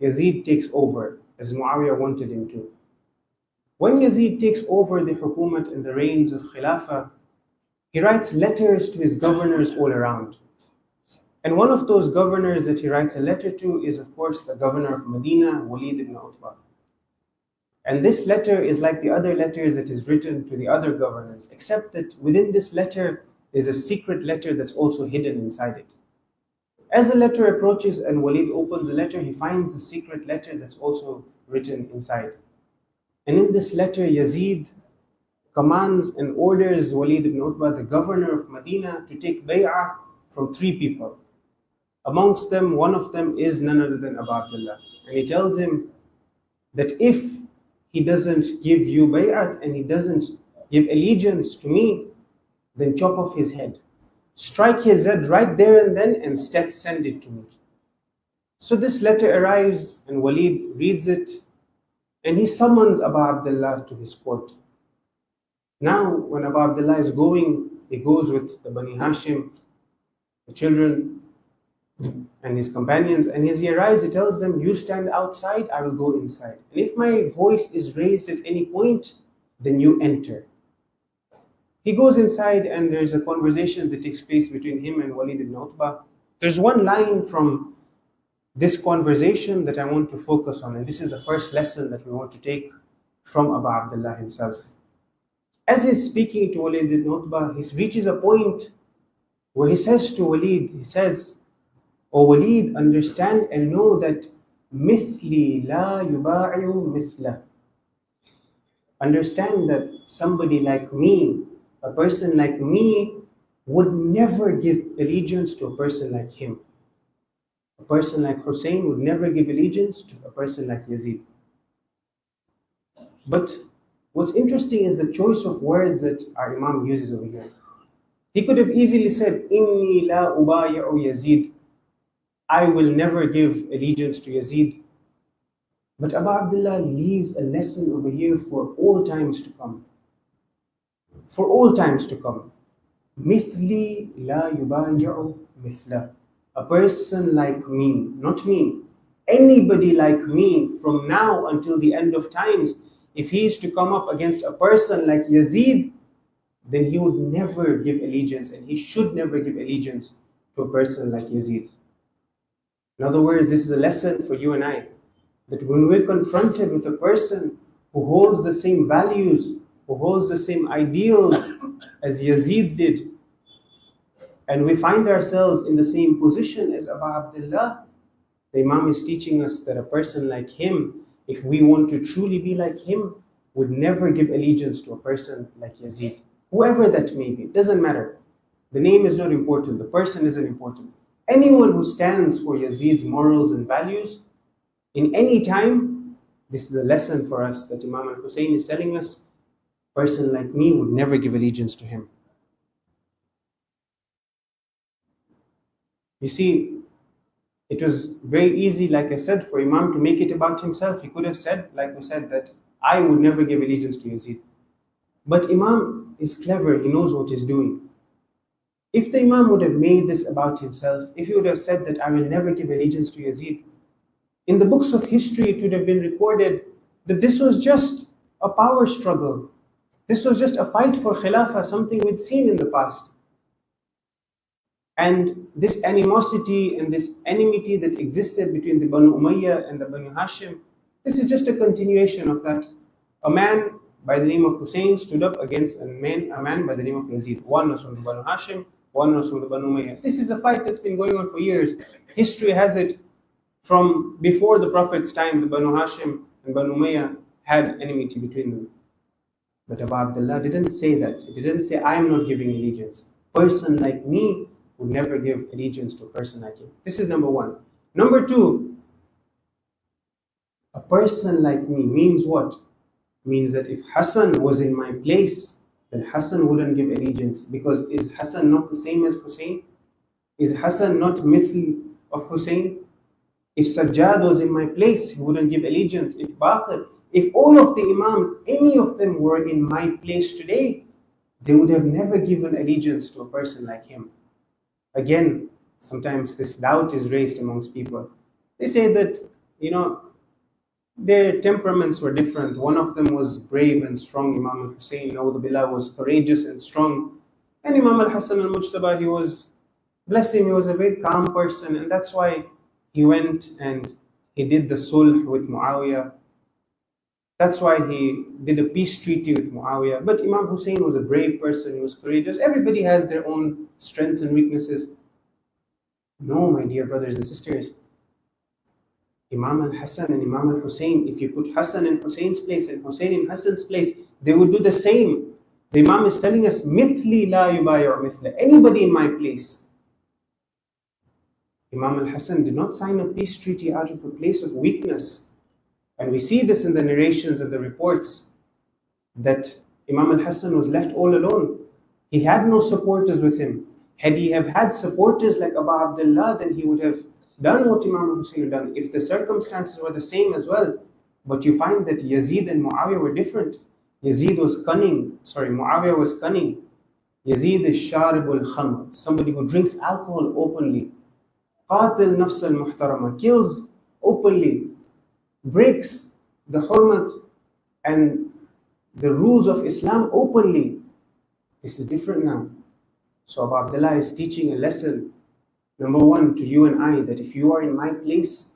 Yazid takes over as Muawiyah wanted him to. When Yazid takes over the hukumat and the reins of Khilafah, he writes letters to his governors all around. And one of those governors that he writes a letter to is, of course, the governor of Medina, Walid ibn Utbah. And this letter is like the other letters that is written to the other governors, except that within this letter is a secret letter that's also hidden inside it. As the letter approaches and Walid opens the letter, he finds the secret letter that's also written inside. And in this letter, Yazid commands and orders Walid ibn Utbah, the governor of Medina, to take bay'ah from 3 people. Amongst them, one of them is none other than Abu Abdullah. And he tells him that if he doesn't give you bay'at and he doesn't give allegiance to me, then chop off his head. Strike his head right there and then and send it to me. So this letter arrives and Walid reads it and he summons Abu Abdullah to his court. Now when Abu Abdullah is going, he goes with the Bani Hashim, the children and his companions, and as he arrives he tells them, you stand outside, I will go inside. And if my voice is raised at any point, then you enter. He goes inside and there's a conversation that takes place between him and Walid ibn Utbah. There's one line from this conversation that I want to focus on, and this is the first lesson that we want to take from Abu Abdullah himself. As he's speaking to Walid ibn Utbah, he reaches a point where he says to Walid, he says, O Walid, understand and know that mithli la yuba'i'u mithla. Understand that somebody like me, a person like me, would never give allegiance to a person like him. A person like Hussein would never give allegiance to a person like Yazid. But what's interesting is the choice of words that our Imam uses over here. He could have easily said, Inni la ubayi'u Yazid. I will never give allegiance to Yazid. But Abu Abdullah leaves a lesson over here for all times to come. For all times to come. Mithli la yubayi'u mithla. A person like me, not me, anybody like me from now until the end of times, if he is to come up against a person like Yazid, then he would never give allegiance, and he should never give allegiance to a person like Yazid. In other words, this is a lesson for you and I, that when we're confronted with a person who holds the same values, who holds the same ideals as Yazid did, and we find ourselves in the same position as Abu Abdullah, the Imam is teaching us that a person like him, if we want to truly be like him, would never give allegiance to a person like Yazid. Whoever that may be, doesn't matter. The name is not important, the person isn't important. Anyone who stands for Yazid's morals and values, in any time, this is a lesson for us that Imam al-Hussein is telling us, a person like me would never give allegiance to him. You see, it was very easy, like I said, for Imam to make it about himself. He could have said, like we said, that I would never give allegiance to Yazid. But Imam is clever, he knows what he's doing. If the Imam would have made this about himself, if he would have said that I will never give allegiance to Yazid, in the books of history it would have been recorded that this was just a power struggle. This was just a fight for Khilafah, something we'd seen in the past. And this animosity and this enmity that existed between the Banu Umayyah and the Banu Hashim, this is just a continuation of that. A man by the name of Hussein stood up against a man by the name of Yazid. One was from the Banu Hashim, one was from the Banu Umayyah. This is a fight that's been going on for years. History has it from before the Prophet's time, the Banu Hashim and Banu Umayyah had enmity between them. But Abu Abdullah didn't say that. He didn't say, I am not giving allegiance. A person like me would never give allegiance to a person like him. This is number one. Number two, a person like me means what? Means that if Hassan was in my place, then Hassan wouldn't give allegiance, because is Hassan not the same as Hussein? Is Hassan not mithl of Hussein? If Sajjad was in my place, he wouldn't give allegiance. If Baqir, if all of the Imams, any of them were in my place today, they would have never given allegiance to a person like him. Again, sometimes this doubt is raised amongst people. They say that, their temperaments were different. One of them was brave and strong. Imam al-Hussein, Billah, was courageous and strong. And Imam al-Hassan al-Mujtaba, he was, bless him, he was a very calm person. And that's why he went and he did the sulh with Muawiyah. That's why he did a peace treaty with Muawiyah. But Imam Hussein was a brave person, he was courageous. Everybody has their own strengths and weaknesses. No, my dear brothers and sisters. Imam al-Hassan and Imam al-Hussein, if you put Hassan in Hussein's place and Hussein in Hassan's place, they would do the same. The Imam is telling us, Mithli la yubayi'u mithla. Anybody in my place. Imam al-Hassan did not sign a peace treaty out of a place of weakness. And we see this in the narrations and the reports, that Imam al-Hassan was left all alone. He had no supporters with him. Had he have had supporters like Abu Abdullah, then he would have done what Imam al-Hussein had done, if the circumstances were the same as well. But you find that Yazid and Muawiyah were different. Yazid was cunning, Muawiyah was cunning. Yazid is sharibul khamr, somebody who drinks alcohol openly. Qatil nafs al-muhtarama, kills openly, breaks the hurmat and the rules of Islam openly. This is different now. So Abu Abdullah is teaching a lesson, number one, to you and I, that if you are in my place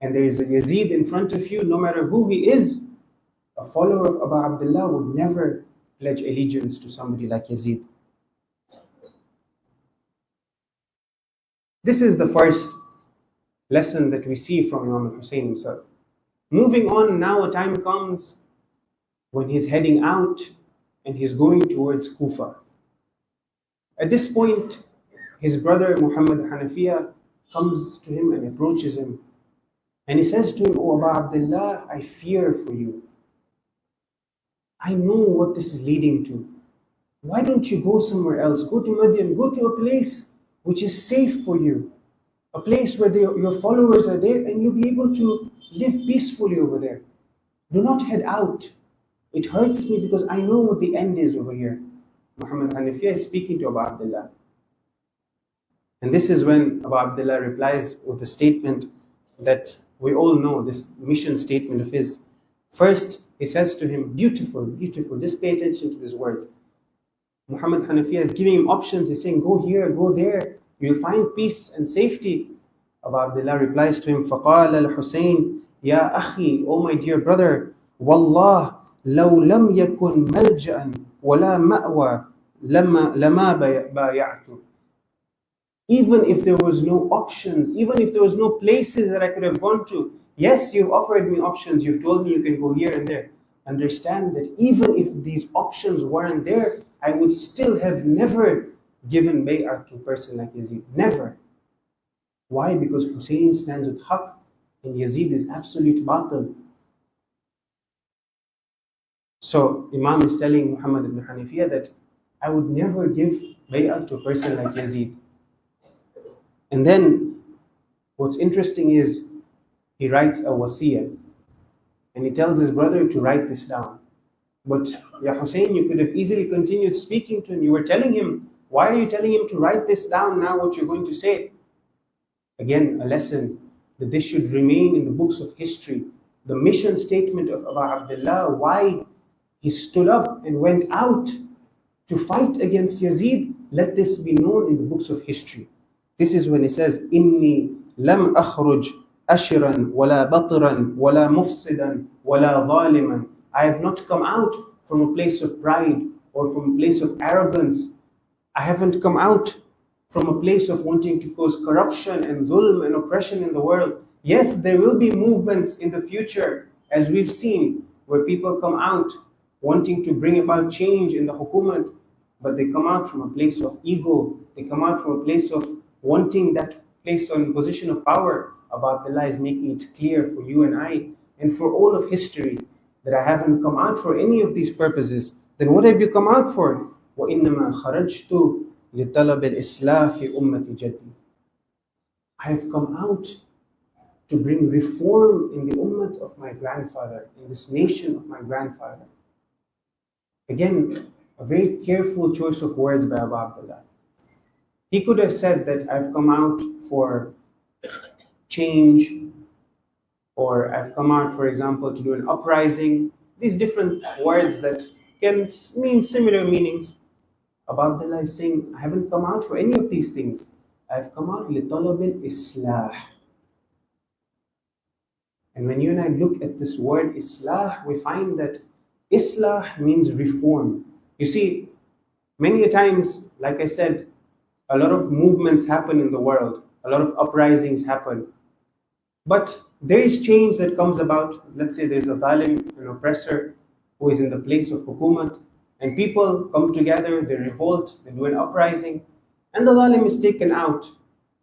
and there is a Yazid in front of you, no matter who he is, a follower of Abu Abdullah would never pledge allegiance to somebody like Yazid. This is the first lesson that we see from Imam al-Hussein himself. Moving on, now a time comes when he's heading out and he's going towards Kufa. At this point, his brother Muhammad Hanafiya comes to him and approaches him. And he says to him, "Oh Abu Abdullah, I fear for you. I know what this is leading to. Why don't you go somewhere else? Go to Madian, go to a place which is safe for you. a place where your followers are there and you'll be able to live peacefully over there. Do not head out. It hurts me because I know what the end is over here. Muhammad Hanafiya is speaking to Abu Abdullah. And this is when Abu Abdullah replies with the statement that we all know, this mission statement of his. First, he says to him, beautiful, beautiful, just pay attention to these words. Muhammad Hanafiya is giving him options. He's saying, go here, go there. You'll find peace and safety. Abu Abdullah replies to him, فَقَالَ الْحُسَيْنِ يَا أَخِي, oh my dear brother, وَاللَّهِ لَوْ لَمْ يَكُنْ مَلْجَأً وَلَا مَأْوَى لَمَا بَايَعْتُ. Even if there was no options, even if there was no places that I could have gone to, yes, you've offered me options, you've told me you can go here and there. Understand that even if these options weren't there, I would still have never given bay'ah to a person like Yazid. Never. Why? Because Hussein stands with haqq and Yazid is absolute batil. So Imam is telling Muhammad ibn Hanafiya that I would never give bay'ah to a person like Yazid. And then what's interesting is he writes a wasiyah and he tells his brother to write this down. But Ya Hussein, you could have easily continued speaking to him. You were telling him, why are you telling him to write this down now, what you're going to say? Again, a lesson that this should remain in the books of history. The mission statement of Abu Abdullah, why he stood up and went out to fight against Yazid, let this be known in the books of history. This is when he says, إِنِّي لَمْ أَخْرُجْ أَشِرًا وَلَا بَطِرًا وَلَا مُفْسِدًا وَلَا ظَالِمًا. I have not come out from a place of pride or from a place of arrogance. I haven't come out from a place of wanting to cause corruption and dhulm and oppression in the world. Yes, there will be movements in the future, as we've seen, where people come out wanting to bring about change in the hukumat, but they come out from a place of ego. They come out from a place of wanting that place on position of power. Abu Abdullah is making it clear for you and I, and for all of history, that I haven't come out for any of these purposes. Then what have you come out for? وَإِنَّمَا خَرَجْتُ لِطَلَبِ الْإِصْلَاحِ فِي أُمَّةِ جَدِّي. I have come out to bring reform in the ummah of my grandfather, in this nation of my grandfather. Again, a very careful choice of words by Abu Abdullah. He could have said that I've come out for change, or I've come out, for example, to do an uprising. These different words that can mean similar meanings. Abu Abdullah is saying, I haven't come out for any of these things. I've come out لِطَلَبِ الْإِصْلَاحِ. And when you and I look at this word Islah, we find that Islah means reform. You see, many a times, like I said, a lot of movements happen in the world. A lot of uprisings happen. But there is change that comes about. Let's say there's a zalim, an oppressor, who is in the place of hukumat, and people come together, they revolt, they do an uprising, and the zalim is taken out.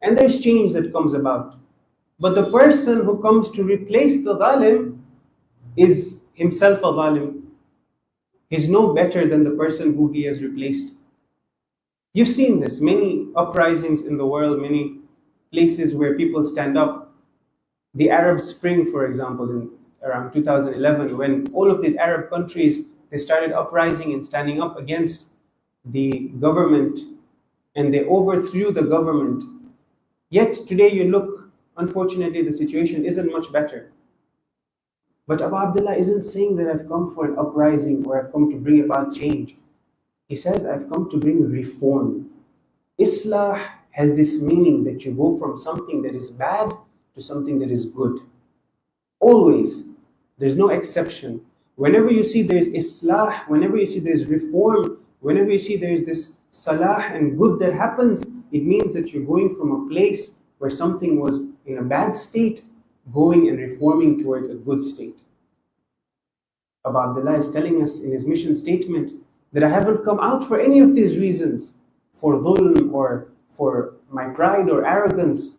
And there's change that comes about. But the person who comes to replace the zalim is himself a zalim. He's no better than the person who he has replaced. You've seen this, many uprisings in the world, many places where people stand up. The Arab Spring, for example, in around 2011, when all of these Arab countries, they started uprising and standing up against the government, and they overthrew the government. Yet today you look, unfortunately, the situation isn't much better. But Abu Abdullah isn't saying that I've come for an uprising or I've come to bring about change. He says, I've come to bring reform. Islah has this meaning that you go from something that is bad to something that is good. Always. There's no exception. Whenever you see there's Islah, whenever you see there's reform, whenever you see there's this salah and good that happens, it means that you're going from a place where something was in a bad state, going and reforming towards a good state. Abu Abdullah is telling us in his mission statement that I haven't come out for any of these reasons, for dhulm or for my pride or arrogance.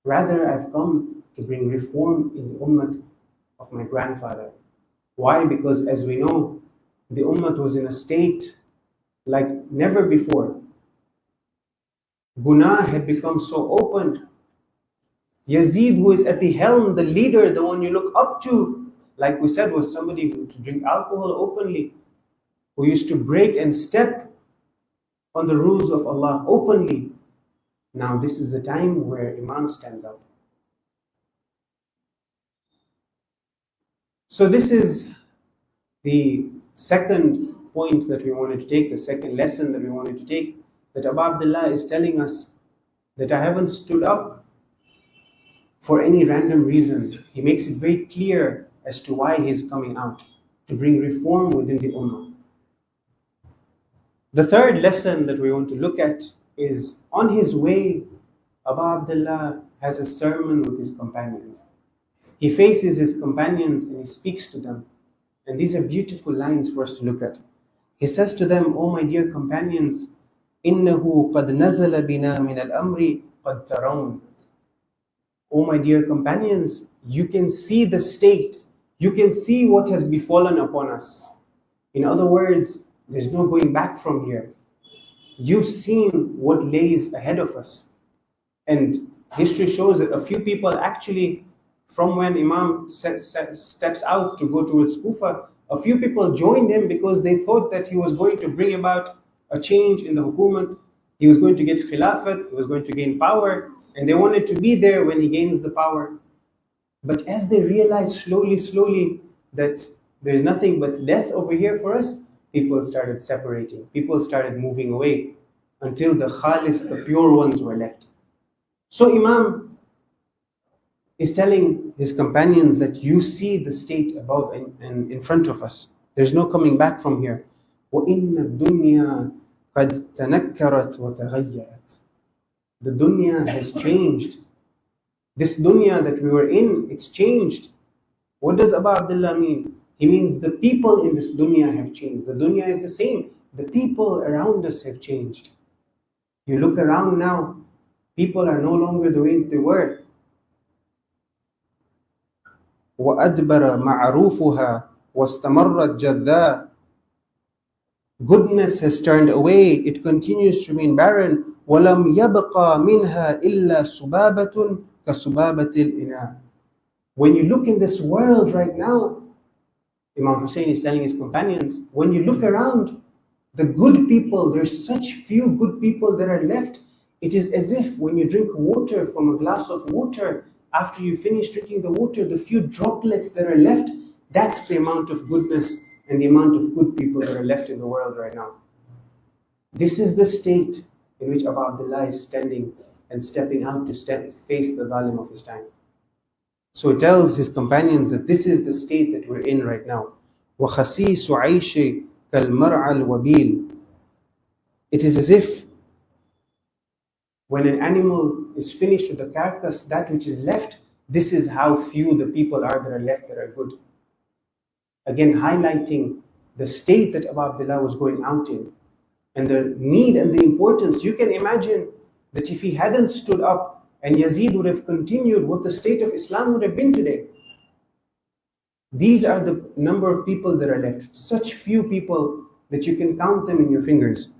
Rather, I've come to bring reform in the ummah of my grandfather. Why? Because as we know, the ummah was in a state like never before. Gunah had become so open, Yazid, who is at the helm, the leader, the one you look up to, like we said, was somebody who used to drink alcohol openly, who used to break and step on the rules of Allah openly. Now this is the time where Imam stands up. So this is the second point that we wanted to take, the second lesson that we wanted to take, that Abu Abdullah is telling us that I haven't stood up for any random reason. He makes it very clear as to why he's coming out, to bring reform within the Ummah. The third lesson that we want to look at is, on his way, Abu Abdullah has a sermon with his companions. He faces his companions and he speaks to them. And these are beautiful lines for us to look at. He says to them, "O my dear companions, إِنَّهُ قَدْ نَزَلَ بِنَا مِنَ الْأَمْرِ قَدْ تَرَوْنَ." O my dear companions, you can see the state. You can see what has befallen upon us. In other words, there's no going back from here. You've seen what lays ahead of us. And history shows that a few people actually, from when Imam steps out to go towards Kufa, a few people joined him because they thought that he was going to bring about a change in the hukumat. He was going to get khilafat, he was going to gain power, and they wanted to be there when he gains the power. But as they realized slowly that there's nothing but death over here for us, people started separating. People started moving away until the khalis, the pure ones, were left. So Imam is telling his companions that you see the state above and in front of us. There's no coming back from here. وَإِنَّ الدُّنْيَا قَدْ تَنَكَّرَتْ وَتَغَيَّرَتْ. The dunya has changed. This dunya that we were in, it's changed. What does Abu Abdullah mean? He means the people in this dunya have changed. The dunya is the same. The people around us have changed. You look around now, people are no longer the way they were. وَأَدْبَرَ مَعْرُوفُهَا وَاسْتَمَرَّتْ جَذَّاء. Goodness has turned away, it continues to remain barren. وَلَمْ يَبْقَ مِنْهَا إِلَّا سُبَابَةٌ كَسُبَابَةِ الْإِنَاءِ. When you look in this world right now, Imam Hussein is telling his companions, when you look around, the good people, there's such few good people that are left. It is as if when you drink water from a glass of water, after you finish drinking the water, the few droplets that are left, that's the amount of goodness and the amount of good people that are left in the world right now. This is the state in which Abu Abdullah is standing and stepping out to face the zalim of his time. So he tells his companions that this is the state that we're in right now. وَخَسِيسُ عَيْشِ كَالْمَرْعَ الْوَبِيلِ. It is as if when an animal is finished with the carcass, that which is left, this is how few the people are that are left that are good. Again, highlighting the state that Abu Abdullah was going out in and the need and the importance. You can imagine that if he hadn't stood up and Yazid would have continued, what the state of Islam would have been today. These are the number of people that are left. Such few people that you can count them in your fingers.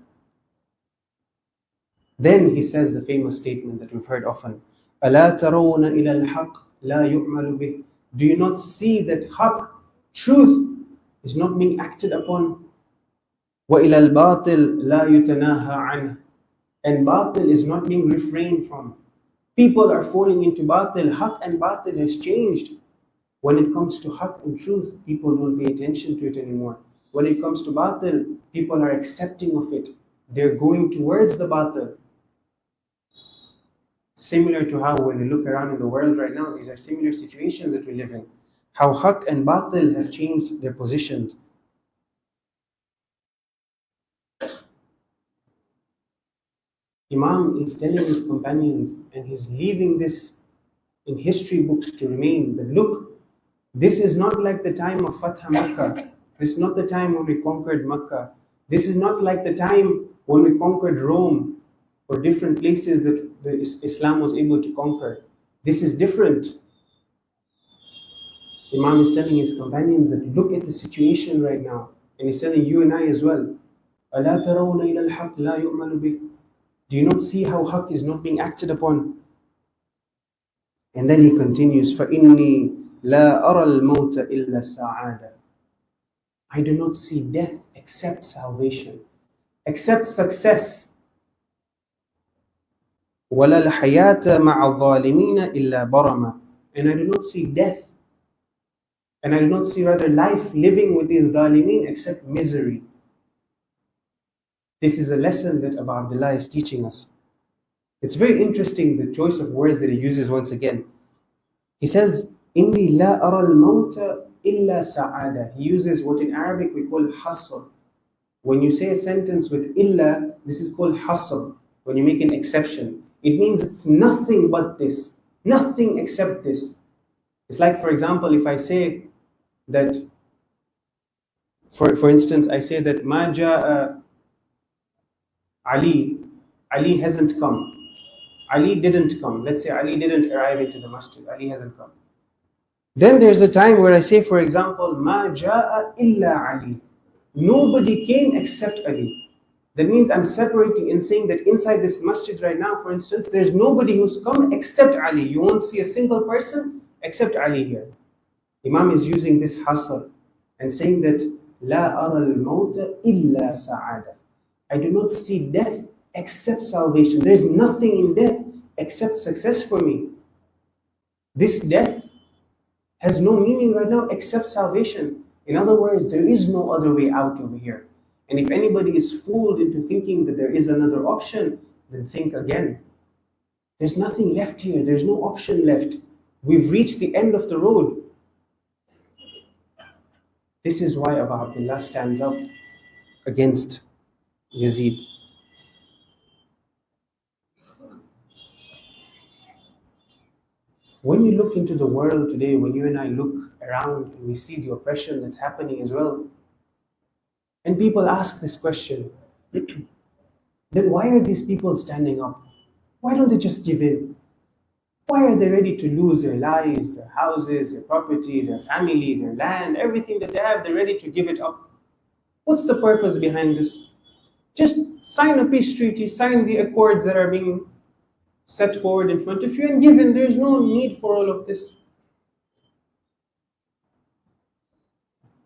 Then he says the famous statement that we've heard often. أَلَا تَرَوْنَ إِلَى الْحَقِّ لَا يُؤْمَلُ بِهِ. Do you not see that haqq, truth, is not being acted upon? وَإِلَى الْبَاطِلِ لَا يُتَنَاهَى عَنْهُ. And batil is not being refrained from. People are falling into batil. Haqq and batil has changed. When it comes to haqq and truth, people don't pay attention to it anymore. When it comes to batil, people are accepting of it. They're going towards the batil. Similar to how when we look around in the world right now, these are similar situations that we live in. How haqq and batil have changed their positions. Imam is telling his companions, and he's leaving this in history books to remain, that look, this is not like the time of Fatah Makkah. This is not the time when we conquered Makkah. This is not like the time when we conquered Rome or different places that Islam was able to conquer. This is different. Imam is telling his companions that look at the situation right now. And he's telling you and I as well. أَلَا تَرَوْنَ إِلَى الْحَقِّ لَا يُؤْمَنُ بِهِ. Do you not see how haqq is not being acted upon? And then he continues, فَإِنِّي لَا أَرَى الْمَوْتَ إِلَّا السَّعَادَةِ. I do not see death except salvation, except success. وَلَا الْحَيَاةَ مَعَ الظَّالِمِينَ إِلَّا بَرَمًا. And I do not see death, and I do not see rather life living with these dhalimeen except misery. This is a lesson that Abu Abdullah is teaching us. It's very interesting, the choice of words that he uses once again. He says, إِنِّي لَا أَرَى الْمَوْتَ إِلَّا سَعَادَةً. He uses what in Arabic we call hasr. When you say a sentence with illa, this is called hasr. When you make an exception, it means it's nothing but this, nothing except this. It's like, for example, if I say that, for instance, I say that مَا جَاءَ Ali, Ali hasn't come. Ali didn't come. Let's say Ali didn't arrive into the masjid. Ali hasn't come. Then there's a time where I say, for example, مَا جَاءَ إِلَّا Ali. Nobody came except Ali. That means I'm separating and saying that inside this masjid right now, for instance, there's nobody who's come except Ali. You won't see a single person except Ali here. Imam is using this hasr and saying that لا أرى الموت إلا سعادة. I do not see death except salvation. There's nothing in death except success for me. This death has no meaning right now except salvation. In other words, there is no other way out over here. And if anybody is fooled into thinking that there is another option, then think again. There's nothing left here. There's no option left. We've reached the end of the road. This is why Abu Abdullah stands up against Yazid. When you look into the world today, when you and I look around and we see the oppression that's happening as well, and people ask this question, then why are these people standing up? Why don't they just give in? Why are they ready to lose their lives, their houses, their property, their family, their land, everything that they have, they're ready to give it up? What's the purpose behind this? Just sign a peace treaty, sign the accords that are being set forward in front of you and given. There's no need for all of this.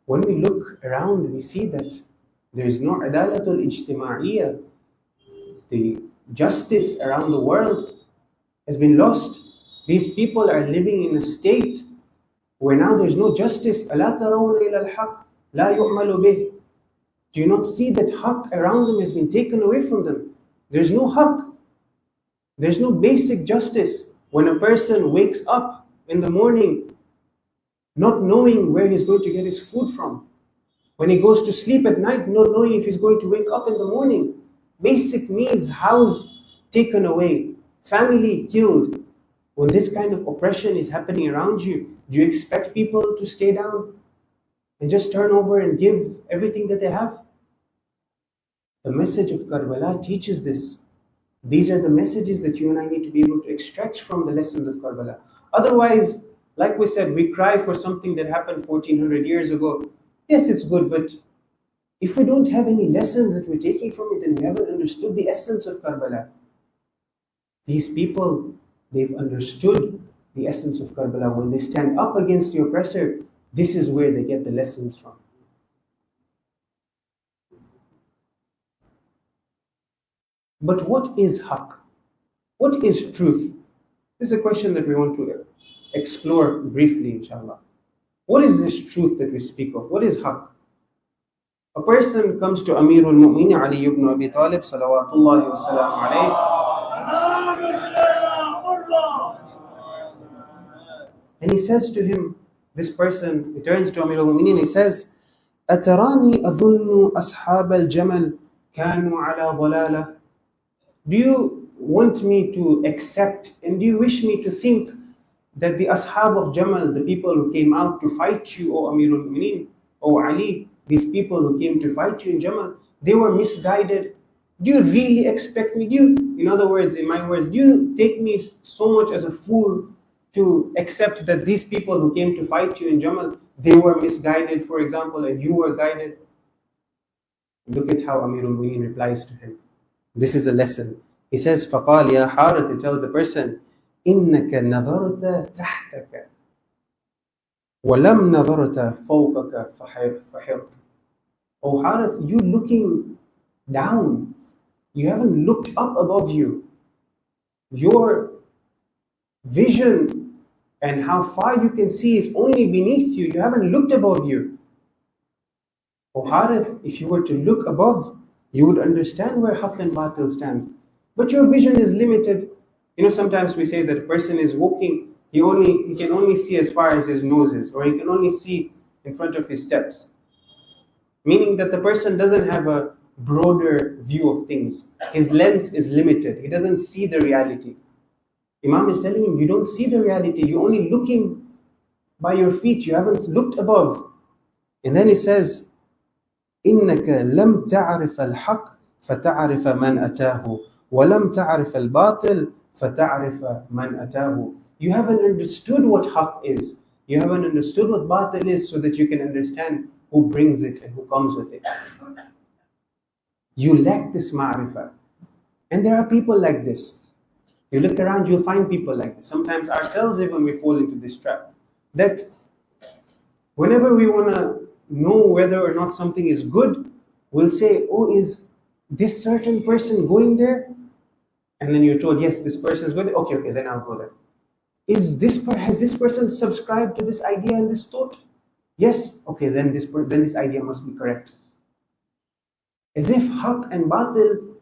When we look around, we see that there is no adalatul ijtima'iyya. The justice around the world has been lost. These people are living in a state where now there's no justice. أَلَا تَرَوْنَ إِلَى الْحَقِّ لَا يُعْمَلُ بِهِ. Do you not see that haqq around them has been taken away from them? There's no haqq. There's no basic justice. When a person wakes up in the morning not knowing where he's going to get his food from, when he goes to sleep at night not knowing if he's going to wake up in the morning, basic needs, house taken away, family killed. When this kind of oppression is happening around you, do you expect people to stay down and just turn over and give everything that they have? The message of Karbala teaches this. These are the messages that you and I need to be able to extract from the lessons of Karbala. Otherwise, like we said, we cry for something that happened 1400 years ago. Yes, it's good, but if we don't have any lessons that we're taking from it, then we haven't understood the essence of Karbala. These people, they've understood the essence of Karbala. When they stand up against the oppressor, this is where they get the lessons from. But what is haqq? What is truth? This is a question that we want to explore briefly, inshallah. What is this truth that we speak of? What is haqq? A person comes to Amirul Mu'minin Ali ibn Abi Talib, salawatullahi wa salam alayhi, and he says to him, this person, he turns to Amirul Mu'minin, he says, أَتَرَانِي أَظُنُّ أَصْحَابَ الْجَمَلِ كَانُوا عَلَى ضَلَالَةٍ. Do you want me to accept and do you wish me to think that the Ashab of Jamal, the people who came out to fight you, O Amirul Mu'minin, O Ali, these people who came to fight you in Jamal, they were misguided? Do you really expect me? In other words, in my words, do you take me so much as a fool to accept that these people who came to fight you in Jamal, they were misguided, for example, and you were guided? Look at how Amirul Mu'minin replies to him. This is a lesson. He says, فَقَالْ يَا حَارِث, he tells the person, إنك نظرت تحتك ولم نظرت فوقك فحرت. Oh Harith, you looking down. You haven't looked up above you. Your vision and how far you can see is only beneath you. You haven't looked above you. Oh Harith, if you were to look above, you would understand where haqq and batil stands. But your vision is limited. You know, sometimes we say that a person is walking, he can only see as far as his nose is, or he can only see in front of his steps. Meaning that the person doesn't have a broader view of things. His lens is limited. He doesn't see the reality. Imam is telling him, you don't see the reality. You're only looking by your feet. You haven't looked above. And then he says, إنك لم تعرف الحق فتعرف من أتاه ولم تعرف الباطل فتعرف من أتاه. You haven't understood what haqq is. You haven't understood what batil is, so that you can understand who brings it and who comes with it. You lack this ma'rifah. And there are people like this. You look around, you'll find people like this. Sometimes ourselves even we fall into this trap. That whenever we want to know whether or not something is good, we'll say, oh, is this certain person going there? And then you're told, yes, this person is good. Okay, then I'll go there. Has this person subscribed to this idea and this thought? Yes, okay, then this idea must be correct. As if haqq and batil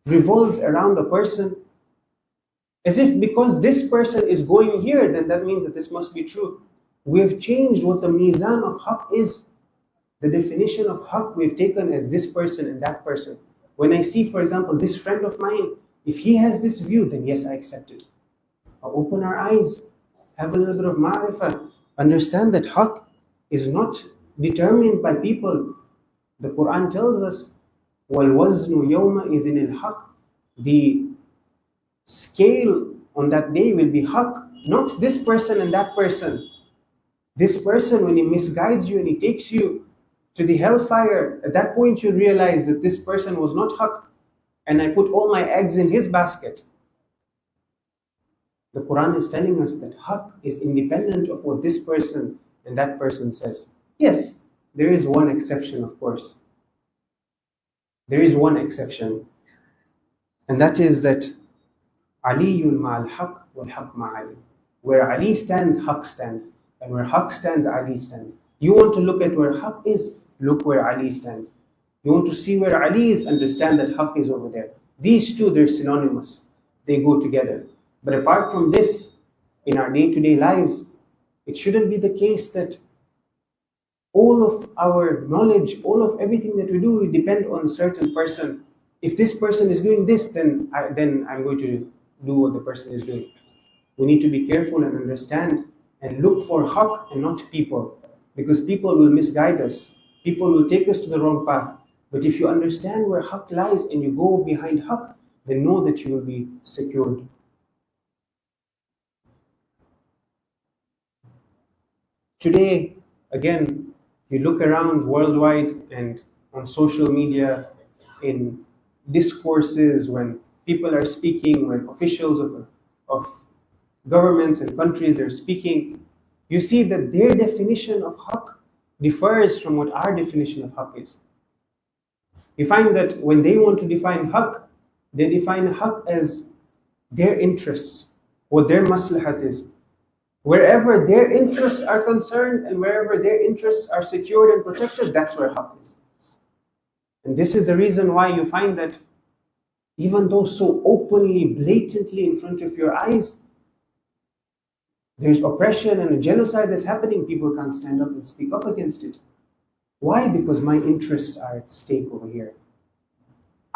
revolves around a person. As if because this person is going here, then that means that this must be true. We have changed what the mizan of haqq is. The definition of haqq we have taken as this person and that person. When I see, for example, this friend of mine, if he has this view, then yes, I accept it. I'll open our eyes, have a little bit of ma'rifah, understand that haqq is not determined by people. The Quran tells us, وَالْوَزْنُ يَوْمَئِذٍ الْحَقِّ. The scale on that day will be haqq, not this person and that person. This person, when he misguides you and he takes you to the hellfire, at that point you realize that this person was not haqq, and I put all my eggs in his basket. The Quran is telling us that haqq is independent of what this person and that person says. Yes, there is one exception, of course. There is one exception, and that is that Aliyun ma'al haqq wal haqq ma'ali. Where Ali stands, haqq stands, and where haqq stands, Ali stands. You want to look at where haqq is, look where Ali stands. You want to see where Ali is, understand that haqq is over there. These two, they're synonymous. They go together. But apart from this, in our day-to-day lives, it shouldn't be the case that all of our knowledge, all of everything that we do, we depend on a certain person. If this person is doing this, then I'm going to do what the person is doing. We need to be careful and understand and look for haqq and not people. Because people will misguide us. People will take us to the wrong path. But if you understand where haqq lies and you go behind haqq, then know that you will be secured. Today, again, you look around worldwide and on social media, in discourses, when people are speaking, when officials of governments and countries are speaking, you see that their definition of haqq differs from what our definition of haqq is. You find that when they want to define haqq, they define haqq as their interests, what their maslahat is. Wherever their interests are concerned and wherever their interests are secured and protected, that's where haqq is. And this is the reason why you find that even though so openly, blatantly in front of your eyes, there's oppression and a genocide that's happening, people can't stand up and speak up against it. Why? Because my interests are at stake over here.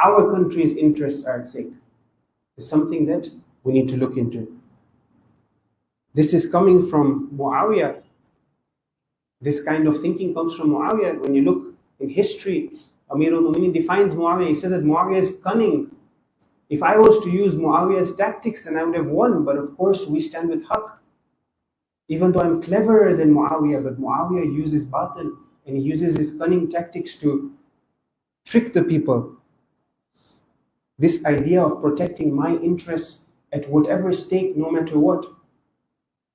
Our country's interests are at stake. It's something that we need to look into. This is coming from Muawiyah. This kind of thinking comes from Muawiyah. When you look in history, Amir al-Mu'minin defines Muawiyah. He says that Muawiyah is cunning. If I was to use Muawiyah's tactics, then I would have won. But of course, we stand with haqq. Even though I'm cleverer than Muawiyah, but Muawiyah uses batil, and he uses his cunning tactics to trick the people. This idea of protecting my interests at whatever stake, no matter what,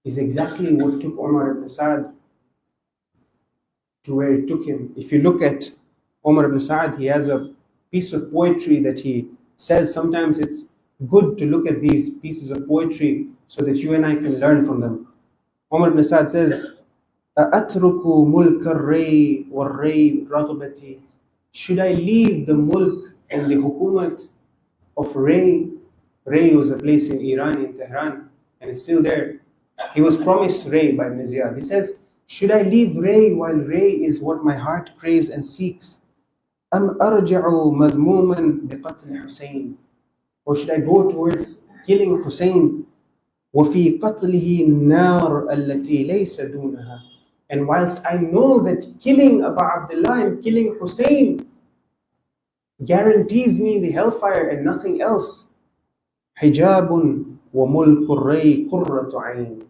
is exactly what took Umar ibn Sa'd to where it took him. If you look at Umar ibn Sa'd, he has a piece of poetry that he says sometimes it's good to look at these pieces of poetry so that you and I can learn from them. Umar ibn Sa'd says, أَأَتْرُكُ مُلْكَ الرَّيْ وَالرَّيْ رَغْبَتِي. Should I leave the mulk and the hukumat of Ray? Ray was a place in Iran, in Tehran, and it's still there. He was promised Ray by Ibn Ziyad. He says, should I leave Ray while Ray is what my heart craves and seeks? أَمْ أَرْجِعُ مَذْمُومًا بِقَتْلِ حُسَيْنٍ. Or should I go towards killing Hussein? وَفِي قَتْلِهِ النَّارُ الَّتِي لَيْسَ دُونَهَا. And whilst I know that killing Abu Abdullah and killing Hussein guarantees me the hellfire and nothing else. حِجَابٌ وَمُلْكُ الرَّيْ قُرَّةُ عَيْنٍ.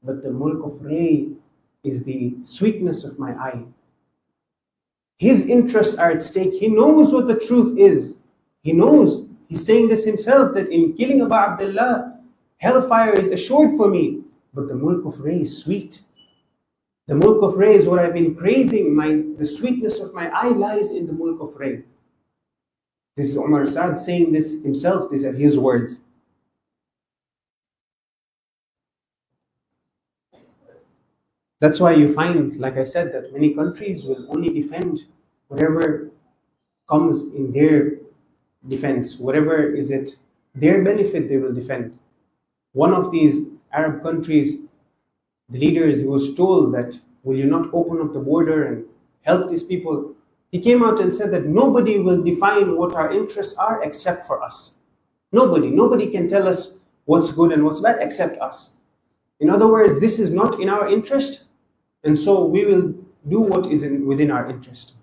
But the mulk of Ray is the sweetness of my eye. His interests are at stake. He knows what the truth is. He knows. He's saying this himself, that in killing Abu Abdullah, hellfire is assured for me. But the mulk of Ray is sweet. The mulk of Ray is what I've been craving. The sweetness of my eye lies in the mulk of Ray. This is Umar Sa'd saying this himself. These are his words. That's why you find, like I said, that many countries will only defend whatever comes in their defense. Whatever is at their benefit, they will defend. One of these Arab countries, the leaders, he was told that, will you not open up the border and help these people? He came out and said that nobody will define what our interests are except for us. Nobody can tell us what's good and what's bad except us. In other words, this is not in our interest, and so we will do what is within our interest.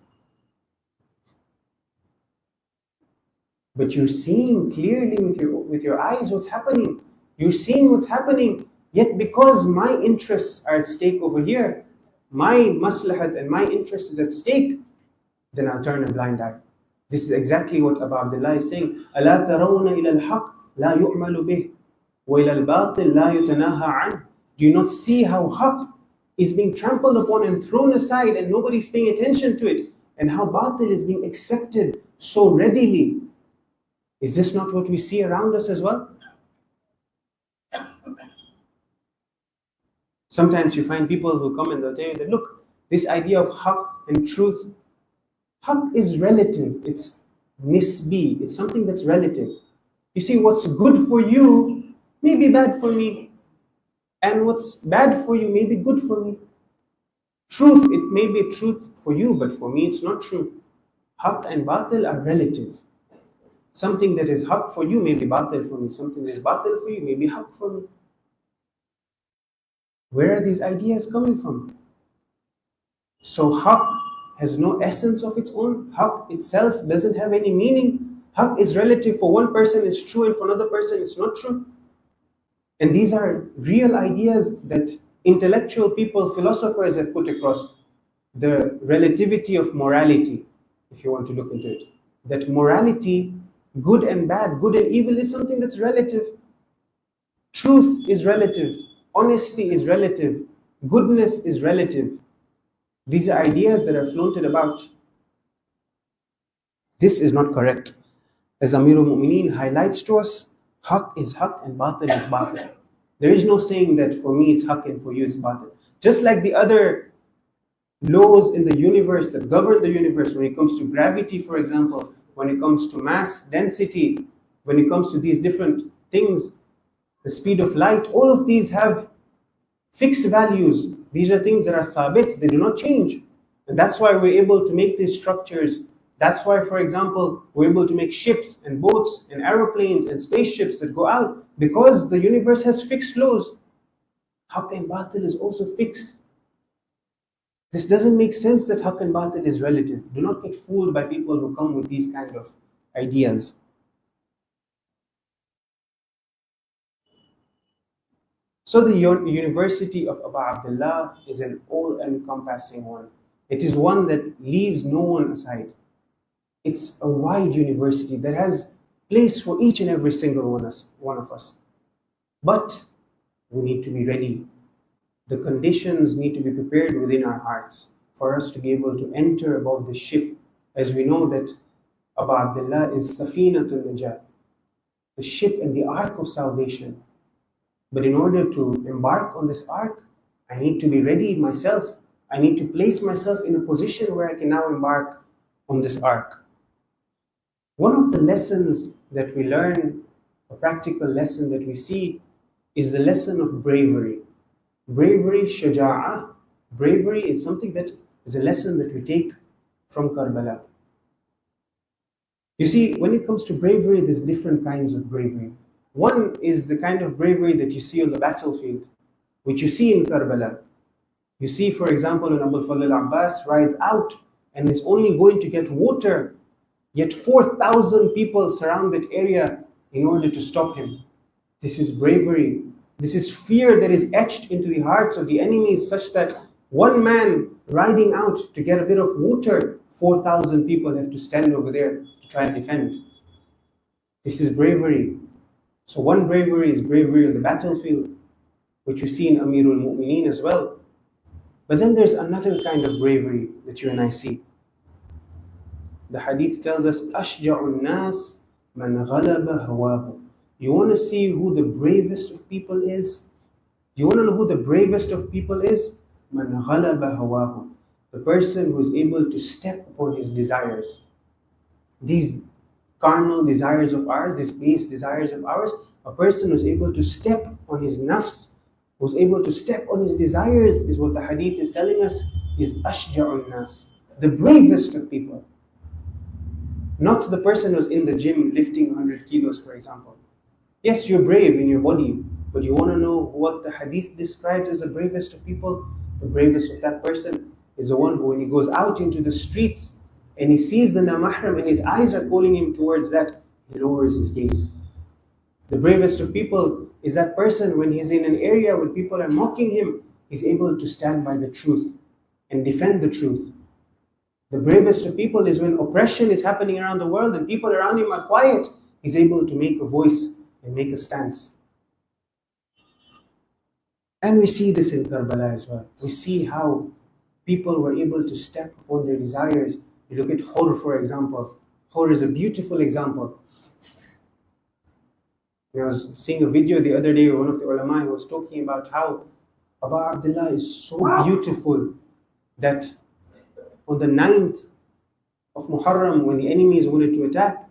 But you're seeing clearly with your eyes what's happening. You're seeing what's happening. Yet because my interests are at stake over here, my maslahat and my interest is at stake, then I'll turn a blind eye. This is exactly what Abu Abdullah is saying. أَلَا تَرَوْنَ إِلَى الْحَقِّ لَا يُؤْمَلُ بِهِ وَإِلَى الْبَاطِلِ لَا يُتَنَاهَى عَنْهُ. Do you not see how haqq is being trampled upon and thrown aside and nobody's paying attention to it? And how batil is being accepted so readily? Is this not what we see around us as well? Sometimes you find people who come and they'll tell you that, look, this idea of haqq and truth, haqq is relative. It's nisbi. It's something that's relative. You see, what's good for you may be bad for me. And what's bad for you may be good for me. Truth, it may be truth for you, but for me it's not true. Haqq and batil are relative. Something that is haqq for you may be batil for me. Something that is batil for you may be haqq for me. Where are these ideas coming from? So haqq has no essence of its own. Haqq itself doesn't have any meaning. Haqq is relative. For one person it's true and for another person it's not true. And these are real ideas that intellectual people, philosophers have put across. The relativity of morality, if you want to look into it. That morality, good and bad, good and evil, is something that's relative. Truth is relative. Honesty is relative. Goodness is relative. These are ideas that are floated about. This is not correct. As Amirul Mu'mineen highlights to us, haqq is haqq and batil is batil. There is no saying that for me it's haqq and for you it's batil. Just like the other laws in the universe that govern the universe, when it comes to gravity, for example, when it comes to mass density, when it comes to these different things, the speed of light, all of these have fixed values. These are things that are thabit, they do not change. And that's why we're able to make these structures. That's why, for example, we're able to make ships and boats and aeroplanes and spaceships that go out, because the universe has fixed laws. Haqq and batil is also fixed. This doesn't make sense that haqq and batil is relative. Do not get fooled by people who come with these kind of ideas. So the University of Abu Abdullah is an all-encompassing one. It is one that leaves no one aside. It's a wide university that has place for each and every single one of us. But we need to be ready. The conditions need to be prepared within our hearts for us to be able to enter above the ship, as we know that Abu Abdullah is Safinatul Najat, the ship and the ark of salvation. But in order to embark on this ark, I need to be ready myself. I need to place myself in a position where I can now embark on this ark. One of the lessons that we learn, a practical lesson that we see, is the lesson of bravery. Bravery, shaja'ah. Bravery is something that is a lesson that we take from Karbala. You see, when it comes to bravery, there's different kinds of bravery. One is the kind of bravery that you see on the battlefield, which you see in Karbala. You see, for example, when Abu Fadl al-Abbas rides out and is only going to get water, yet 4,000 people surround that area in order to stop him. This is bravery. This is fear that is etched into the hearts of the enemies, such that one man riding out to get a bit of water, 4,000 people have to stand over there to try and defend. This is bravery. So one bravery is bravery on the battlefield, which we see in Amirul Mu'mineen as well. But then there's another kind of bravery that you and I see. The hadith tells us, أَشْجَعُ النَّاسِ مَنْ غَلَبَ هَوَاهُ. You want to see who the bravest of people is? You want to know who the bravest of people is? مَنْ غَلَبَ هَوَاهُ. The person who is able to step upon his desires. These carnal desires of ours, these base desires of ours, a person who's able to step on his nafs, who's able to step on his desires, is what the hadith is telling us, is أَشْجَعُ النَّاسِ. The bravest of people. Not the person who's in the gym lifting 100 kilos, for example. Yes, you're brave in your body, but you want to know what the hadith describes as the bravest of people? The bravest of that person is the one who, when he goes out into the streets and he sees the namahram and his eyes are calling him towards that, he lowers his gaze. The bravest of people is that person when he's in an area where people are mocking him, he's able to stand by the truth and defend the truth. The bravest of people is when oppression is happening around the world and people around him are quiet, he's able to make a voice and make a stance. And we see this in Karbala as well. We see how people were able to step upon their desires. You look at Hur, for example. Hur is a beautiful example. I was seeing a video the other day where one of the ulama who was talking about how Abu Abdullah is so beautiful that on the 9th of Moharram, when the enemies wanted to attack,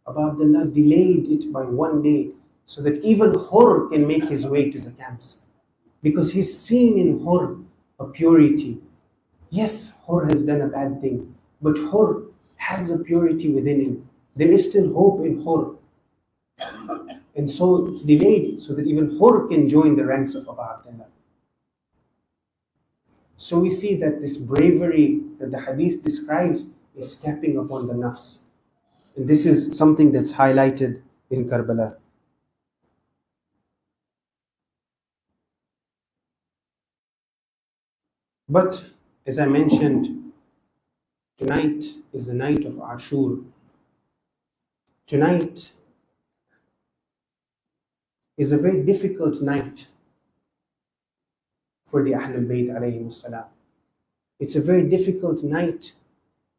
Abu Abdullah delayed it by 1 day so that even Hur can make his way to the camps. Because he's seen in Hur a purity. Yes, Hur has done a bad thing, but Hur has a purity within him. There is still hope in Hur. And so it's delayed so that even Hur can join the ranks of Abu Abdullah. So we see that this bravery that the hadith describes is stepping upon the nafs. And this is something that's highlighted in Karbala. But as I mentioned, tonight is the night of Ashur. Tonight is a very difficult night for the Ahlul Bayt alayhimus salam. It's a very difficult night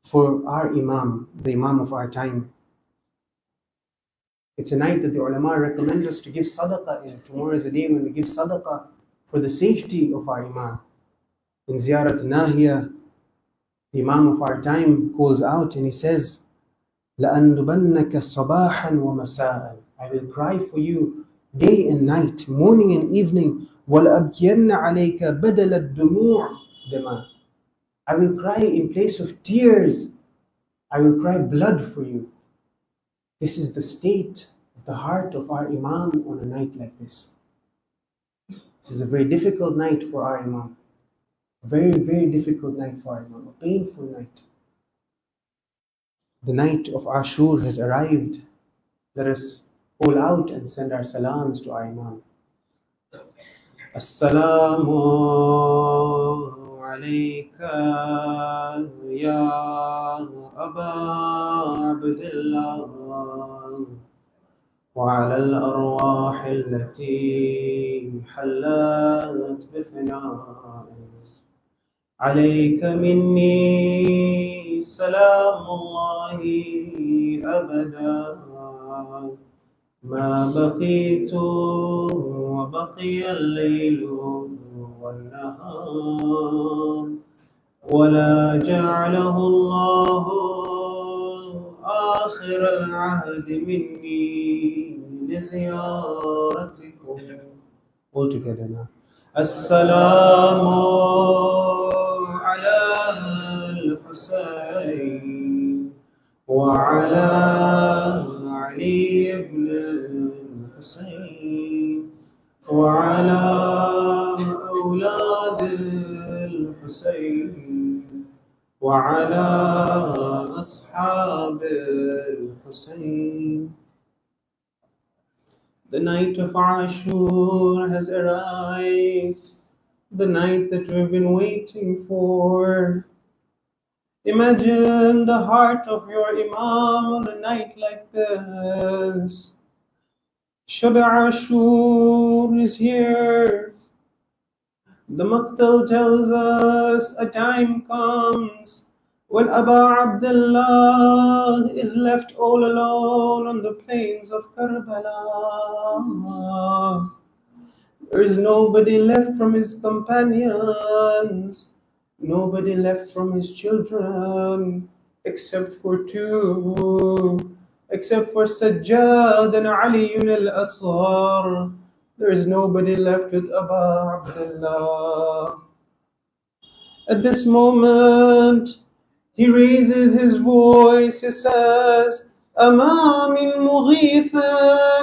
for our Imam, the Imam of our time. It's a night that the ulama recommend us to give sadaqah in. Tomorrow is a day when we give sadaqah for the safety of our Imam. In Ziyarat Nahiya, the Imam of our time calls out and he says, لَأَنْدُبَنَّكَ صَبَاحًا وَمَسَاءً. I will cry for you day and night, morning and evening. وَلَأَبْكِيَنَّ عَلَيْكَ بَدَلَ الدُّمُوعِ دَمَا. I will cry in place of tears. I will cry blood for you. This is the state of the heart of our Imam on a night like this. This is a very difficult night for our Imam. A very, very difficult night for our Imam. A painful night. The night of Ashur has arrived. Let us call out and send our salams to our Imam. Assalamu alayka ya Aba Abdullah وعلى الأرواح التي حلت بفنائك عليك مني سلام الله أبدا ما بقيت وبقي الليل والنهار ولا جعله الله آخر العهد مني لزيارتكم. All together now. السلام على الحسين وعلى علي بن الحسين وعلى أولاد الحسين وعلى أصحاب الحسين. The night of Ashur has arrived, the night that we've been waiting for. Imagine the heart of your Imam on a night like this. Shab Ashur is here. The Maqtal tells us a time comes when Abu Abdullah is left all alone on the plains of Karbala. There is nobody left from his companions, nobody left from his children, except for two, except for Sajjad and Ali al-Asghar. There is nobody left with Abu Abdullah. At this moment, he raises his voice, he says, أما من مغيث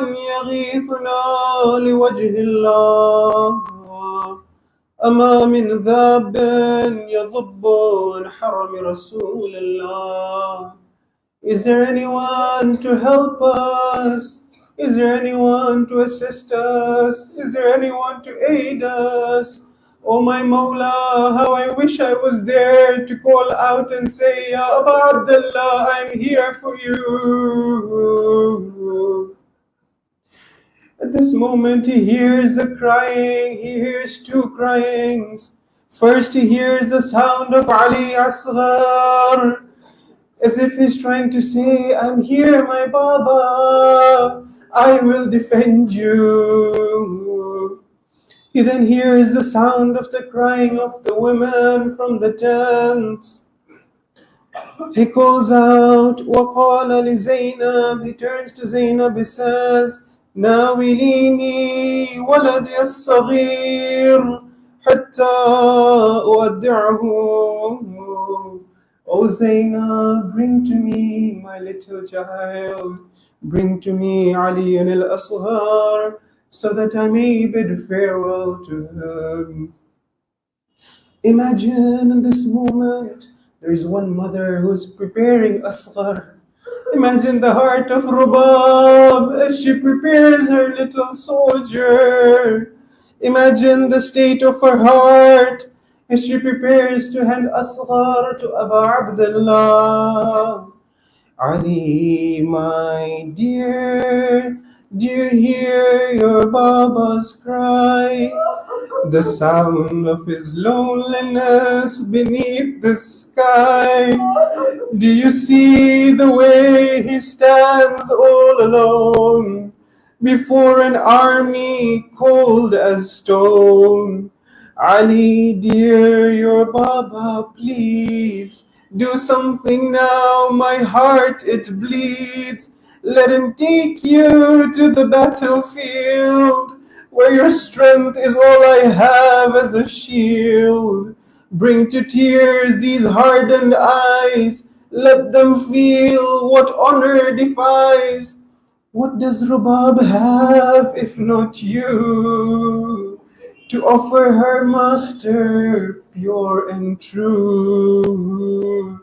يغيثنا لوجه الله أما من ذاب يضب عن حرم رسول الله. Is there anyone to help us? Is there anyone to assist us? Is there anyone to aid us? Oh my Mawla, how I wish I was there to call out and say, Ya Abu Abdullah, I'm here for you. At this moment he hears a crying, he hears two cryings. First he hears the sound of Ali Asghar, as if he's trying to say, I'm here, my Baba, I will defend you. He then hears the sound of the crying of the women from the tents. He calls out, وَقَالَ لِزَيْنَبْ. He turns to Zainab, he says, ناوليني ولدي الصغير حتى أودعه. O Zainab, bring to me my little child, bring to me Ali al-Asghar, so that I may bid farewell to him. Imagine in this moment, there is one mother who is preparing Asghar. Imagine the heart of Rubab as she prepares her little soldier. Imagine the state of her heart as she prepares to hand Asghar to Abu Abdullah. Ali, my dear, do you hear your Baba's cry? The sound of his loneliness beneath the sky. Do you see the way he stands all alone before an army cold as stone? Ali, dear, your Baba pleads, do something now, my heart it bleeds. Let him take you to the battlefield, where your strength is all I have as a shield. Bring to tears these hardened eyes, let them feel what honor defies. What does Rubab have if not you, to offer her master pure and true?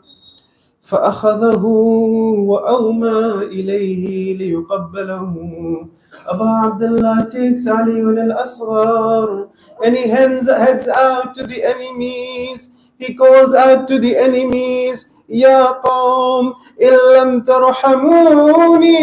فأخذه وأومى إليه ليقبله. Abu Abdullah takes Ali al-Asghar and he heads out to the enemies. He calls out to the enemies, يا قوم إن لم ترحموني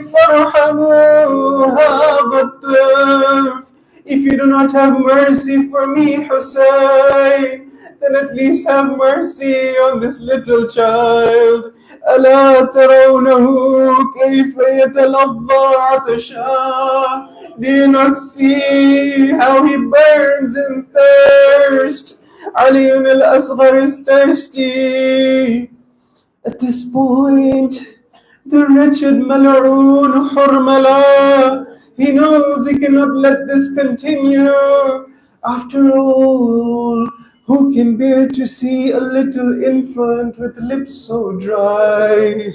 فارحموا هذا الطفل. If you do not have mercy for me, Hussein, then at least have mercy on this little child. ألا ترونه كيف يتلظى عطشا? Do you not see how he burns in thirst? Ali al-Asghar is thirsty. At this point, the wretched Mal'oon Hurmala, he knows he cannot let this continue. After all, who can bear to see a little infant with lips so dry?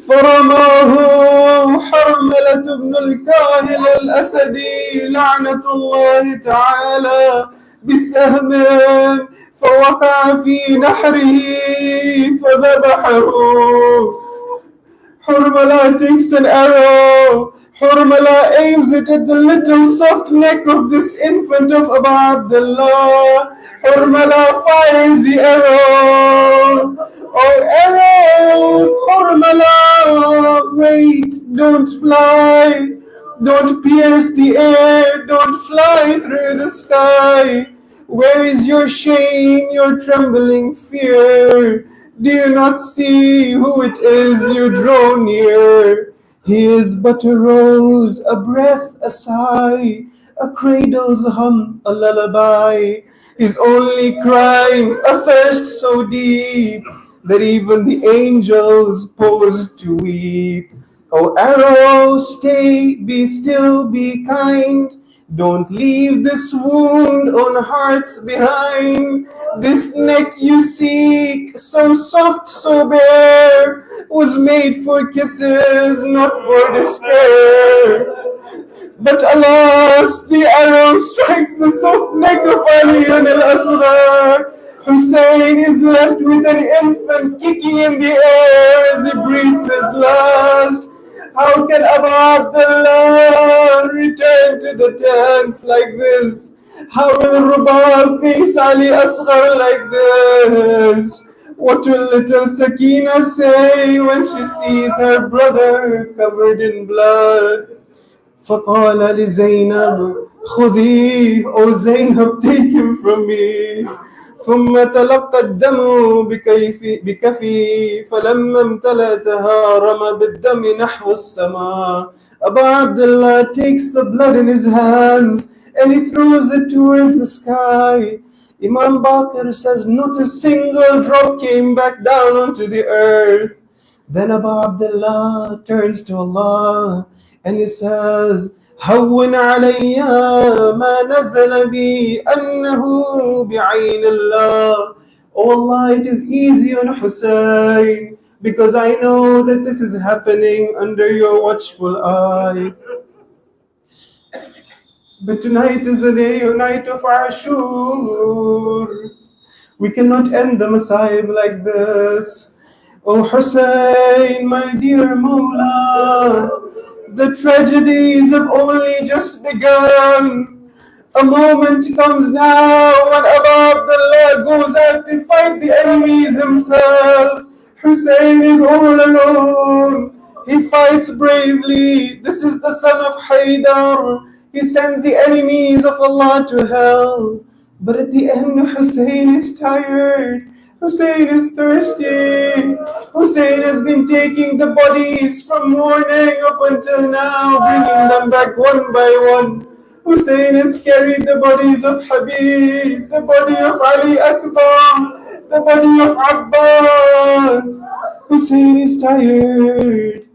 فرماه حرملة بن الكاهل الأسدي لعنة الله تعالى بالسهم فوقع في نحره فذبحه. Hurmala takes an arrow. Hurmala aims it at the little soft neck of this infant of Abu Abdullah. Hurmala fires the arrow. Oh, arrow of Hurmala, wait, don't fly. Don't pierce the air, don't fly through the sky. Where is your shame, your trembling fear? Do you not see who it is you draw near? He is but a rose, a breath, a sigh, a cradle's hum, a lullaby. His only crime, a thirst so deep that even the angels pause to weep. Oh, arrow, stay, be still, be kind. Don't leave this wound on hearts behind. This neck you seek, so soft, so bare, was made for kisses, not for despair. But alas, the arrow strikes the soft neck of Ali al-Asghar. Hussein is left with an infant kicking in the air as he breathes his last. How can Abu Abdullah return to the tents like this? How will Rubab face Ali Asghar like this? What will little Sakina say when she sees her brother covered in blood? فقال لزينب خذيه, O Zainab, take him from me. ثم تلقى الدم بكفي فلما امتلأتها رمى بالدم نحو السماء. Abu Abdullah takes the blood in his hands and he throws it towards the sky. Imam Baqir says not a single drop came back down onto the earth. Then Abu Abdullah turns to Allah and he says, هون علي ما نزل بي أنه بعين الله. Oh Allah, it is easy on Hussein because I know that this is happening under your watchful eye. But tonight is the day, a night of Ashur. We cannot end the Masayib like this. Oh Hussein, my dear Mawla, the tragedies have only just begun. A moment comes now when Abu Abdullah goes out to fight the enemies himself. Hussein is all alone. He fights bravely. This is the son of Haydar. He sends the enemies of Allah to hell. But at the end, Hussein is tired. Hussein is thirsty. Hussein has been taking the bodies from morning up until now, bringing them back one by one. Hussein has carried the bodies of Habib, the body of Ali Akbar, the body of Abbas. Hussein is tired.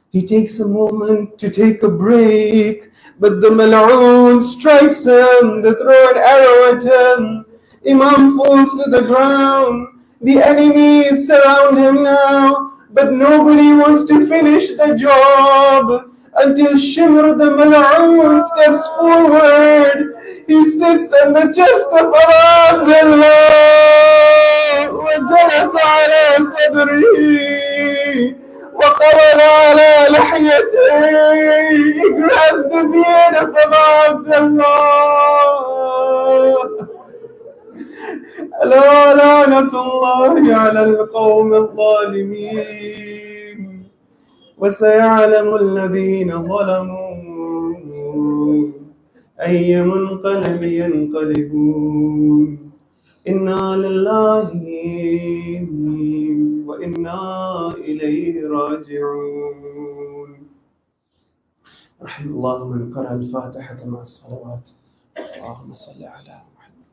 He takes a moment to take a break, but the Mal'oon strikes him. They throw an arrow at him. Imam falls to the ground. The enemies surround him now, but nobody wants to finish the job until Shimr the Mal'oon steps forward. He sits on the chest of Abu Abdullah وجلس على صدره وقبض على لحيته. He grabs the beard of Abu Abdullah ألا لعنة الله على القوم الظالمين وسيعلم الذين ظلموا أي منقلب ينقلبون إنا لله وإنا إليه راجعون. رحم الله من قرأ الفاتحة مع الصلوات. اللهم صل على محمد.